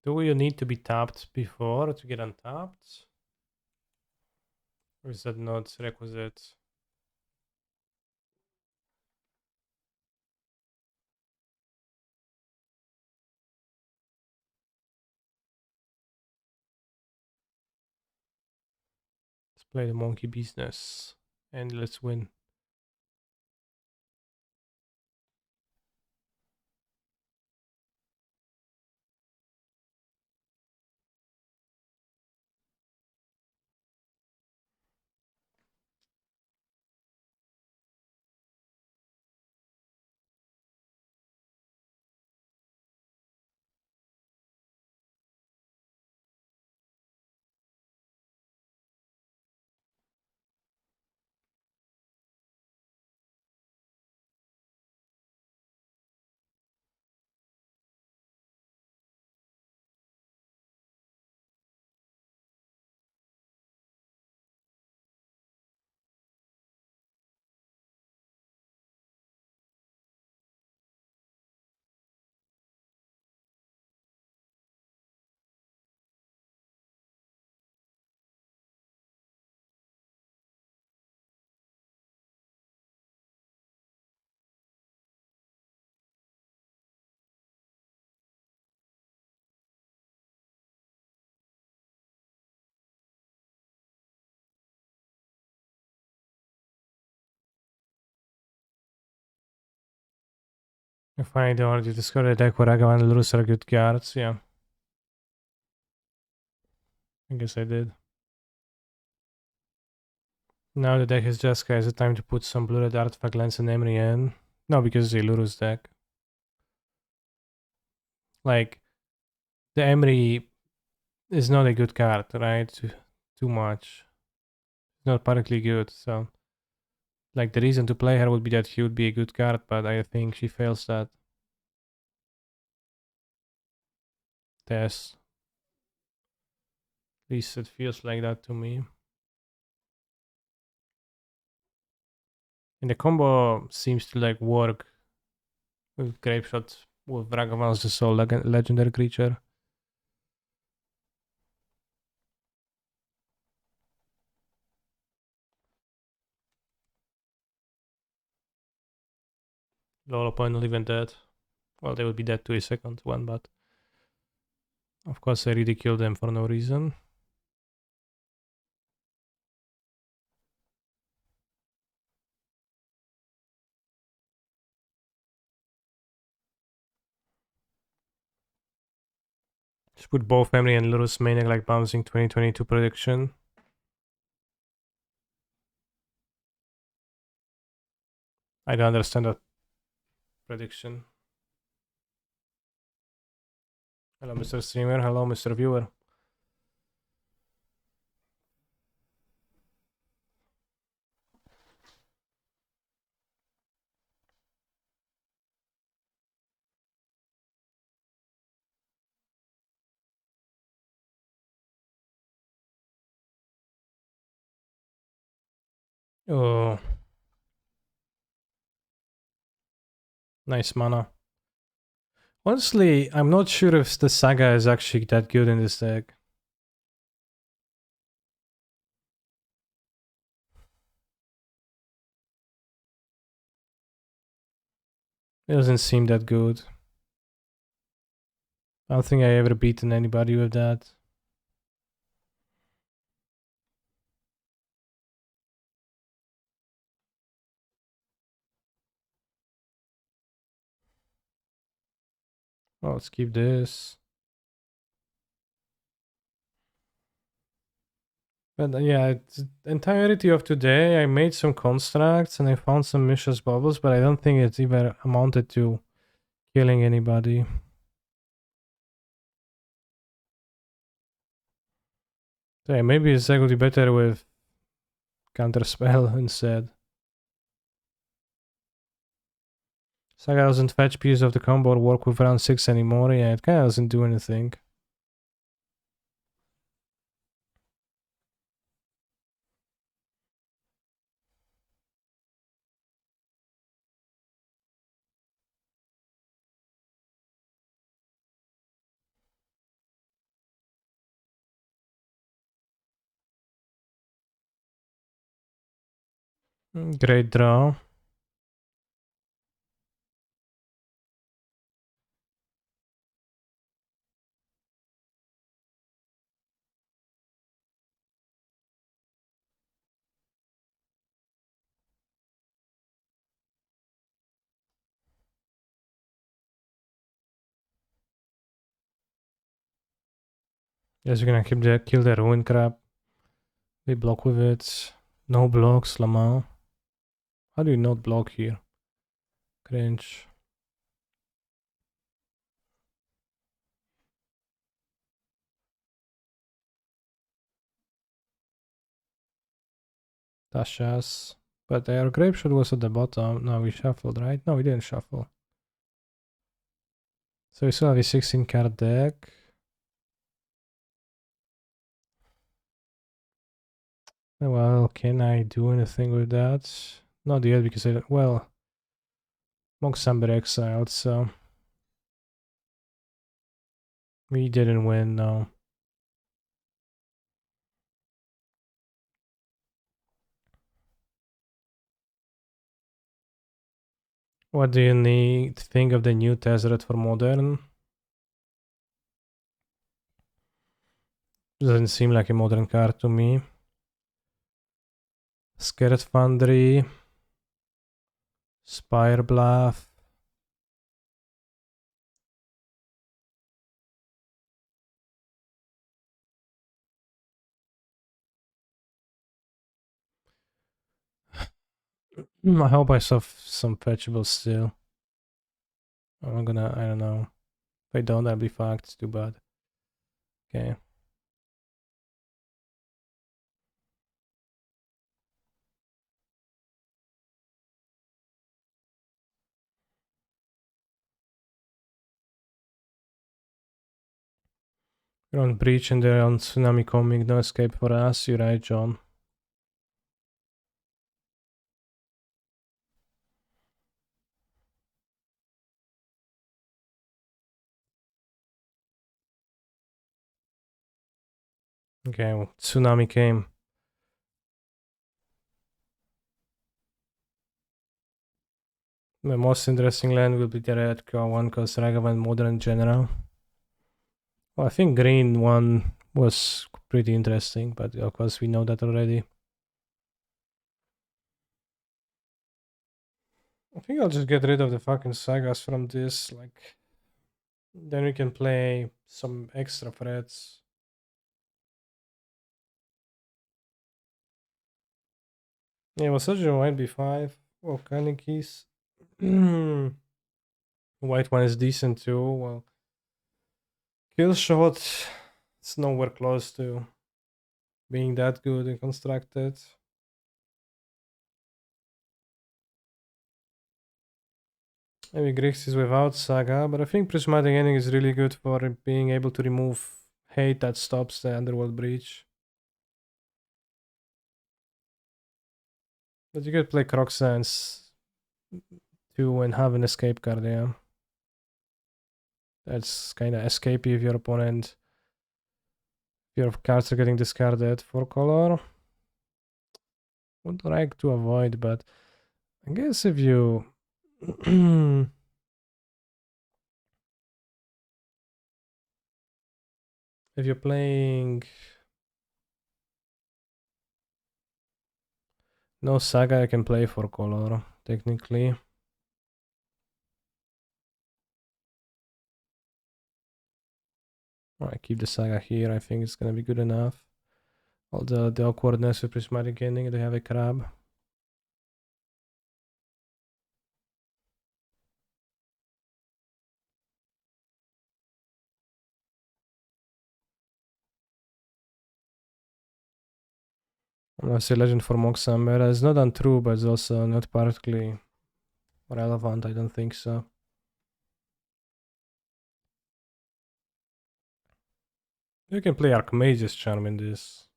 Do you need to be tapped before to get untapped? Or is that not requisite? It's Play the monkey business. And let's win. I finally wanted to discover a deck where Agavan and Lurus are good cards. Yeah. I guess I did. Now the deck is Jeskai. Is it time to put some blue red artifact lands and Emery in? No, because it's a Lurus deck. Like, the Emery is not a good card, right? Too much. It's not particularly good, so. Like, the reason to play her would be that she would be a good card, but I think she fails that test. At least it feels like that to me. And the combo seems to like work with Grape Shot with Ragavan's the Soul legendary creature. Low opponent not even dead. Well, they would be dead to a second one, but of course I ridicule them for no reason. Just put both Family and Lurus Maniac like bouncing 2022 prediction. I don't understand that prediction. Hello, Mr. Streamer. Hello, Mr. Viewer. Oh, nice mana. Honestly, I'm not sure if the Saga is actually that good in this deck. It doesn't seem that good. I don't think I ever beaten anybody with that. Well, let's keep this. But yeah, the entirety of today, I made some constructs and I found some Mishra's bubbles, but I don't think it's even amounted to killing anybody. So yeah, maybe it's actually better with Counterspell instead. Saga doesn't fetch pieces of the combo or work with round 6 anymore. Yeah, it kinda doesn't do anything. Great draw. Yes, you're gonna kill the ruin crab. We block with it. No blocks, Lamau. How do you not block here? Cringe. Tasha's. But our grape shot was at the bottom. No, we shuffled, right? No, we didn't shuffle. So we still have a 16 card deck. Well, can I do anything with that? Not yet, because well, Monk Samber exiled, so we didn't win, no. What do you think of the new Tezzeret for Modern? Doesn't seem like a modern card to me. Scared Foundry. Spire Bluff. I hope I saw some fetchables still. I'm gonna, I don't know. If I don't, I'll be fucked. It's too bad. Okay. We're on Breach and they're on Tsunami coming. No escape for us. You're right, John. Okay, well, Tsunami came. The most interesting land will be the red one because Ragavan Modern General. Well, I think green one was pretty interesting, but of course we know that already. I think I'll just get rid of the fucking sagas from this, like, then we can play some extra threats. Yeah, well, such a white b5. Volcanic keys. White one is decent too. Well, kill shot, it's nowhere close to being that good and constructed. Maybe Grix is without Saga, but I think Prismatic Ending is really good for being able to remove hate that stops the Underworld Breach. But you could play Crocsans too and have an escape card, yeah. That's kind of escapey if your opponent, if your cards are getting discarded for color. Would like to avoid, but I guess if you if you're playing no Saga, I can play for color technically. I keep the Saga here. I think it's gonna be good enough. Although the awkwardness with Prismatic Ending, they have a crab. Unless a legend for Moxamera is not untrue, but it's also not particularly relevant. I don't think so. You can play Archmage's Charm in this.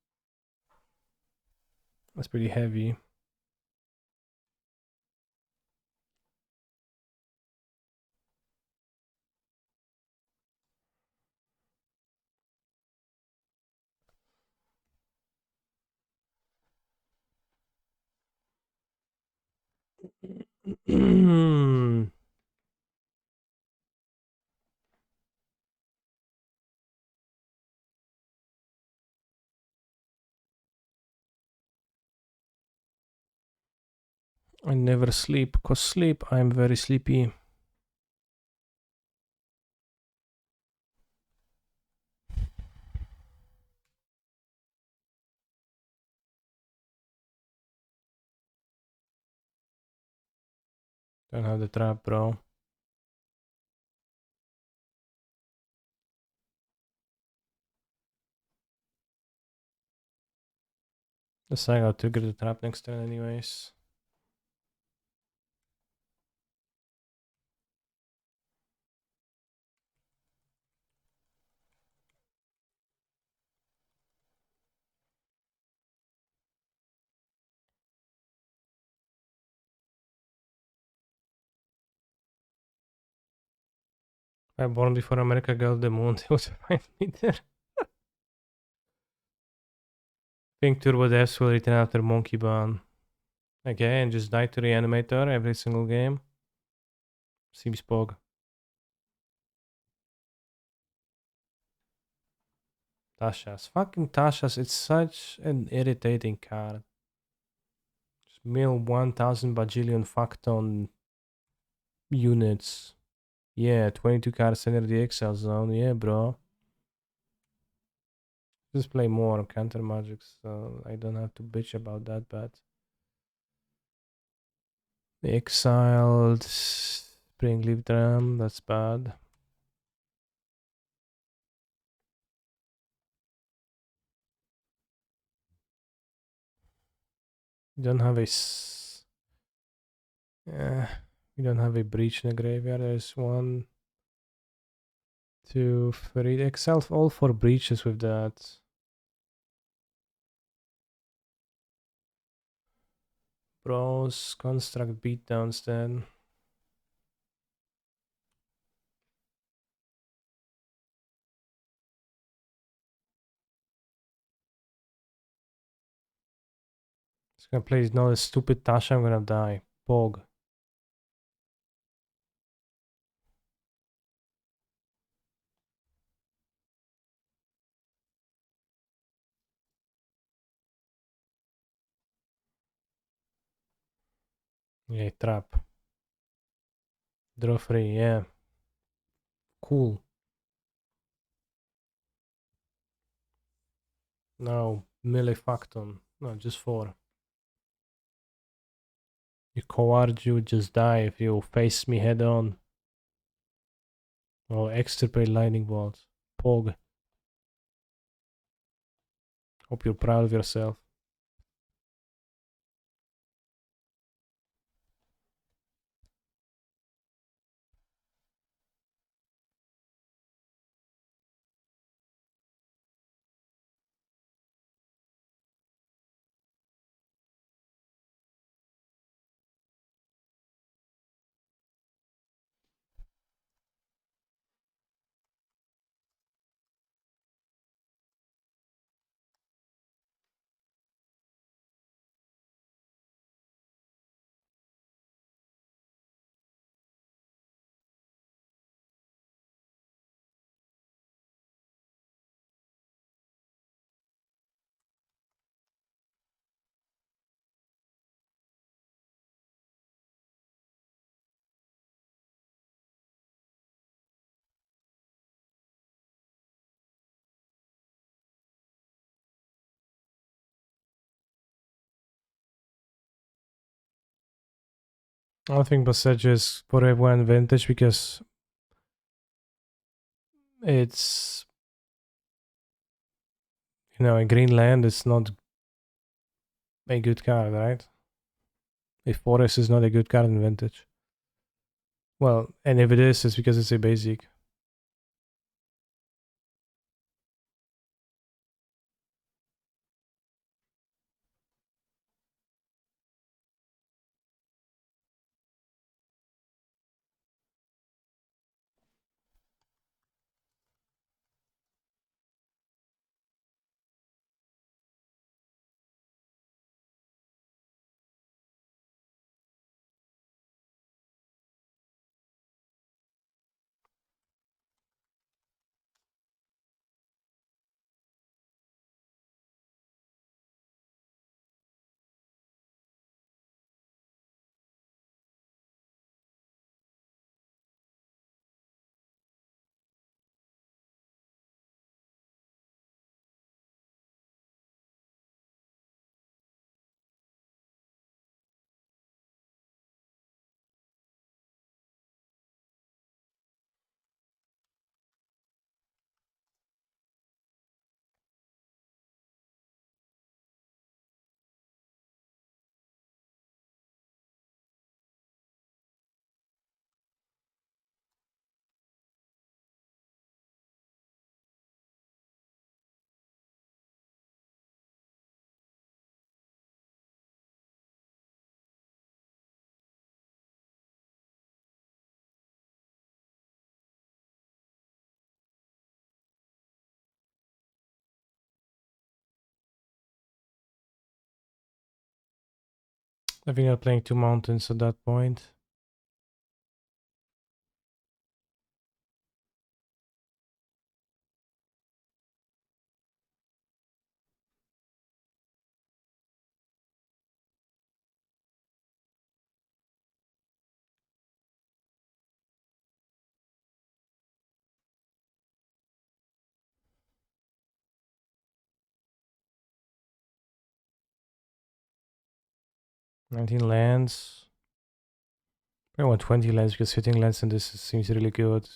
That's pretty heavy. I never sleep, cause sleep, I'm very sleepy. Don't have the trap, bro. The side I'll trigger the trap next turn anyways. I'm born before America got the moon. They would find me there. Pink Turbo Devs will return after Monkey Ban. Okay, and just die to Reanimator every single game. Seems pog. Tasha's. Fucking Tasha's. It's such an irritating card. Just mill 1000 bajillion fuckton units. Yeah, 22 cards enter the Excel zone. Yeah, bro. Just play more counter magic, so I don't have to bitch about that, but the exiled Springleaf Drum, that's bad. We don't have a we don't have a breach in the graveyard. There's 1, 2, 3. Exile all 4 breaches with that. Bros, construct beatdowns then. It's gonna play another stupid Tasha, I'm gonna die. Pog. Yeah, trap. Draw free, yeah. Cool. No, melee facton. No, just 4. You coward, you just die if you face me head on. Oh, extirpate lightning bolts. Pog. Hope you're proud of yourself. I think Passage is for everyone vintage because it's, a green land is not a good card, right? A forest is not a good card in vintage. Well, and if it is, it's because it's a basic. I think I'm playing 2 mountains at that point. "19 lands. I want 20 lands because hitting lands in this seems really good.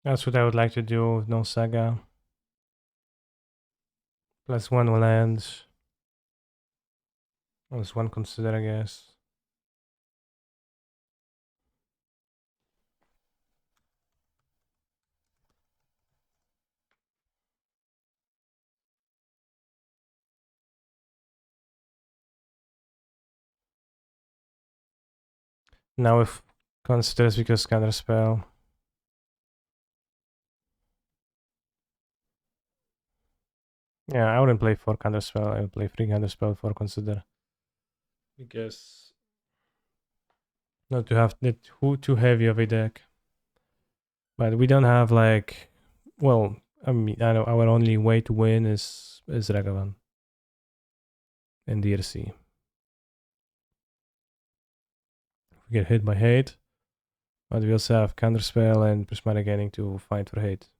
That's what I would like to do with no saga. +1 lands. That's one consider, I guess. Now if considers because counter spell. Yeah, I wouldn't play for counter spell. I would play 3 counter spell for consider. Because not to have it too heavy of a deck. But we don't have like, well, I mean, I know our only way to win is Ragavan and DRC. We get hit by hate, but we also have counterspell and prismatic ending to fight for hate.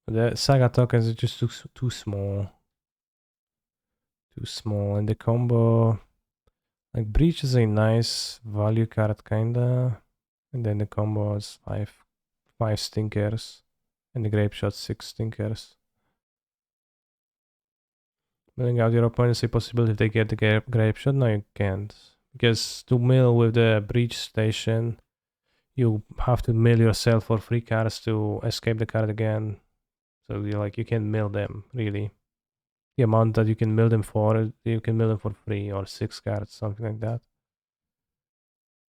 The saga tokens are just too small. Too small, and the combo, like Breach is a nice value card kinda, and then the combo is five stinkers, and the Grape Shot 6 stinkers. Milling out your opponent is a possibility if they get the Grape Shot. No, you can't, because to mill with the Breach station, you have to mill yourself for 3 cards to escape the card again. So you can mill them really. The amount that you can mill them for, you can mill them for 3 or 6 cards, something like that.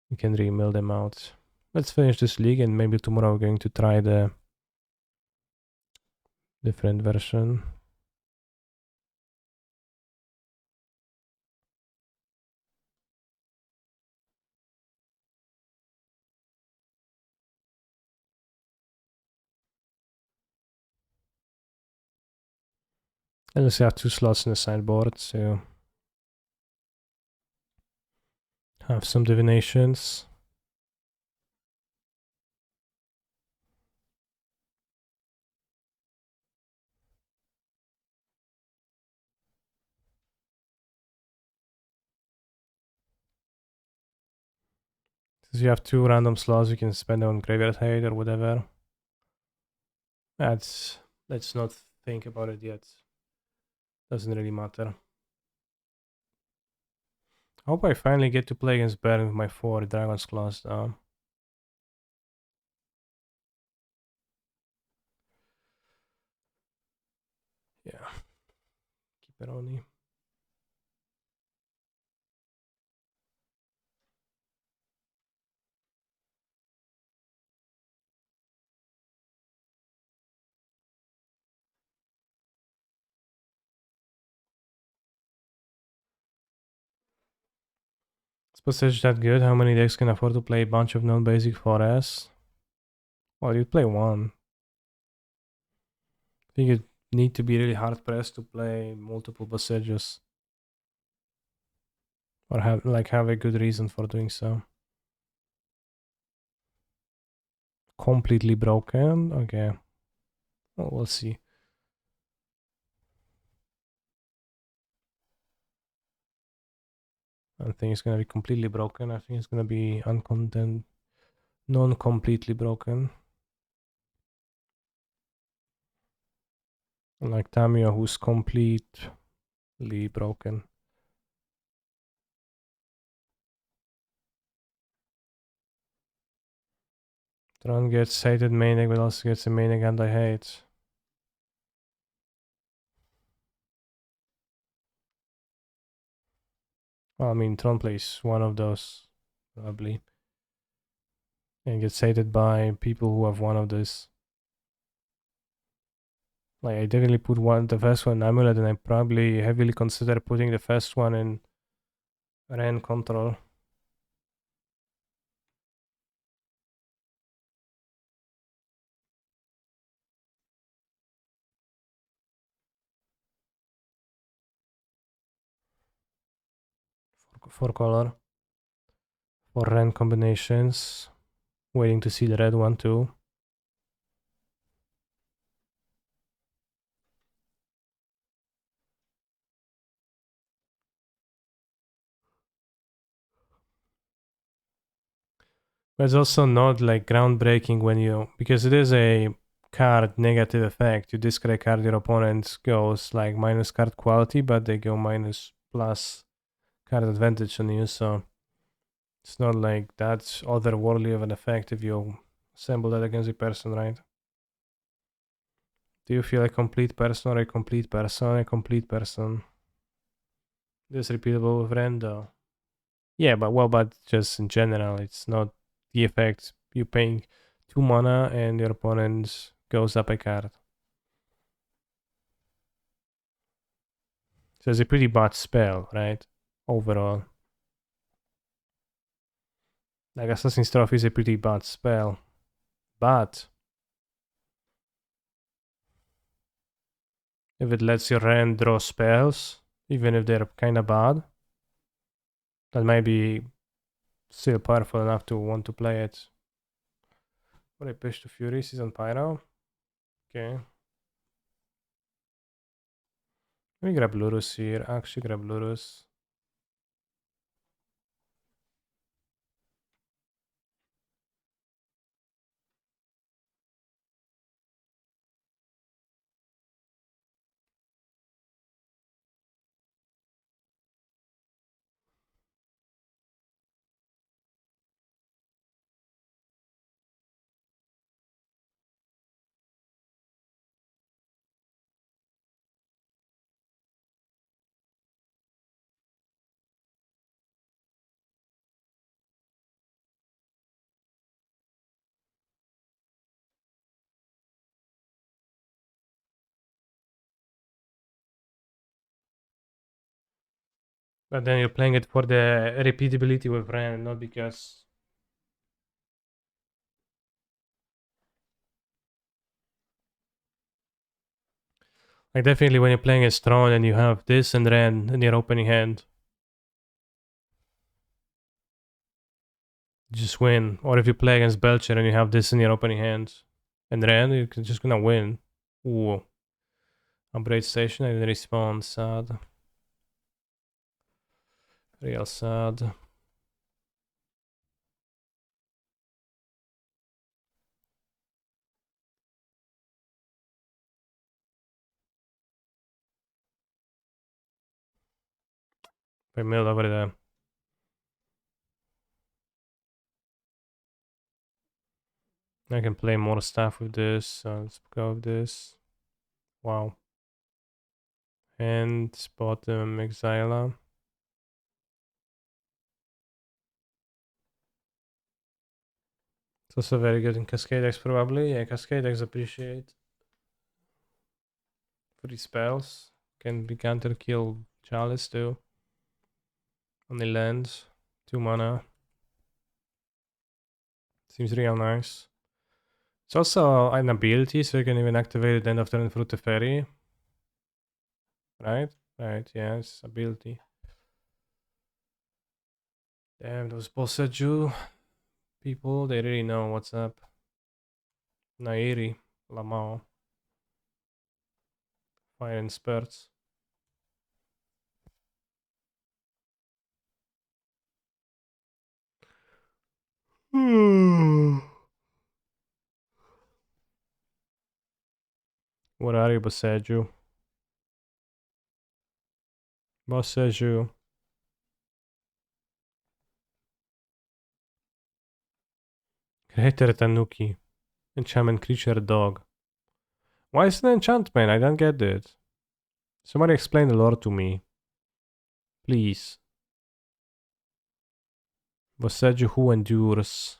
You can re-mill them out. Let's finish this league and maybe tomorrow we're going to try the different version. And we have 2 slots in the sideboard, so have some divinations. Since you have 2 random slots, you can spend on graveyard hate or whatever. Let's not think about it yet. Doesn't really matter. I hope I finally get to play against Baron with my 4 Dragon's Claws down. Yeah. Keep it only. Is Passage that good? How many decks can afford to play a bunch of non-basic 4S? Well, you play one. I think you need to be really hard pressed to play multiple passages. Or have a good reason for doing so. Completely broken? Okay. Well, we'll see. I don't think it's gonna be completely broken. I think it's gonna be non-completely broken. Like Tamio, who's completely broken. Tron gets hated Maniac, but also gets a Maniac and I hate. Well, I mean, Tron plays one of those, probably. And gets hated by people who have one of this. Like, I definitely put the first one in Amulet, and I probably heavily consider putting the first one in Ren Control. For color. For Ren combinations. Waiting to see the red one too. But it's also not like groundbreaking when you, because it is a card negative effect. You discard a card, your opponent goes like minus card quality, but they go minus plus card advantage on you. So it's not like that's otherworldly of an effect if you assemble that against a person, right? Do you feel a complete person or a complete person? A complete person. This repeatable with rando. Yeah, but just in general, it's not the effect. You paying 2 mana and your opponent goes up a card. So it's a pretty bad spell, right? Overall. Like Assassin's Trophy is a pretty bad spell. But if it lets your hand draw spells, even if they're kinda bad, that might be still powerful enough to want to play it. What I push to Fury, Season Pyro. Okay. Let me grab Lurus here. Actually grab Lurus. But then you're playing it for the repeatability with Ren, not because. Like, definitely when you're playing a Strong and you have this and Ren in your opening hand, you just win. Or if you play against Belcher and you have this in your opening hand and Ren, you're just gonna win. Ooh. Upgrade station, I didn't respawn. Sad. Real sad. I milled over there. I can play more stuff with this, so let's go with this. Wow. And bottom Exila. It's also very good in Cascade X probably. Yeah, Cascade X appreciate. Free spells. Can be counter kill Chalice too. On the lands. 2 mana. Seems real nice. It's also an ability, so you can even activate it end of turn through Teferi. Right? Right, yeah, it's ability. Damn, those Boseju people, they really know what's up. Nairi, Lamao. Fire and spurts. What are you, Boseju? Boseju. Creator Tanuki. Enchantment creature dog. Why is it an enchantment? I don't get it. Somebody explain the lore to me. Please. Boseju who endures.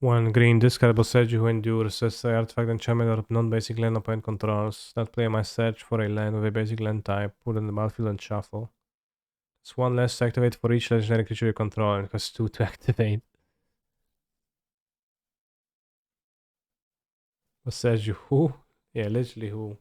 One green discard Boseju who endures as the artifact enchantment or non-basic land opponent controls. That player must search for a land with a basic land type, put in the battlefield and shuffle. It's one less to activate for each legendary creature you control, and it costs 2 to activate. Boseju who? Yeah, literally who.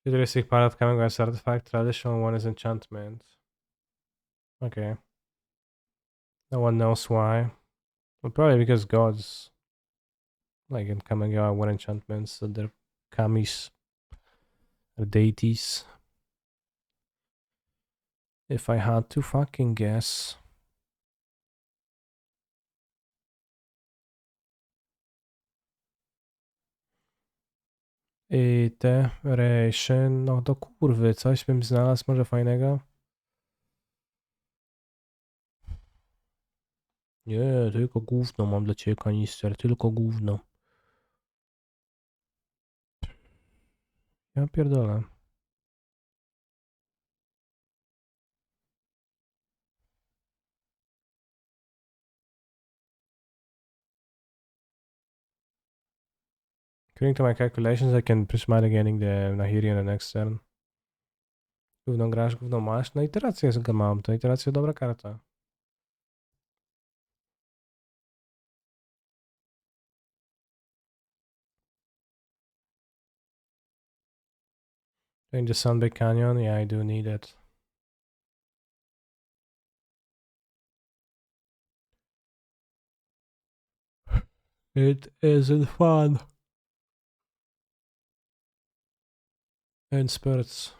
Futuristic part of coming as artifact, traditional one is enchantment. Okay. No one knows why. Well, probably because gods, like in Kamigawa, were enchantments, so they're kamis, or deities. If I had to fucking guess. Iteration, no do kurwy, coś bym znalazł może fajnego? Nie, tylko gówno mam dla ciebie kanister, tylko gówno. Ja pierdolę. According to my calculations, I can prismatic getting the Nahiri on the next turn. Gówno grasz, gówno masz. No iterację mam, to iteracja dobra karta. In the Sunbay Canyon, yeah, I do need it. It isn't fun. And spirits.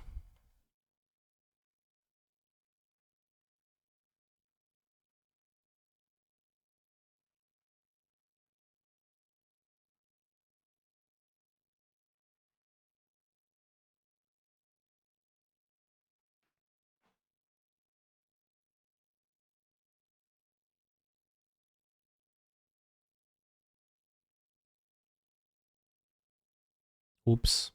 Oops.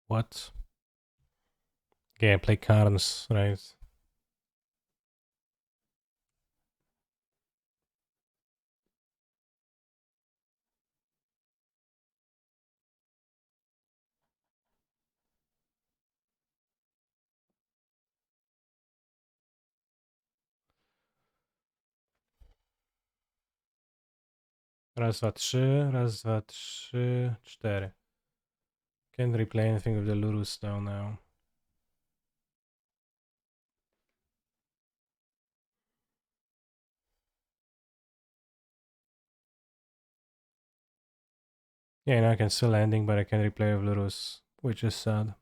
What? Gameplay cards, right? Raz, dwa, trzy. Raz, dwa, trzy, cztery. Can't replay anything with the Lurus down now. Yeah, now I can still ending, but I can't replay with Lurus, which is sad.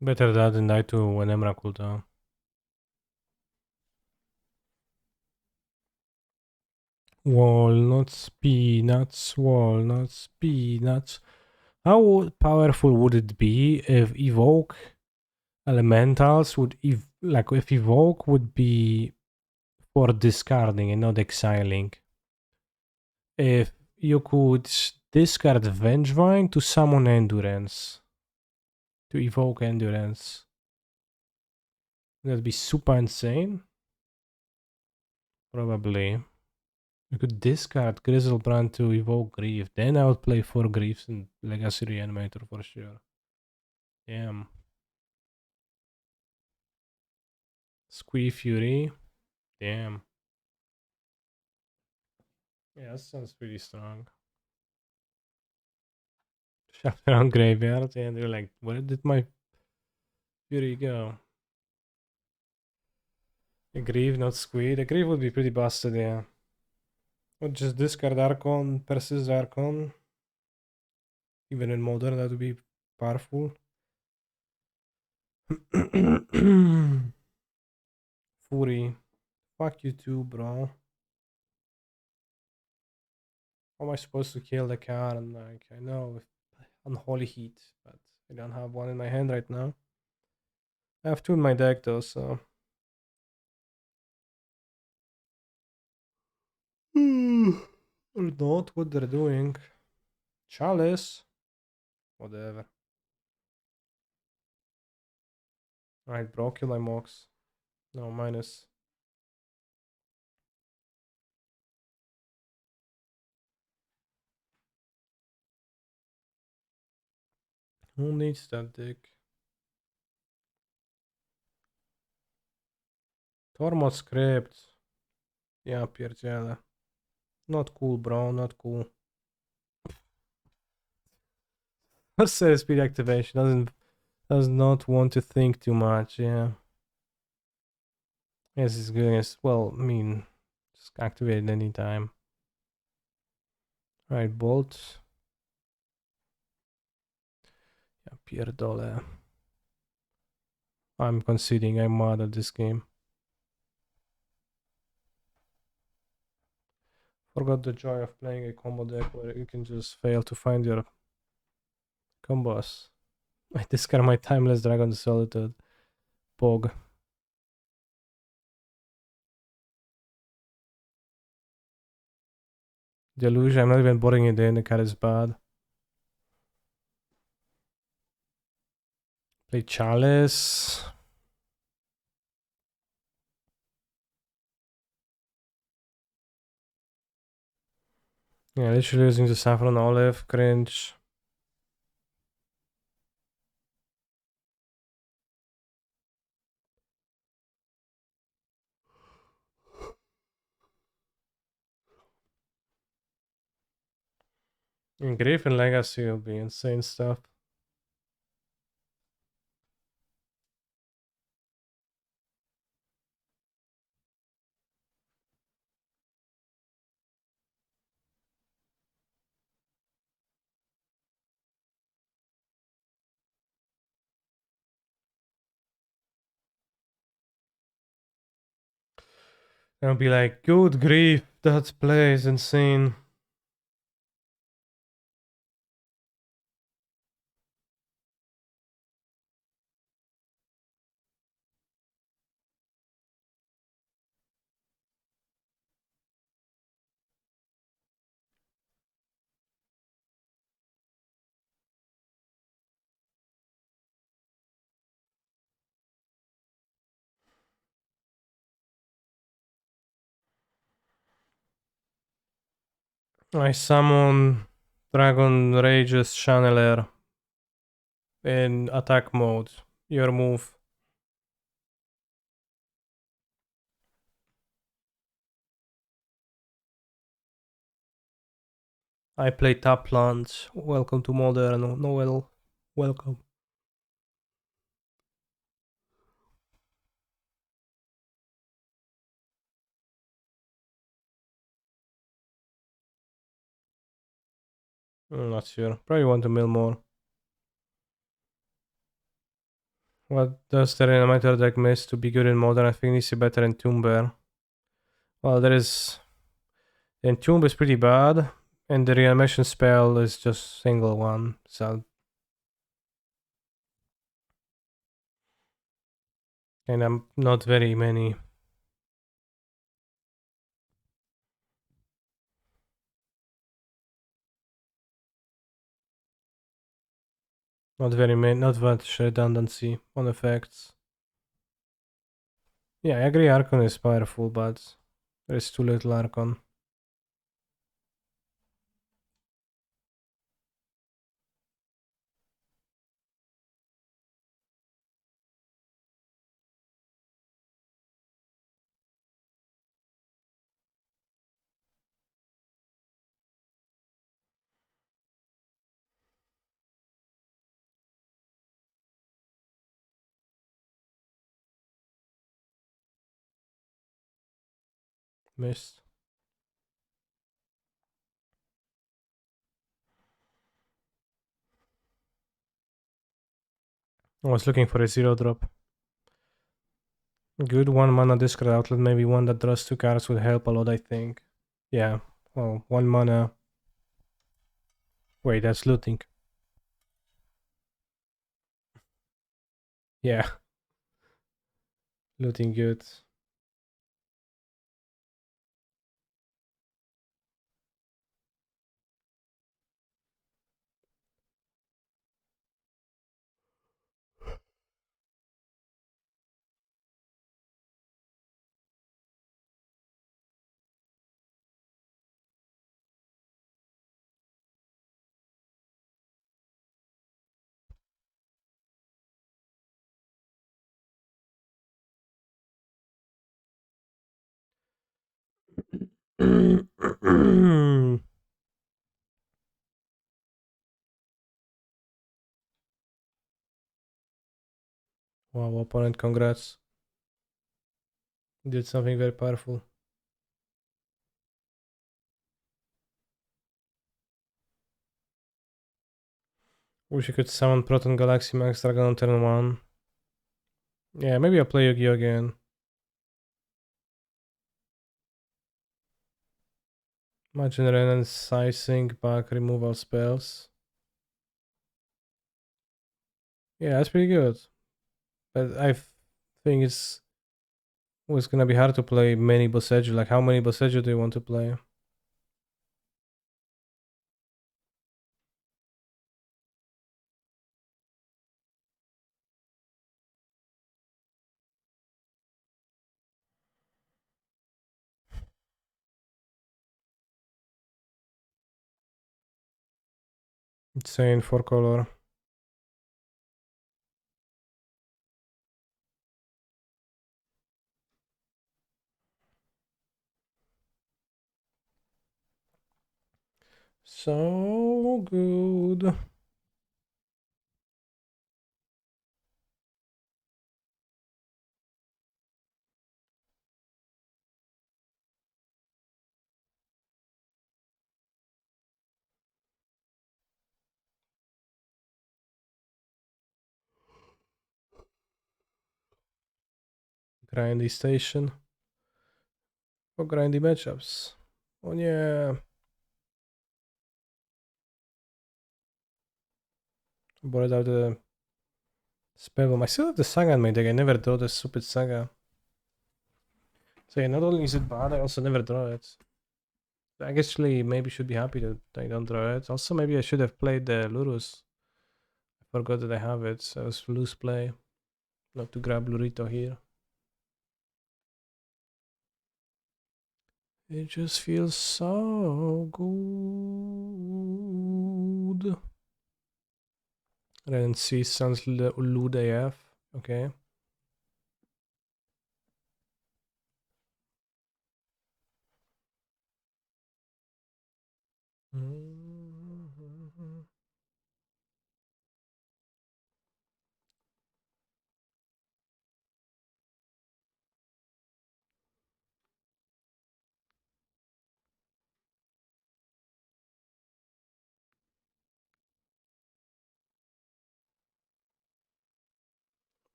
Better that than die to an Emra cooldown. Walnuts, peanuts, walnuts, peanuts. How powerful would it be if evoke elementals would like if evoke would be for discarding and not exiling? If you could discard Vengevine to summon Endurance, to evoke Endurance, that'd be super insane. Probably. You could discard Grizzlebrand to evoke Grief. Then I would play 4 Griefs and Legacy Reanimator for sure. Damn. Squee Fury. Damn. Yeah, that sounds pretty strong. Shut around graveyard and they're like, where did my Fury go? A Grief, not Squee. The Grief would be pretty busted, yeah. Or just discard Archon, persist Archon. Even in modern, that would be powerful. Fury. Fuck you too, bro. How am I supposed to kill the car? And like, I know unholy heat, but I don't have one in my hand right now. I have two in my deck though, so. Or not what they're doing. Chalice. Whatever. Alright, bro, kill my Mox. No, minus. Who needs that dick? Tormod script. Yeah, pierdziele. Not cool, bro, not cool. Says speed activation does not want to think too much, yeah. Yes, it's good as well, I mean, just activate it anytime. Alright, bolt. Yeah, pierdole. I'm conceding I'm mad at this game. Forgot the joy of playing a combo deck where you can just fail to find your combos. I discard my Timeless Dragon Solitude. Pog. Delusion, I'm not even boarding it in, the card is bad. Play Chalice. Yeah, literally using the Saffron Olive, cringe. In Griffin Legacy will be insane stuff. I'll be like, good grief, that play is insane. I summon Dragon Rage's Channeler in attack mode. Your move. I play Tap Lunch. Welcome to Modern. Noel. Welcome. I'm not sure. Probably want to mill more. What does the Reanimator deck miss to be good in modern? I think it needs to be better in Tomber. Well, there is. Entomb is pretty bad, and the reanimation spell is just single one, so and I'm not very many. Not very many, not much redundancy on effects. Yeah, I agree Archon is powerful, but there's too little Archon. Missed. I was looking for a zero drop. Good 1 mana discard outlet, maybe one that draws 2 cards would help a lot, I think. Yeah, well, 1 mana. Wait, that's looting. Yeah, looting good. Wow, opponent, congrats. Did something very powerful. Wish you could summon Proton Galaxy Max Dragon on turn 1. Yeah, maybe I'll play Yu-Gi-Oh again. Imagine Renan sizing back removal spells. Yeah, that's pretty good. But I think it's gonna be hard to play many Boseiju. Like, how many Boseiju do you want to play? Insane 4 color. So good. Grindy station. For grindy matchups. Oh yeah. Bored out the spell. I still have the saga in my deck. I never draw the stupid saga. So yeah, not only is it bad, I also never draw it. I actually maybe should be happy that I don't draw it. Also, maybe I should have played the Lurus. I forgot that I have it, so it was loose play. Not to grab Lurito here. It just feels so good. Ren C sounds lewd AF. Okay.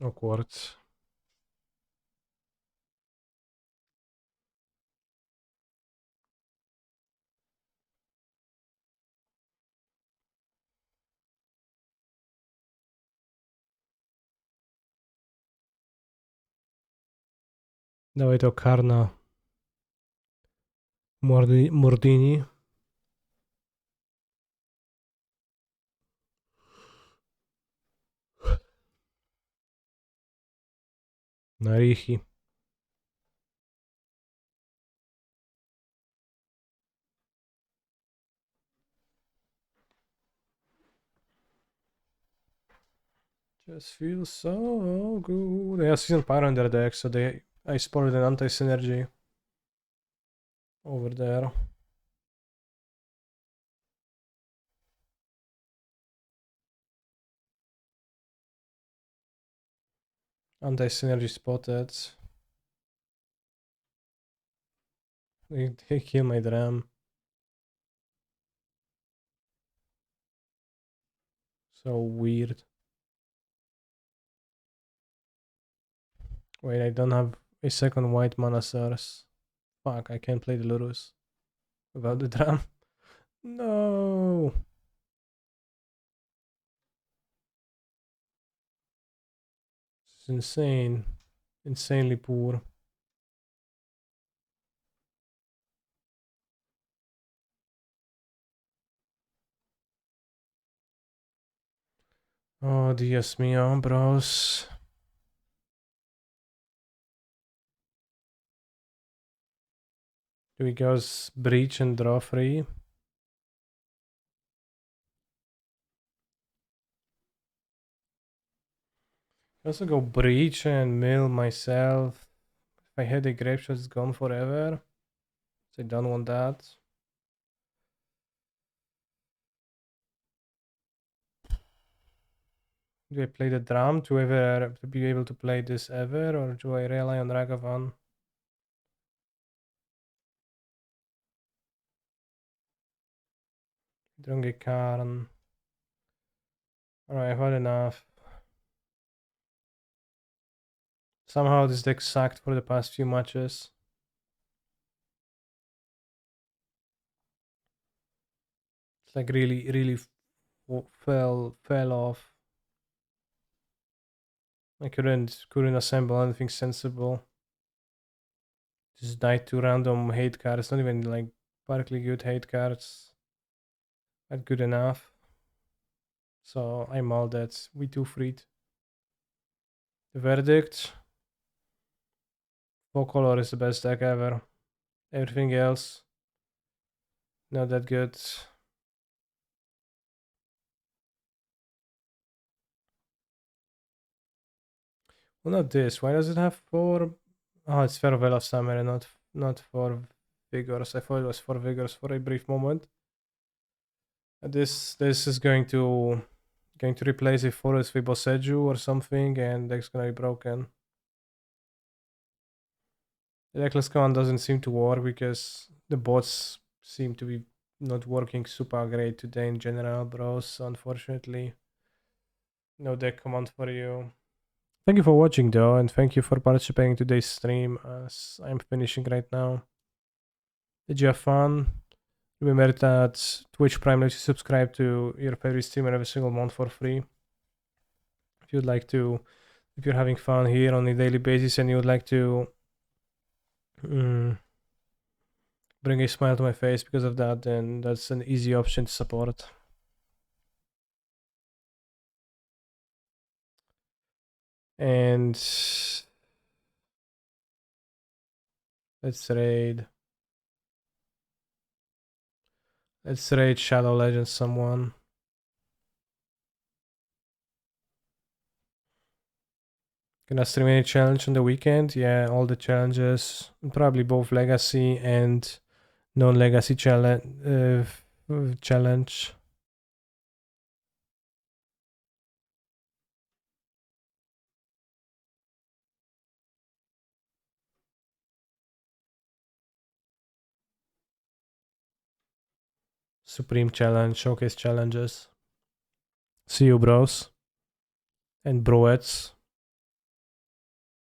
Awkward. Dawaj to Karna. Mordini. Na Richi. Just feels so good. They have Season Power on their deck, so I spotted an anti-synergy over there. Anti-synergy spotted. They kill my dram. So weird. Wait, I don't have a second white mana source. Fuck, I can't play the Lurus without the dram. No! It's insane. Insanely poor. Oh, Dios mío, bros. Do we go Breach and draw 3? I also go Breach and mill myself. If I had a Grape Shot, it's gone forever. So I don't want that. Do I play the drum to be able to play this ever, or do I rely on Ragavan? Drunge Karn. Alright, I've had enough. Somehow this deck sucked for the past few matches. It's like really fell off. I couldn't assemble anything sensible. Just died to random hate cards, not even like particularly good hate cards. Not good enough. So I'm all that. We too freed. The verdict. 4-color is the best deck ever. Everything else, not that good. Well, not this. Why does it have 4? Oh, it's Farewell of Summer and not 4 Vigors. I thought it was 4 Vigors for a brief moment. This is going to replace a Forest with Boseju or something, and deck's gonna be broken. The Reckless Command doesn't seem to work because the bots seem to be not working super great today in general, bros. Unfortunately, no deck command for you. Thank you for watching though, and thank you for participating in today's stream as I'm finishing right now. Did you have fun? Remember that Twitch Prime lets you subscribe to your favorite streamer every single month for free. If you'd like to, if you're having fun here on a daily basis and you would like to bring a smile to my face because of that, then that's an easy option to support. And let's raid. Let's raid Shadow Legends someone. Gonna stream any challenge on the weekend? Yeah, all the challenges. Probably both legacy and non-legacy challenge. Supreme challenge, showcase challenges. See you bros and broettes.